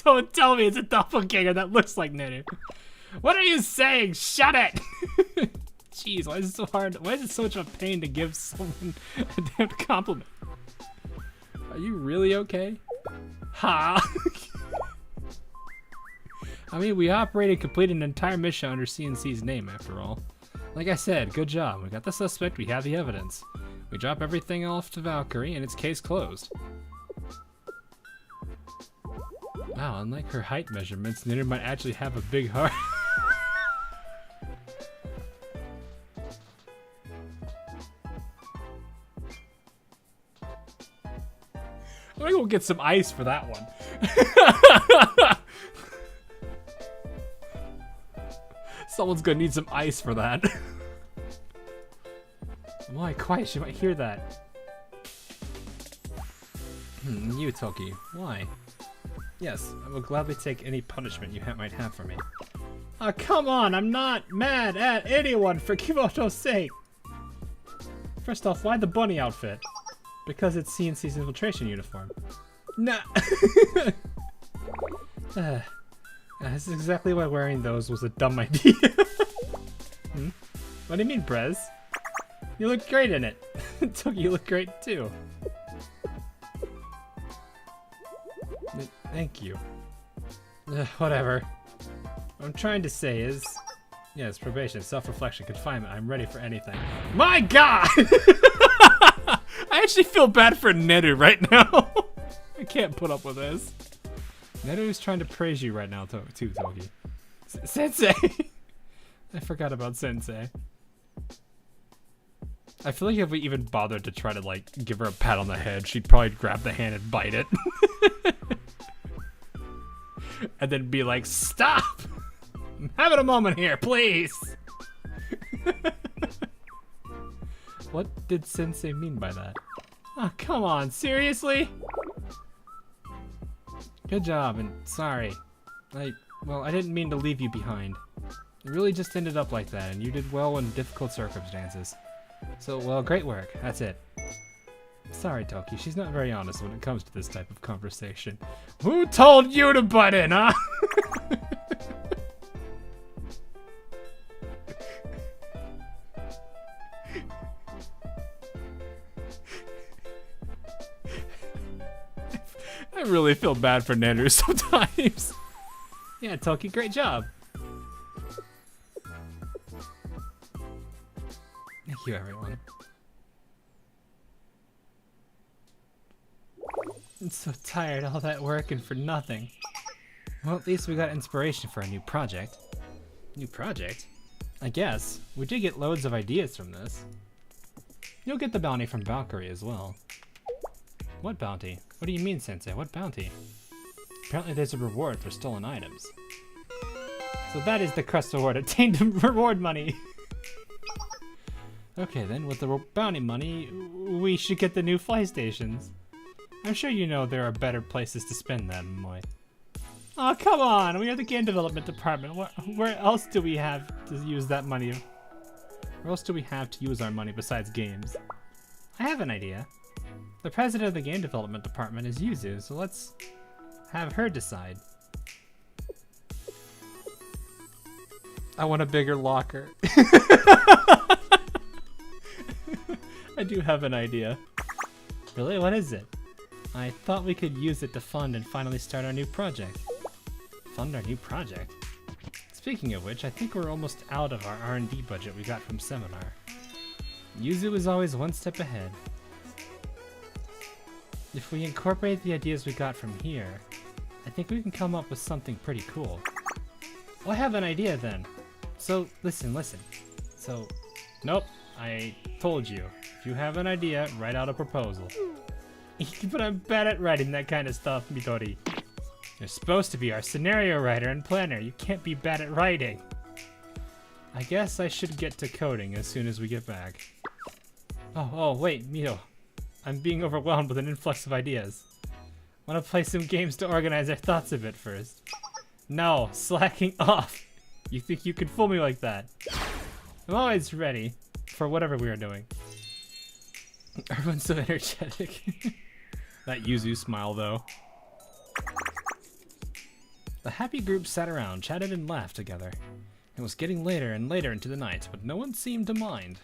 Don't tell me it's a doppelganger that looks like Neru. What are you saying? Shut it! Jeez, why is it so hard? Why is it so much of a pain to give someone a damn compliment? Are you really okay? Ha! I mean, we operated, completed an entire mission under CNC's name, after all. Like I said, good job. We got the suspect, we have the evidence. We drop everything off to Valkyrie, and it's case closed. Wow, unlike her height measurements, Neru might actually have a big heart. I'm gonna go get some ice for that one. Someone's gonna need some ice for that. Why, quiet, she might hear that. You, Toki, why? Yes, I will gladly take any punishment you might have for me. Oh, come on, I'm not mad at anyone for Kimoto's sake. First off, why the bunny outfit? Because it's CNC's infiltration uniform. Nah. This is exactly why wearing those was a dumb idea. What do you mean, Brez? You look great in it. Toki, you look great too. Thank you. Whatever. What I'm trying to say is... yes, probation, self-reflection, confinement. I'm ready for anything. My God! I actually feel bad for Neru right now. I can't put up with this. Neru is trying to praise you right now, too, Toki. Sensei! I forgot about Sensei. I feel like if we even bothered to try to, like, give her a pat on the head, she'd probably grab the hand and bite it. And then be like, stop! I'm having a moment here, please! What did Sensei mean by that? Oh, come on, seriously? Good job, and sorry. Well, I didn't mean to leave you behind. It really just ended up like that, and you did well in difficult circumstances. So, well, great work. That's it. Sorry, Toki. She's not very honest when it comes to this type of conversation. Who told you to butt in, huh? I really feel bad for Neru sometimes. Yeah, Toki, great job. Thank you, everyone. I'm so tired, all that work and for nothing. Well, at least we got inspiration for a new project. New project? I guess. We did get loads of ideas from this. You'll get the bounty from Valkyrie as well. What bounty? What do you mean, Sensei? What bounty? Apparently there's a reward for stolen items. So that is the crest reward. Obtained reward money! Okay then, with the bounty money, we should get the new fly stations. I'm sure you know there are better places to spend that, Moy. Oh, come on! We are the game development department. Where else do we have to use that money? Where else do we have to use our money besides games? I have an idea. The president of the game development department is Yuzu, so let's have her decide. I want a bigger locker. I do have an idea. Really? What is it? I thought we could use it to fund and finally start our new project. Fund our new project? Speaking of which, I think we're almost out of our R&D budget we got from Seminar. Yuzu is always one step ahead. If we incorporate the ideas we got from here, I think we can come up with something pretty cool. Well, I have an idea then. So, listen. So, nope, I told you. If you have an idea, write out a proposal. But I'm bad at writing that kind of stuff, Midori. You're supposed to be our scenario writer and planner. You can't be bad at writing. I guess I should get to coding as soon as we get back. Oh, wait, Mio. I'm being overwhelmed with an influx of ideas. Want to play some games to organize our thoughts a bit first? No, slacking off. You think you can fool me like that? I'm always ready for whatever we are doing. Everyone's so energetic. That Yuzu smile, though. The happy group sat around, chatted and laughed together. It was getting later and later into the night, but no one seemed to mind.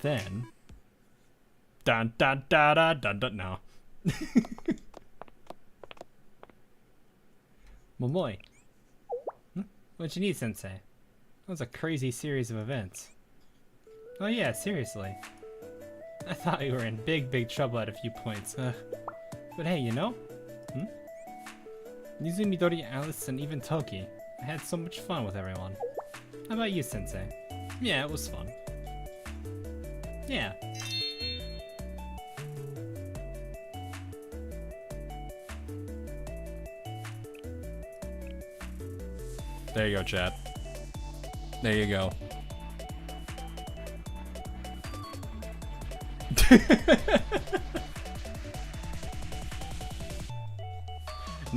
Then... Dun dun dun dun dun dun no. Momoi. What'd you need, Sensei? That was a crazy series of events. Oh yeah, seriously. I thought we were in big trouble at a few points. But hey, you know? Yuzu, Midori, Alice, and even Toki. I had so much fun with everyone. How about you, Sensei? Yeah, it was fun. Yeah. There you go, chat. There you go.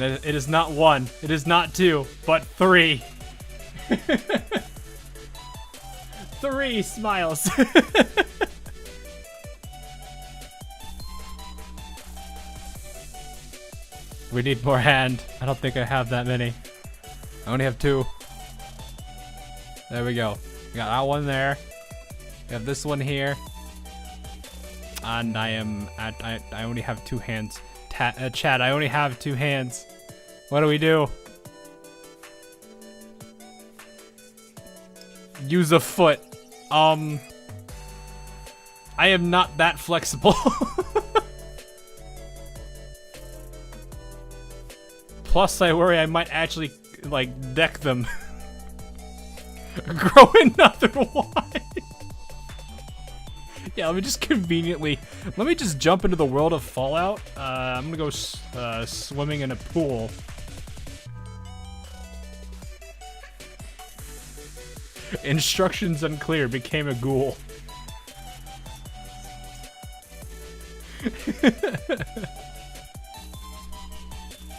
It is not 1, it is not 2, but 3. 3 smiles. We need more hand. I don't think I have that many. I only have 2. There we go. We got that one there. We have this one here. And I only have 2 hands. Chad, I only have 2 hands. What do we do? Use a foot. I am not that flexible. Plus, I worry I might actually, like, deck them. Grow another one. Yeah, let me just jump into the world of Fallout. I'm gonna go swimming in a pool. Instructions unclear, became a ghoul.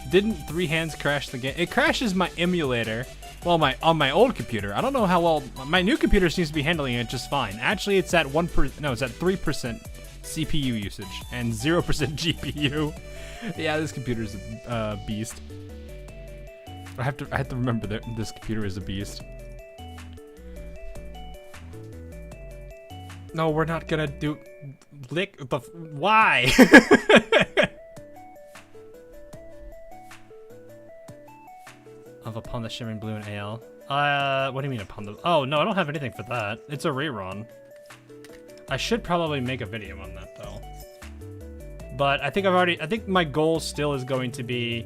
Didn't 3 hands crash the game? It crashes my emulator. Well, on my old computer. I don't know how well. My new computer seems to be handling it just fine. Actually, it's at 1%. No, it's at 3% CPU usage and 0% GPU. Yeah, this computer's a beast. I have to remember that this computer is a beast. No, we're not gonna do lick the why? Of Upon the Shimmering Blue and AL. What do you mean Upon the... Oh, no, I don't have anything for that. It's a rerun. I should probably make a video on that, though. But I think I think my goal still is going to be...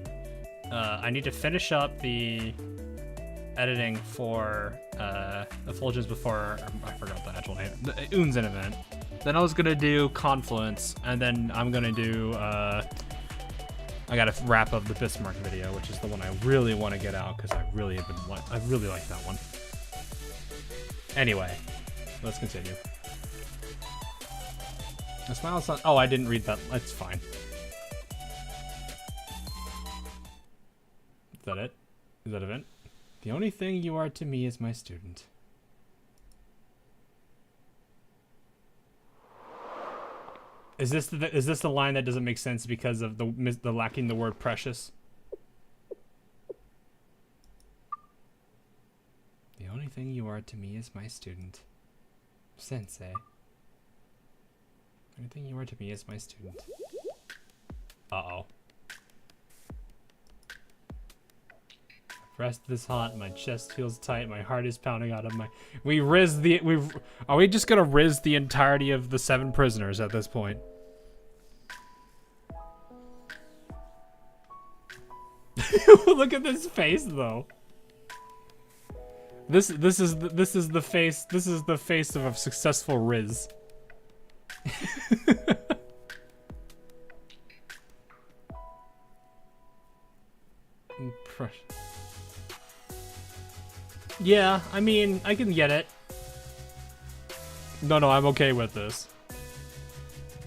I need to finish up the editing for Effulgence before... I forgot the actual name. The Unzen event. Then I was going to do Confluence, and then I'm going to do... I gotta wrap up the Bismarck video, which is the one I really want to get out because I really like that one. Anyway, let's continue. A smile is on. Oh, I didn't read that. That's fine. Is that it? Is that event? The only thing you are to me is my student. Is this the line that doesn't make sense because of the lacking the word precious? The only thing you are to me is my student. Sensei. The only thing you are to me is my student. Uh-oh. Rest is hot, my chest feels tight, my heart is pounding out of my... Are we just gonna riz the entirety of the 7 prisoners at this point? Look at this face though. This is the face of a successful riz. Yeah, I mean, I can get it. No, I'm okay with this.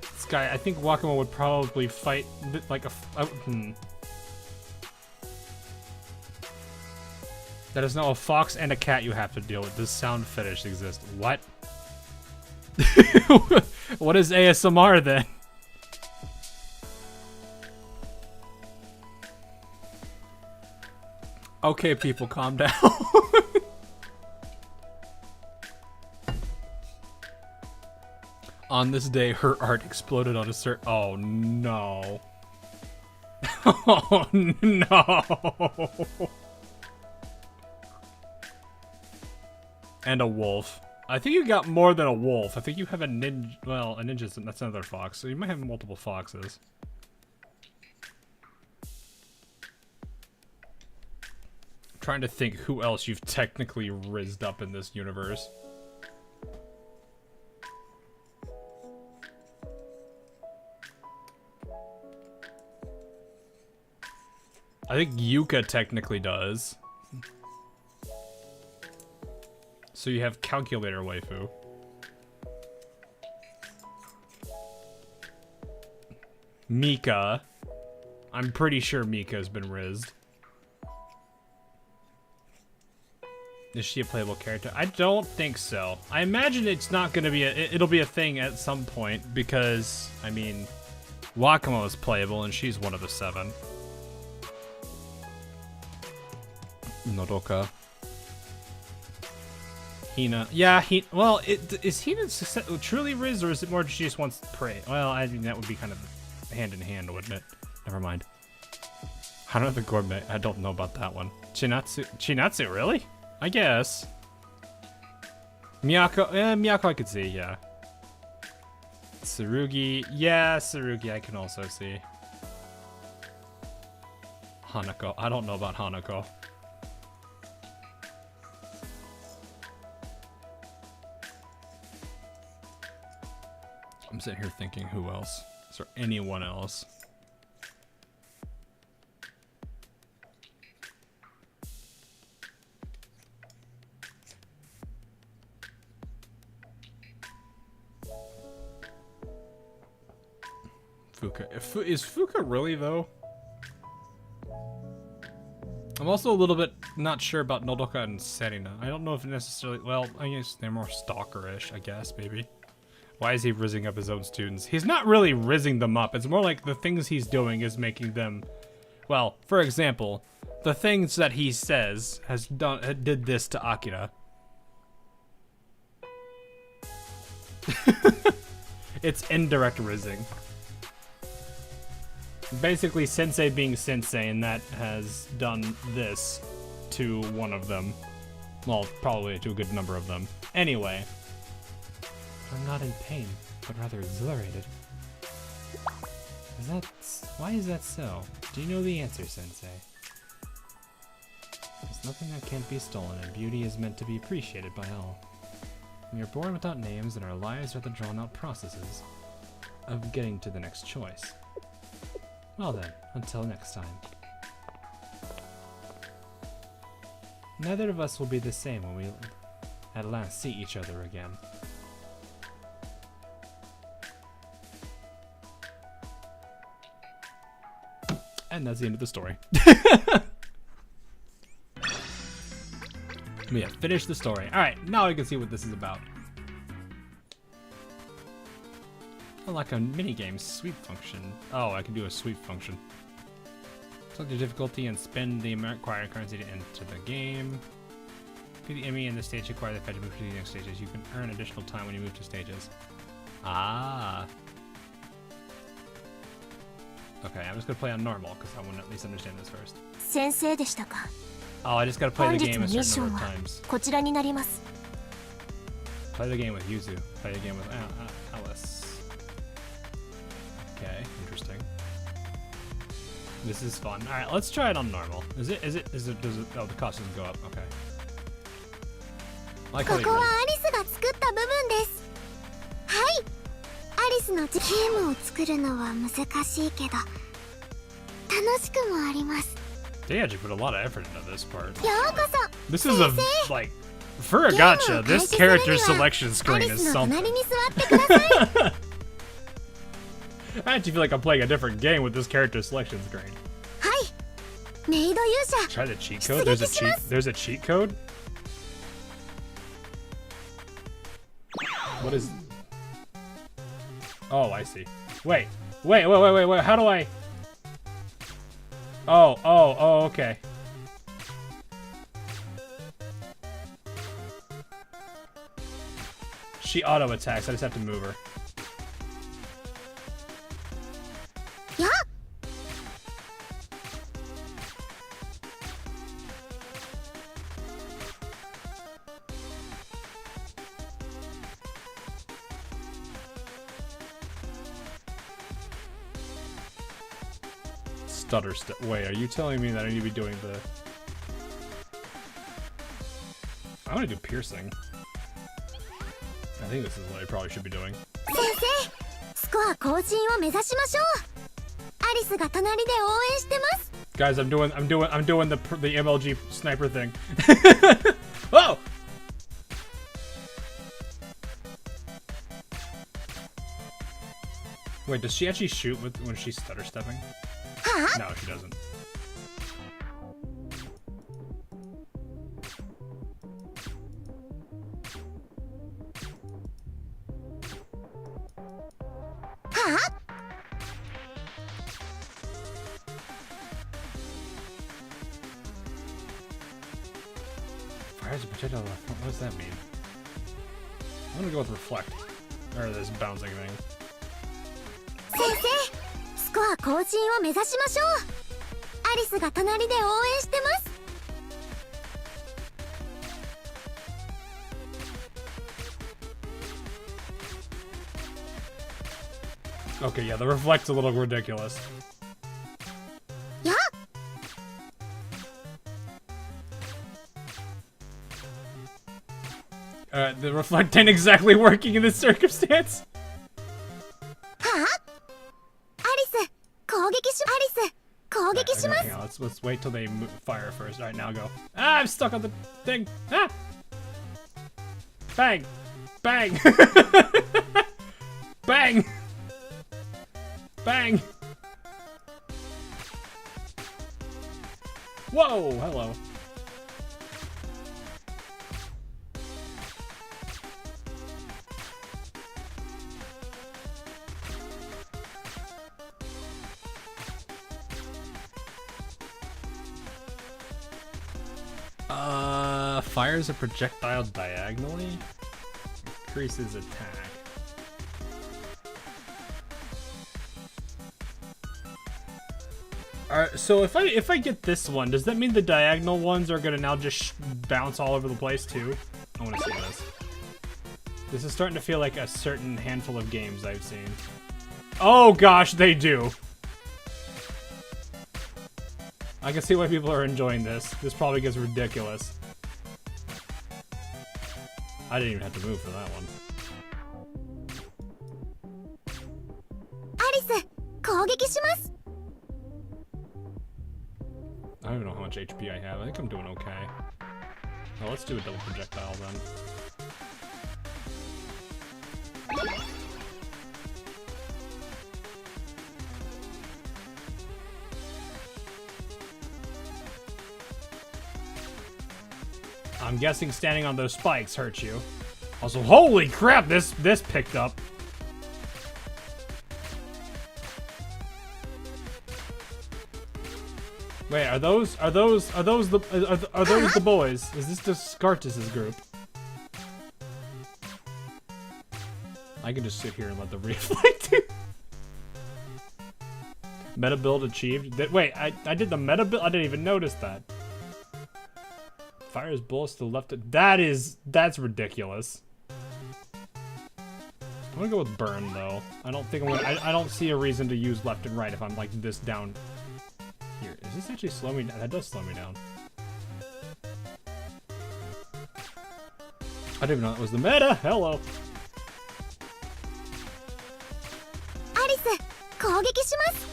This guy, I think Wakamo would probably fight like a... That is now a fox and a cat you have to deal with. Does sound fetish exist? What? What is ASMR then? Okay, people, calm down. On this day, her art exploded on a certain... Oh, no. Oh, no. And a wolf. I think you got more than a wolf. I think you have a ninja... Well, a ninja, that's another fox. So you might have multiple foxes. I'm trying to think who else you've technically rizzed up in this universe. I think Yuka technically does. So you have calculator waifu. Mika. I'm pretty sure Mika's been rizzed. Is she a playable character? I don't think so. I imagine it's not gonna be it'll be a thing at some point because, I mean, Wakamo is playable and she's one of the 7. Nodoka. Hina. Yeah, well, is Hina truly riz or is it more she just wants to pray? Well, I mean, that would be kind of hand in hand, wouldn't it? Never mind. Hana the Gourmet. I don't know about that one. Chinatsu, really? I guess. Miyako. Miyako I could see, yeah. Tsurugi. Yeah, Tsurugi I can also see. Hanako. I don't know about Hanako. I'm sitting here thinking, who else? Is there anyone else? Fuka. Is Fuka really, though? I'm also a little bit not sure about Nodoka and Serina. I don't know if necessarily... Well, I guess they're more stalker-ish, I guess, maybe. Why is he rizzing up his own students? He's not really rizzing them up. It's more like the things he's doing is making them... Well, for example, the things that he says did this to Akira. It's indirect rizzing. Basically, Sensei being Sensei, and that has done this to one of them. Well, probably to a good number of them. Anyway. I'm not in pain, but rather exhilarated. Why is that so? Do you know the answer, Sensei? There's nothing that can't be stolen, and beauty is meant to be appreciated by all. We are born without names, and our lives are the drawn-out processes of getting to the next choice. Well then, until next time. Neither of us will be the same when we at last see each other again. And that's the end of the story. But yeah, finish the story. Alright, now I can see what this is about. Unlock a minigame sweep function. Oh, I can do a sweep function. Select your difficulty and spend the required currency to enter the game. If the enemy in the stage require the effect to move to the next stages, you can earn additional time when you move to stages. Ah. Okay, I'm just gonna play on normal because I want to at least understand this first. Oh, I just gotta play the game a certain number of times. Play the game with Yuzu. Play the game with Alice. Okay, interesting. This is fun. All right, let's try it on normal. Does it? Oh, the cost doesn't go up. Okay. I like how they roll. アリスのゲームを作るのは難しいけど楽しくもあります。 They actually put a lot of effort into this part. ようこそ。 This is a like for a gacha. This character selection screen is something. I actually feel like I'm playing a different game with this character selection screen. はい。メイド勇者。 Try the cheat code. There's a cheat code. What is? Oh, I see. Wait. How do I? Oh, okay. She auto attacks. I just have to move her. Yeah. Stutter step. Wait, are you telling me that I need to be doing the? I want to do piercing. I think this is what I probably should be doing. 先生、スコア更新を目指しましょう。アリスが隣で応援してます。 Guys, I'm doing the MLG sniper thing. Oh! Wait, does she actually shoot when she's stutter stepping? Huh? No, she doesn't. Huh? Fires a projectile. What does that mean? I'm gonna go with reflect. Or this bouncing thing. 先生、スコア更新を目指しましょう。アリスが隣で応援してます。 Okay, yeah, the reflect's a little ridiculous. Yeah. The reflect ain't exactly working in this circumstance. Huh? アリス、攻撃します。 Okay, let's wait till they fire first. All right, now go. Ah, I'm stuck on the thing. Ah! Bang! Bang! Bang! Bang! Whoa! Hello. Fires a projectile diagonally. Increases attack. Alright, so if I get this one, does that mean the diagonal ones are gonna now just bounce all over the place too? I wanna see this. This is starting to feel like a certain handful of games I've seen. Oh gosh, they do! I can see why people are enjoying this. This probably gets ridiculous. I didn't even have to move for that one. アリス、攻撃します。 I don't even know how much HP I have. I think I'm doing okay. Well, let's do a double projectile then. I'm guessing standing on those spikes hurts you. Also, holy crap, this picked up. Wait, are those the boys? Is this Descartes' group? I can just sit here and let the reflect do. Meta build achieved. Wait, I did the meta build. I didn't even notice that. Fires bullets to the left. That's ridiculous. I'm gonna go with burn though. I don't think I don't see a reason to use left and right if I'm like this down here. Is this actually slow me down? That does slow me down. I didn't even know that was the meta. Hello. Aris, 攻撃します。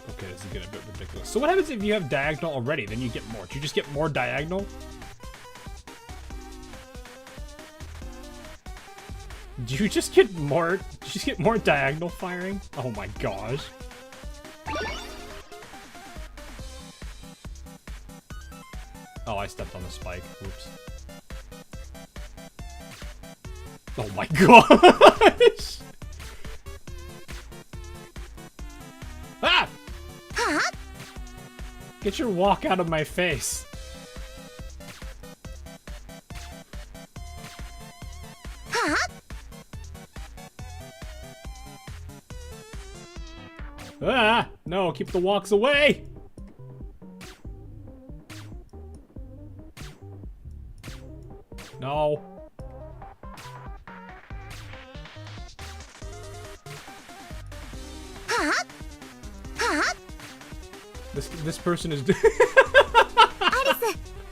Okay, this is getting a bit ridiculous. So what happens if you have diagonal already? Then you get more. Do you just get more diagonal? Do you just get more? Do you just get more diagonal firing? Oh my gosh. Oh, I stepped on the spike. Oops. Oh my gosh. Ah! Huh? Get your walk out of my face. Huh? Ah! No, keep the walks away! No. Huh? Huh? This person is. Aris,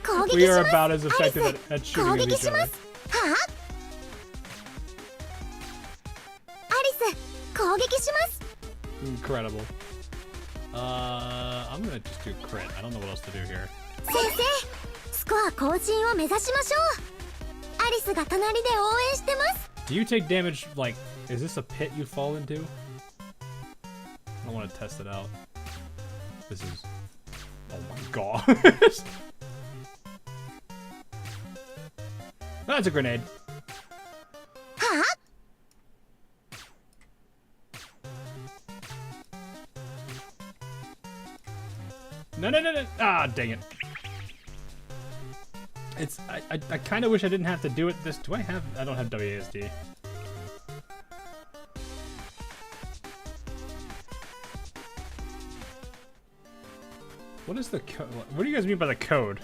攻撃 We し are ます。 about as effective Aris, at shooting at 攻撃 each しま other. す。はアリス、攻撃します。 Incredible. I'm gonna just do crit. I don't know what else to do here. 先生、スコア更新を目指しましょう。アリスが隣で応援してます。 Do you take damage, like, is this a pit you fall into? I want to test it out. This is... Oh my gosh. That's a grenade. は No, no, no, no. Ah, dang it. It's... I kind of wish I didn't have to do it this... Do I have... I don't have WASD. What is the code? What do you guys mean by the code?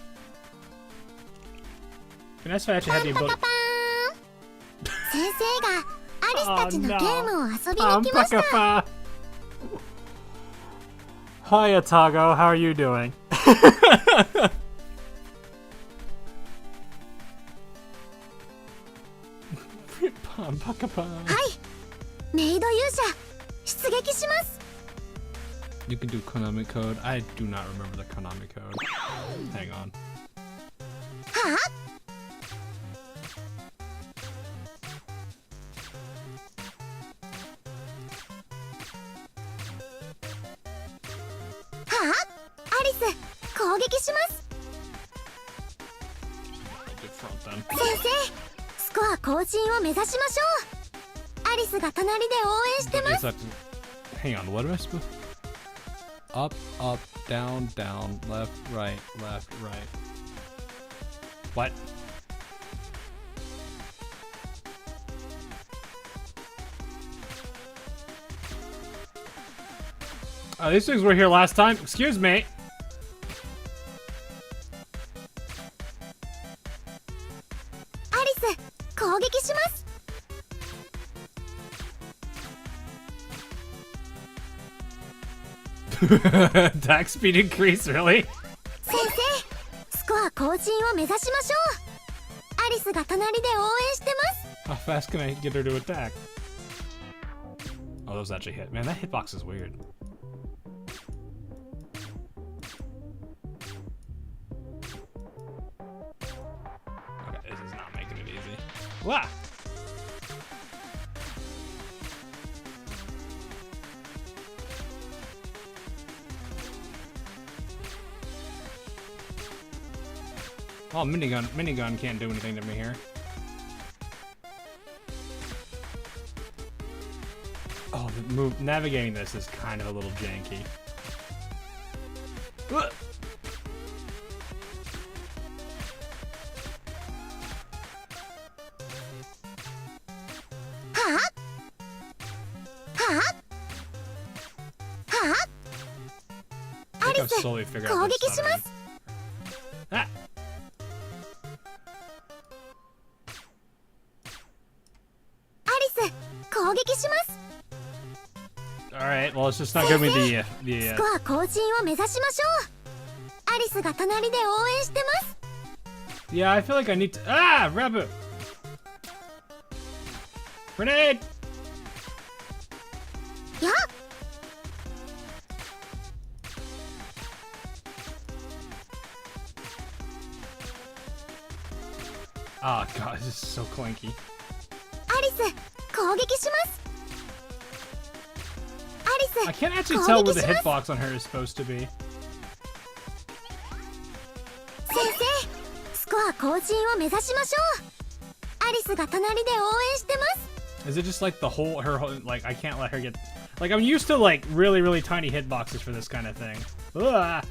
And that's why I actually had the パ ability. カパーン。先生がアリスたちのゲームを遊びに来ました。 Hi, Atago. How are you doing?はい、メイド勇者出撃します。 You can do Konami code. I do not remember the Konami code. Hang on. ははアリス攻撃します。 Good front then. 先生、スコア更新を目指しましょう。アリスが隣で応援してます。 Hang on. What am I supposed? Up, up, down, down, left, right, left, right. What? Oh, these things were here last time. Excuse me. Aris, 攻撃します。 Attack speed increase, really? 先生、スコア更新を目指しましょう。アリスが隣で応援してます。 How fast can I get her to attack? Oh, those actually hit. Man, that hitbox is weird. Okay, this is not making it easy. Wah! Oh, minigun can't do anything to me here. Oh, navigating this is kind of a little janky. Ugh. I think I've slowly figured out this stuttering. Ah! Alright, well, it's just not giving me the Yeah, I feel like I need to. Ah! Rabu! Grenade! Yeah. Oh god, this is so clanky. Aris, I can't actually tell where the hitbox on her is supposed to be. Is it just like the whole like I can't let her get like I'm used to like really tiny hitboxes for this kind of thing. Ugh.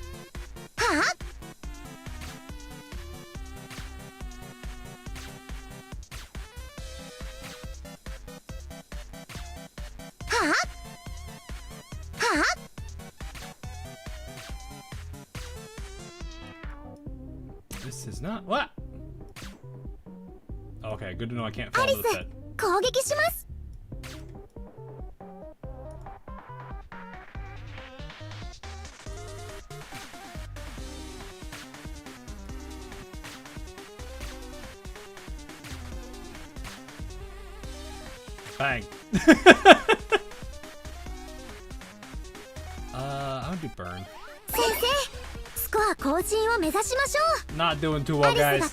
This is not what? Okay, good to know I can't fall into the pit. Bang. I'm gonna do burn. Not doing too well, guys.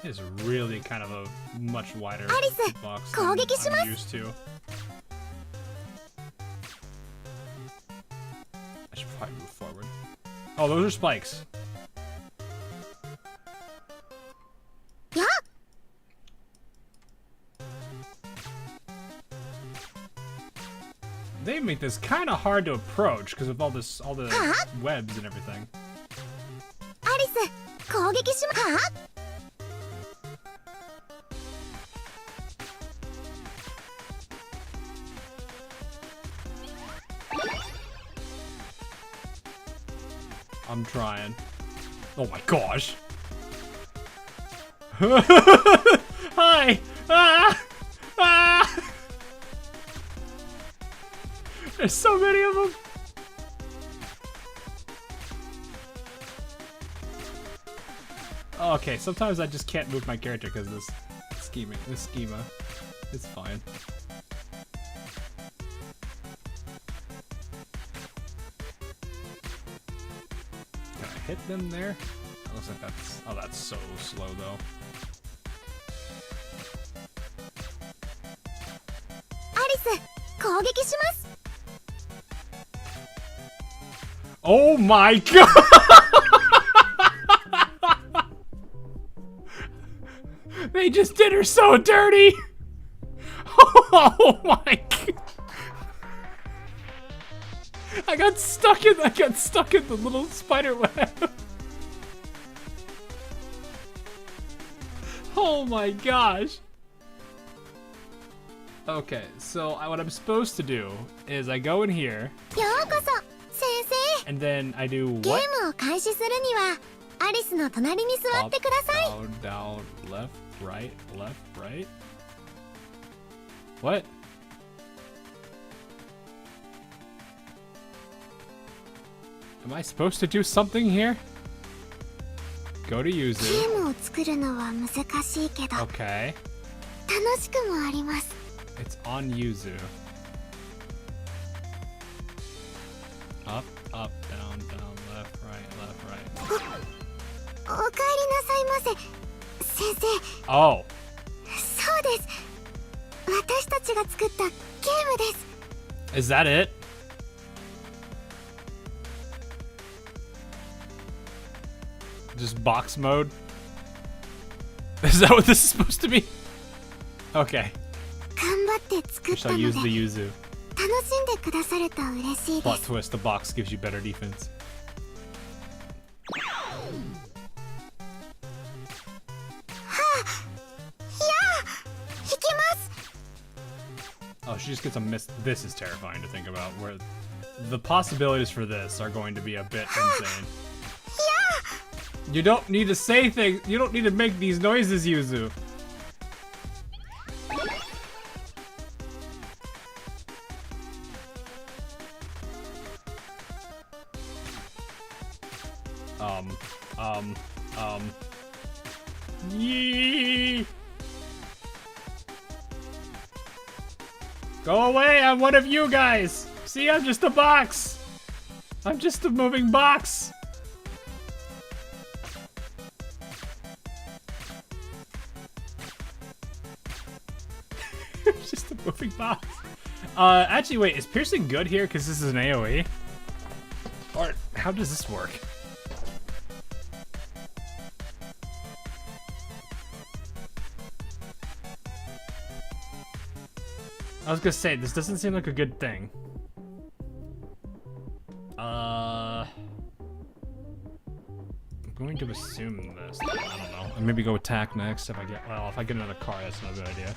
It's really kind of a much wider box than I'm used to. I should probably move forward. Oh, those are spikes. Yeah. They make this kind of hard to approach because of all the webs and everything. Aris, I'm trying. Oh my gosh. Hi! Ah! Ah! There's so many of them! Okay, sometimes I just can't move my character because this schema. It's fine. Can I hit them there? It looks like that's... Oh, that's so slow though. Aris, oh my god! They just did her so dirty! Oh my god! I got stuck in the little spider web. Oh my gosh. Okay, so what I'm supposed to do is I go in here. And then I do what? Up, down, left, right. What? Am I supposed to do something here? Go to Yuzu. Okay. It's on Yuzu. Up, down, left, right. Oh. Is that it? Just box mode? Is that what this is supposed to be? Okay. We shall use the Yuzu. Plot twist, the box gives you better defense. Oh, she just gets a miss. This is terrifying to think about, where the possibilities for this are going to be a bit insane. You don't need to say things. You don't need to make these noises, Yuzu. Yee! Go away, I'm one of you guys! See, I'm just a box! I'm just a moving box! Just a moving box. Actually, wait, is piercing good here because this is an AoE? Or how does this work? I was gonna say, this doesn't seem like a good thing. I'm going to assume this. I don't know. I'll maybe go attack next if I get, well, if I get another car, that's not a good idea.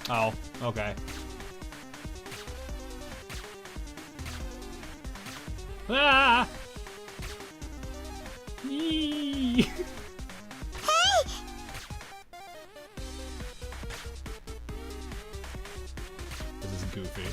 Oh, okay. Ah! Yee! This is goofy.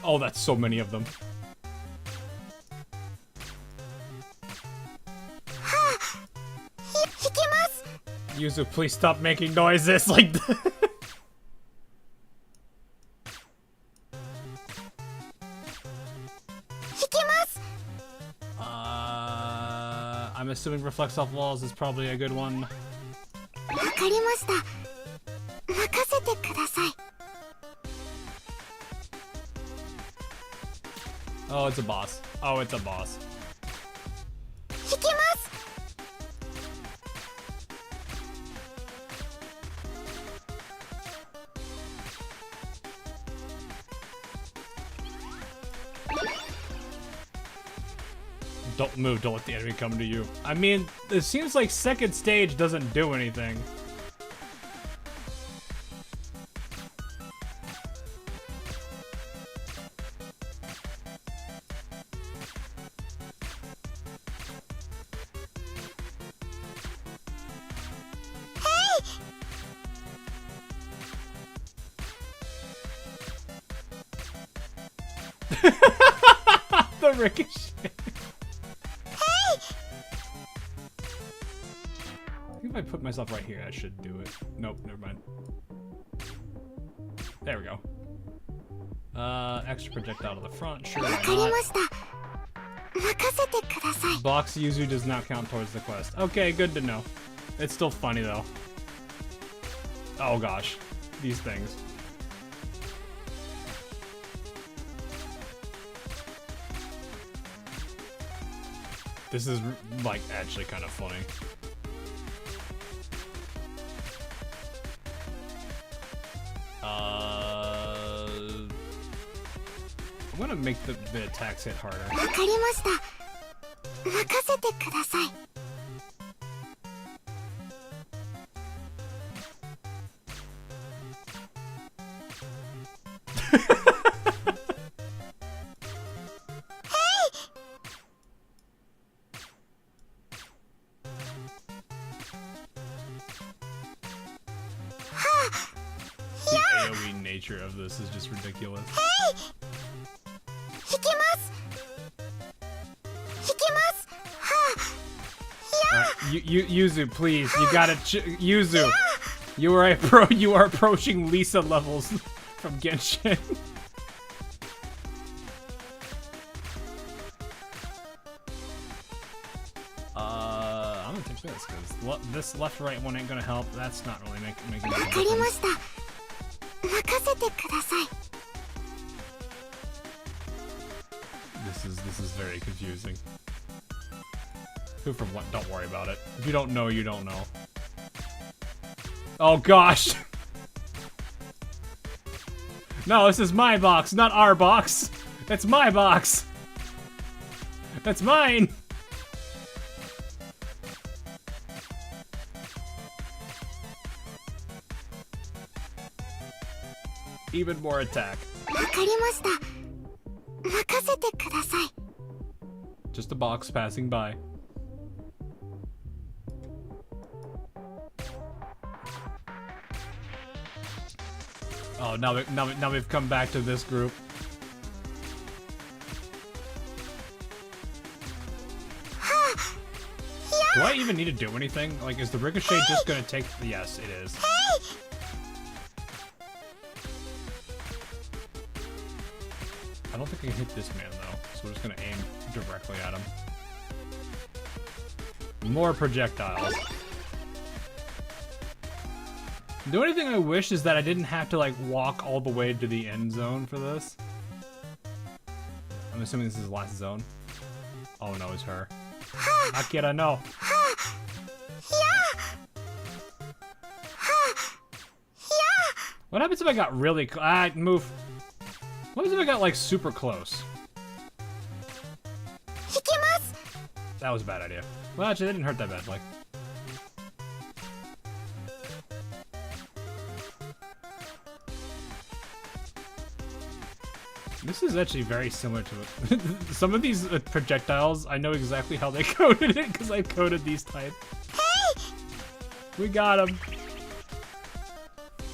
Oh, that's so many of them. Yuzu, please stop making noises like that. I'm assuming reflects off walls is probably a good one. Oh, it's a boss. Oh, it's a boss. Don't move, don't let the enemy come to you. I mean, it seems like second stage doesn't do anything. The ricochet. I think if I put myself right here, I should do it. Nope, never mind. There we go. Extra projectile to the front. Sure, why not? Box Yuzu does not count towards the quest. Okay, good to know. It's still funny though. Oh gosh, these things. This is, like, actually kind of funny. I'm gonna make the attacks hit harder. The AoE nature of this is just ridiculous. Yuzu, please, you gotta Yuzu. You are approaching Lisa levels from Genshin. I'm gonna take this because this left-right one ain't gonna help. That's not really making a difference. わかりました。任せてください。 This is very confusing. Who from what? Don't worry about it. If you don't know, you don't know. Oh gosh! No, this is my box, not our box. It's my box. That's mine. Even more attack. わかりました。任せてください。 Just a box passing by. Oh, now we've come back to this group. Do I even need to do anything? Like, is the ricochet just gonna take? Yes, it is. I don't think I can hit this man though, so we're just gonna aim directly at him. More projectiles. The only thing I wish is that I didn't have to like walk all the way to the end zone for this. I'm assuming this is the last zone. Oh no, it's her. Akira, no. What happens if I got really move? What happens if I got like super close? That was a bad idea. Well, actually, that didn't hurt that bad. Like, this is actually very similar to it. Some of these projectiles, I know exactly how they coded it because I coded these type. Hey! We got him.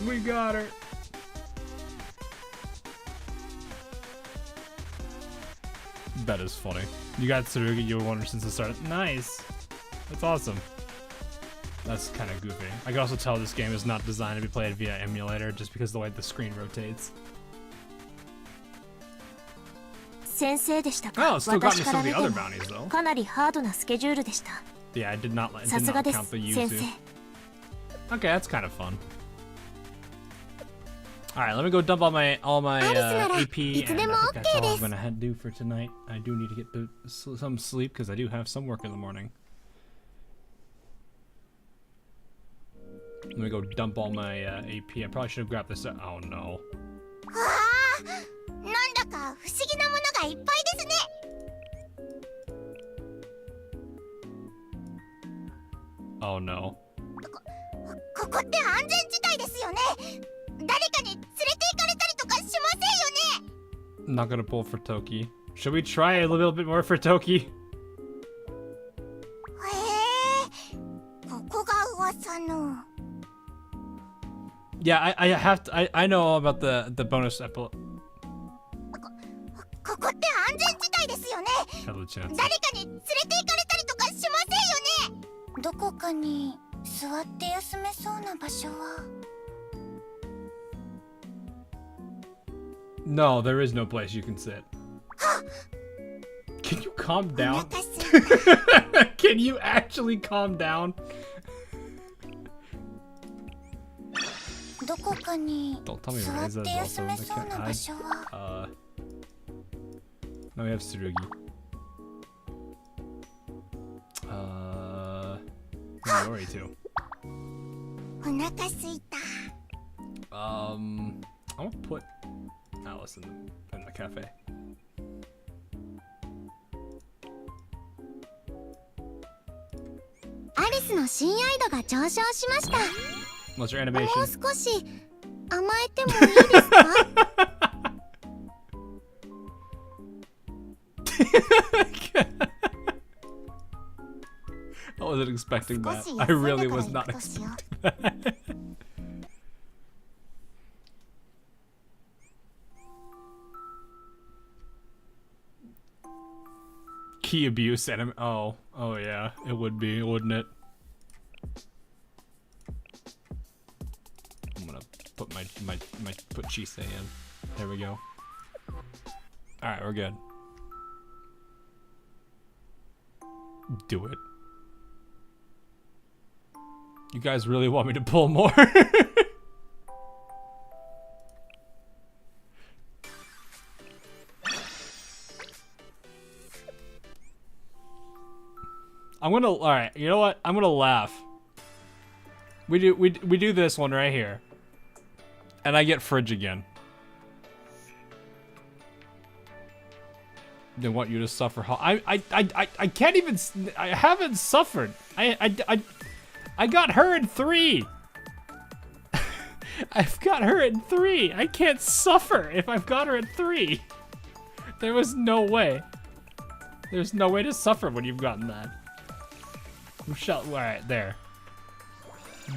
We got her. That is funny. You got Tsurugi, you were wondering since the start. Nice. That's awesome. That's kind of goofy. I can also tell this game is not designed to be played via emulator just because of the way the screen rotates. Oh, still got me some of the other bounties though. Yeah, I did not count the Yuzu. Okay, that's kind of fun. Alright, let me go dump all my AP, and I think that's all I'm gonna do for tonight. I do need to get some sleep because I do have some work in the morning. Let me go dump all my AP. I probably should have grabbed this. Oh no. Oh no. I'm not gonna pull for Toki. Should we try a little bit more for Toki? Yeah, I have to. I know all about the bonus epilogue. Hello, chance. No, there is no place you can sit. Can you calm down? Can you actually calm down? Don't tell me Reza is also in the now we have Tsurugi. Yori too. I'll put Alice in the cafe. Aris の親愛度が上昇しました。 What's your animation? もう少し甘えてもいいですか? I wasn't expecting that. I really was not expecting that. Key abuse anime. Oh yeah, it would be, wouldn't it? I'm gonna put put Chisei in. There we go. All right, we're good. Do it. You guys really want me to pull more? Alright, you know what? I'm gonna laugh. We do this one right here. And I get fridge again. They want you to suffer. I can't even. I haven't suffered. I got her in 3. I've got her in 3. I can't suffer if I've got her in 3. There was no way. There's no way to suffer when you've gotten that. Alright, there.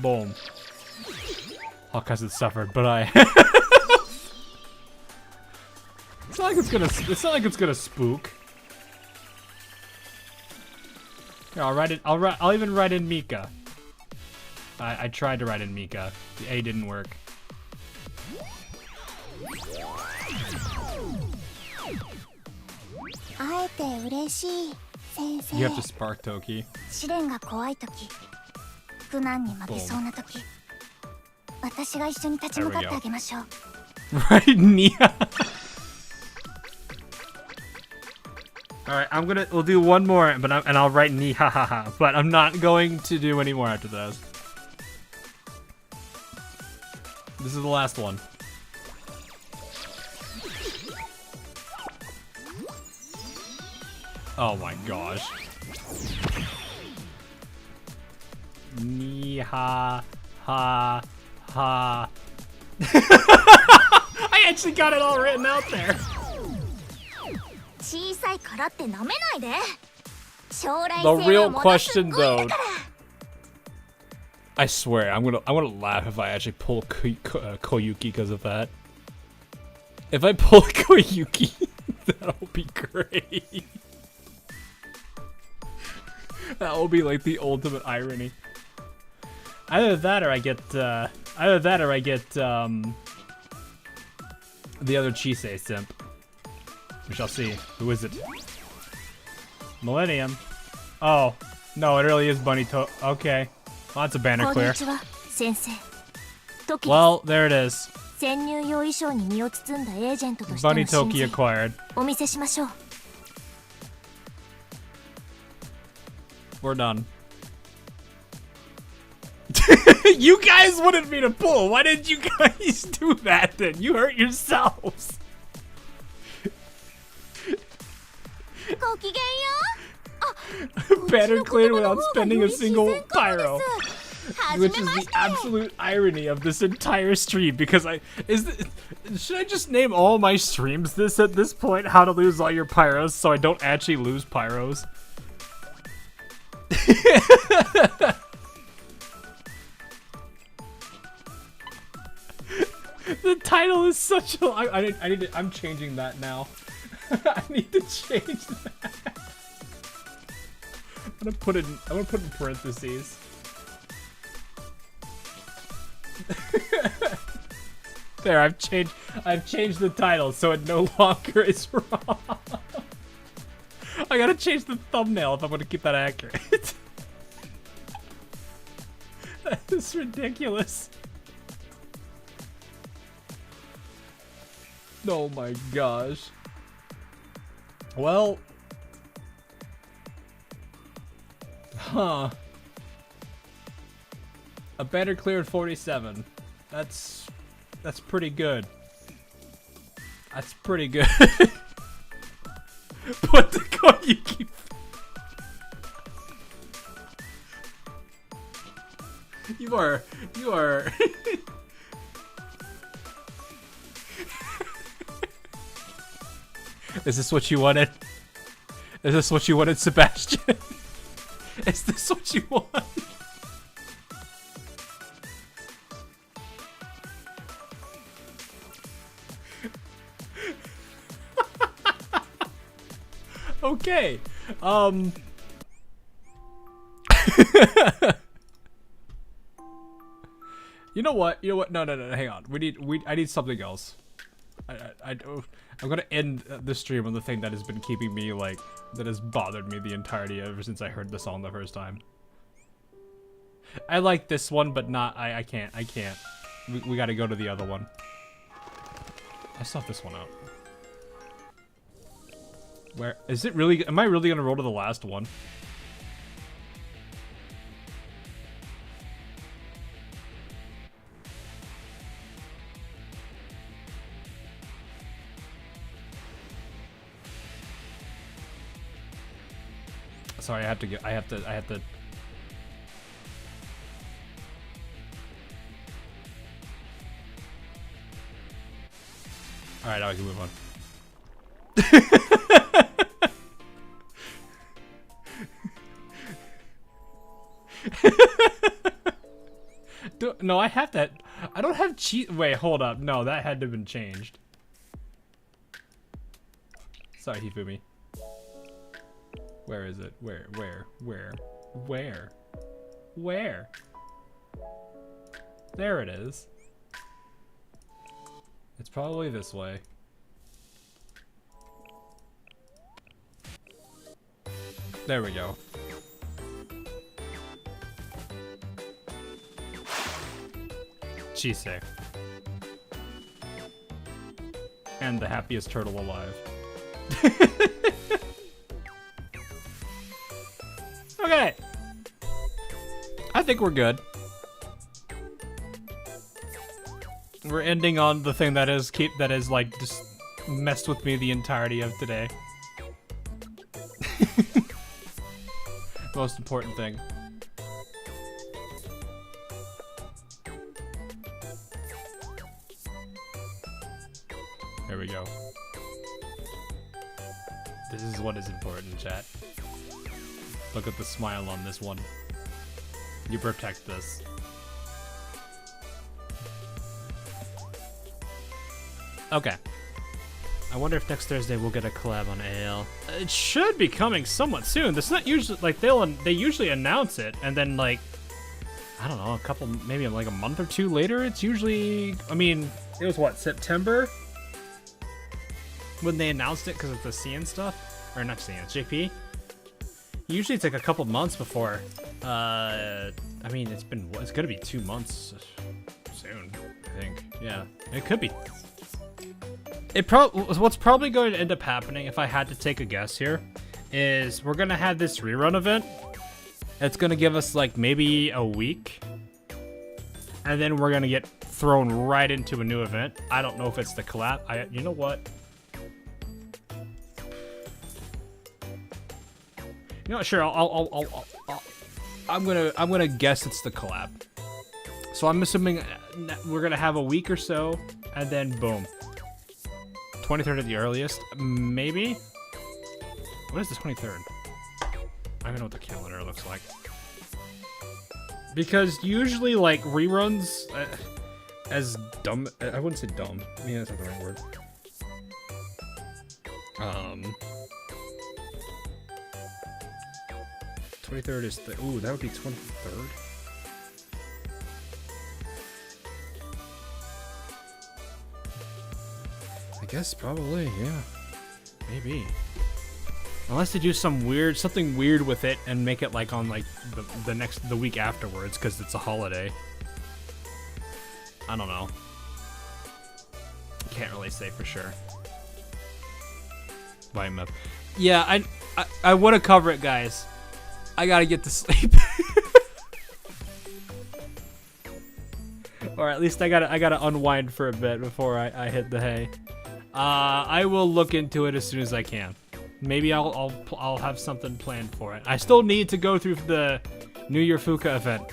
Boom. All cause it suffered, but I. It's not like it's gonna spook. Here, I'll write it. I'll even write in Mika. I tried to write in Mika. The A didn't work. You have to spark Toki. Right, Nia. Alright, we'll do one more, and I'll write Ni ha ha ha, but I'm not going to do any more after this. This is the last one. Oh my gosh. Ni ha ha ha. I actually got it all written out there. The real question though, I swear I'm gonna laugh if I actually pull Koyuki because of that. If I pull Koyuki, that'll be great. That will be like the ultimate irony. Either that or I get the other Chisei simp. We shall see. Who is it? Millennium. Oh, no, it really is Bunny To. Okay. Well, that's a banner clear. Well, there it is. Bunny Toki acquired. We're done. You guys wanted me to pull. Why didn't you guys do that then? You hurt yourselves. Banner cleared without spending a single pyro. Which is the absolute irony of this entire stream, because should I just name all my streams this at this point? How to lose all your pyros so I don't actually lose pyros? The title is such a. I'm changing that now. I need to change that. I'm gonna put it in parentheses. There, I've changed the title so it no longer is wrong. I gotta change the thumbnail if I'm gonna keep that accurate. That is ridiculous. Oh my gosh. Well. Huh. A banner cleared 47. That's pretty good. That's pretty good. Put the code you keep. You are. Is this what you wanted? Is this what you wanted, Sebastian? Is this what you want? Okay. You know what? No, hang on. I need something else. I'm gonna end the stream on the thing that has been keeping me, that has bothered me the entirety ever since I heard the song the first time. I like this one, but not. I can't. We got to go to the other one. I still have this one out. Where is it really? Am I really gonna roll to the last one? Sorry, I have to. All right, now I can move on. No, I have that. I don't have cheat. Wait, hold up. No, that had to have been changed. Sorry, Hifumi. Where is it? Where? There it is. It's probably this way. There we go. She's safe. And the happiest turtle alive. Okay. I think we're good. We're ending on the thing that is like just messed with me the entirety of today. Most important thing. There we go. This is what is important, chat. Look at the smile on this one. You protect this. Okay. I wonder if next Thursday we'll get a collab on AL. It should be coming somewhat soon. That's not usually like they usually announce it and then like I don't know, a couple maybe like a month or two later it's usually I mean, it was what, September? When they announced it because of the C and stuff? Or not C, it's JP. Usually it's like a couple months before. I mean, it's gonna be 2 months soon, I think. Yeah, it could be. What's probably going to end up happening, if I had to take a guess here, is we're gonna have this rerun event. It's gonna give us like maybe a week, and then we're gonna get thrown right into a new event. I don't know if it's the collab. You know what? You know what? Sure. I'm gonna guess it's the collab. So I'm assuming we're gonna have a week or so, and then boom. 23rd at the earliest, maybe? What is the 23rd? I don't even know what the calendar looks like. Because usually, like, reruns, as dumb, I wouldn't say dumb, I mean, that's not the right word. 23rd is the, ooh, that would be 23rd? I guess probably, yeah. Maybe. Unless they do something weird with it and make it like on like the week afterwards because it's a holiday. I don't know. Can't really say for sure. Volume up. Yeah, I want to cover it, guys. I gotta get to sleep. Or at least I gotta unwind for a bit before I hit the hay. I will look into it as soon as I can. Maybe I'll have something planned for it. I still need to go through the New Year Fuka event,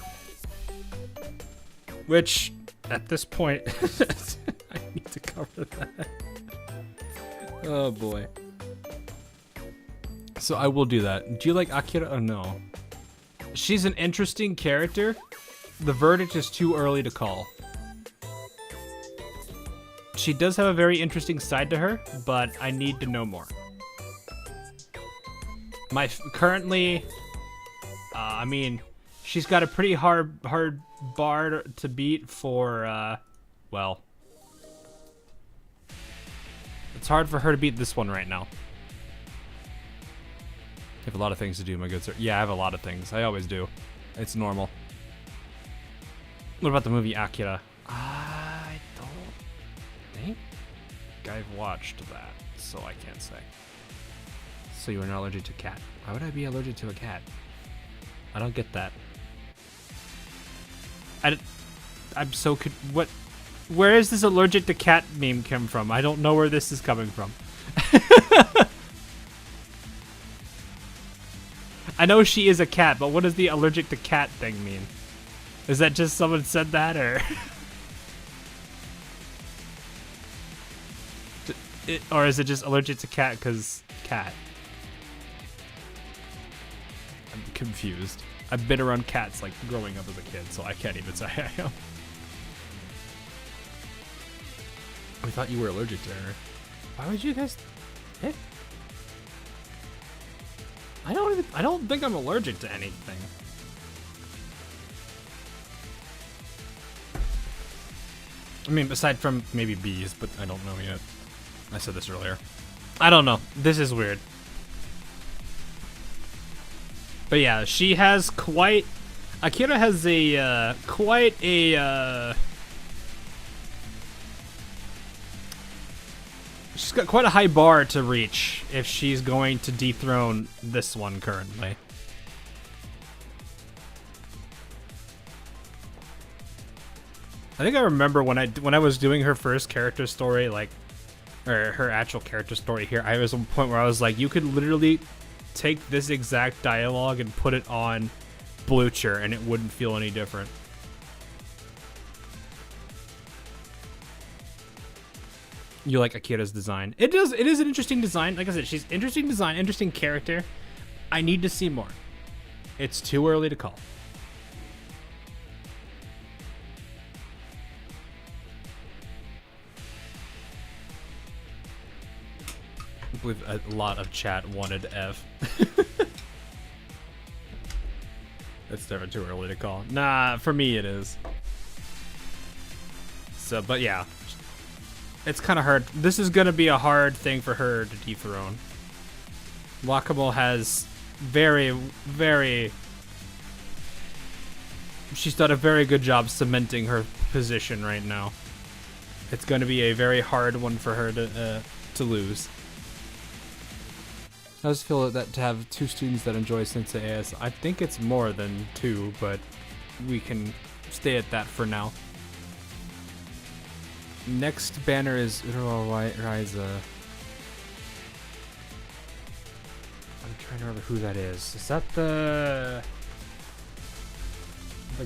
which at this point I need to cover that. Oh boy. So I will do that. Do you like Akira? Oh no. She's an interesting character. The verdict is too early to call. She does have a very interesting side to her, but I need to know more. Currently, I mean, she's got a pretty hard bar to beat for, well, it's hard for her to beat this one right now. I have a lot of things to do, my good sir. Yeah, I have a lot of things. I always do. It's normal. What about the movie Akira? I don't think I've watched that, so I can't say. So you are not allergic to cat. Why would I be allergic to a cat? I don't get that. I'm so what? Where is this allergic to cat meme come from? I don't know where this is coming from. I know she is a cat, but what does the allergic to cat thing mean? Is that just someone said that, or? Or is it just allergic to cat because cat? I'm confused. I've been around cats like growing up as a kid, so I can't even say I am. I thought you were allergic to her. Why would you guys? Eh? I don't think I'm allergic to anything. I mean, aside from maybe bees, but I don't know yet. I said this earlier. I don't know. This is weird. But yeah, she has quite... Akira has a, quite a, she's got quite a high bar to reach if she's going to dethrone this one currently. I think I remember when I was doing her first character story, like, or her actual character story here, I was at a point where I was like, you could literally take this exact dialogue and put it on Blucher and it wouldn't feel any different. You like Akira's design. It is an interesting design. Like I said, she's interesting design, interesting character. I need to see more. It's too early to call. I believe a lot of chat wanted F. It's never too early to call. Nah, for me it is. So, but yeah. It's kind of hard. This is going to be a hard thing for her to dethrone. Wakamo has she's done a very good job cementing her position right now. It's going to be a very hard one for her to lose. I just feel that to have 2 students that enjoy Sensei AS, I think it's more than 2, but we can stay at that for now. Next banner is Ryza. I'm trying to remember who that is. Is that the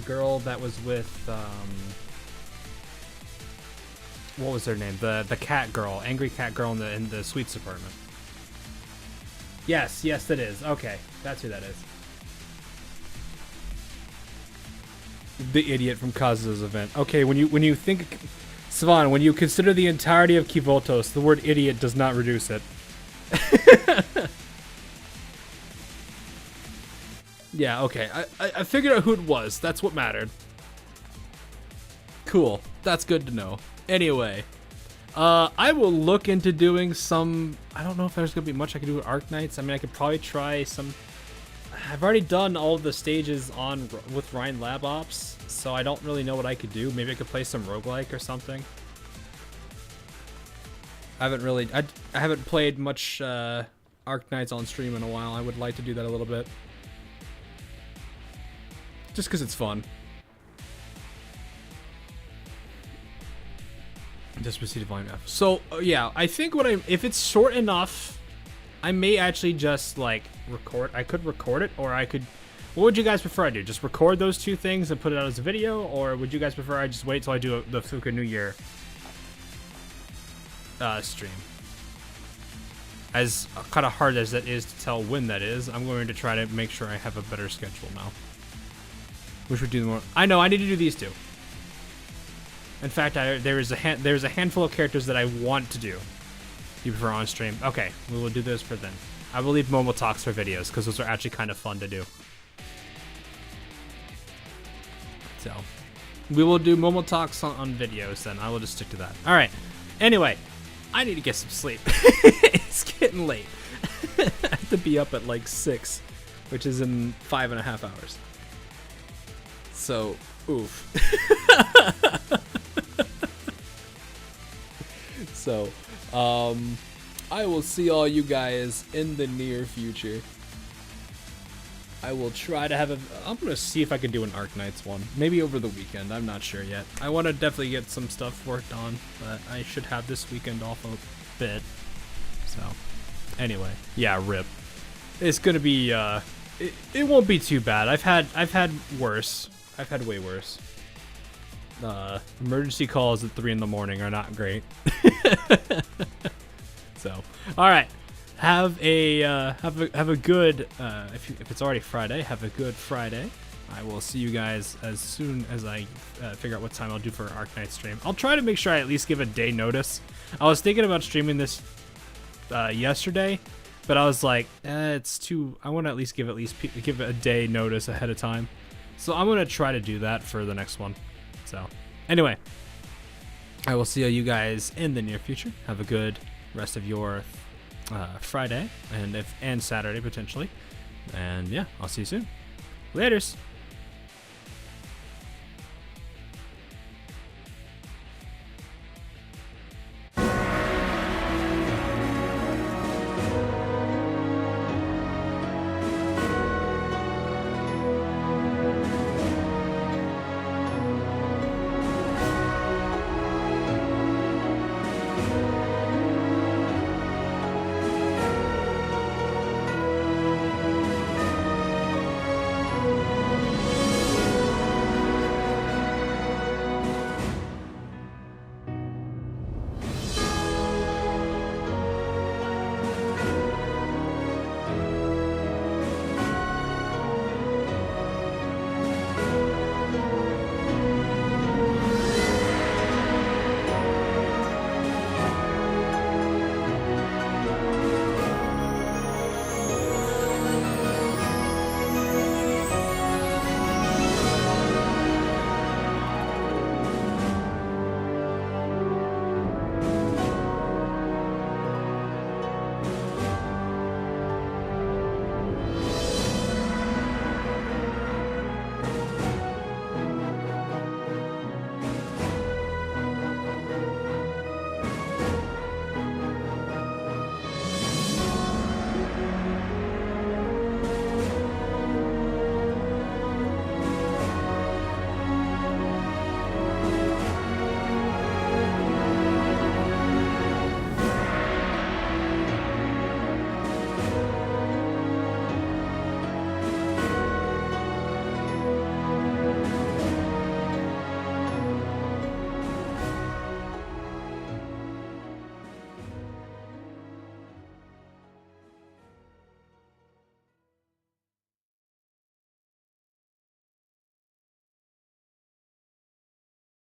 girl that was with what was her name? The cat girl, angry cat girl in the sweets department. Yes, it is. Okay, that's who that is. The idiot from Kazu's event. Okay, when you think, Svan, when you consider the entirety of Kivotos, the word idiot does not reduce it. Yeah, okay. I figured out who it was. That's what mattered. Cool. That's good to know. Anyway. I will look into doing some... I don't know if there's going to be much I can do with Arknights. I mean, I could probably try some... I've already done all of the stages with Ryan Lab Ops, so I don't really know what I could do. Maybe I could play some roguelike or something. I haven't played much Arknights on stream in a while. I would like to do that a little bit. Just because it's fun. Just proceeded volume F. So yeah, I think if it's short enough, I may actually just like record. I could record it, or I could. What would you guys prefer I do? Just record those 2 things and put it out as a video, or would you guys prefer I just wait till I do the Fuka New Year stream? As kind of hard as that is to tell when that is, I'm going to try to make sure I have a better schedule now. Which would do more. I know I need to do these 2. In fact, there's a handful of characters that I want to do. You prefer on stream? Okay, we will do those for then. I will leave Momo Talks for videos because those are actually kind of fun to do. So, we will do Momo Talks on videos then. I will just stick to that. All right. Anyway, I need to get some sleep. It's getting late. I have to be up at like 6, which is in 5.5 hours. So, Oof. So, I will see all you guys in the near future. I will try to have I'm gonna see if I can do an Arknights one. Maybe over the weekend, I'm not sure yet. I want to definitely get some stuff worked on, but I should have this weekend off a bit. So, anyway, yeah, rip. It's gonna be, it won't be too bad. I've had worse. I've had way worse. Emergency calls at 3 in the morning are not great. So, all right. Have a good if it's already Friday, have a good Friday. I will see you guys as soon as I figure out what time I'll do for an Arknight stream. I'll try to make sure I at least give a day notice. I was thinking about streaming this yesterday, but I was like, it's too. I want to at least give a day notice ahead of time. So I'm gonna try to do that for the next one. So anyway, I will see you guys in the near future. Have a good rest of your Friday and Saturday potentially, and yeah, I'll see you soon. Laters.